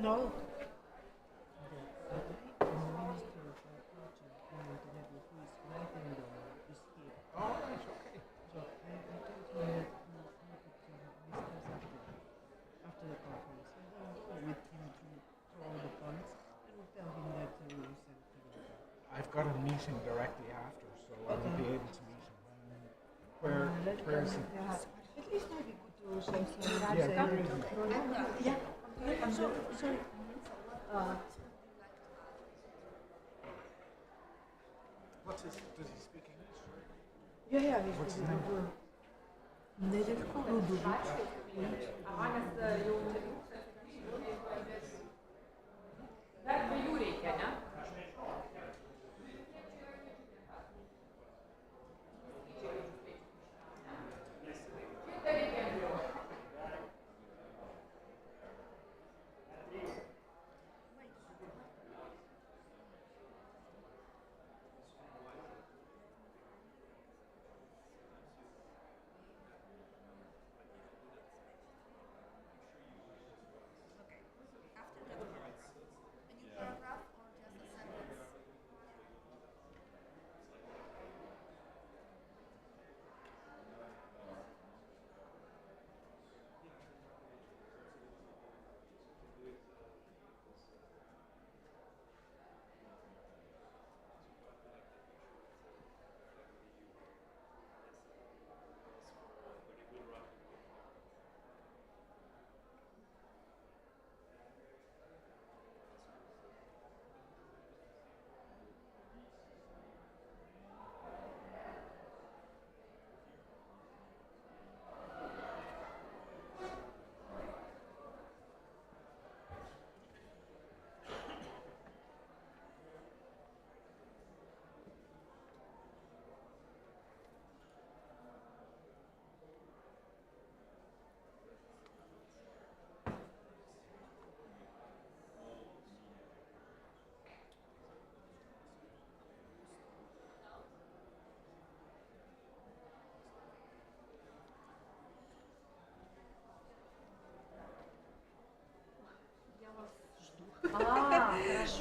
No. I've got a meeting directly after, so I won't be able to meet him. Where is he? At least maybe good to say Yeah. I'm sorry. Does he speak English? Yeah, What's his name?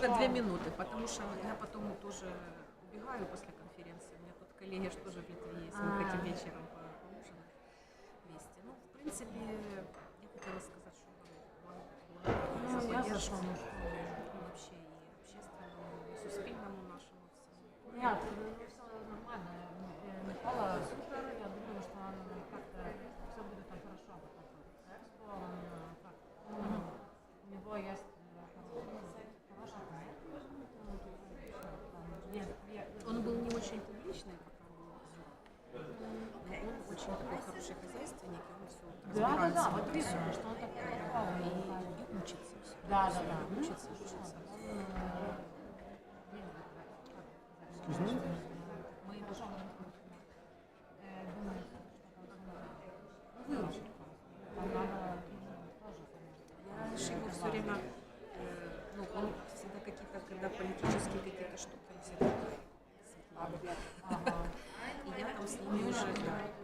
На 2 минуты, потому что я потом тоже убегаю после конференции. У меня тут коллеги что тоже в Литве есть, мы хотим вечером поужинать вместе. Ну, в принципе, я хотела сказать, что вам благодарна за поддержку вообще и общественному, и суспільному нашему всему. Нет, все нормально. Михаила супер, я думаю, что он как-то все будет там хорошо. Экспо, он так, у него есть хороший проект. Он был не очень публичный, пока было все. Но он очень такой хороший хозяйственник, и он все разбирается. Да, вот видно, что он такой и учится. Да. Учится. Мы его выучили. Я же его все время, ну, он всегда какие-то, когда политические какие-то штуки, он всегда и я там с ними уже,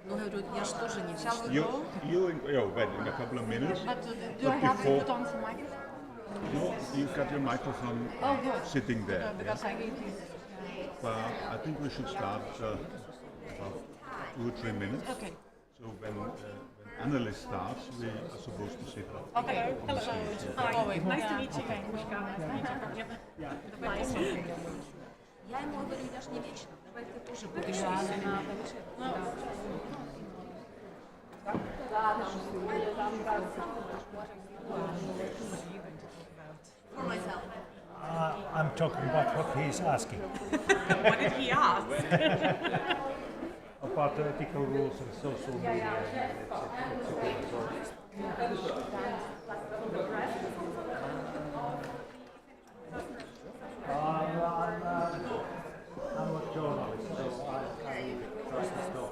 ну, говорю, я же тоже не вижу. You'll wait in a couple of minutes. But do I have to put on some microphone? No, you've got your microphone sitting there. Because I need to. But I think we should start about 2 or 3 minutes. Okay. So when analyst starts, we are supposed to sit up. Okay. On the stage. Hello. Nice to meet you. Я ему говорю, я же не вечно, давай ты тоже будешь. For myself. I'm talking about what he's asking. What did he ask? About the ethical rules and social media. I'm a journalist, so I trust the stuff.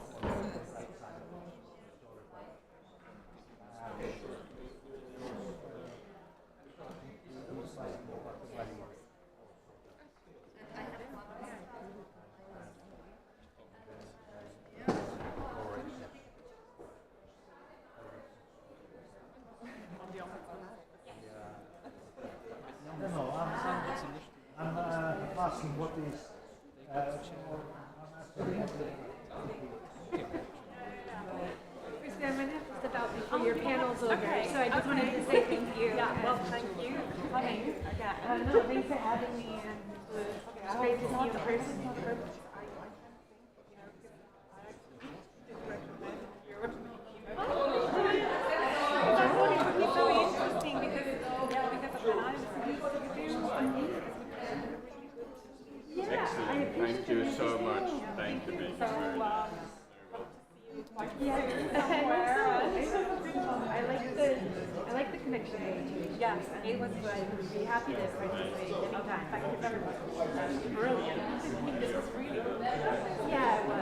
Christy, I'm going to have to step out before your panel's over, so I just wanted to say thank you. Yeah, well, thank you for coming. No, thanks for having me, and it's great to see you in person. It's so interesting because Excellent. Thank you so much. Thank you, Vicky. I like the connection. Yes, it was good. I would be happy to participate anytime. Thank you very much. Brilliant. This was really good. Yeah, it was.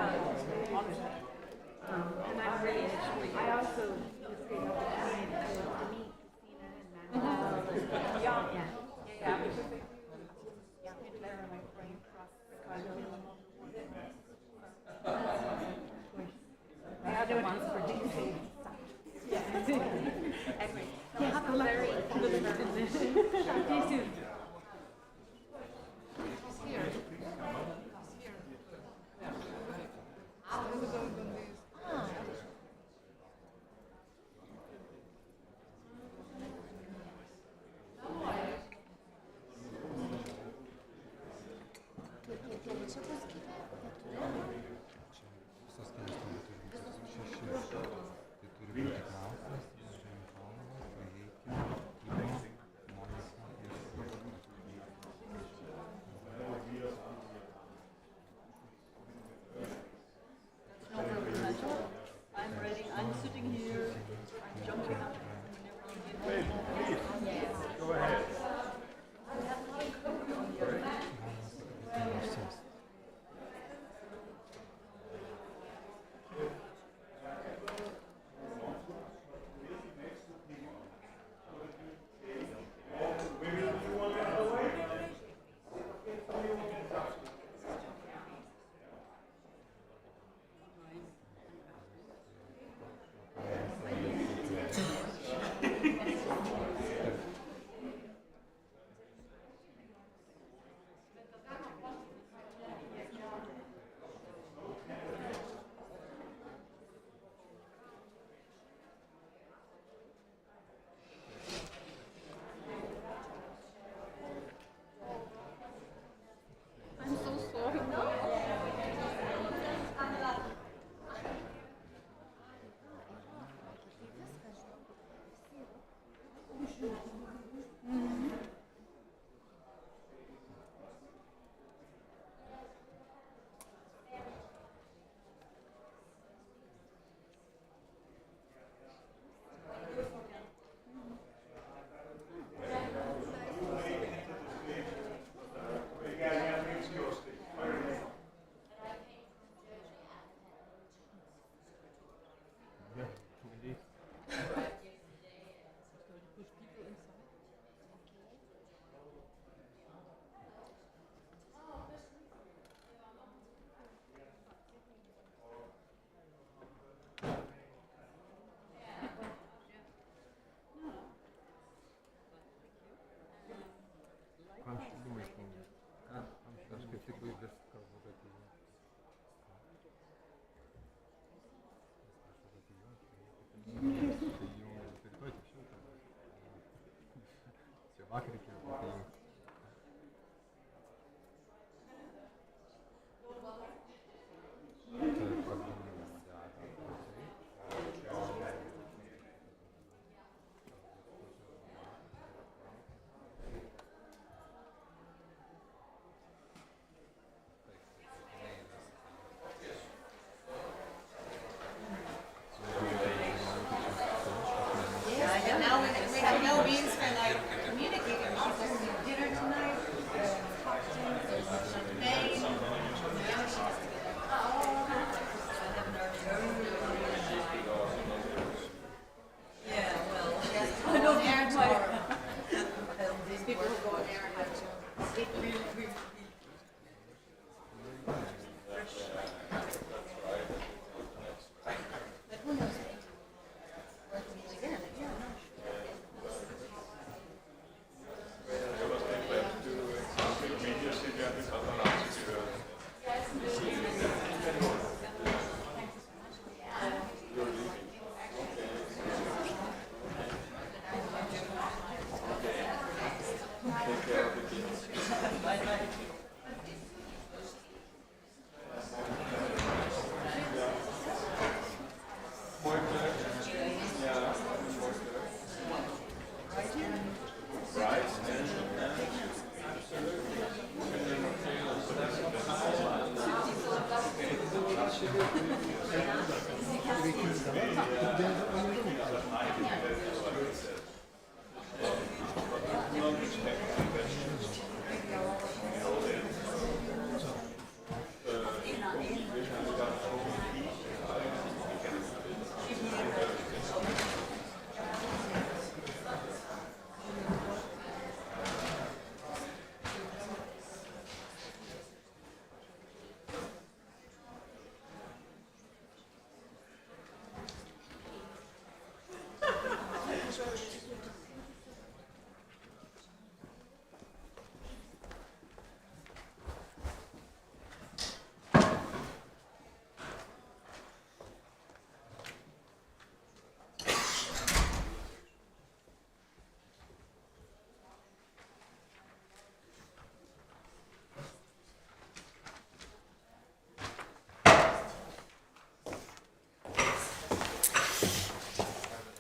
Honestly. And I'm really enjoying it. I also was great opportunity to meet Christina and Manuel. Yeah. The other ones for dictating stuff. Yeah. Anyway, have a very good See you soon. I'm ready. I'm sitting here. I'm jumping up. Go ahead.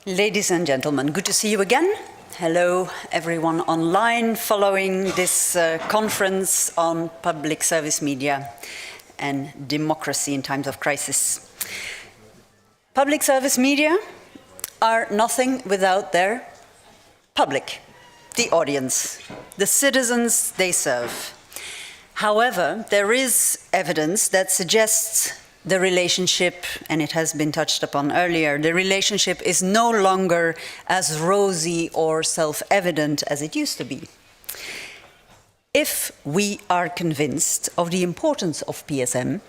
Ladies and gentlemen, good to see you again. Hello, everyone online following this conference on public service media and democracy in times of crisis. Public service media are nothing without their public, the audience, the citizens they serve. However, there is evidence that suggests the relationship, and it has been touched upon earlier, the relationship is no longer as rosy or self-evident as it used to be. If we are convinced of the importance of PSM,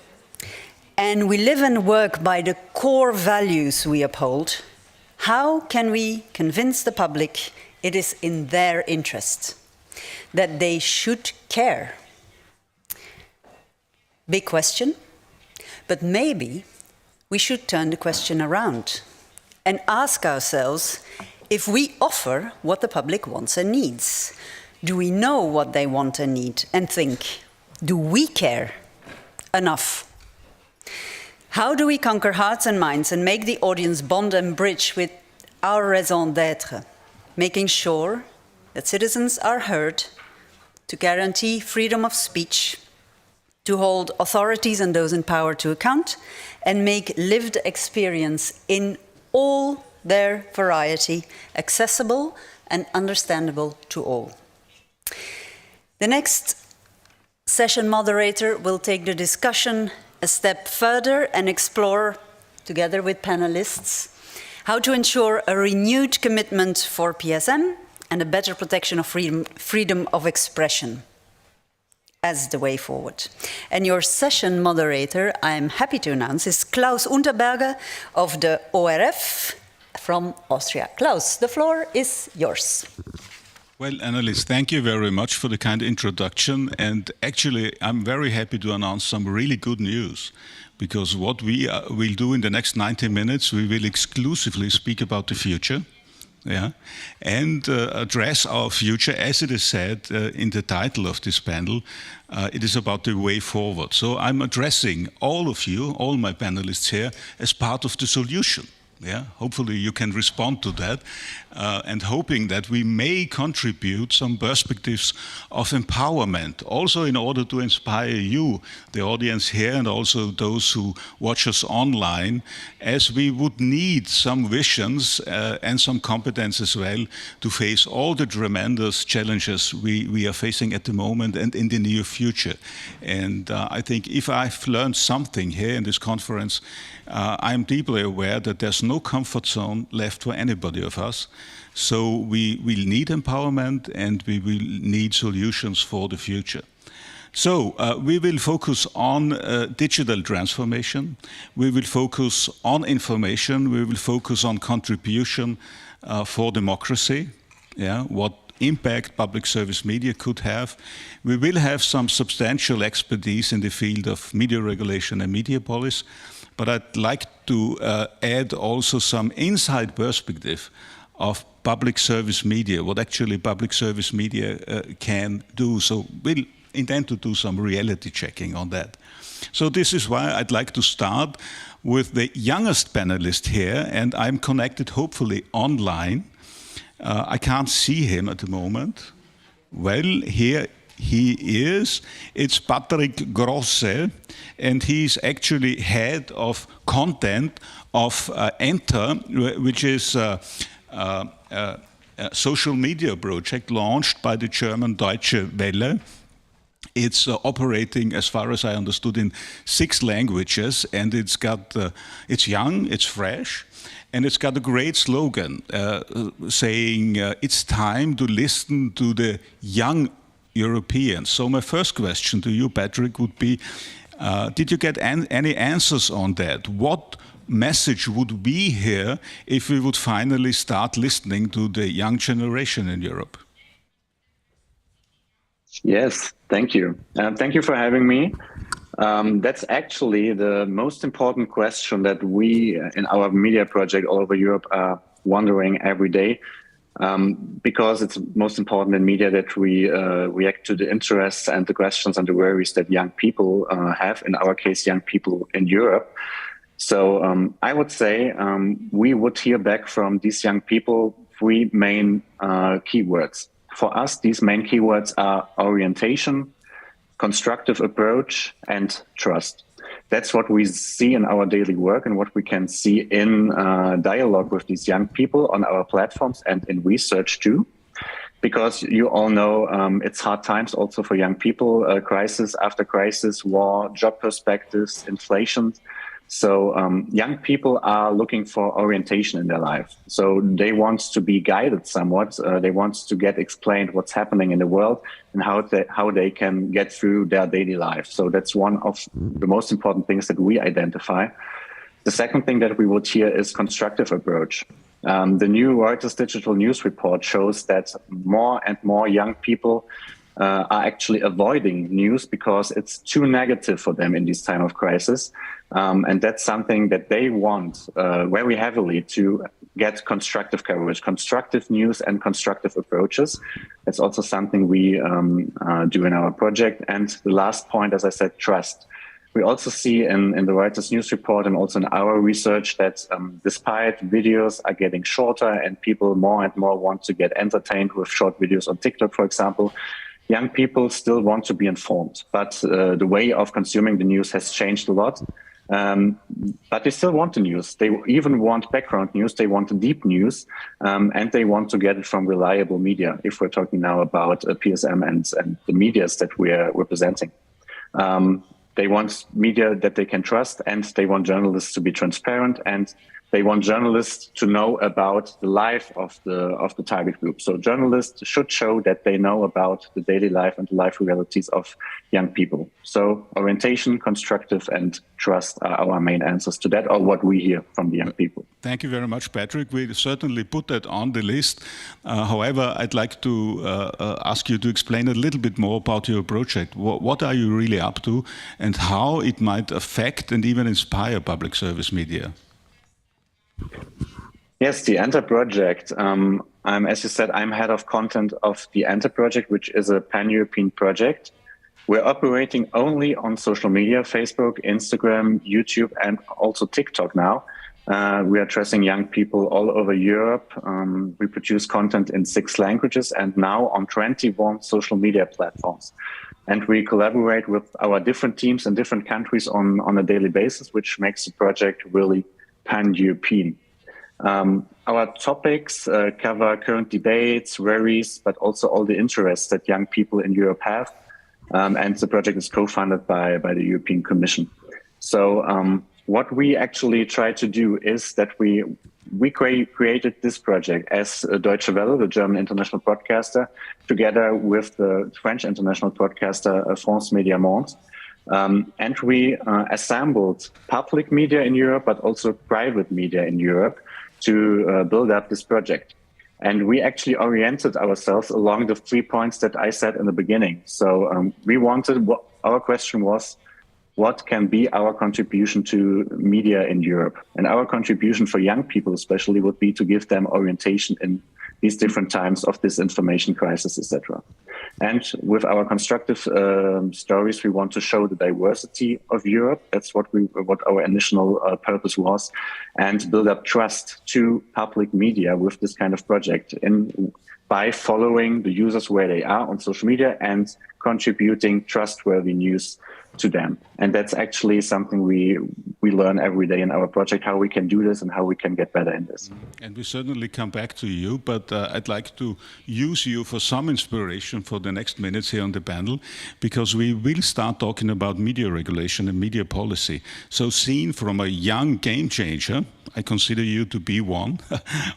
and we live and work by the core values we uphold, how can we convince the public it is in their interest, that they should care? Big question, but maybe we should turn the question around and ask ourselves if we offer what the public wants and needs. Do we know what they want and need and think? Do we care enough? How do we conquer hearts and minds and make the audience bond and bridge with our raison d'être, making sure that citizens are heard, to guarantee freedom of speech, to hold authorities and those in power to account, and make lived experience in all their variety accessible and understandable to all. The next session moderator will take the discussion a step further and explore, together with panelists, how to ensure a renewed commitment for PSM and a better protection of freedom of expression as the way forward. And your session moderator, I'm happy to announce, is Klaus Unterberger of the ORF from Austria. Klaus, the floor is yours. Well, Annelies, thank you very much for the kind introduction. And actually, I'm very happy to announce some really good news, because what we will do in the next 90 minutes, we will exclusively speak about the future. Yeah, and address our future, as it is said in the title of this panel. It is about the way forward. So I'm addressing all of you, all my panelists here, as part of the solution. Yeah, hopefully you can respond to that, and hoping that we may contribute some perspectives of empowerment, also in order to inspire you, the audience here, and also those who watch us online, as we would need some visions and some competence as well to face all the tremendous challenges we are facing at the moment and in the near future. And I think if I've learned something here in this conference, I'm deeply aware that there's no comfort zone left for anybody of us. So we will need empowerment, and we will need solutions for the future. So we will focus on digital transformation. We will focus on information. We will focus on contribution for democracy. Yeah, what impact public service media could have. We will have some substantial expertise in the field of media regulation and media policy. But I'd like to add also some inside perspective of public service media, what actually public service media can do. So we'll intend to do some reality checking on that. So this is why I'd like to start with the youngest panelist here, and I'm connected hopefully online. I can't see him at the moment. Well, here he is. It's Patrick Grosse, and he's actually head of content of Enter, which is a social media project launched by the German Deutsche Welle. It's operating, as far as I understood, in 6 languages, and it's young, it's fresh, and it's got a great slogan saying it's time to listen to the young Europeans. So my first question to you, Patrick, would be, did you get any answers on that? What message would we hear if we would finally start listening to the young generation in Europe? Yes, thank you. Thank you for having me. That's actually the most important question that we in our media project all over Europe are wondering every day, because it's most important in media that we react to the interests and the questions and the worries that young people have, in our case, young people in Europe. So I would say we would hear back from these young people 3 main keywords. For us, these main keywords are orientation, constructive approach, and trust. That's what we see in our daily work and what we can see in dialogue with these young people on our platforms and in research too. Because you all know it's hard times also for young people, crisis after crisis, war, job perspectives, inflation. So young people are looking for orientation in their life. So they want to be guided somewhat. They want to get explained what's happening in the world and how they can get through their daily life. So that's one of the most important things that we identify. The second thing that we would hear is constructive approach. The new Reuters digital news report shows that more and more young people are actually avoiding news because it's too negative for them in this time of crisis. And that's something that they want very heavily to get constructive coverage, constructive news and constructive approaches. That's also something we do in our project. And the last point, as I said, trust. We also see in the Reuters news report and also in our research that despite videos are getting shorter and people more and more want to get entertained with short videos on TikTok, for example, young people still want to be informed. But the way of consuming the news has changed a lot. But they still want the news. They even want background news. They want deep news, and they want to get it from reliable media. If we're talking now about PSM and the medias that we're representing. They want media that they can trust, and they want journalists to be transparent, and they want journalists to know about the life of the target group. So journalists should show that they know about the daily life and the life realities of young people. So orientation, constructive, and trust are our main answers to that, or what we hear from the young people. Thank you very much, Patrick. We certainly put that on the list. However, I'd like to ask you to explain a little bit more about your project. What are you really up to, and how it might affect and even inspire public service media? Yes, the Enter project. As you said, I'm head of content of the Enter project, which is a pan-European project. We're operating only on social media, Facebook, Instagram, YouTube, and also TikTok now. We are addressing young people all over Europe. We produce content in 6 languages and now on 21 social media platforms. And we collaborate with our different teams in different countries on a daily basis, which makes the project really pan-European. Our topics cover current debates, worries, but also all the interests that young people in Europe have. And the project is co-funded by the European Commission. So what we actually try to do is that we created this project as Deutsche Welle, the German international broadcaster, together with the French international broadcaster France Médias Monde. And we assembled public media in Europe, but also private media in Europe to build up this project. And we actually oriented ourselves along the 3 points that I said in the beginning. So our question was, what can be our contribution to media in Europe? And our contribution for young people especially would be to give them orientation in these different times of this information crisis, etc. And with our constructive stories, we want to show the diversity of Europe. That's what our initial purpose was, and build up trust to public media with this kind of project by following the users where they are on social media and contributing trustworthy news to them. And that's actually something we learn every day in our project, how we can do this and how we can get better in this. And we certainly come back to you, but I'd like to use you for some inspiration for the next minutes here on the panel, because we will start talking about media regulation and media policy. So seen from a young game changer, I consider you to be one.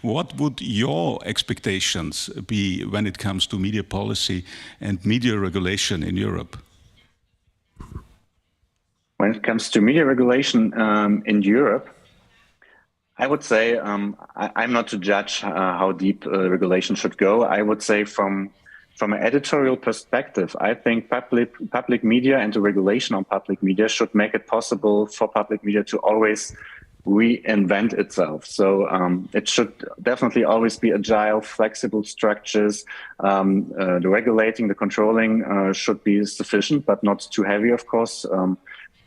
What would your expectations be when it comes to media policy and media regulation in Europe? When it comes to media regulation in Europe, I would say I'm not to judge how deep regulation should go. I would say from an editorial perspective, I think public media and the regulation on public media should make it possible for public media to always reinvent itself. So it should definitely always be agile, flexible structures. The regulating, the controlling should be sufficient, but not too heavy, of course,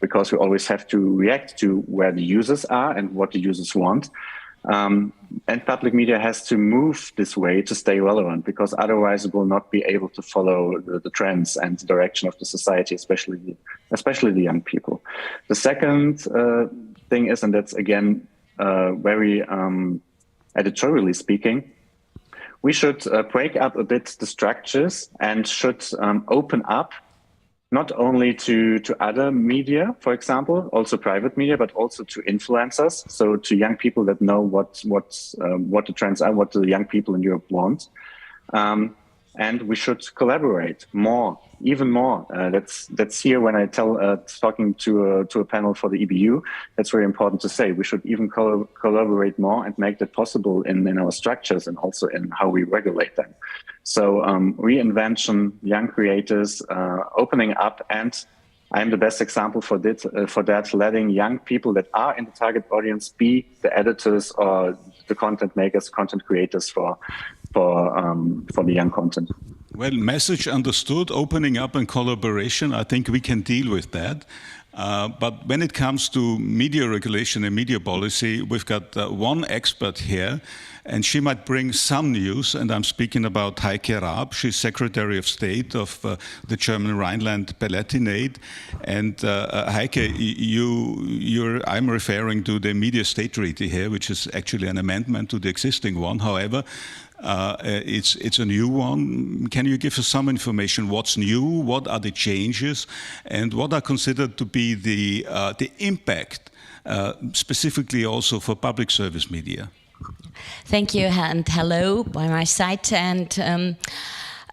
because we always have to react to where the users are and what the users want. And public media has to move this way to stay relevant, because otherwise it will not be able to follow the trends and the direction of the society, especially the young people. The second thing is, and that's again very editorially speaking, we should break up a bit the structures and should open up not only to other media, for example, also private media, but also to influencers, so to young people that know what the trends are, what the young people in Europe want. And we should collaborate more, even more. That's here when I talking to a panel for the EBU. That's very important to say. We should even collaborate more and make that possible in our structures and also in how we regulate them. So reinvention, young creators, opening up, and I'm the best example for that, letting young people that are in the target audience be the editors or the content makers, content creators for the young content. Well, message understood, opening up and collaboration, I think we can deal with that. But when it comes to media regulation and media policy, we've got one expert here, and she might bring some news, and I'm speaking about Heike Raab. She's Secretary of State of the German Rhineland-Palatinate. And Heike, I'm referring to the Media State Treaty here, which is actually an amendment to the existing one. However, it's a new one. Can you give us some information? What's new? What are the changes? And what are considered to be the impact, specifically also for public service media? Thank you, and hello by my side. And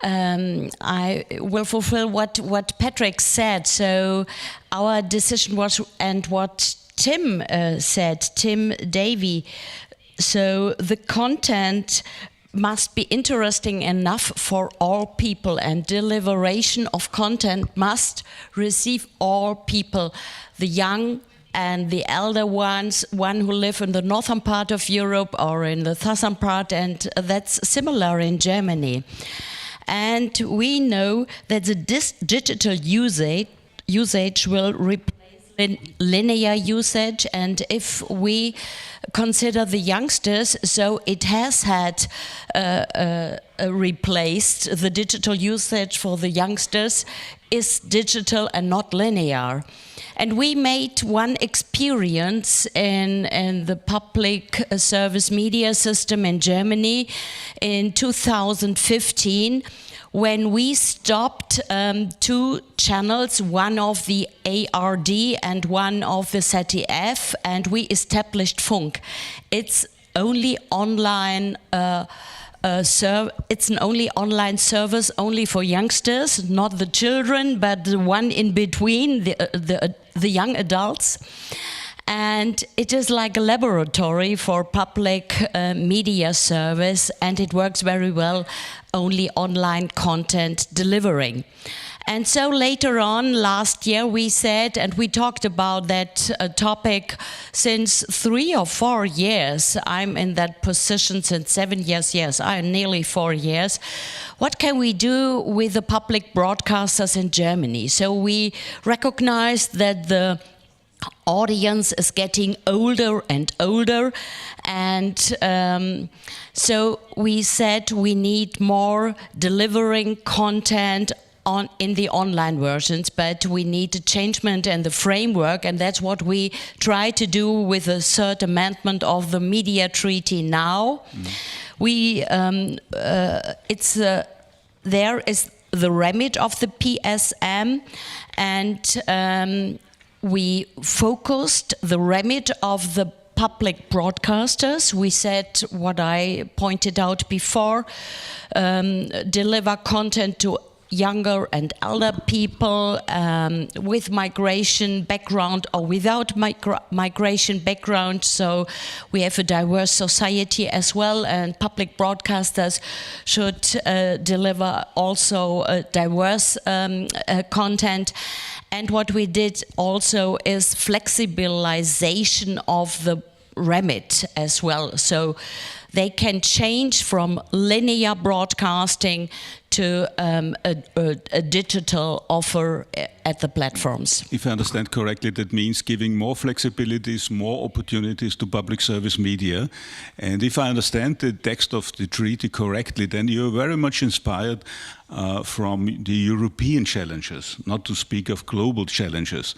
I will fulfill what Patrick said. So our decision was, and what Tim said, Tim Davey. So the content must be interesting enough for all people, and deliberation of content must receive all people, the young and the elder ones, one who live in the northern part of Europe or in the southern part, and that's similar in Germany. And we know that the digital usage will replace linear usage, and if we consider the youngsters, so it has had replaced the digital usage for the youngsters is digital and not linear. And we made one experience in the public service media system in Germany in 2015, when we stopped 2 channels, one of the ARD and one of the ZDF, and we established Funk. It's only online. It's an only online service, only for youngsters, not the children, but the one in between, the young adults. And it is like a laboratory for public media service, and it works very well, only online content delivering. And so later on, last year, we said, and we talked about that topic since 3 or 4 years. I'm in that position since 7 years, yes, nearly 4 years. What can we do with the public broadcasters in Germany? So we recognized that the audience is getting older and older, and so we said we need more delivering content in the online versions, but we need a changement in the framework, and that's what we try to do with the third amendment of the Media Treaty now. There is the remit of the PSM, and we focused the remit of the public broadcasters. We said what I pointed out before, deliver content to younger and elder people with migration background or without migration background. So we have a diverse society as well, and public broadcasters should deliver also diverse content. And what we did also is flexibilization of the remit as well. So they can change from linear broadcasting to a digital offer at the platforms. If I understand correctly, that means giving more flexibilities, more opportunities to public service media. And if I understand the text of the treaty correctly, then you're very much inspired from the European challenges, not to speak of global challenges.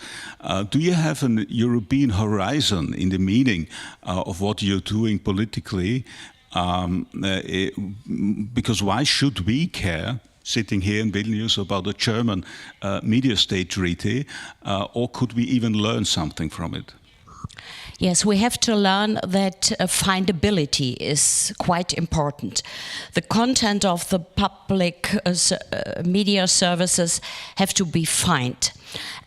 Do you have a European horizon in the meaning of what you're doing politically? Because why should we care, sitting here in Vilnius, about a German media state treaty, or could we even learn something from it? Yes, we have to learn that findability is quite important. The content of the public media services have to be found.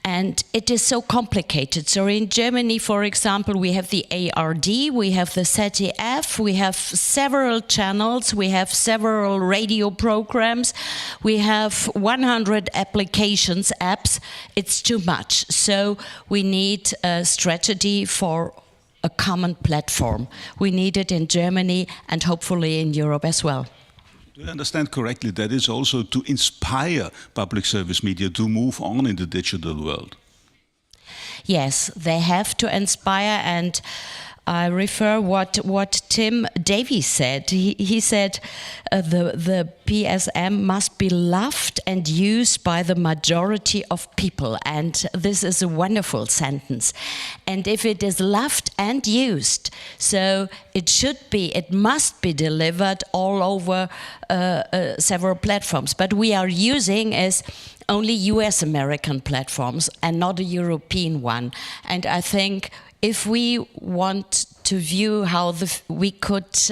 And it is so complicated. So in Germany, for example, we have the ARD, we have the ZDF, we have several channels, we have several radio programs, we have 100 applications, apps. It's too much. So we need a strategy for a common platform. We need it in Germany and hopefully in Europe as well. Do I understand correctly that is also to inspire public service media to move on in the digital world? Yes, they have to inspire, and I refer what Tim Davies said. He said the PSM must be loved and used by the majority of people, and this is a wonderful sentence. And if it is loved and used, so it must be delivered all over several platforms. But we are using as only US American platforms and not a European one. And I think if we want to view how we could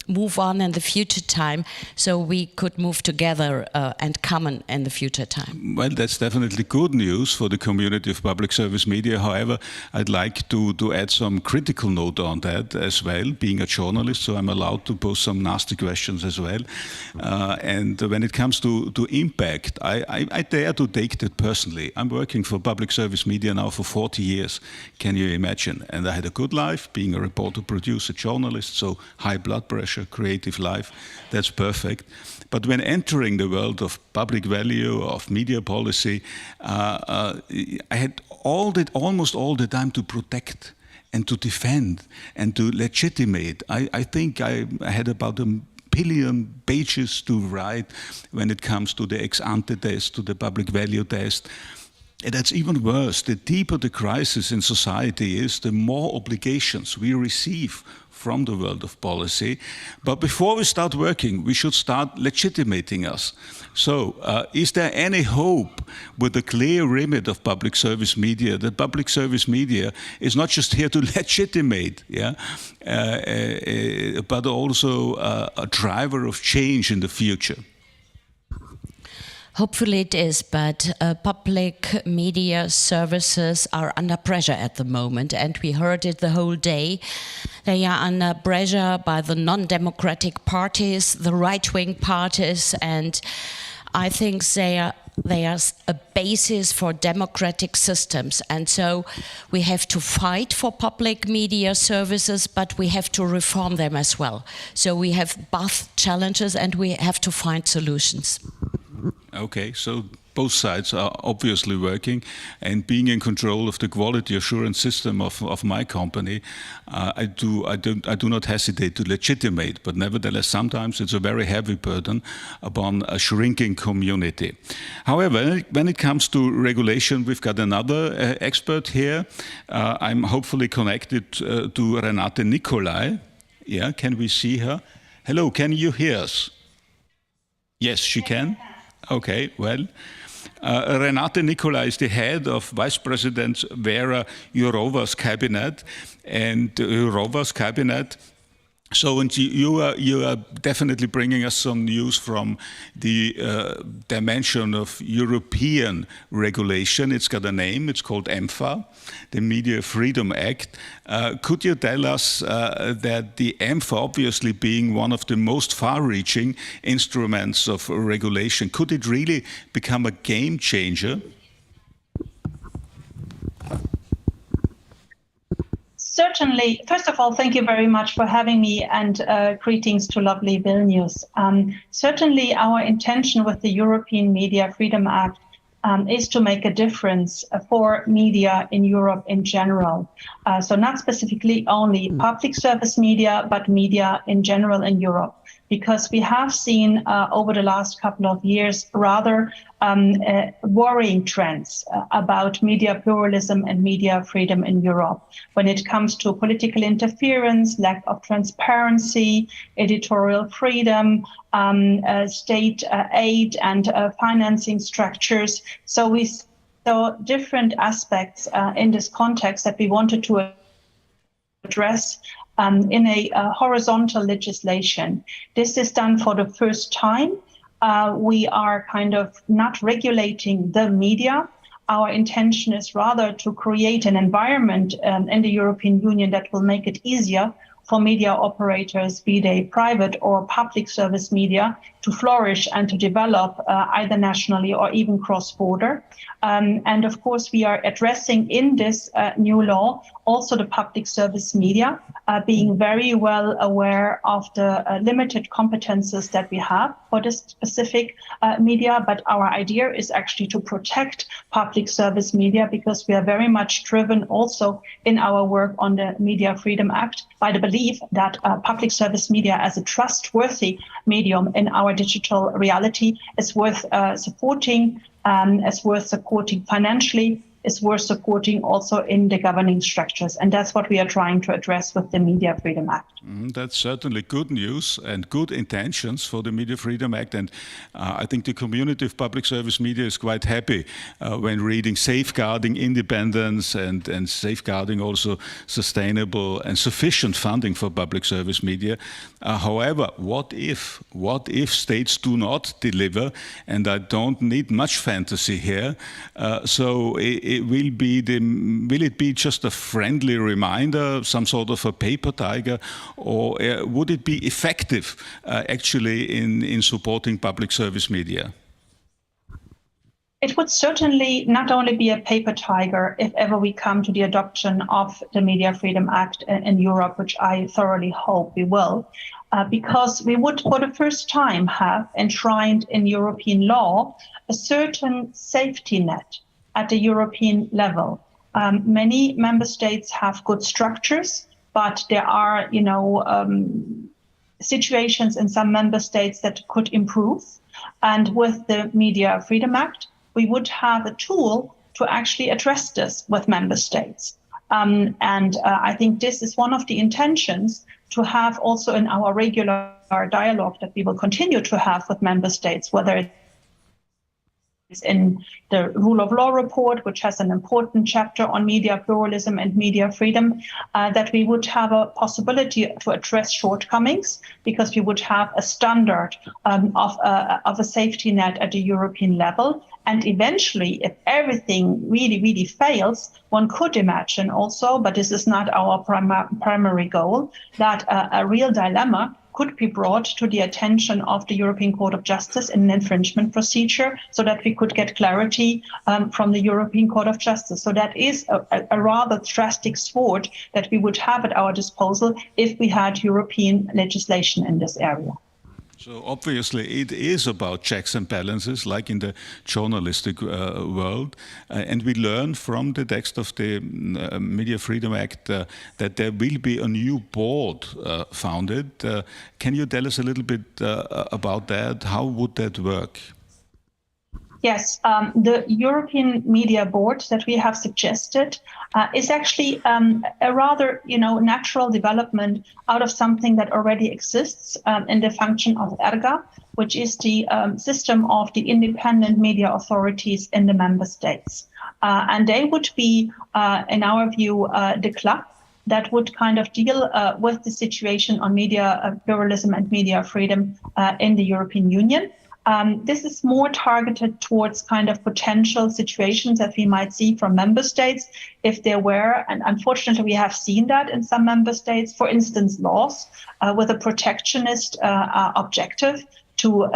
move on in the future time, so we could move together and common in the future time. Well, that's definitely good news for the community of public service media. However, I'd like to add some critical note on that as well, being a journalist, so I'm allowed to pose some nasty questions as well. And when it comes to impact, I dare to take that personally. I'm working for public service media now for 40 years. Can you imagine? And I had a good life, being a reporter, producer, journalist, so high blood pressure, creative life, that's perfect. But when entering the world of public value, of media policy, I had almost all the time to protect and to defend and to legitimate. I think I had about 1 billion pages to write when it comes to the ex-ante test, to the public value test. And that's even worse. The deeper the crisis in society is, the more obligations we receive from the world of policy. But before we start working, we should start legitimating us. So, is there any hope with the clear remit of public service media that public service media is not just here to legitimate, but also a driver of change in the future? Hopefully it is, but public media services are under pressure at the moment, and we heard it the whole day. They are under pressure by the non-democratic parties, the right-wing parties, and I think they are a basis for democratic systems. And so we have to fight for public media services, but we have to reform them as well. So we have both challenges and we have to find solutions. Okay, so both sides are obviously working, and being in control of the quality assurance system of my company, I do not hesitate to legitimate, but nevertheless sometimes it's a very heavy burden upon a shrinking community. However, when it comes to regulation, we've got another expert here. I'm hopefully connected to Renate Nicolai. Yeah, can we see her? Hello, can you hear us? Yes, she can. Okay, well, Renate Nicolai is the head of Vice President Vera Jourova's cabinet, and Jourova's cabinet. So, and you are definitely bringing us some news from the dimension of European regulation. It's got a name. It's called EMFA, the Media Freedom Act. Could you tell us that the EMFA, obviously being one of the most far-reaching instruments of regulation, could it really become a game changer? Certainly. First of all, thank you very much for having me, and greetings to lovely Vilnius. Certainly our intention with the European Media Freedom Act is to make a difference for media in Europe in general. So not specifically only public service media, but media in general in Europe. Because we have seen over the last couple of years rather worrying trends about media pluralism and media freedom in Europe when it comes to political interference, lack of transparency, editorial freedom, state aid and financing structures. So we saw different aspects in this context that we wanted to address in a horizontal legislation. This is done for the first time. We are kind of not regulating the media. Our intention is rather to create an environment in the European Union that will make it easier for media operators, be they private or public service media, to flourish and to develop either nationally or even cross-border. And of course, we are addressing in this new law also the public service media, being very well aware of the limited competences that we have for this specific media. But our idea is actually to protect public service media, because we are very much driven also in our work on the Media Freedom Act by the belief that public service media as a trustworthy medium in our digital reality is worth supporting, financially, is worth supporting also in the governing structures. And that's what we are trying to address with the Media Freedom Act. That's certainly good news and good intentions for the Media Freedom Act. And I think the community of public service media is quite happy when reading safeguarding independence and safeguarding also sustainable and sufficient funding for public service media. However, what if states do not deliver? And I don't need much fantasy here. Will it be just a friendly reminder, some sort of a paper tiger, or would it be effective actually in supporting public service media? It would certainly not only be a paper tiger if ever we come to the adoption of the Media Freedom Act in Europe, which I thoroughly hope we will, because we would for the first time have enshrined in European law a certain safety net at the European level. Many member states have good structures, but there are, situations in some member states that could improve. And with the Media Freedom Act, we would have a tool to actually address this with member states. I think this is one of the intentions to have also in our regular dialogue that we will continue to have with member states, whether it's in the Rule of Law report, which has an important chapter on media pluralism and media freedom, that we would have a possibility to address shortcomings, because we would have a standard of a safety net at the European level. And eventually, if everything really, really fails, one could imagine also, but this is not our primary goal, that a real dilemma could be brought to the attention of the European Court of Justice in an infringement procedure, so that we could get clarity from the European Court of Justice. So that is a rather drastic sword that we would have at our disposal if we had European legislation in this area. So obviously it is about checks and balances, like in the journalistic world. And we learn from the text of the Media Freedom Act that there will be a new board founded. Can you tell us a little bit about that? How would that work? Yes, the European Media Board that we have suggested is actually a rather, natural development out of something that already exists in the function of ERGA, which is the system of the independent media authorities in the member states. And they would be, in our view, the club that would kind of deal with the situation on media pluralism and media freedom in the European Union. This is more targeted towards kind of potential situations that we might see from member states if there were, and unfortunately we have seen that in some member states, for instance, laws with a protectionist objective to,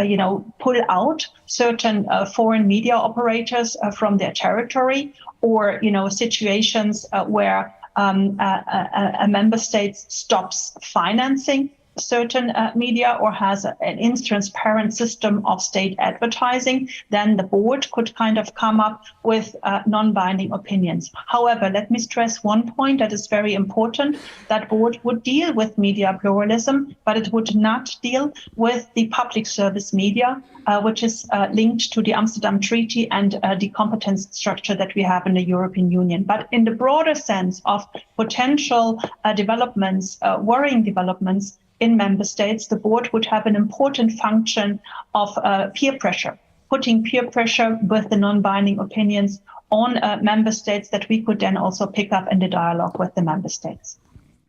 pull out certain foreign media operators from their territory, or, situations where a member state stops financing certain media or has an intransparent system of state advertising, then the board could kind of come up with non-binding opinions. However, let me stress one point that is very important. That board would deal with media pluralism, but it would not deal with the public service media, which is linked to the Amsterdam Treaty and the competence structure that we have in the European Union. But in the broader sense of potential developments, worrying developments, in member states, the board would have an important function of peer pressure, putting peer pressure with the non-binding opinions on member states that we could then also pick up in the dialogue with the member states.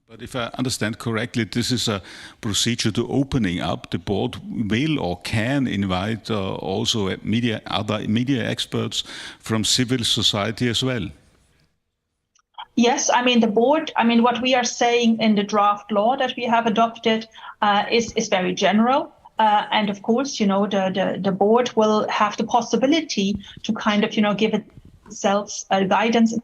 But if I understand correctly, this is a procedure to opening up. The board will or can invite also other media experts from civil society as well. Yes, I mean, the board, what we are saying in the draft law that we have adopted is very general. And of course, the board will have the possibility to kind of, give itself guidance,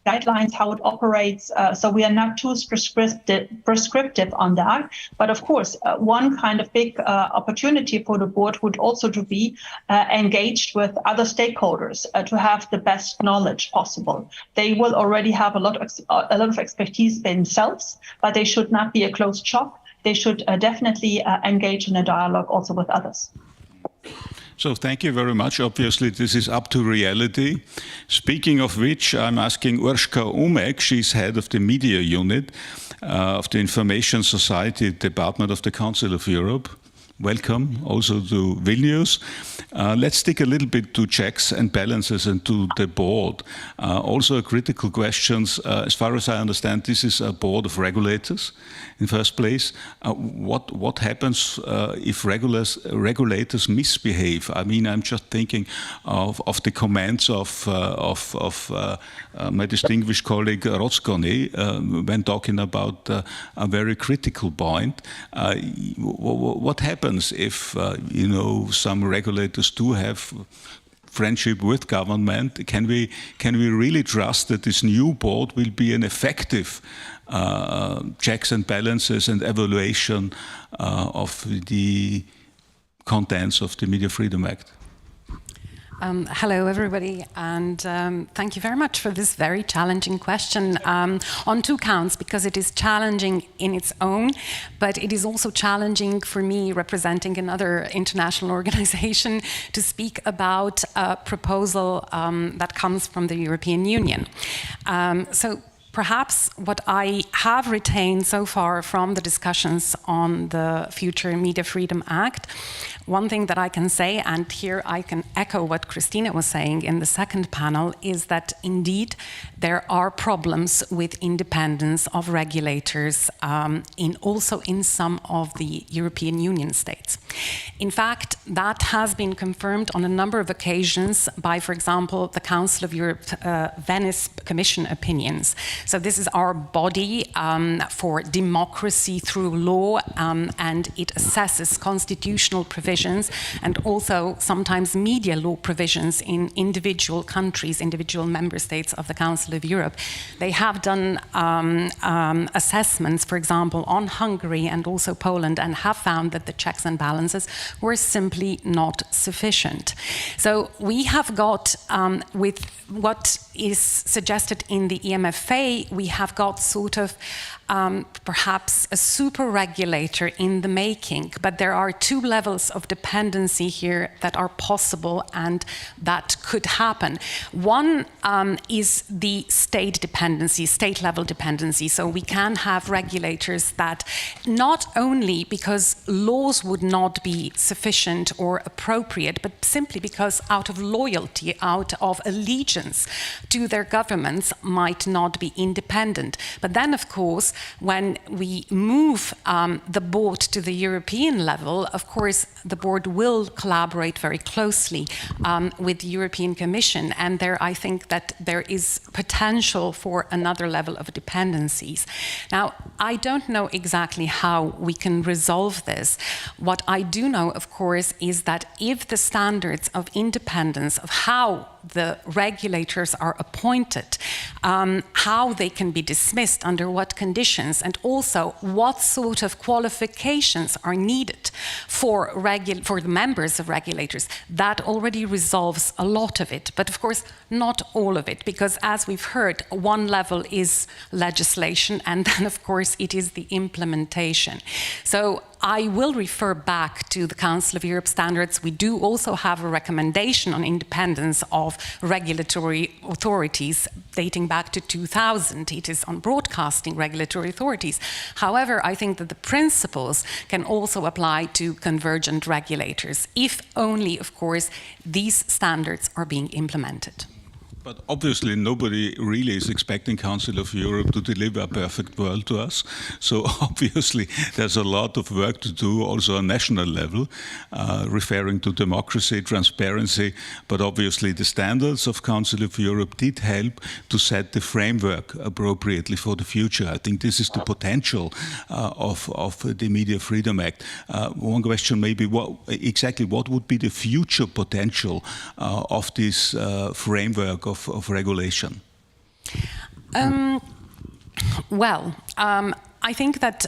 guidelines, how it operates. So we are not too prescriptive on that. But of course, one kind of big opportunity for the board would also to be engaged with other stakeholders to have the best knowledge possible. They will already have a lot of expertise themselves, but they should not be a closed shop. They should definitely engage in a dialogue also with others. So thank you very much. Obviously, this is up to reality. Speaking of which, I'm asking Urška Umek. She's head of the media unit of the Information Society Department of the Council of Europe. Welcome also to Vilnius. Let's stick a little bit to checks and balances and to the board. Also a critical questions. As far as I understand, this is a board of regulators in first place. What happens if regulators misbehave? I mean, I'm just thinking of the comments of my distinguished colleague Rotsgoni when talking about a very critical point. What happens if some regulators do have friendship with government? Can we really trust that this new board will be an effective checks and balances and evaluation of the contents of the Media Freedom Act? Hello, everybody, and thank you very much for this very challenging question on two counts, because it is challenging in its own, but it is also challenging for me, representing another international organization, to speak about a proposal that comes from the European Union. So perhaps what I have retained so far from the discussions on the future Media Freedom Act, one thing that I can say, and here I can echo what Christina was saying in the second panel, is that indeed there are problems with independence of regulators also in some of the European Union states. In fact, that has been confirmed on a number of occasions by, for example, the Council of Europe Venice Commission opinions. So this is our body for democracy through law, and it assesses constitutional provisions and also sometimes media law provisions in individual countries, individual member states of the Council of Europe. They have done assessments, for example, on Hungary and also Poland, and have found that the checks and balances were simply not sufficient. So we have got, with what is suggested in the EMFA, we have got sort of perhaps a super regulator in the making, but there are two levels of dependency here that are possible and that could happen. One is the state dependency, state level dependency. So we can have regulators that not only because laws would not be sufficient or appropriate, but simply because out of loyalty, out of allegiance to their governments, might not be independent. But then, of course, when we move the board to the European level, of course, the board will collaborate very closely with the European Commission. And there, I think that there is potential for another level of dependencies. Now, I don't know exactly how we can resolve this. What I do know, of course, is that if the standards of independence, of how the regulators are appointed, how they can be dismissed, under what conditions, and also what sort of qualifications are needed for the members of regulators, that already resolves a lot of it. But of course, not all of it, because as we've heard, one level is legislation, and then of course it is the implementation. So I will refer back to the Council of Europe standards. We do also have a recommendation on independence of regulatory authorities dating back to 2000. It is on broadcasting regulatory authorities. However, I think that the principles can also apply to convergent regulators, if only, of course, these standards are being implemented. But obviously nobody really is expecting Council of Europe to deliver a perfect world to us. So obviously there's a lot of work to do also on national level, referring to democracy, transparency, but obviously the standards of Council of Europe did help to set the framework appropriately for the future. I think this is the potential of the Media Freedom Act. One question maybe, what would be the future potential of this framework of regulation? I think that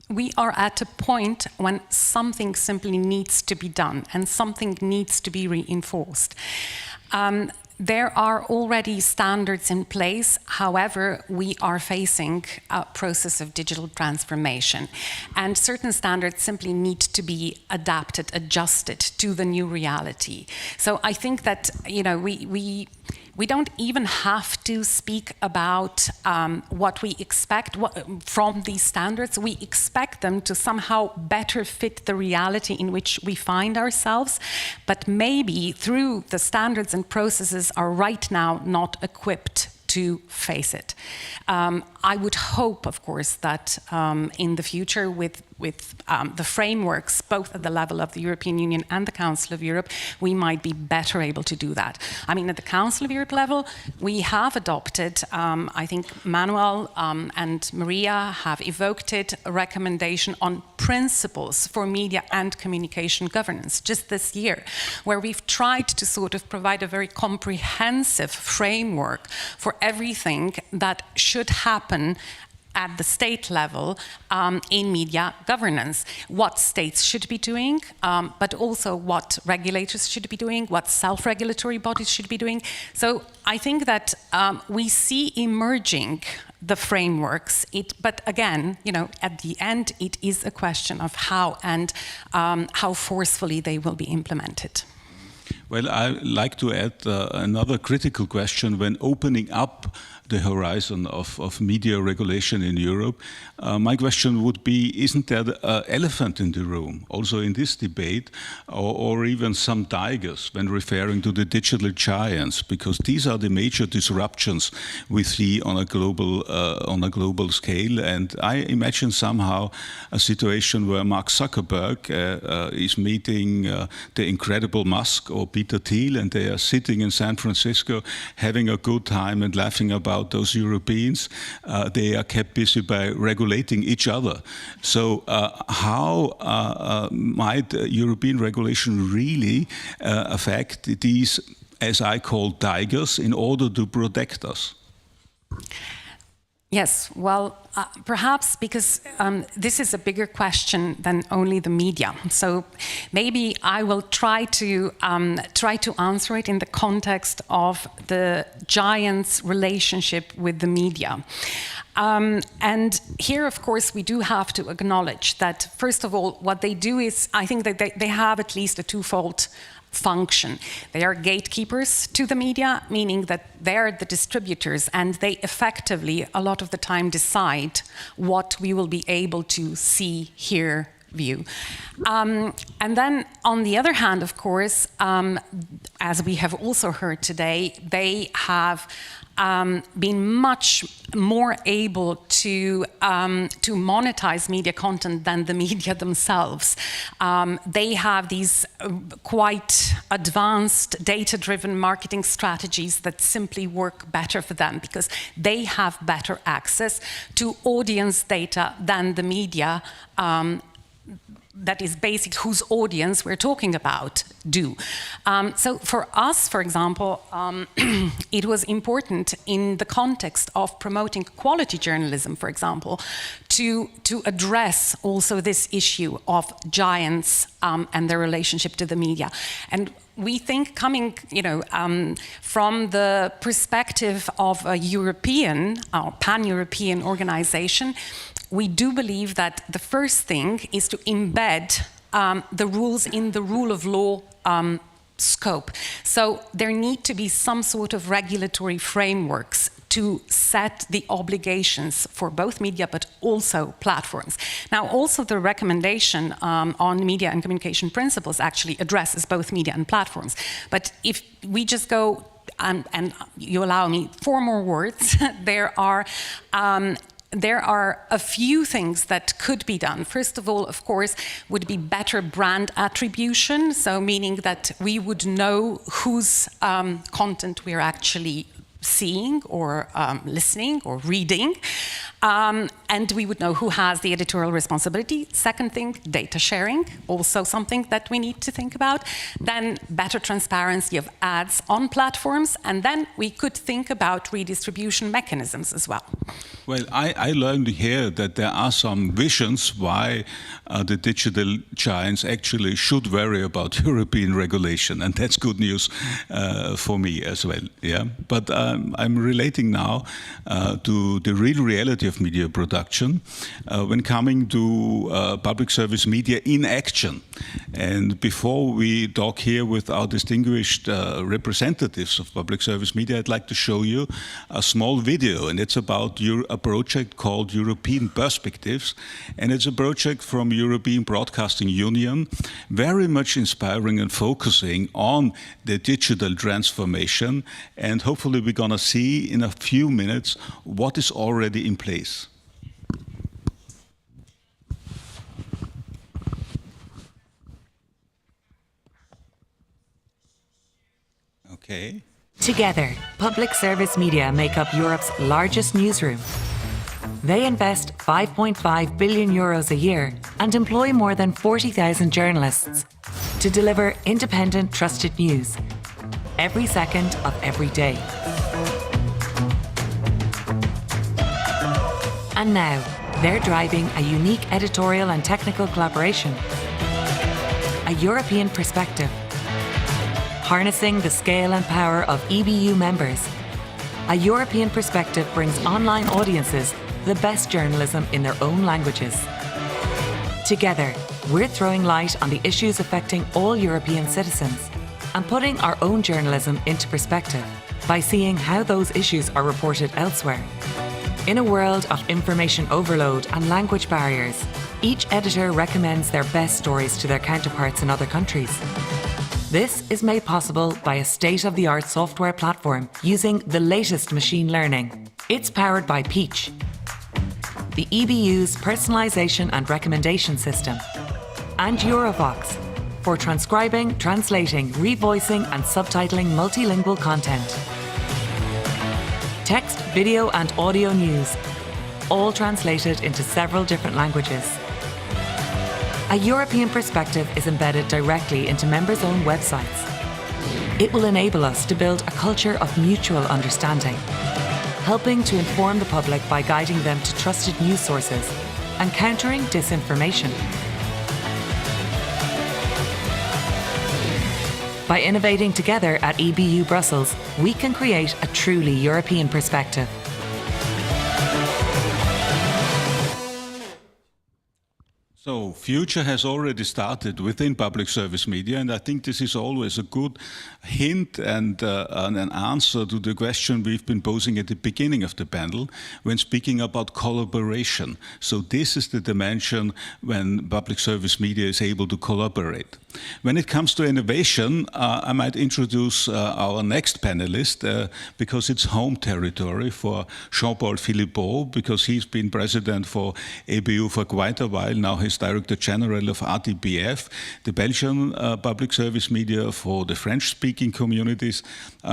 we are at a point when something simply needs to be done and something needs to be reinforced. There are already standards in place. However, we are facing a process of digital transformation, and certain standards simply need to be adapted, adjusted to the new reality. So I think that, you know, we don't even have to speak about what we expect from these standards. We expect them to somehow better fit the reality in which we find ourselves, but maybe through the standards and processes are right now not equipped to face it. I would hope, of course, that in the future with the frameworks, both at the level of the European Union and the Council of Europe, we might be better able to do that. I mean, at the Council of Europe level, we have adopted, I think Manuel and Maria have evoked it, a recommendation on principles for media and communication governance just this year, where we've tried to sort of provide a very comprehensive framework for everything that should happen at the state level in media governance. What states should be doing, but also what regulators should be doing, what self-regulatory bodies should be doing. So I think that we see emerging the frameworks, but again, you know, at the end, it is a question of how and how forcefully they will be implemented. Well, I'd like to add another critical question when opening up the horizon of media regulation in Europe. My question would be, isn't there an elephant in the room, also in this debate, or even some tigers when referring to the digital giants? Because these are the major disruptions we see on a global scale. And I imagine somehow a situation where Mark Zuckerberg is meeting the incredible Musk or Peter Thiel, and they are sitting in San Francisco having a good time and laughing about those Europeans. They are kept busy by regulating each other. So how might European regulation really affect these, as I call, tigers, in order to protect us? Yes, well, perhaps because this is a bigger question than only the media. So maybe I will try to answer it in the context of the giants' relationship with the media. And here, of course, we do have to acknowledge that, first of all, what they do is, I think that they have at least a twofold function. They are gatekeepers to the media, meaning that they're the distributors and they effectively, a lot of the time, decide what we will be able to see, hear, view. And then, on the other hand, of course, as we have also heard today, they have been much more able to monetize media content than the media themselves. They have these quite advanced data-driven marketing strategies that simply work better for them because they have better access to audience data than the media that is basic whose audience we're talking about do. So for us, for example, it was important in the context of promoting quality journalism, for example, to address also this issue of giants and their relationship to the media. And we think coming, from the perspective of a European, pan-European organization, we do believe that the first thing is to embed the rules in the rule of law scope. So there need to be some sort of regulatory frameworks to set the obligations for both media but also platforms. Now also the recommendation on media and communication principles actually addresses both media and platforms. But if we just go, and you allow me 4 more words, there are a few things that could be done. First of all, of course, would be better brand attribution, so meaning that we would know whose content we're actually seeing or listening or reading, and we would know who has the editorial responsibility. Second thing, data sharing, also something that we need to think about. Then better transparency of ads on platforms, and then we could think about redistribution mechanisms as well. Well, I learned here that there are some visions why the digital giants actually should worry about European regulation, and that's good news for me as well. Yeah, but I'm relating now to the real reality of media production when coming to public service media in action. And before we talk here with our distinguished representatives of public service media, I'd like to show you a small video, and it's about a project called European Perspectives, and it's a project from European Broadcasting Union, very much inspiring and focusing on the digital transformation, and hopefully we're going to see in a few minutes what is already in place. Okay. Together, public service media make up Europe's largest newsroom. They invest 5.5 billion euros a year and employ more than 40,000 journalists to deliver independent, trusted news every second of every day. And now, they're driving a unique editorial and technical collaboration, a European perspective, harnessing the scale and power of EBU members. A European perspective brings online audiences the best journalism in their own languages. Together, we're throwing light on the issues affecting all European citizens and putting our own journalism into perspective by seeing how those issues are reported elsewhere. In a world of information overload and language barriers, each editor recommends their best stories to their counterparts in other countries. This is made possible by a state-of-the-art software platform using the latest machine learning. It's powered by Peach, the EBU's personalization and recommendation system, and Eurovox for transcribing, translating, revoicing, and subtitling multilingual content. Text, video, and audio news, all translated into several different languages. A European perspective is embedded directly into members' own websites. It will enable us to build a culture of mutual understanding, helping to inform the public by guiding them to trusted news sources and countering disinformation. By innovating together at EBU Brussels, we can create a truly European perspective. So, future has already started within public service media, and I think this is always a good hint and an answer to the question we've been posing at the beginning of the panel when speaking about collaboration. So this is the dimension when public service media is able to collaborate. When it comes to innovation, I might introduce our next panelist because it's home territory for Jean-Paul Philippot, because he's been president for EBU for quite a while. Now he's Finance Director General of RTBF, the Belgian public service media for the French-speaking communities.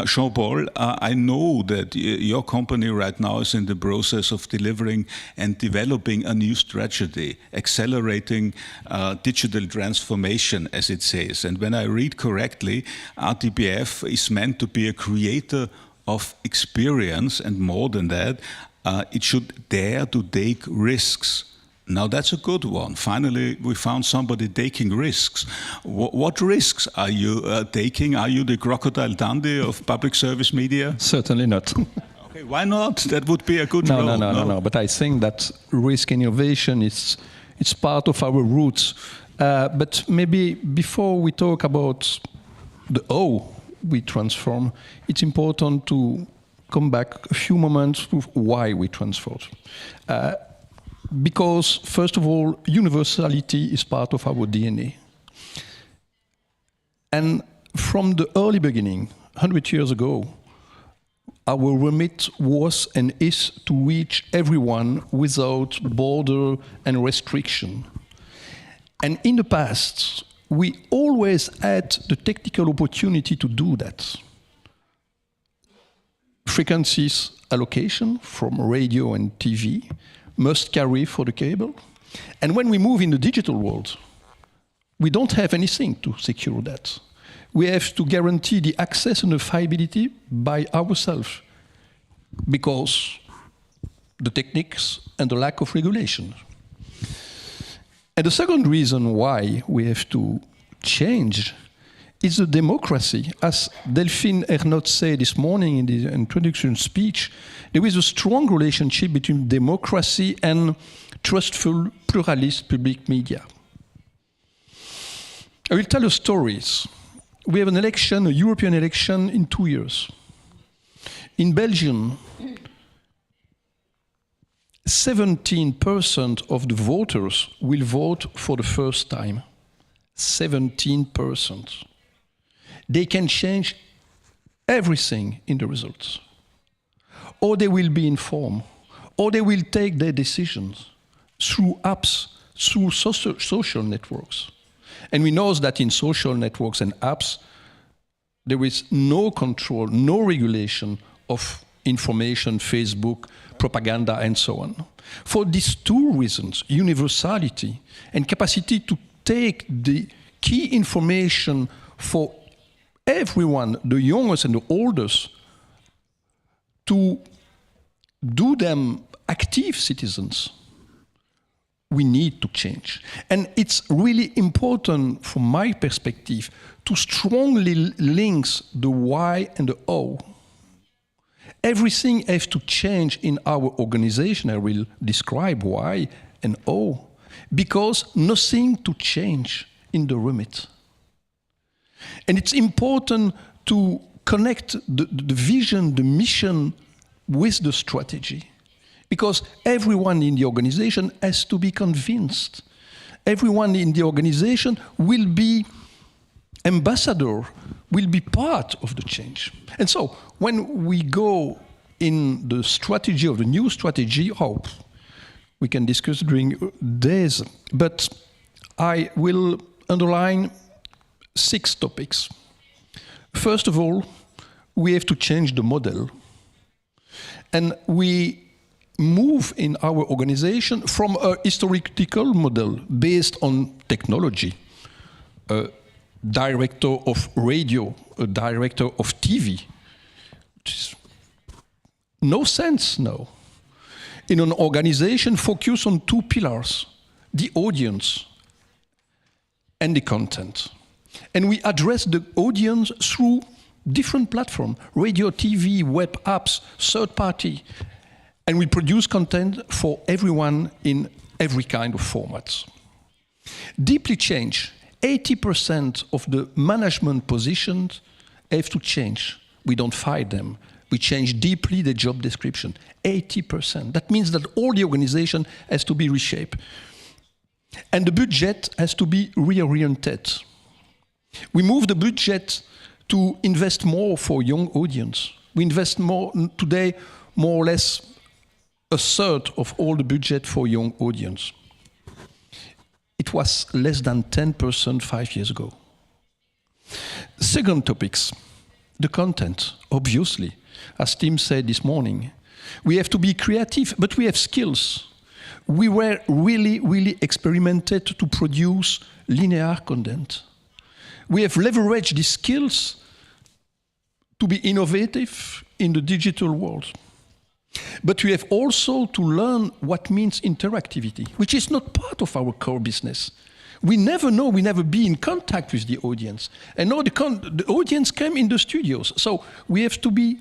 Jean-Paul, I know that your company right now is in the process of delivering and developing a new strategy, accelerating digital transformation, as it says. And when I read correctly, RTBF is meant to be a creator of experience, and more than that, it should dare to take risks. Now that's a good one. Finally, we found somebody taking risks. What risks are you taking? Are you the Crocodile Dundee of public service media? Certainly not. Okay, why not? That would be a good role. No. But I think that risk innovation it's part of our roots. But maybe before we talk about the how we transform, it's important to come back a few moments to why we transform. Because, first of all, universality is part of our DNA. And from the early beginning, 100 years ago, our remit was and is to reach everyone without border and restriction. And in the past, we always had the technical opportunity to do that. Frequencies allocation from radio and TV must carry for the cable. And when we move in the digital world, we don't have anything to secure that. We have to guarantee the access and the viability by ourselves because the techniques and the lack of regulation. And the second reason why we have to change is the democracy. As Delphine Ernotte said this morning in the introduction speech, there is a strong relationship between democracy and trustful, pluralist public media. I will tell you stories. We have an election, a European election, in 2 years. In Belgium, 17% of the voters will vote for the first time. 17%. They can change everything in the results. Or they will be informed, or they will take their decisions through apps, through social networks. And we know that in social networks and apps, there is no control, no regulation of information, Facebook, propaganda, and so on. For these two reasons, universality and capacity to take the key information for everyone, the youngest and the oldest, to do them active citizens, we need to change. And it's really important, from my perspective, to strongly link the why and the how. Everything has to change in our organization. I will describe why and how. Because nothing to change in the remit. And it's important to connect the vision, the mission with the strategy. Because everyone in the organization has to be convinced. Everyone in the organization will be ambassador, will be part of the change. And so, when we go in the strategy of the new strategy, we can discuss during days, but I will underline 6 topics. First of all, we have to change the model. And we move in our organization from a historical model based on technology, a director of radio, a director of TV, which is no sense now. In an organization focused on 2 pillars, the audience and the content. And we address the audience through different platforms, radio, TV, web apps, third party. And we produce content for everyone in every kind of formats. Deeply change. 80% of the management positions have to change. We don't fire them. We change deeply the job description. 80%. That means that all the organization has to be reshaped. And the budget has to be reoriented. We move the budget to invest more for young audience. We invest more today, more or less a third of all the budget for young audience. It was less than 10% 5 years ago. Second topics, the content, obviously. As Tim said this morning, we have to be creative, but we have skills. We were really experimented to produce linear content. We have leveraged these skills to be innovative in the digital world. But we have also to learn what means interactivity, which is not part of our core business. We never know, we never be in contact with the audience. And now the audience came in the studios. So we have to be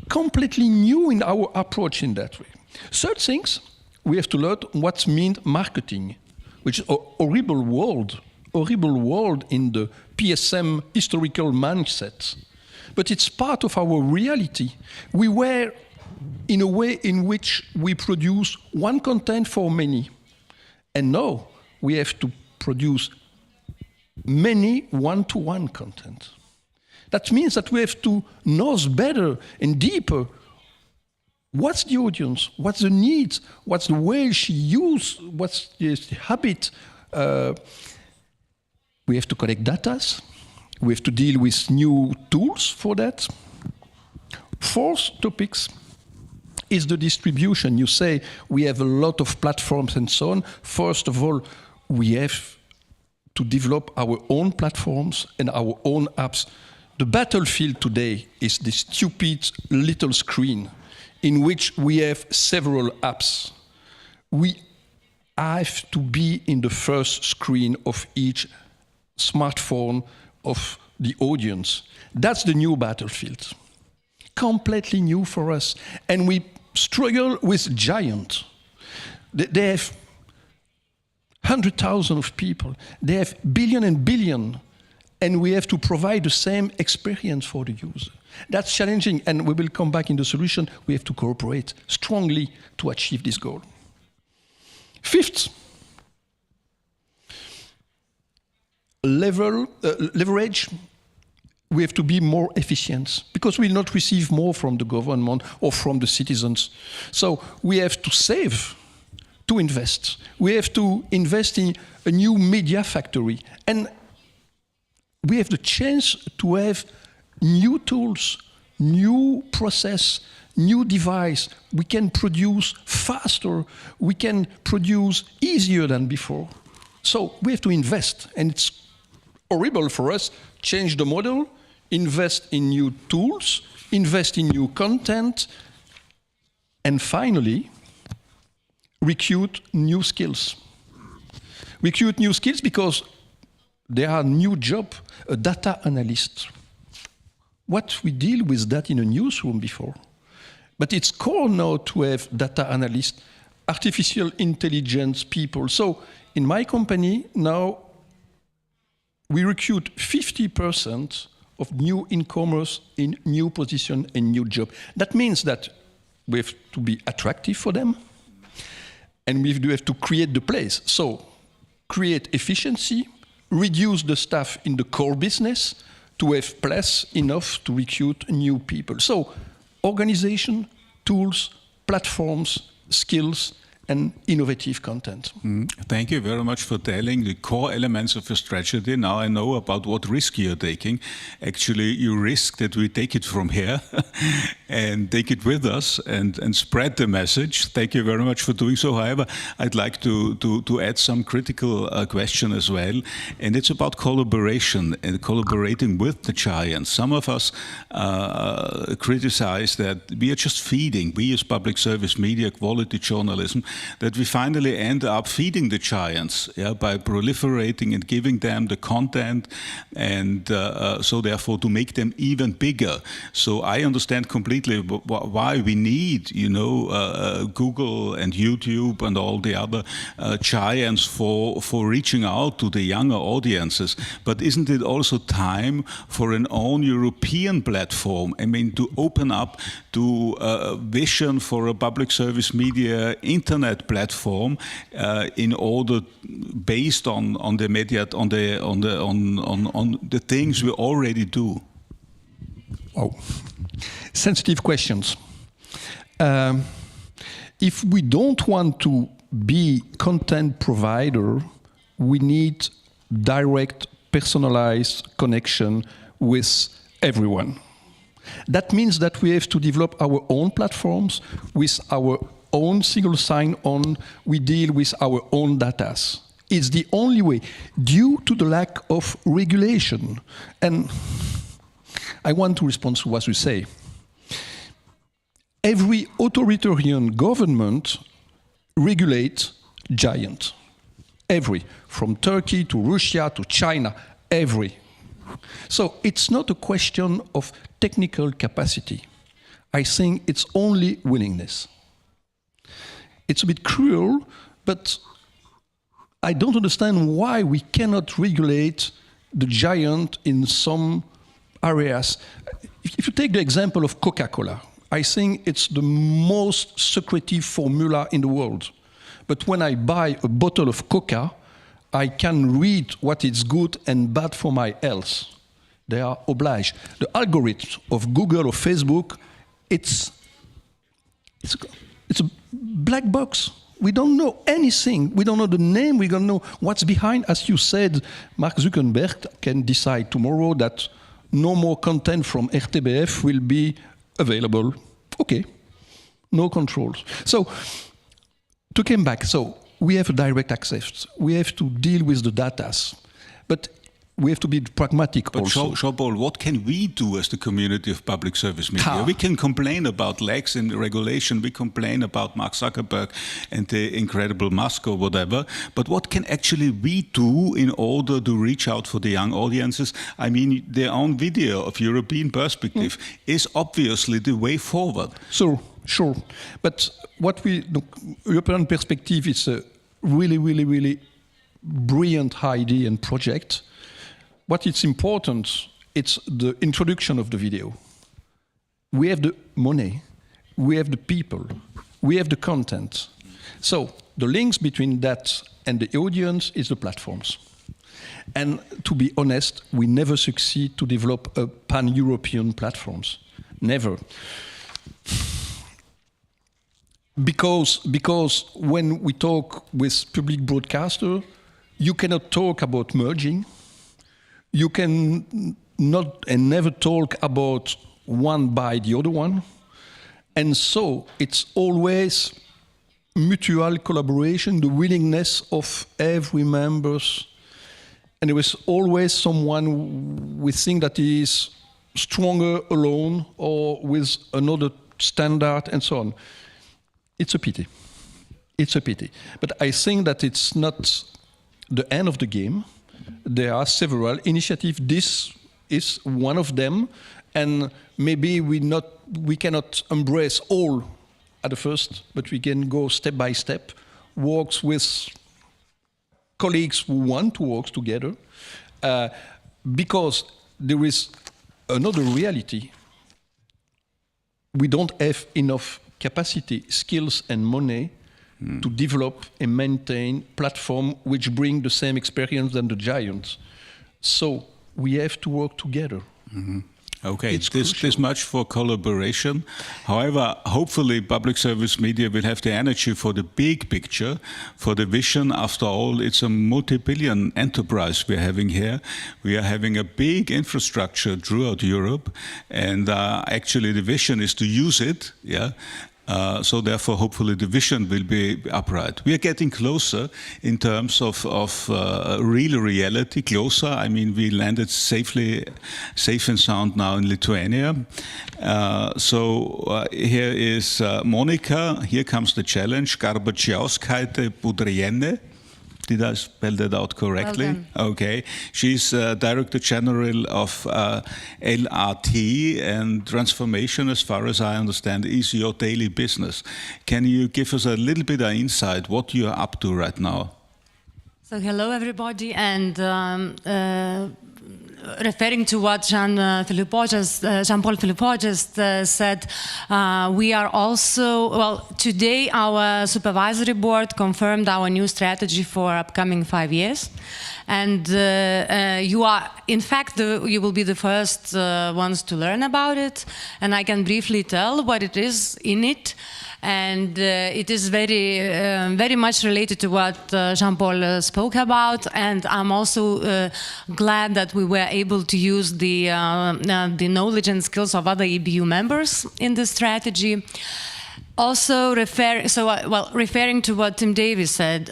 completely new in our approach in that way. Third things, we have to learn what means marketing, which is a horrible world in the PSM historical mindset. But it's part of our reality. We were in a way in which we produce one content for many. And now we have to produce many one-to-one content. That means that we have to know better and deeper what's the audience, what's the needs, what's the way she uses, what's the habit. We have to collect data. We have to deal with new tools for that. Fourth topics is the distribution. You say we have a lot of platforms and so on. First of all, we have to develop our own platforms and our own apps. The battlefield today is this stupid little screen in which we have several apps. We have to be in the first screen of each smartphone of the audience. That's the new battlefield. Completely new for us. And we struggle with giants. They have 100,000 of people. They have billion and billion. And we have to provide the same experience for the user. That's challenging, and we will come back in the solution. We have to cooperate strongly to achieve this goal. Fifth, leverage. We have to be more efficient because we will not receive more from the government or from the citizens. So we have to save to invest. We have to invest in a new media factory. And we have the chance to have new tools, new process, new device. We can produce faster. We can produce easier than before. So we have to invest. And it's horrible for us. Change the model, invest in new tools, invest in new content, and finally, recruit new skills. Recruit new skills because there are new jobs, a data analyst. What we deal with that in a newsroom before. But it's core now to have data analysts, artificial intelligence people. So in my company now, we recruit 50% of new incomers in new position and new job. That means that we have to be attractive for them, and we have to create the place. So create efficiency, reduce the staff in the core business to have place enough to recruit new people. So organization, tools, platforms, skills, and innovative content. Thank you very much for telling the core elements of your strategy. Now I know about what risk you're taking. Actually, you risk that we take it from here and take it with us and spread the message. Thank you very much for doing so. However, I'd like to add some critical question as well, and it's about collaboration and collaborating with the giants. Some of us criticize that we are just feeding, we as public service media, quality journalism, that we finally end up feeding the giants by proliferating and giving them the content, and so therefore to make them even bigger. So I understand completely why we need, Google and YouTube and all the other giants for reaching out to the younger audiences. But isn't it also time for an own European platform? I mean, to open up to a vision for a public service media internet platform in order, based on the media, on the things we already do. Oh, sensitive questions. If we don't want to be content provider, we need direct, personalized connection with everyone. That means that we have to develop our own platforms with our own single sign-on. We deal with our own data. It's the only way, due to the lack of regulation. And I want to respond to what you say. Every authoritarian government regulates giants. Every, from Turkey to Russia to China, every. So it's not a question of technical capacity. I think it's only willingness. It's a bit cruel, but I don't understand why we cannot regulate the giant in some areas. If you take the example of Coca-Cola, I think it's the most secretive formula in the world. But when I buy a bottle of Coca, I can read what is good and bad for my health. They are obliged. The algorithm of Google or Facebook, it's a black box. We don't know anything. We don't know the name. We don't know what's behind. As you said, Mark Zuckerberg can decide tomorrow that no more content from RTBF will be available. Okay, no controls. So, to come back, so we have a direct access. We have to deal with the data, but we have to be pragmatic also. But Jean-Paul, what can we do as the community of public service media? We can complain about lacks in regulation, we complain about Mark Zuckerberg and the incredible Musk or whatever, but what can actually we do in order to reach out for the young audiences? I mean, their own video of European perspective is obviously the way forward. So, sure. But what the European perspective is a really, really, really brilliant idea and project. What is important, it's the introduction of the video. We have the money, we have the people, we have the content. So the links between that and the audience is the platforms. And to be honest, we never succeed to develop a pan-European platforms. Never. Because when we talk with public broadcaster, you cannot talk about merging. You can not and never talk about one by the other one. And so it's always mutual collaboration, the willingness of every members. And there is always someone we think that is stronger alone or with another standard and so on. It's a pity. It's a pity. But I think that it's not the end of the game. There are several initiatives. This is one of them, and maybe we cannot embrace all at the first, but we can go step by step, works with colleagues who want to work together, because there is another reality. We don't have enough capacity, skills, and money to develop and maintain platforms which bring the same experience than the giants. So we have to work together. Okay, this much for collaboration. However, hopefully public service media will have the energy for the big picture, for the vision. After all, it's a multi-billion enterprise we're having here. We are having a big infrastructure throughout Europe, and actually the vision is to use it, yeah. So therefore, hopefully, the vision will be upright. We are getting closer in terms of real reality. Closer. I mean, we landed safe and sound now in Lithuania. Here is Monica. Here comes the challenge. Garbačiauskaitė Budrienė. Did I spell that out correctly? Well done. Okay. She's Director General of LRT, and transformation, as far as I understand, is your daily business. Can you give us a little bit of insight what you are up to right now? So hello everybody, and referring to what Jean-Paul Philippot just said, we are also, well, today our supervisory board confirmed our new strategy for upcoming 5 years. And you are, in fact, you will be the first ones to learn about it. And I can briefly tell what it is in it. And it is very much related to what Jean-Paul spoke about, and I'm also glad that we were able to use the knowledge and skills of other EBU members in this strategy. Also, referring to what Tim Davies said,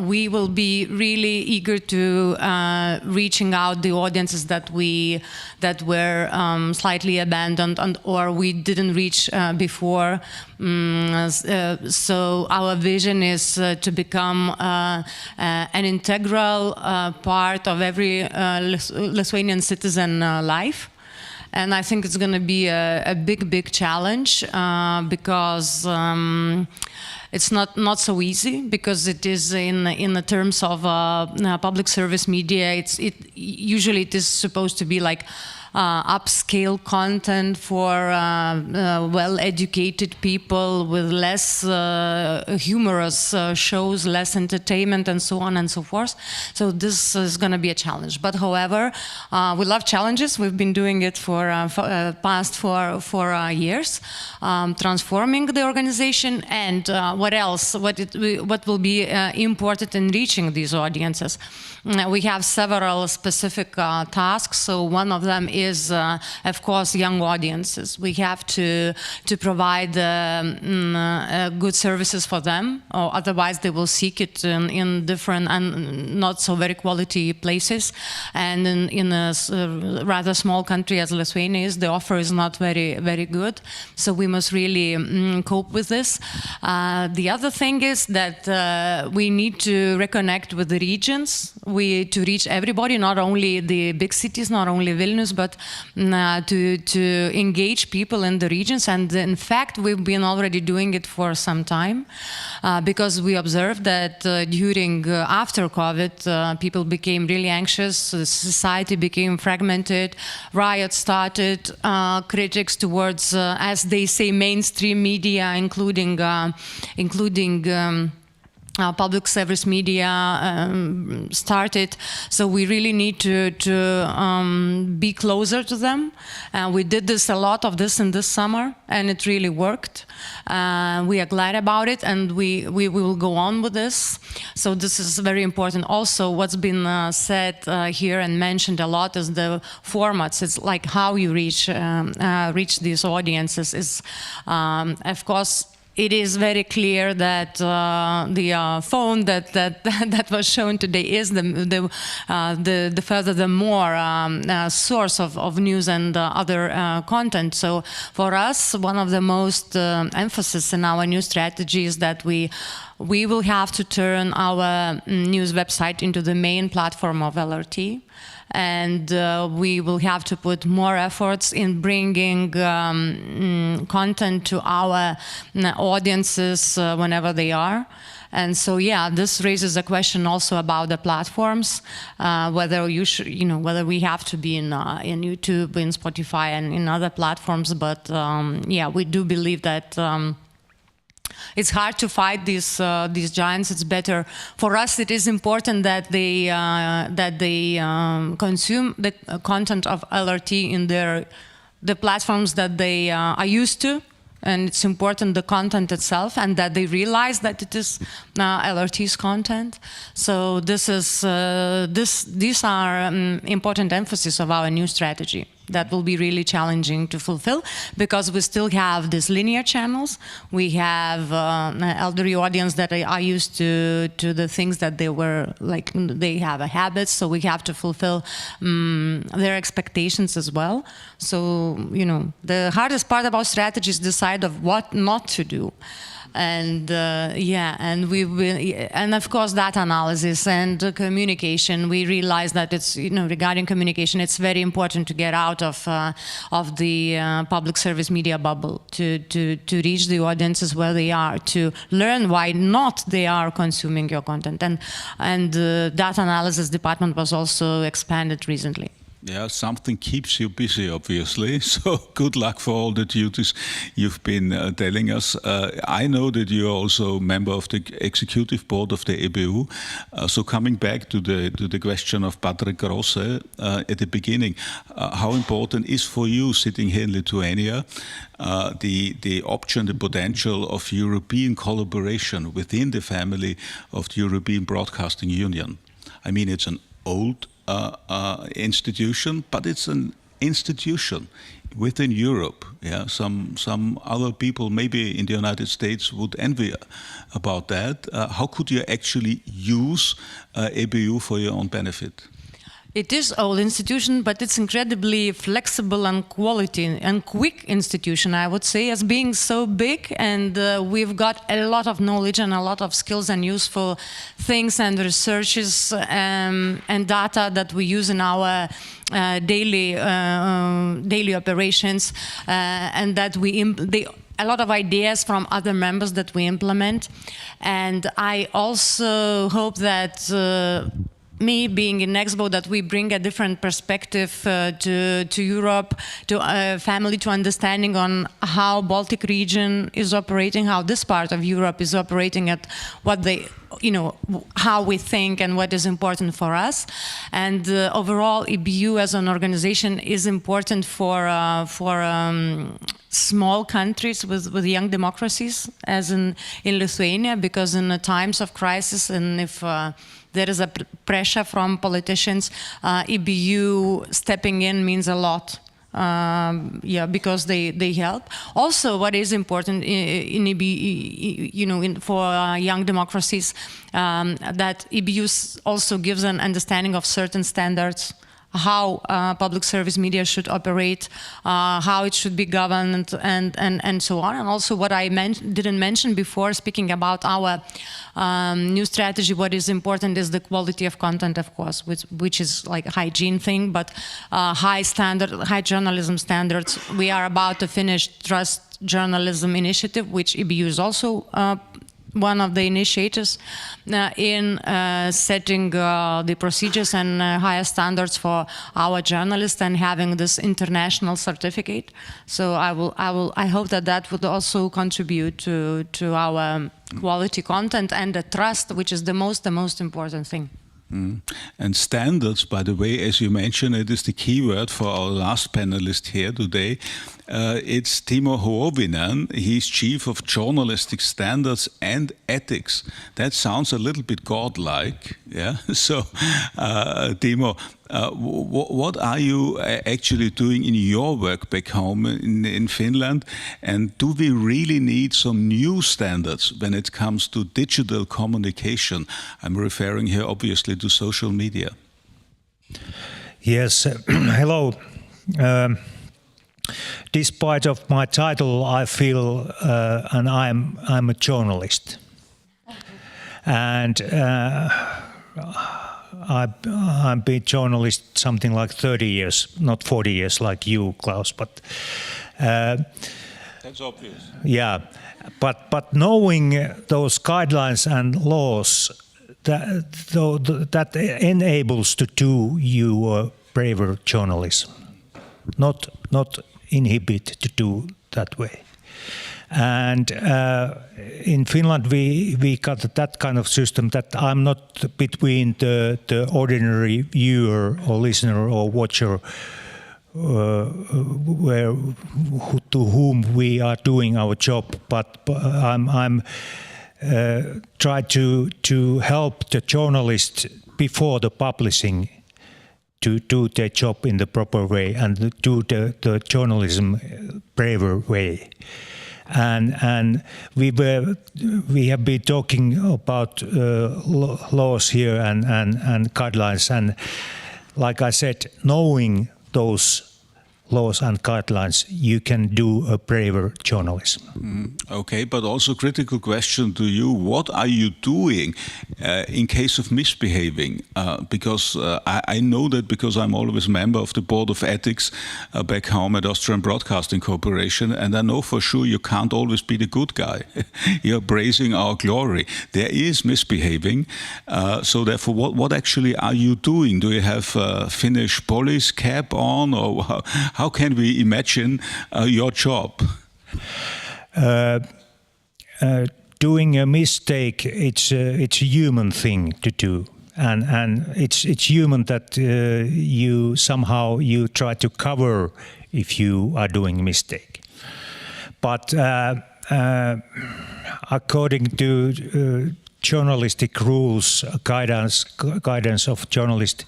we will be really eager to reaching out the audiences that were slightly abandoned or we didn't reach before. So our vision is to become an integral part of every Lithuanian citizen life. And I think it's going to be a big challenge because it's not so easy, because it is in the terms of public service media. Usually it is supposed to be like upscale content for well-educated people with less humorous shows, less entertainment, and so on and so forth. So this is going to be a challenge. But however, we love challenges. We've been doing it for past four years, transforming the organization. And what else? What will be important in reaching these audiences? We have several specific tasks. So one of them is, of course, young audiences. We have to provide good services for them, or otherwise they will seek it in different and not so very quality places. And in a rather small country as Lithuania is, the offer is not very good. So we must really cope with this. The other thing is that we need to reconnect with the regions. To reach everybody, not only the big cities, not only Vilnius, but to engage people in the regions. And in fact, we've been already doing it for some time, because we observed that after COVID, people became really anxious, society became fragmented, riots started, critics towards, as they say, mainstream media, including public service media started. So we really need to be closer to them. We did a lot of this in this summer, and it really worked. We are glad about it, and we will go on with this. So this is very important. Also, what's been said here and mentioned a lot is the formats. It's like how you reach these audiences is, of course, it is very clear that the phone that was shown today is the further the more source of news and other content. So for us, one of the most emphasis in our new strategy is that we will have to turn our news website into the main platform of LRT. And we will have to put more efforts in bringing content to our audiences whenever they are. And so, yeah, this raises a question also about the platforms, whether whether we have to be in YouTube, in Spotify, and in other platforms. But yeah, we do believe that. It's hard to fight these giants. It's better for us. It is important that they consume the content of LRT in the platforms that they are used to, and it's important the content itself, and that they realize that it is LRT's content. So these are important emphasis of our new strategy. That will be really challenging to fulfill, because we still have these linear channels. We have elderly audience that are used to the things that they have a habit, so we have to fulfill their expectations as well. So, the hardest part about strategy is decide of what not to do. And and of course data analysis and communication. We realize that it's regarding communication, it's very important to get out of the public service media bubble, to reach the audiences where they are, to learn why not they are consuming your content. And the data analysis department was also expanded recently. Yeah, something keeps you busy, obviously. So good luck for all the duties you've been telling us. I know that you're also a member of the executive board of the EBU. So coming back to the question of Patrick Grosse at the beginning, how important is for you sitting here in Lithuania the option, the potential of European collaboration within the family of the European Broadcasting Union? I mean, it's an old institution, but it's an institution within Europe. Yeah, some other people, maybe in the United States, would envy about that. How could you actually use EBU for your own benefit? It is old institution, but it's incredibly flexible and quality and quick institution, I would say, as being so big, and we've got a lot of knowledge and a lot of skills and useful things and researches and data that we use in our daily operations, and that a lot of ideas from other members that we implement. And I also hope that me being in Expo, that we bring a different perspective to Europe, to family, to understanding on how Baltic region is operating, how this part of Europe is operating, at what they, how we think and what is important for us. And overall, EBU as an organization is important for small countries with young democracies, as in Lithuania, because in the times of crisis, and if there is a pressure from politicians, EBU stepping in means a lot. Because they help. Also, what is important in EBU, for young democracies, that EBU also gives an understanding of certain standards, how public service media should operate, how it should be governed, and so on. And also, what I didn't mention before, speaking about our new strategy, what is important is the quality of content, of course, which is like a hygiene thing, but high journalism standards. We are about to finish Trust Journalism Initiative, which EBU is also one of the initiators in setting the procedures and higher standards for our journalists and having this international certificate. So I hope that would also contribute to our quality content and the trust, which is the most important thing. And standards, by the way, as you mentioned, it is the key word for our last panelist here today. It's Timo Huovinen. He's Chief of Journalistic Standards and Ethics. That sounds a little bit godlike, yeah? So, Timo, what are you actually doing in your work back home in Finland? And do we really need some new standards when it comes to digital communication? I'm referring here obviously to social media. Yes, hello. Despite of my title, I feel, and I'm a journalist, and I've been journalist something like 30 years, not 40 years like you, Klaus, but that's obvious. Yeah, but knowing those guidelines and laws that enables to do you braver journalism, not inhibit to do that way. And in Finland, we got that kind of system that I'm not between the ordinary viewer or listener or watcher to whom we are doing our job, but I'm try to help the journalist before the publishing to do their job in the proper way and do the journalism braver way. And we have been talking about laws here and guidelines, and like I said, knowing those laws and guidelines, you can do a braver journalism. Okay, but also critical question to you. What are you doing in case of misbehaving? Because I know that because I'm always a member of the board of ethics back home at Austrian Broadcasting Corporation, and I know for sure you can't always be the good guy. You're praising our glory. There is misbehaving. So therefore, what actually are you doing? Do you have a Finnish police cap on, or how can we imagine your job? Doing a mistake, it's a human thing to do, and it's human that you try to cover if you are doing a mistake. But according to journalistic rules, guidance of journalists,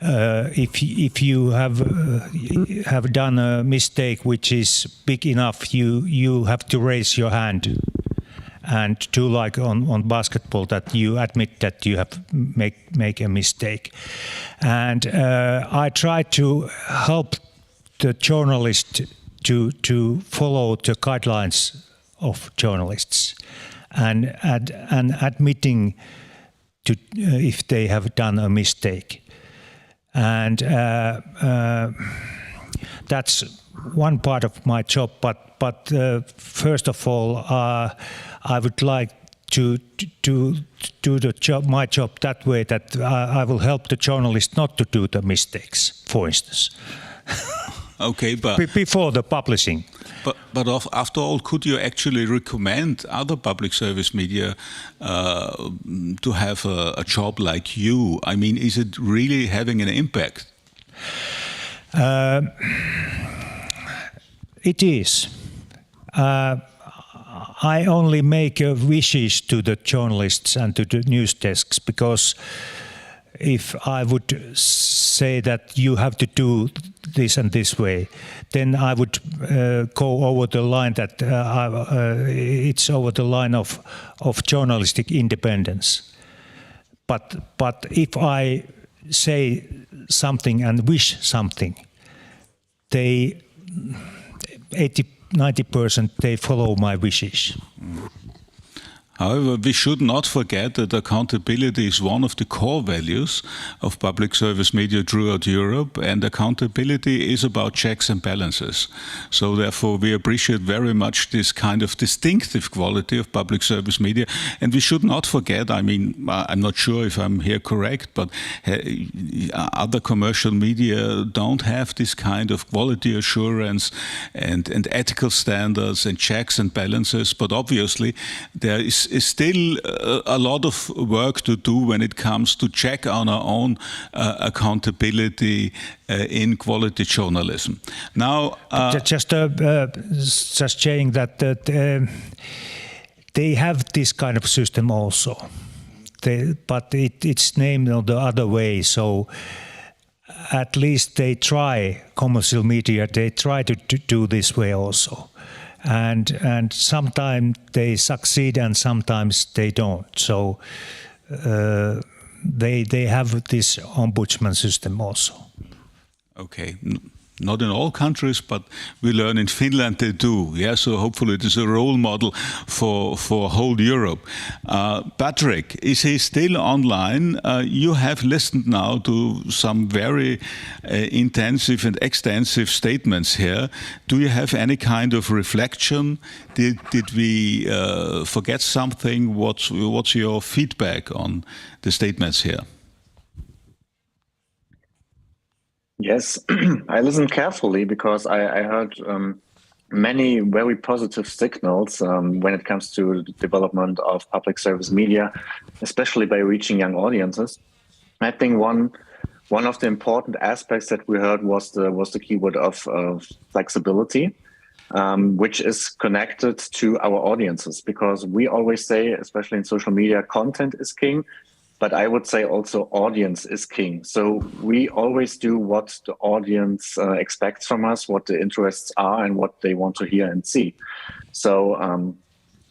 if you have done a mistake which is big enough, you have to raise your hand and do like on basketball, that you admit that you have make a mistake. And I try to help the journalist to follow the guidelines of journalists and admitting to if they have done a mistake. And that's one part of my job. But first of all, I would like to do my job that way, that I will help the journalist not to do the mistakes, for instance. Okay, but before the publishing. But after all, could you actually recommend other public service media to have a job like you? I mean, is it really having an impact? It is. I only make wishes to the journalists and to the news desks, because if I would say that you have to do this and this way, then I would go over the line that it's over the line of journalistic independence. But if I say something and wish something, 90% they follow my wishes. However, we should not forget that accountability is one of the core values of public service media throughout Europe, and accountability is about checks and balances. So therefore, we appreciate very much this kind of distinctive quality of public service media. And we should not forget, I mean, I'm not sure if I'm here correct, but other commercial media don't have this kind of quality assurance and ethical standards and checks and balances. But obviously, there is still a lot of work to do when it comes to check on our own accountability in quality journalism. Now, just saying that they have this kind of system also, but it's named the other way. So at least they try, commercial media, they try to do this way also. And sometimes they succeed and sometimes they don't. So they have this ombudsman system also. Okay. Not in all countries, but we learn in Finland they do. Yeah, so hopefully it is a role model for whole Europe. Patrick, is he still online? You have listened now to some very intensive and extensive statements here. Do you have any kind of reflection? Did we forget something? What's your feedback on the statements here? Yes, I listened carefully because I heard many very positive signals when it comes to the development of public service media, especially by reaching young audiences. I think one of the important aspects that we heard was the keyword of flexibility, which is connected to our audiences, because we always say, especially in social media, content is king. But I would say also audience is king. So we always do what the audience expects from us, what the interests are and what they want to hear and see. So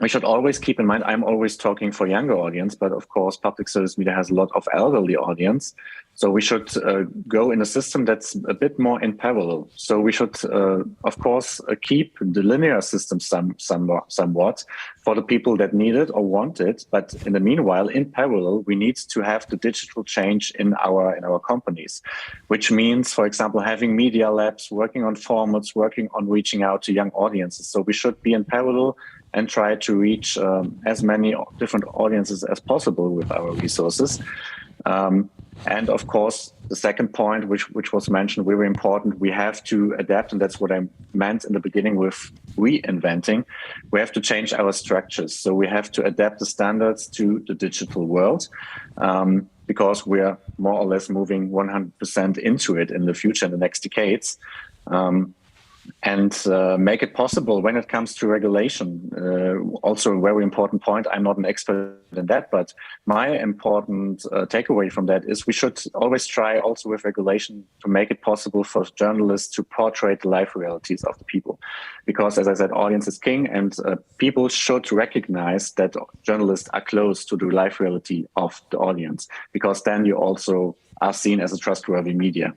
we should always keep in mind, I'm always talking for younger audience, but of course, public service media has a lot of elderly audience. So we should go in a system that's a bit more in parallel. So we should, of course, keep the linear system somewhat for the people that need it or want it. But in the meanwhile, in parallel, we need to have the digital change in our companies, which means, for example, having media labs, working on formats, working on reaching out to young audiences. So we should be in parallel and try to reach as many different audiences as possible with our resources. And of course, the second point, which was mentioned, very important, we have to adapt, and that's what I meant in the beginning with reinventing. We have to change our structures. So we have to adapt the standards to the digital world, because we are more or less moving 100% into it in the future, in the next decades. And make it possible when it comes to regulation. Also a very important point, I'm not an expert in that, but my important takeaway from that is we should always try also with regulation to make it possible for journalists to portray the life realities of the people. Because as I said, audience is king, and people should recognize that journalists are close to the life reality of the audience, because then you also are seen as a trustworthy media.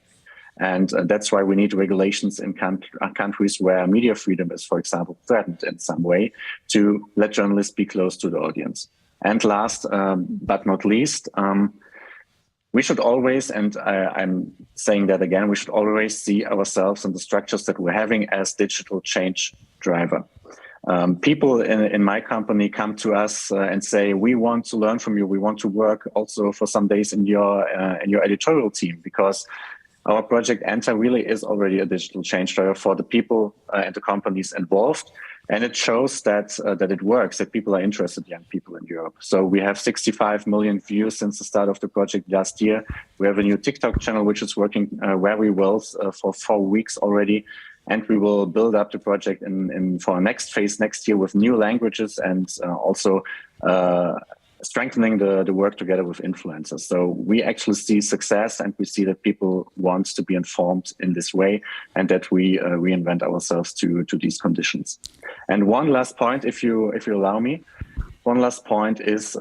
And that's why we need regulations in countries where media freedom is, for example, threatened in some way, to let journalists be close to the audience. And last but not least, we should always, and I'm saying that again, we should always see ourselves and the structures that we're having as digital change driver. People in my company come to us and say, we want to learn from you. We want to work also for some days in your editorial team, because our project Enter really is already a digital change driver for the people and the companies involved. And it shows that it works, that people are interested, young people in Europe. So we have 65 million views since the start of the project last year. We have a new TikTok channel, which is working very well for 4 weeks already. And we will build up the project for our next phase next year with new languages and also strengthening the work together with influencers. So we actually see success, and we see that people want to be informed in this way, and that we reinvent ourselves to these conditions. And one last point, if you allow me, one last point is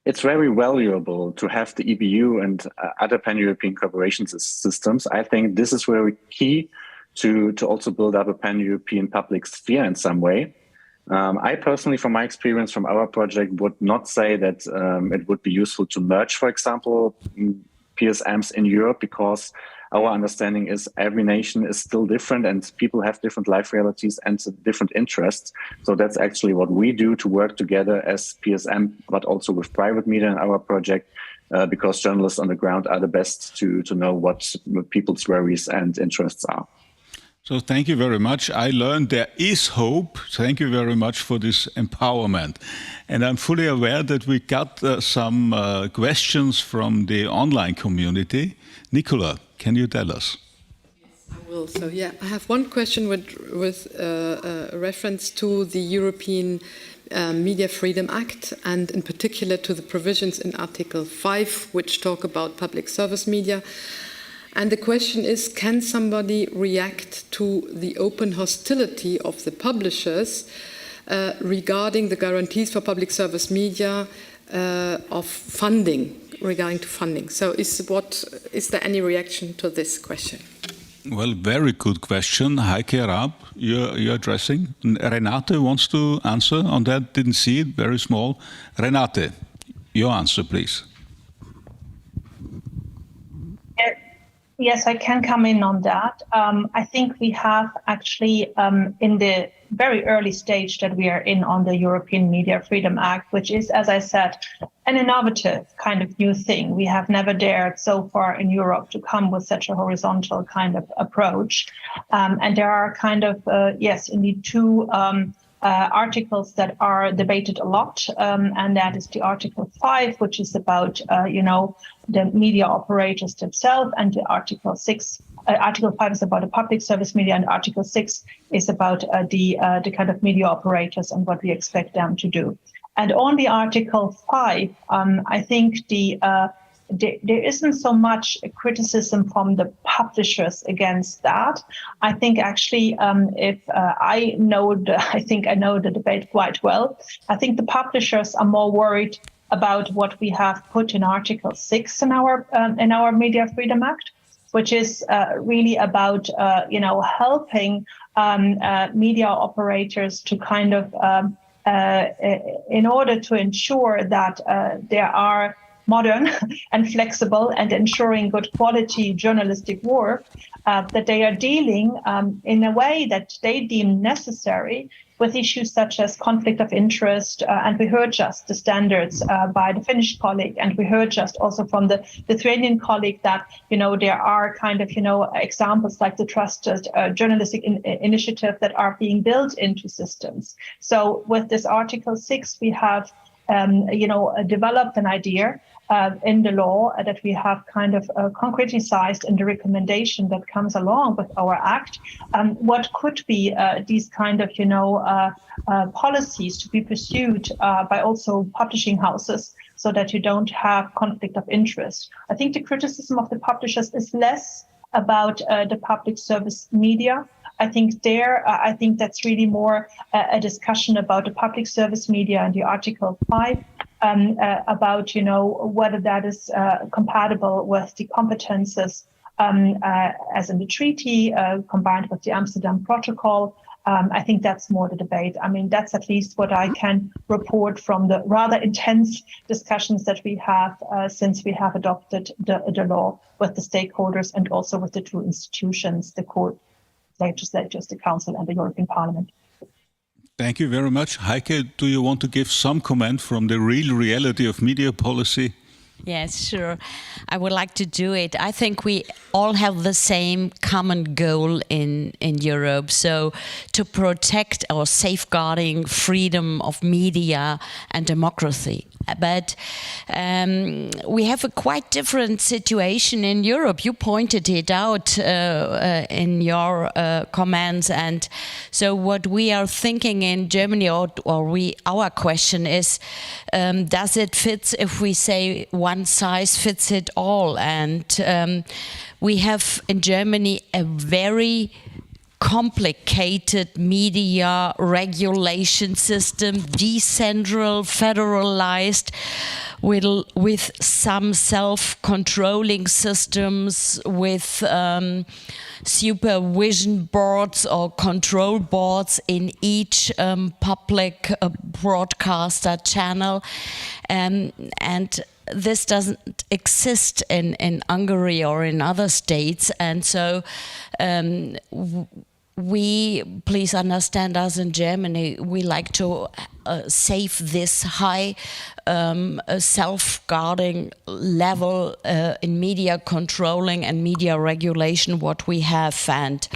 it's very valuable to have the EBU and other pan-European cooperation systems. I think this is very key to also build up a pan-European public sphere in some way. I personally, from my experience from our project, would not say that it would be useful to merge, for example, PSMs in Europe, because our understanding is every nation is still different and people have different life realities and different interests. So that's actually what we do, to work together as PSM, but also with private media in our project, because journalists on the ground are the best to know what people's worries and interests are. So thank you very much. I learned there is hope. Thank you very much for this empowerment. And I'm fully aware that we got some questions from the online community. Nicola, can you tell us? Yes, I will. So yeah, I have one question with reference to the European Media Freedom Act, and in particular to the provisions in Article 5, which talk about public service media. And the question is, can somebody react to the open hostility of the publishers regarding the guarantees for public service media of funding, regarding to funding? So is there any reaction to this question? Well, very good question. Heike Raab, you're addressing. Renate wants to answer on that. Didn't see it, very small. Renate, your answer, please. Yes, I can come in on that. I think we have actually in the very early stage that we are in on the European Media Freedom Act, which is, as I said, an innovative kind of new thing. We have never dared so far in Europe to come with such a horizontal kind of approach. And there are kind of, yes, indeed, two articles that are debated a lot, and that is the Article 5, which is about, the media operators themselves, and the Article 6. Article 5 is about the public service media, and Article 6 is about the kind of media operators and what we expect them to do. And on the Article 5, I think the there isn't so much criticism from the publishers against that. I think actually, I think I know the debate quite well. I think the publishers are more worried about what we have put in Article 6 in our Media Freedom Act, which is really about helping media operators to kind of in order to ensure that there are modern and flexible and ensuring good quality journalistic work, that they are dealing in a way that they deem necessary with issues such as conflict of interest. And we heard just the standards by the Finnish colleague, and we heard just also from the Lithuanian colleague that, there are kind of, examples like the trusted journalistic initiative that are being built into systems. So with this Article 6, we have, developed an idea in the law that we have kind of concretized in the recommendation that comes along with our act, what could be these kind of, policies to be pursued by also publishing houses so that you don't have conflict of interest. I think the criticism of the publishers is less about the public service media. I think that's really more a discussion about the public service media and the Article 5, about, whether that is compatible with the competences as in the treaty, combined with the Amsterdam Protocol. I think that's more the debate. I mean, that's at least what I can report from the rather intense discussions that we have since we have adopted the law with the stakeholders and also with the two institutions, the court, legislatures, the Council and the European Parliament. Thank you very much. Heike, do you want to give some comment from the real reality of media policy? Yes, sure. I would like to do it. I think we all have the same common goal in Europe. So to protect or safeguarding freedom of media and democracy. But we have a quite different situation in Europe. You pointed it out in your comments. And so what we are thinking in Germany, our question is, does it fit if we say one size fits it all? And we have in Germany a very complicated media regulation system, decentral, federalized, with some self-controlling systems, with supervision boards or control boards in each public broadcaster channel. And this doesn't exist in Hungary or in other states. And so we, please understand us in Germany, we like to save this high self-guarding level in media controlling and media regulation what we have. And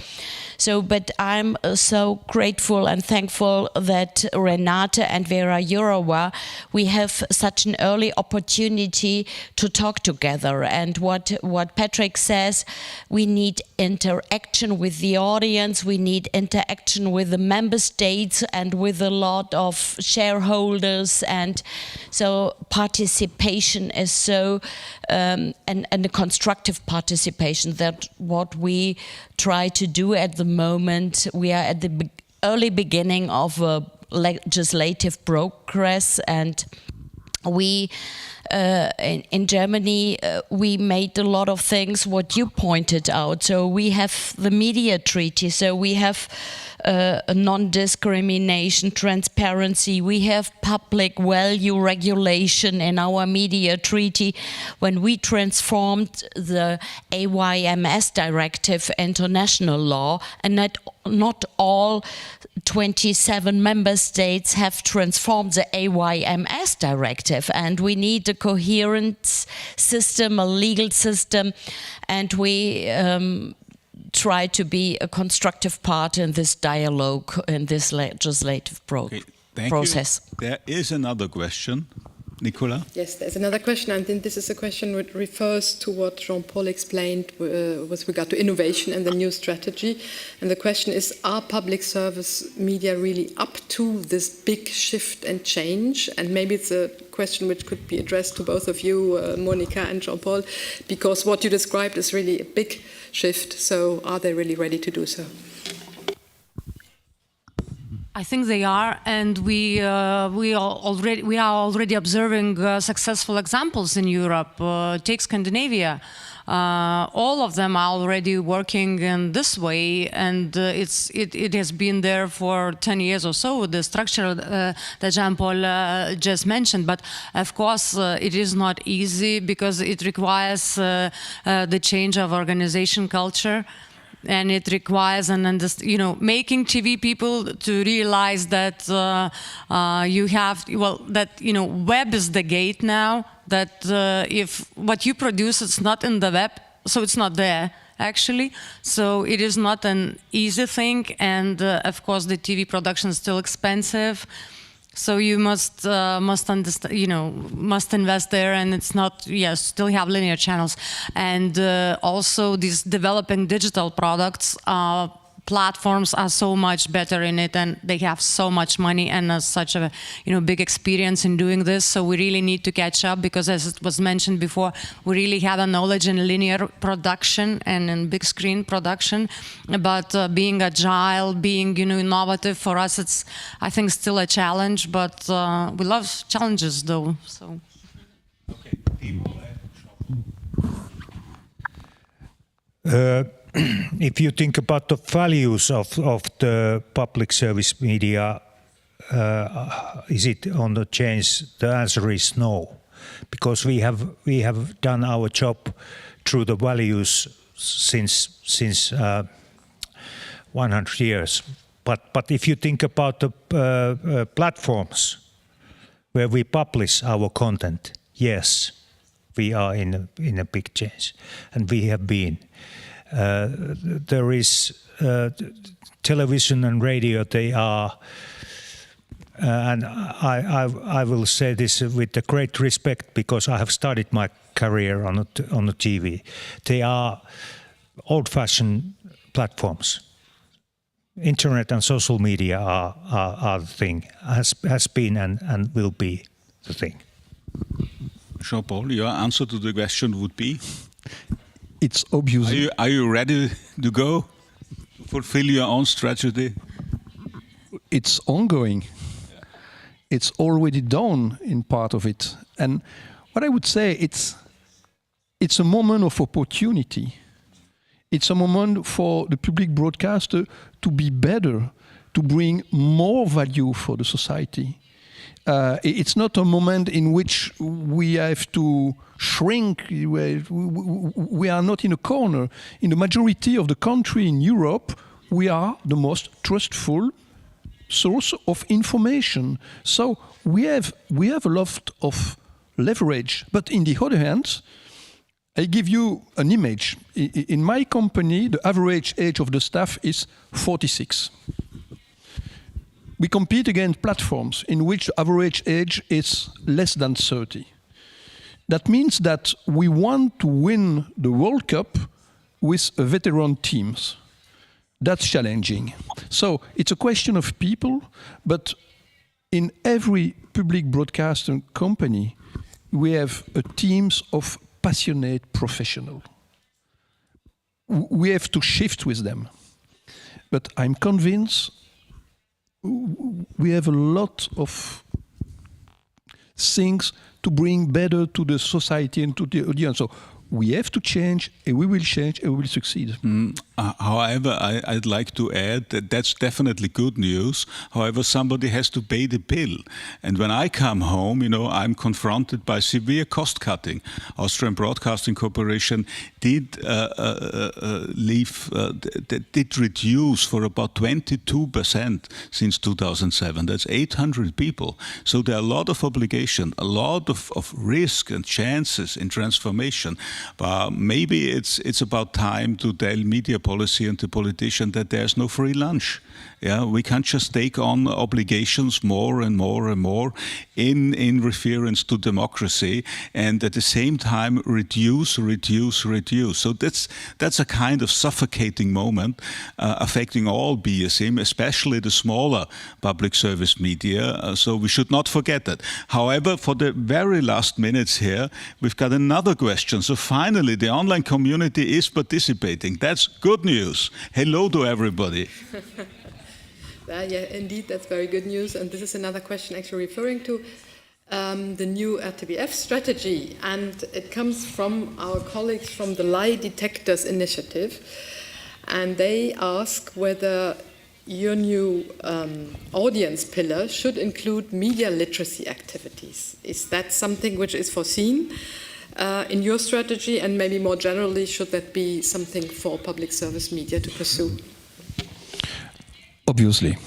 so, but I'm so grateful and thankful that Renate and Vera Jourova, we have such an early opportunity to talk together. And what Patrick says, we need interaction with the audience, we need interaction with the member states and with a lot of shareholders, and so participation is so and a constructive participation. That what we try to do at the moment. We are at the early beginning of legislative progress, and we in Germany we made a lot of things what you pointed out. So we have the media treaty, so we have non-discrimination, transparency, we have public value regulation in our media treaty. When we transformed the AYMS directive into national law, and not all 27 member states have transformed the AYMS directive, and we need a coherent system, a legal system, and we try to be a constructive part in this dialogue, in this legislative process. There is another question. Nicola? Yes, there's another question. I think this is a question which refers to what Jean-Paul explained with regard to innovation and the new strategy. And the question is, are public service media really up to this big shift and change? And maybe it's a question which could be addressed to both of you, Monica and Jean-Paul, because what you described is really a big shift. So are they really ready to do so? I think they are, and we are already observing successful examples in Europe. Take Scandinavia. All of them are already working in this way, and it has been there for 10 years or so, the structure that Jean-Paul just mentioned. But of course, it is not easy because it requires the change of organization culture. And it requires making TV people to realize that web is the gate now. That if what you produce is not in the web, so it's not there actually. So it is not an easy thing, and of course the TV production is still expensive. So you must understand, must invest there, and it's not, still have linear channels. And also these developing digital products, platforms are so much better in it, and they have so much money and such a big experience in doing this. So we really need to catch up, because as it was mentioned before, we really have a knowledge in linear production and in big screen production. But being agile, being innovative, for us it's, I think, still a challenge. But we love challenges though. So. If you think about the values of the public service media, is it on the change? The answer is no, because we have done our job through the values since 100 years. But if you think about the platforms where we publish our content, yes, we are in a big change, and we have been. There is television and radio. They are, and I will say this with a great respect, because I have started my career on the TV. They are old-fashioned platforms. Internet and social media are the thing. Has been and will be the thing. Jean-Paul, your answer to the question would be? It's obvious. Are you ready to go? Fulfill your own strategy? It's ongoing. Yeah. It's already done in part of it. And what I would say, it's a moment of opportunity. It's a moment for the public broadcaster to be better, to bring more value for the society. It's not a moment in which we have to shrink. We are not in a corner. In the majority of the country in Europe, we are the most trustful source of information. So we have a lot of leverage. But in the other hand, I give you an image. In my company, the average age of the staff is 46. We compete against platforms in which the average age is less than 30. That means that we want to win the World Cup with veteran teams. That's challenging. So it's a question of people, but in every public broadcasting company, we have teams of passionate professionals. We have to shift with them. But I'm convinced we have a lot of things to bring better to the society and to the audience. So we have to change, and we will change, and we will succeed. However, I'd like to add that that's definitely good news. However, somebody has to pay the bill. And when I come home, I'm confronted by severe cost cutting. Austrian Broadcasting Corporation did reduce for about 22% since 2007. That's 800 people. So there are a lot of obligation, a lot of risk and chances in transformation. Maybe it's about time to tell media policy and the politician that there's no free lunch. Yeah, we can't just take on obligations more and more and more in reference to democracy, and at the same time reduce. So that's a kind of suffocating moment affecting all BSM, especially the smaller public service media. So we should not forget that. However, for the very last minutes here, we've got another question. So finally, the online community is participating. That's good news. Hello to everybody. Yeah, indeed, that's very good news. And this is another question actually referring to the new RTBF strategy. And it comes from our colleagues from the Lie Detectors Initiative. And they ask whether your new audience pillar should include media literacy activities. Is that something which is foreseen in your strategy? And maybe more generally, should that be something for public service media to pursue? Obviously.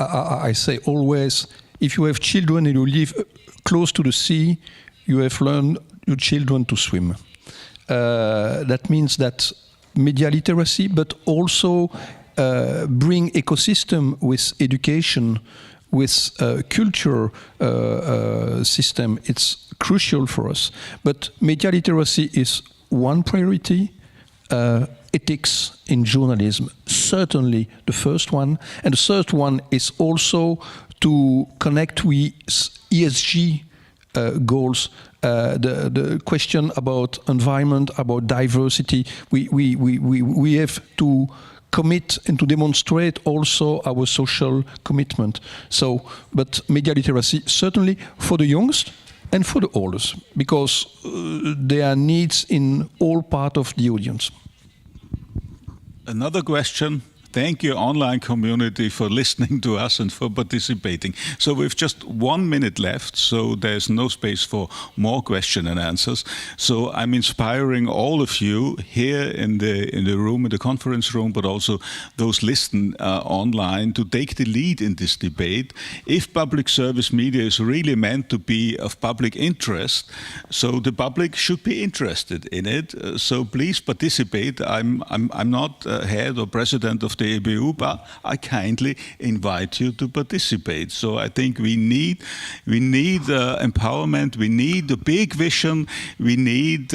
I say always, if you have children and you live close to the sea, you have learned your children to swim. That means that media literacy, but also bring ecosystem with education, with culture system. It's crucial for us. But media literacy is one priority. Ethics in journalism, certainly the first one. And the third one is also to connect with ESG goals. The question about environment, about diversity, we have to commit and to demonstrate also our social commitment. So, but media literacy, certainly for the youngest and for the oldest, because there are needs in all part of the audience. Another question. Thank you, online community, for listening to us and for participating. So we've just 1 minute left, so there's no space for more question and answers. So I'm inspiring all of you here in the room, in the conference room, but also those listening online, to take the lead in this debate. If public service media is really meant to be of public interest, so the public should be interested in it. So please participate. I'm not head or president of the EBU, but I kindly invite you to participate. So I think we need empowerment, we need a big vision, we need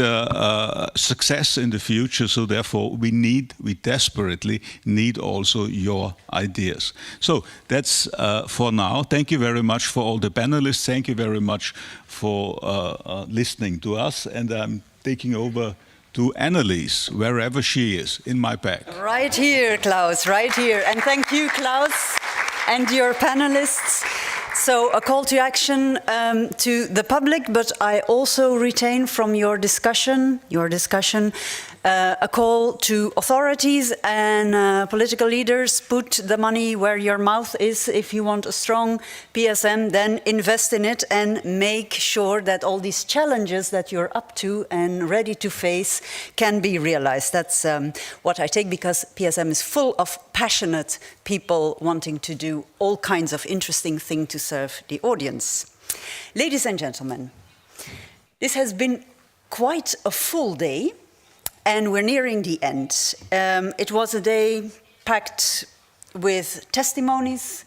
success in the future. So therefore, we desperately need also your ideas. So that's for now. Thank you very much for all the panelists. Thank you very much for listening to us. And I'm taking over to Annelies, wherever she is, in my back. Right here, Klaus, right here. And thank you, Klaus, and your panelists. So a call to action to the public, but I also retain from your discussion, a call to authorities and political leaders: put the money where your mouth is. If you want a strong PSM, then invest in it and make sure that all these challenges that you're up to and ready to face can be realized. That's what I take, because PSM is full of passionate people wanting to do all kinds of interesting things to serve the audience. Ladies and gentlemen, this has been quite a full day. And we're nearing the end. It was a day packed with testimonies,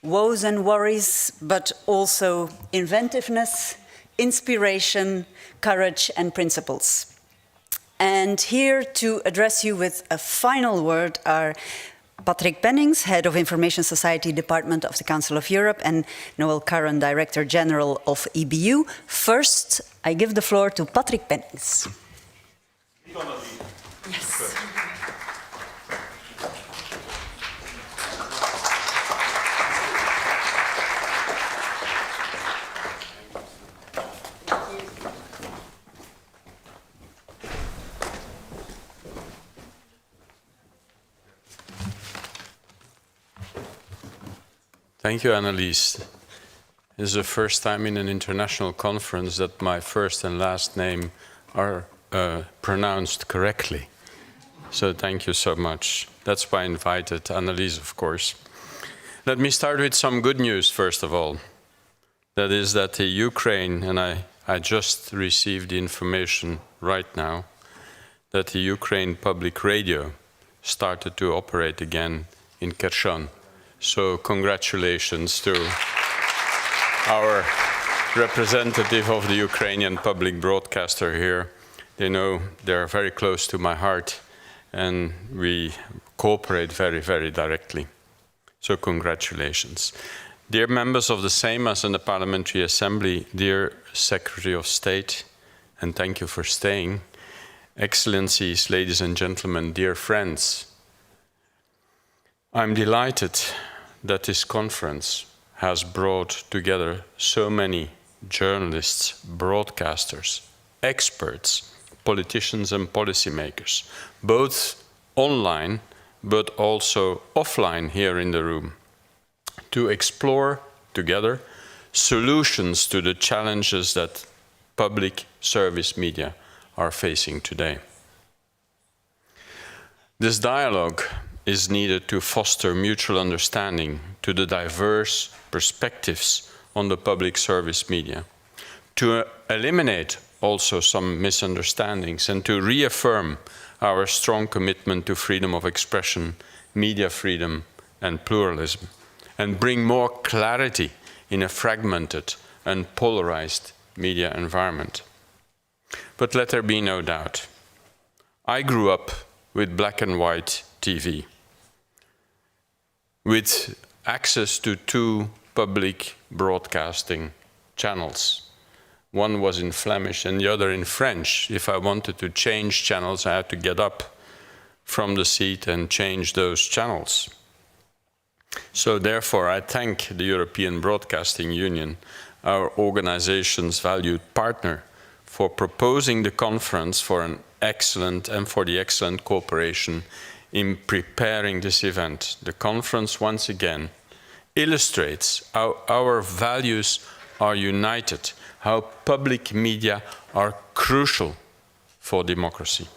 woes and worries, but also inventiveness, inspiration, courage, and principles. And here to address you with a final word are Patrick Pennings, Head of Information Society Department of the Council of Europe, and Noel Curran, Director General of EBU. First, I give the floor to Patrick Pennings. Yes. Thank you, Annelies. This is the first time in an international conference that my first and last name are pronounced correctly. So thank you so much. That's why I invited Annelies, of course. Let me start with some good news, first of all. That is that the Ukraine, and I I just received the information right now that the Ukraine public radio started to operate again in Kherson. So congratulations to our representative of the Ukrainian public broadcaster here. They know they're very close to my heart and we cooperate very, very directly. So congratulations. Dear members of the Seimas and the Parliamentary Assembly, dear Secretary of State, and thank you for staying, Excellencies, ladies and gentlemen, dear friends, I'm delighted that this conference has brought together so many journalists, broadcasters, experts, politicians and policymakers, both online but also offline here in the room, to explore together solutions to the challenges that public service media are facing today. This dialogue is needed to foster mutual understanding to the diverse perspectives on the public service media, to eliminate also some misunderstandings and to reaffirm our strong commitment to freedom of expression, media freedom and pluralism, and bring more clarity in a fragmented and polarized media environment. But let there be no doubt, I grew up with black and white TV, with access to 2 public broadcasting channels. One was in Flemish and the other in French. If I wanted to change channels, I had to get up from the seat and change those channels. So therefore, I thank the European Broadcasting Union, our organization's valued partner, for proposing the conference for the excellent cooperation in preparing this event. The conference, once again, illustrates how our values are united, how public media are crucial for democracy.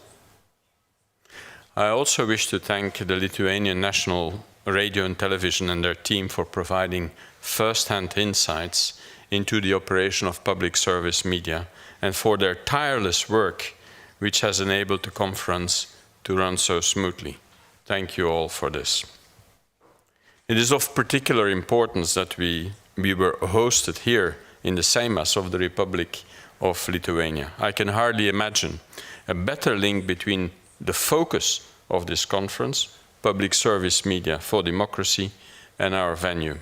I also wish to thank the Lithuanian National Radio and Television and their team for providing first-hand insights into the operation of public service media and for their tireless work, which has enabled the conference to run so smoothly. Thank you all for this. It is of particular importance that we were hosted here in the Seimas of the Republic of Lithuania. I can hardly imagine a better link between the focus of this conference, public service media for democracy, and our venue.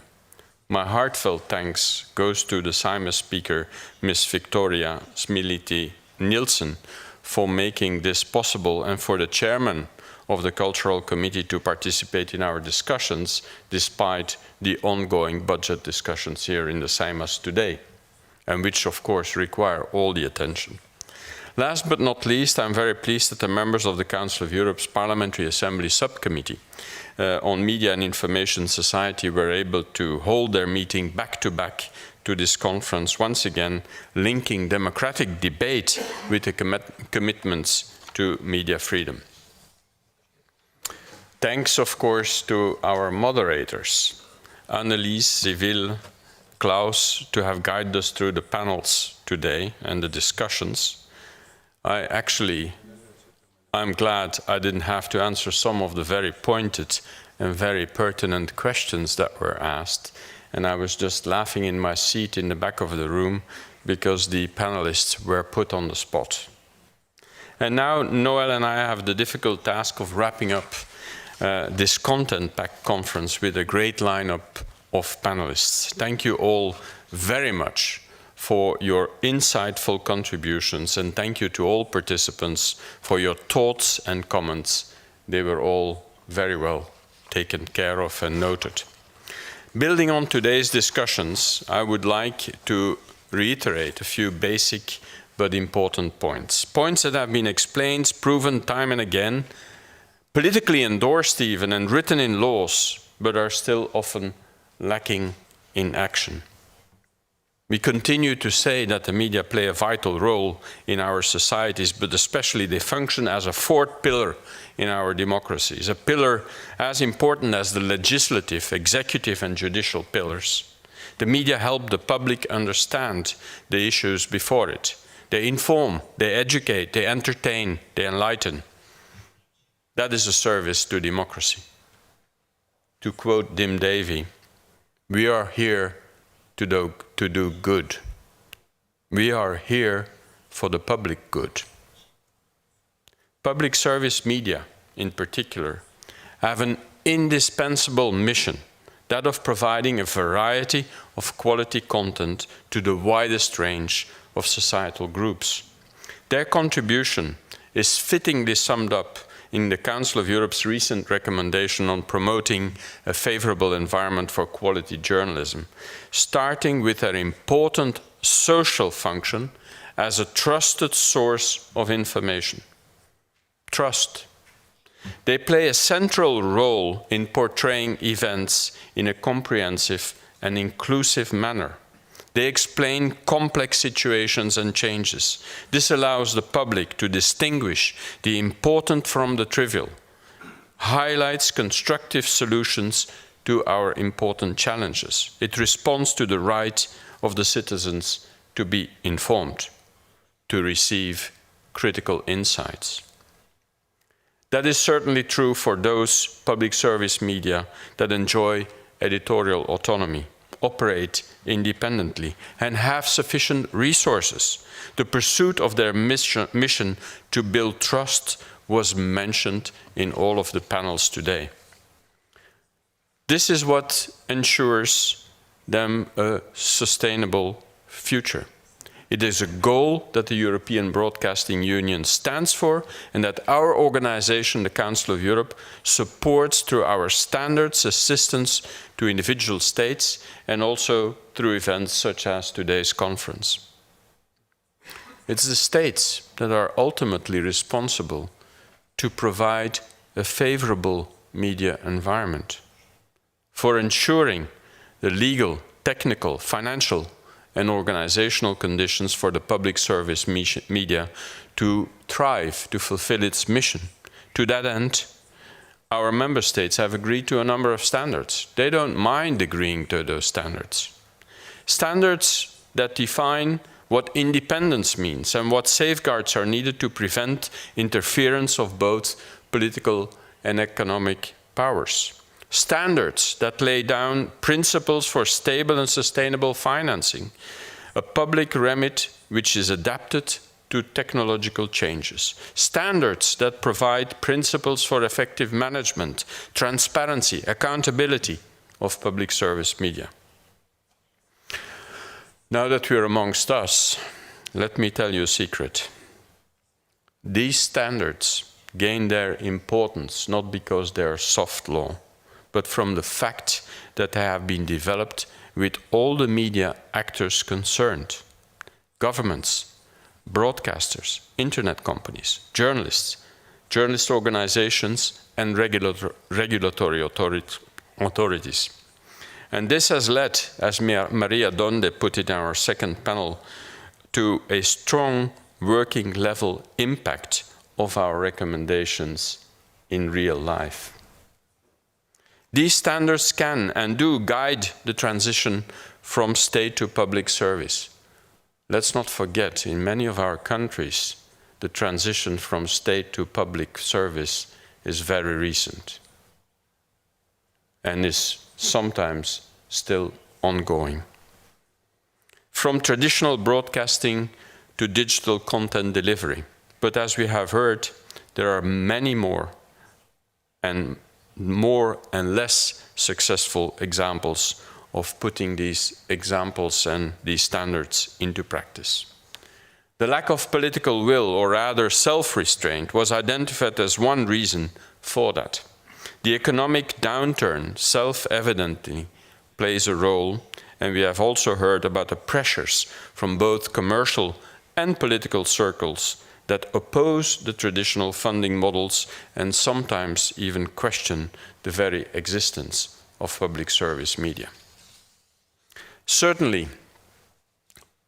My heartfelt thanks goes to the Seimas speaker, Ms. Victoria Smility-Nielsen, for making this possible, and for the chairman of the Cultural Committee to participate in our discussions, despite the ongoing budget discussions here in the Seimas today, and which of course require all the attention. Last but not least, I'm very pleased that the members of the Council of Europe's Parliamentary Assembly Subcommittee on Media and Information Society were able to hold their meeting back-to-back to this conference, once again linking democratic debate with the commitments to media freedom. Thanks, of course, to our moderators, Annelies, Civil, Klaus, to have guided us through the panels today and the discussions. I'm glad I didn't have to answer some of the very pointed and very pertinent questions that were asked. And I was just laughing in my seat in the back of the room because the panelists were put on the spot. And now Noel and I have the difficult task of wrapping up this content-packed conference with a great lineup of panelists. Thank you all very much for your insightful contributions, and thank you to all participants for your thoughts and comments. They were all very well taken care of and noted. Building on today's discussions, I would like to reiterate a few basic but important points. Points that have been explained, proven time and again, politically endorsed even, and written in laws, but are still often lacking in action. We continue to say that the media play a vital role in our societies, but especially they function as a fourth pillar in our democracies, a pillar as important as the legislative, executive and judicial pillars. The media help the public understand the issues before it. They inform, they educate, they entertain, they enlighten. That is a service to democracy. To quote Dim Davie, we are here to do good. We are here for the public good. Public service media, in particular, have an indispensable mission, that of providing a variety of quality content to the widest range of societal groups. Their contribution is fittingly summed up in the Council of Europe's recent recommendation on promoting a favorable environment for quality journalism, starting with their important social function as a trusted source of information. Trust. They play a central role in portraying events in a comprehensive and inclusive manner. They explain complex situations and changes. This allows the public to distinguish the important from the trivial, highlights constructive solutions to our important challenges. It responds to the right of the citizens to be informed, to receive critical insights. That is certainly true for those public service media that enjoy editorial autonomy, operate independently, and have sufficient resources. The pursuit of their mission to build trust was mentioned in all of the panels today. This is what ensures them a sustainable future. It is a goal that the European Broadcasting Union stands for and that our organization, the Council of Europe, supports through our standards, assistance to individual states, and also through events such as today's conference. It's the states that are ultimately responsible to provide a favorable media environment for ensuring the legal, technical, financial, and organizational conditions for the public service media to thrive, to fulfill its mission. To that end, our member states have agreed to a number of standards. They don't mind agreeing to those standards. Standards that define what independence means and what safeguards are needed to prevent interference of both political and economic powers. Standards that lay down principles for stable and sustainable financing, a public remit which is adapted to technological changes. Standards that provide principles for effective management, transparency, accountability of public service media. Now that we're amongst us, let me tell you a secret. These standards gain their importance not because they are soft law, but from the fact that they have been developed with all the media actors concerned: governments, broadcasters, internet companies, journalists, journalist organizations, and regulatory authorities. And this has led, as Maria Donde put it in our second panel, to a strong working level impact of our recommendations in real life. These standards can and do guide the transition from state to public service. Let's not forget, in many of our countries, the transition from state to public service is very recent and is sometimes still ongoing. From traditional broadcasting to digital content delivery. But as we have heard, there are many more and less successful examples of putting these examples and these standards into practice. The lack of political will, or rather self-restraint, was identified as one reason for that. The economic downturn self-evidently plays a role, and we have also heard about the pressures from both commercial and political circles that oppose the traditional funding models and sometimes even question the very existence of public service media. Certainly,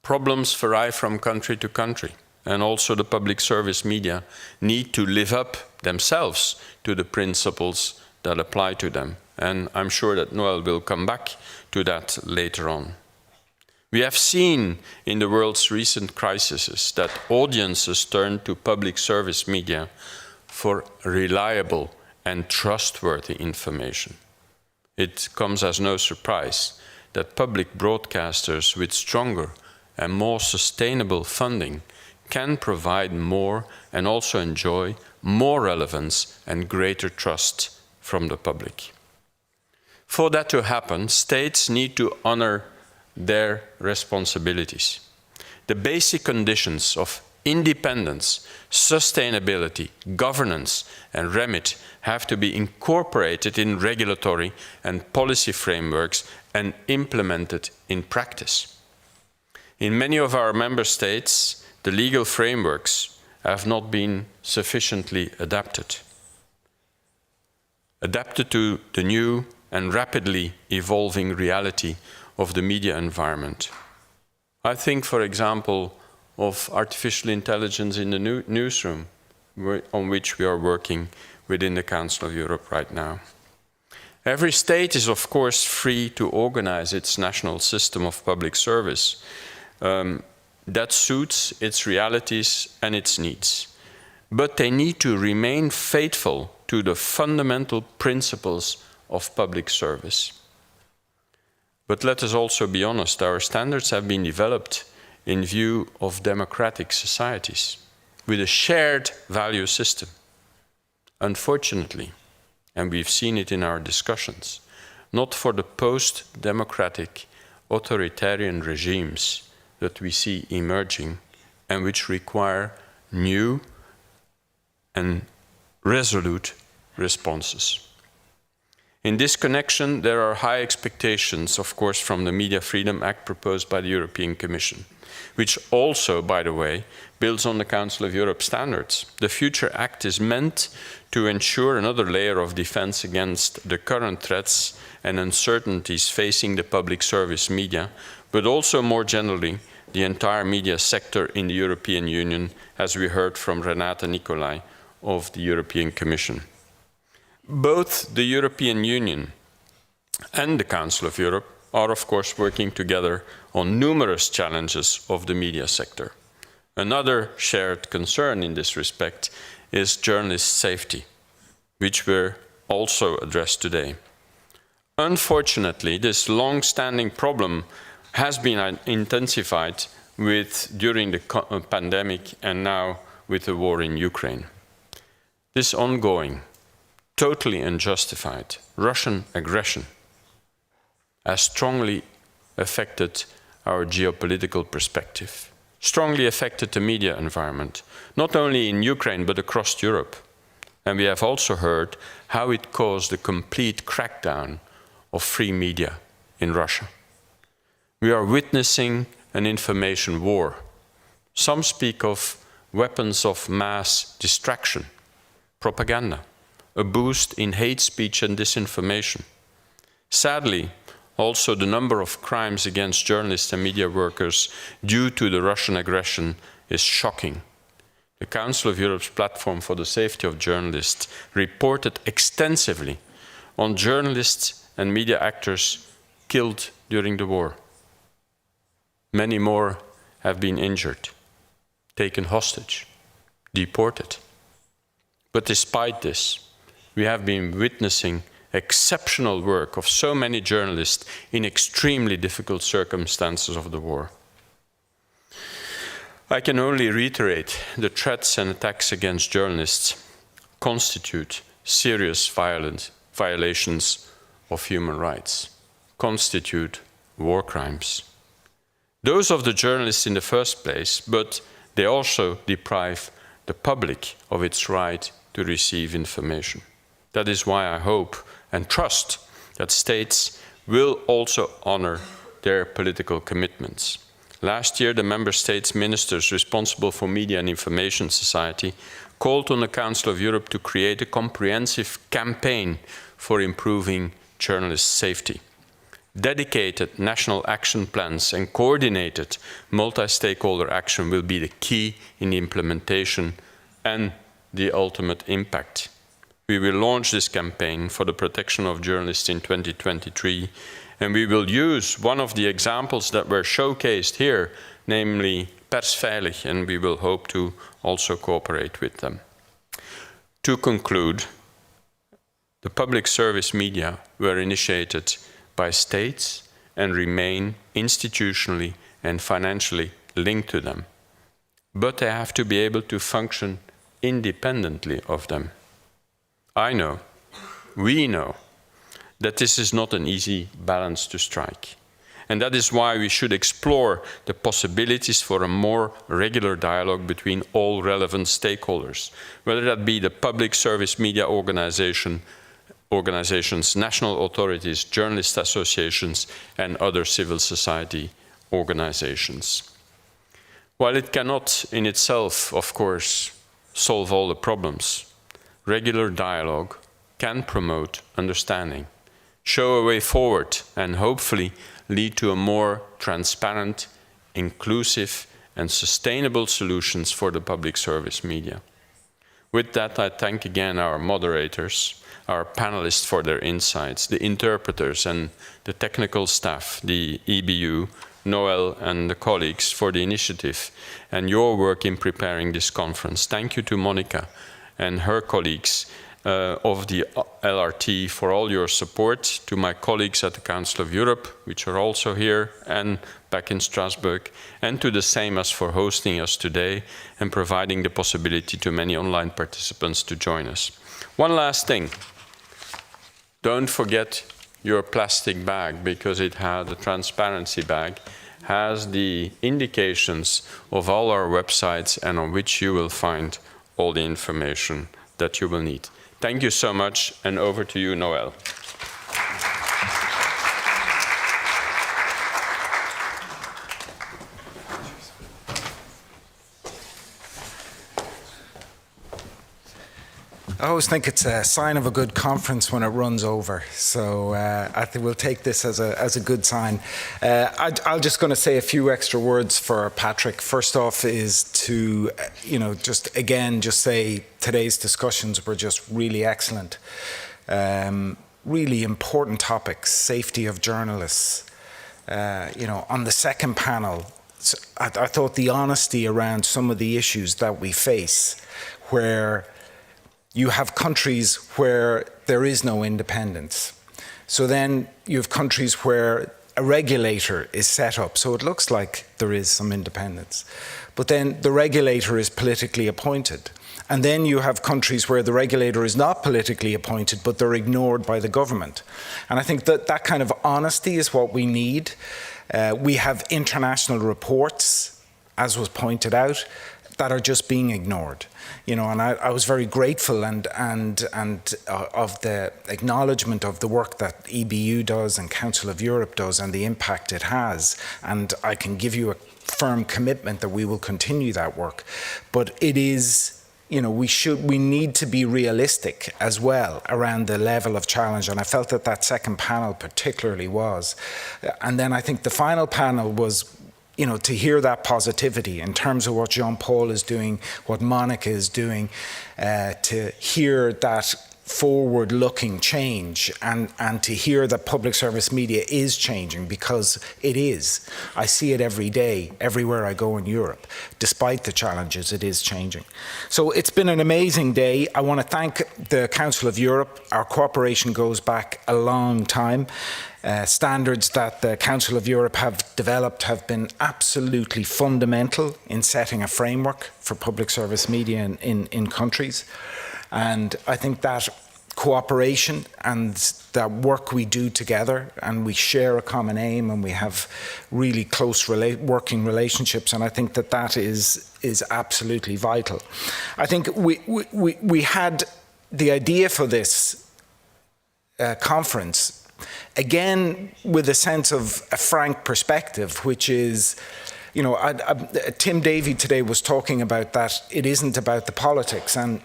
problems vary from country to country, and also the public service media need to live up themselves to the principles that apply to them. and I'm sure that Noel will come back to that later on. We have seen in the world's recent crises that audiences turn to public service media for reliable and trustworthy information. It comes as no surprise that public broadcasters with stronger and more sustainable funding can provide more and also enjoy more relevance and greater trust from the public. For that to happen, states need to honor their responsibilities. The basic conditions of independence, sustainability, governance, and remit have to be incorporated in regulatory and policy frameworks and implemented in practice. In many of our member states, the legal frameworks have not been sufficiently adapted to the new and rapidly evolving reality of the media environment. I think, for example, of artificial intelligence in the newsroom, on which we are working within the Council of Europe right now. Every state is, of course, free to organize its national system of public service that suits its realities and its needs. But they need to remain faithful to the fundamental principles of public service. But let us also be honest, our standards have been developed in view of democratic societies with a shared value system. Unfortunately, and we've seen it in our discussions, not for the post-democratic authoritarian regimes that we see emerging and which require new and resolute responses. In this connection, there are high expectations, of course, from the Media Freedom Act proposed by the European Commission, which also, by the way, builds on the Council of Europe standards. The future act is meant to ensure another layer of defense against the current threats and uncertainties facing the public service media, but also more generally, the entire media sector in the European Union, as we heard from Renate Nicolai of the European Commission. Both the European Union and the Council of Europe are, of course, working together on numerous challenges of the media sector. Another shared concern in this respect is journalist safety, which we're also addressed today. Unfortunately, this long-standing problem has been intensified during the pandemic and now with the war in Ukraine. This ongoing, totally unjustified Russian aggression has strongly affected our geopolitical perspective, strongly affected the media environment, not only in Ukraine but across Europe. And we have also heard how it caused a complete crackdown of free media in Russia. We are witnessing an information war. Some speak of weapons of mass distraction, propaganda, a boost in hate speech and disinformation. Sadly, also the number of crimes against journalists and media workers due to the Russian aggression is shocking. The Council of Europe's platform for the safety of journalists reported extensively on journalists and media actors killed during the war. Many more have been injured, taken hostage, deported. But despite this, we have been witnessing exceptional work of so many journalists in extremely difficult circumstances of the war. I can only reiterate the threats and attacks against journalists constitute serious violations of human rights, constitute war crimes. Those of the journalists in the first place, but they also deprive the public of its right to receive information. That is why I hope and trust that states will also honor their political commitments. Last year, the member states' ministers responsible for media and information society called on the Council of Europe to create a comprehensive campaign for improving journalist safety. Dedicated national action plans and coordinated multi-stakeholder action will be the key in the implementation and the ultimate impact. We will launch this campaign for the protection of journalists in 2023, and we will use one of the examples that were showcased here, namely Persveilig, and we will hope to also cooperate with them. To conclude, the public service media were initiated by states and remain institutionally and financially linked to them. But they have to be able to function independently of them. I know, we know, that this is not an easy balance to strike. And that is why we should explore the possibilities for a more regular dialogue between all relevant stakeholders, whether that be the public service media organizations, national authorities, journalist associations, and other civil society organizations. While it cannot in itself, of course, solve all the problems, regular dialogue can promote understanding, show a way forward, and hopefully lead to a more transparent, inclusive, and sustainable solutions for the public service media. With that, I thank again our moderators, our panelists for their insights, the interpreters and the technical staff, the EBU, Noel and the colleagues for the initiative and your work in preparing this conference. Thank you to Monica and her colleagues of the LRT for all your support, to my colleagues at the Council of Europe, which are also here and back in Strasbourg, and to the Seimas for hosting us today and providing the possibility to many online participants to join us. One last thing. Don't forget your plastic bag, because it has the transparency bag, has the indications of all our websites and on which you will find all the information that you will need. Thank you so much, and over to you, Noel. I always think it's a sign of a good conference when it runs over. So I think we'll take this as a good sign. I'm just going to say a few extra words for Patrick. First off is to, just say today's discussions were just really excellent. Really important topics, safety of journalists. On the second panel, I thought the honesty around some of the issues that we face, where you have countries where there is no independence. So then you have countries where a regulator is set up. So it looks like there is some independence. But then the regulator is politically appointed. And then you have countries where the regulator is not politically appointed, but they're ignored by the government. And I think that kind of honesty is what we need. We have international reports, as was pointed out, that are just being ignored. And I was very grateful and of the acknowledgement of the work that EBU does and Council of Europe does and the impact it has. And I can give you a firm commitment that we will continue that work. But it is, we need to be realistic as well around the level of challenge. And I felt that second panel particularly was. And then I think the final panel was, to hear that positivity in terms of what Jean-Paul is doing, what Monica is doing, to hear that forward-looking change and to hear that public service media is changing, because it is. I see it every day, everywhere I go in Europe. Despite the challenges, it is changing. So it's been an amazing day. I want to thank the Council of Europe. Our cooperation goes back a long time. Standards that the Council of Europe have developed have been absolutely fundamental in setting a framework for public service media in countries. And I think that cooperation and that work we do together, and we share a common aim, and we have really close working relationships, and I think that is absolutely vital. I think we had the idea for this conference, again, with a sense of a frank perspective, which is, Tim Davey today was talking about that it isn't about the politics, and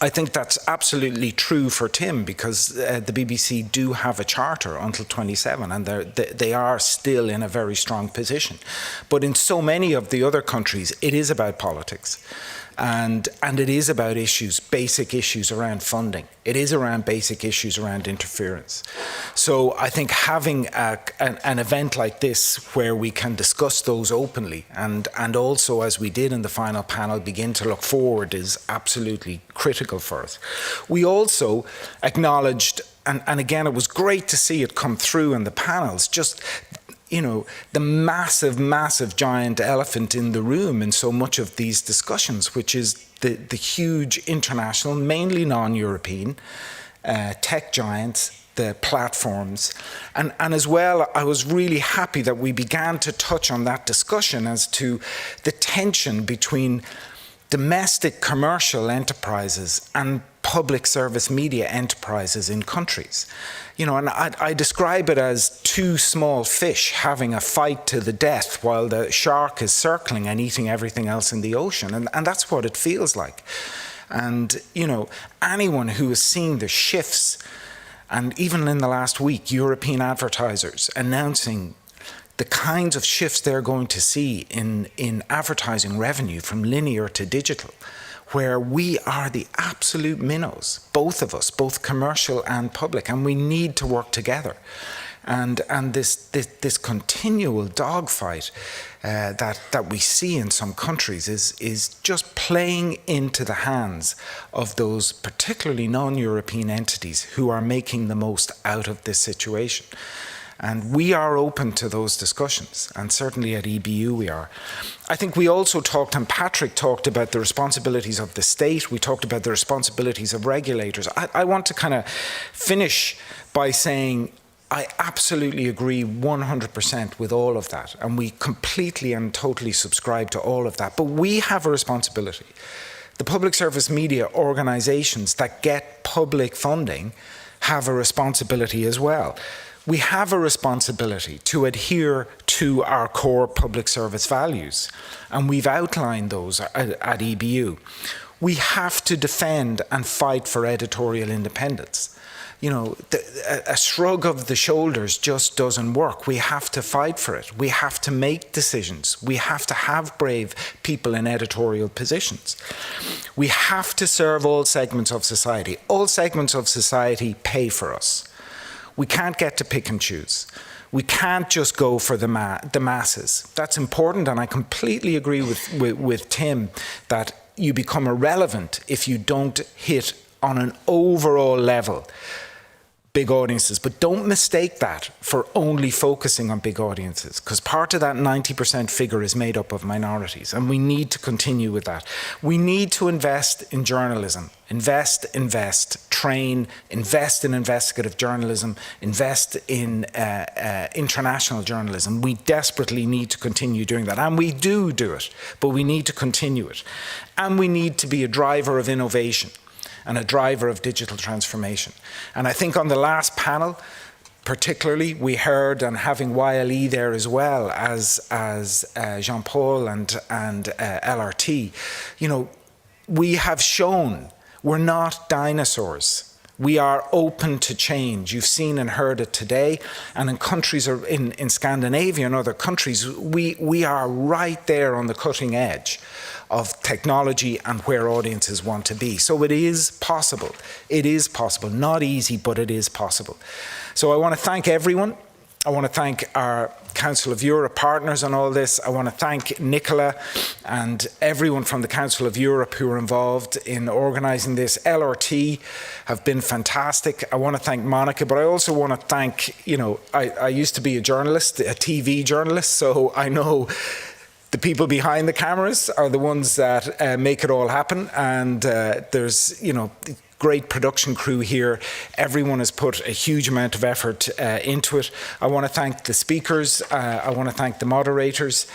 I think that's absolutely true for Tim, because the BBC do have a charter until 27, and they are still in a very strong position. But in so many of the other countries, it is about politics. And it is about issues, basic issues around funding. It is around basic issues around interference. So I think having an event like this where we can discuss those openly and also, as we did in the final panel, begin to look forward is absolutely critical for us. We also acknowledged, and again, it was great to see it come through in the panels, just the massive, massive giant elephant in the room in so much of these discussions, which is the huge international, mainly non-European, tech giants, the platforms. And as well, I was really happy that we began to touch on that discussion as to the tension between domestic commercial enterprises and public service media enterprises in countries. And I describe it as two small fish having a fight to the death while the shark is circling and eating everything else in the ocean. And that's what it feels like. And, anyone who has seen the shifts, and even in the last week, European advertisers announcing the kinds of shifts they're going to see in advertising revenue from linear to digital, where we are the absolute minnows, both of us, both commercial and public, and we need to work together. And this continual dogfight that we see in some countries is just playing into the hands of those particularly non-European entities who are making the most out of this situation. And we are open to those discussions, and certainly at EBU we are. I think we also talked, and Patrick talked about the responsibilities of the state, we talked about the responsibilities of regulators. I want to kind of finish by saying I absolutely agree 100% with all of that, and we completely and totally subscribe to all of that. But we have a responsibility. The public service media organizations that get public funding have a responsibility as well. We have a responsibility to adhere to our core public service values, and we've outlined those at EBU. We have to defend and fight for editorial independence. A shrug of the shoulders just doesn't work. We have to fight for it. We have to make decisions. We have to have brave people in editorial positions. We have to serve all segments of society. All segments of society pay for us. We can't get to pick and choose. We can't just go for the masses. That's important, and I completely agree with Tim that you become irrelevant if you don't hit on an overall level big audiences. But don't mistake that for only focusing on big audiences, because part of that 90% figure is made up of minorities, and we need to continue with that. We need to invest in journalism. Invest, train, invest in investigative journalism, invest in international journalism. We desperately need to continue doing that, and we do it, but we need to continue it. And we need to be a driver of innovation and a driver of digital transformation. And I think on the last panel, particularly, we heard, and having YLE there as well as Jean-Paul and LRT, we have shown we're not dinosaurs. We are open to change. You've seen and heard it today. And in countries, in Scandinavia and other countries, we are right there on the cutting edge of technology and where audiences want to be. So it is possible. It is possible. Not easy, but it is possible. So I want to thank everyone. I want to thank our Council of Europe partners on all this. I want to thank Nicola and everyone from the Council of Europe who were involved in organising this. LRT have been fantastic. I want to thank Monica, but I also want to thank, I used to be a journalist, a TV journalist, so I know the people behind the cameras are the ones that make it all happen. And there's, great production crew here. Everyone has put a huge amount of effort into it. I want to thank the speakers. I want to thank the moderators.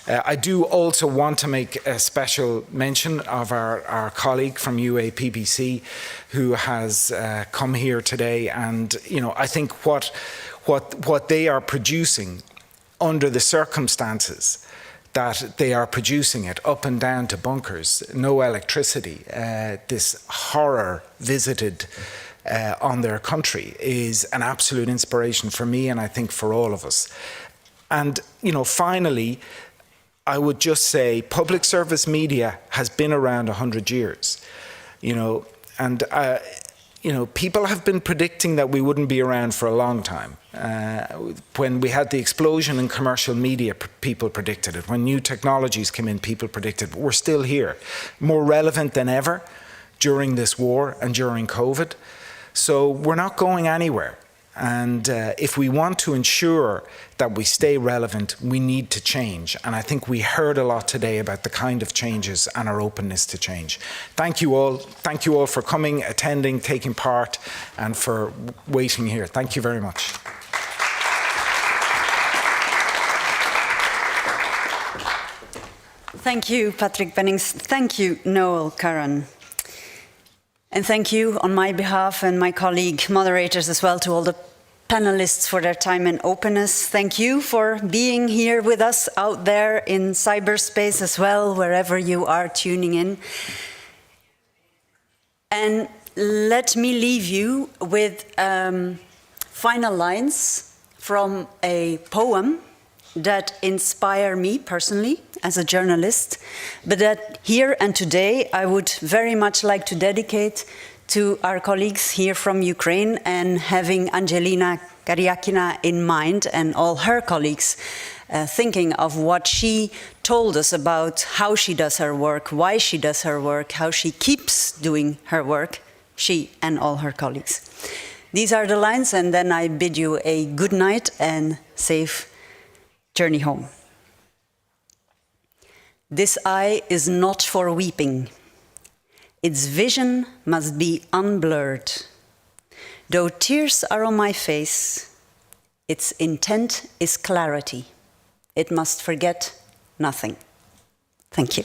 I do also want to make a special mention of our colleague from UAPBC who has come here today. And, I think what they are producing under the circumstances that they are producing it up and down to bunkers, no electricity, this horror visited on their country is an absolute inspiration for me, and I think for all of us. And, finally, I would just say public service media has been around 100 years, you know, and you know, people have been predicting that we wouldn't be around for a long time. When we had the explosion in commercial media, people predicted it. When new technologies came in, people predicted it. But we're still here, more relevant than ever during this war and during COVID. So we're not going anywhere. And if we want to ensure that we stay relevant, we need to change. And I think we heard a lot today about the kind of changes and our openness to change. Thank you all. Thank you all for coming, attending, taking part, and for waiting here. Thank you very much. Thank you, Patrick Bennings. Thank you, Noel Curran. And thank you on my behalf and my colleague moderators as well to all the panelists for their time and openness. Thank you for being here with us out there in cyberspace as well, wherever you are tuning in. And let me leave you with final lines from a poem that inspire me personally as a journalist, but that here and today I would very much like to dedicate to our colleagues here from Ukraine, and having Angelina Karyakina in mind and all her colleagues thinking of what she told us about how she does her work, why she does her work, how she keeps doing her work, she and all her colleagues. These are the lines, and then I bid you a good night and safe journey home. This eye is not for weeping. Its vision must be unblurred. Though tears are on my face, its intent is clarity. It must forget nothing. Thank you.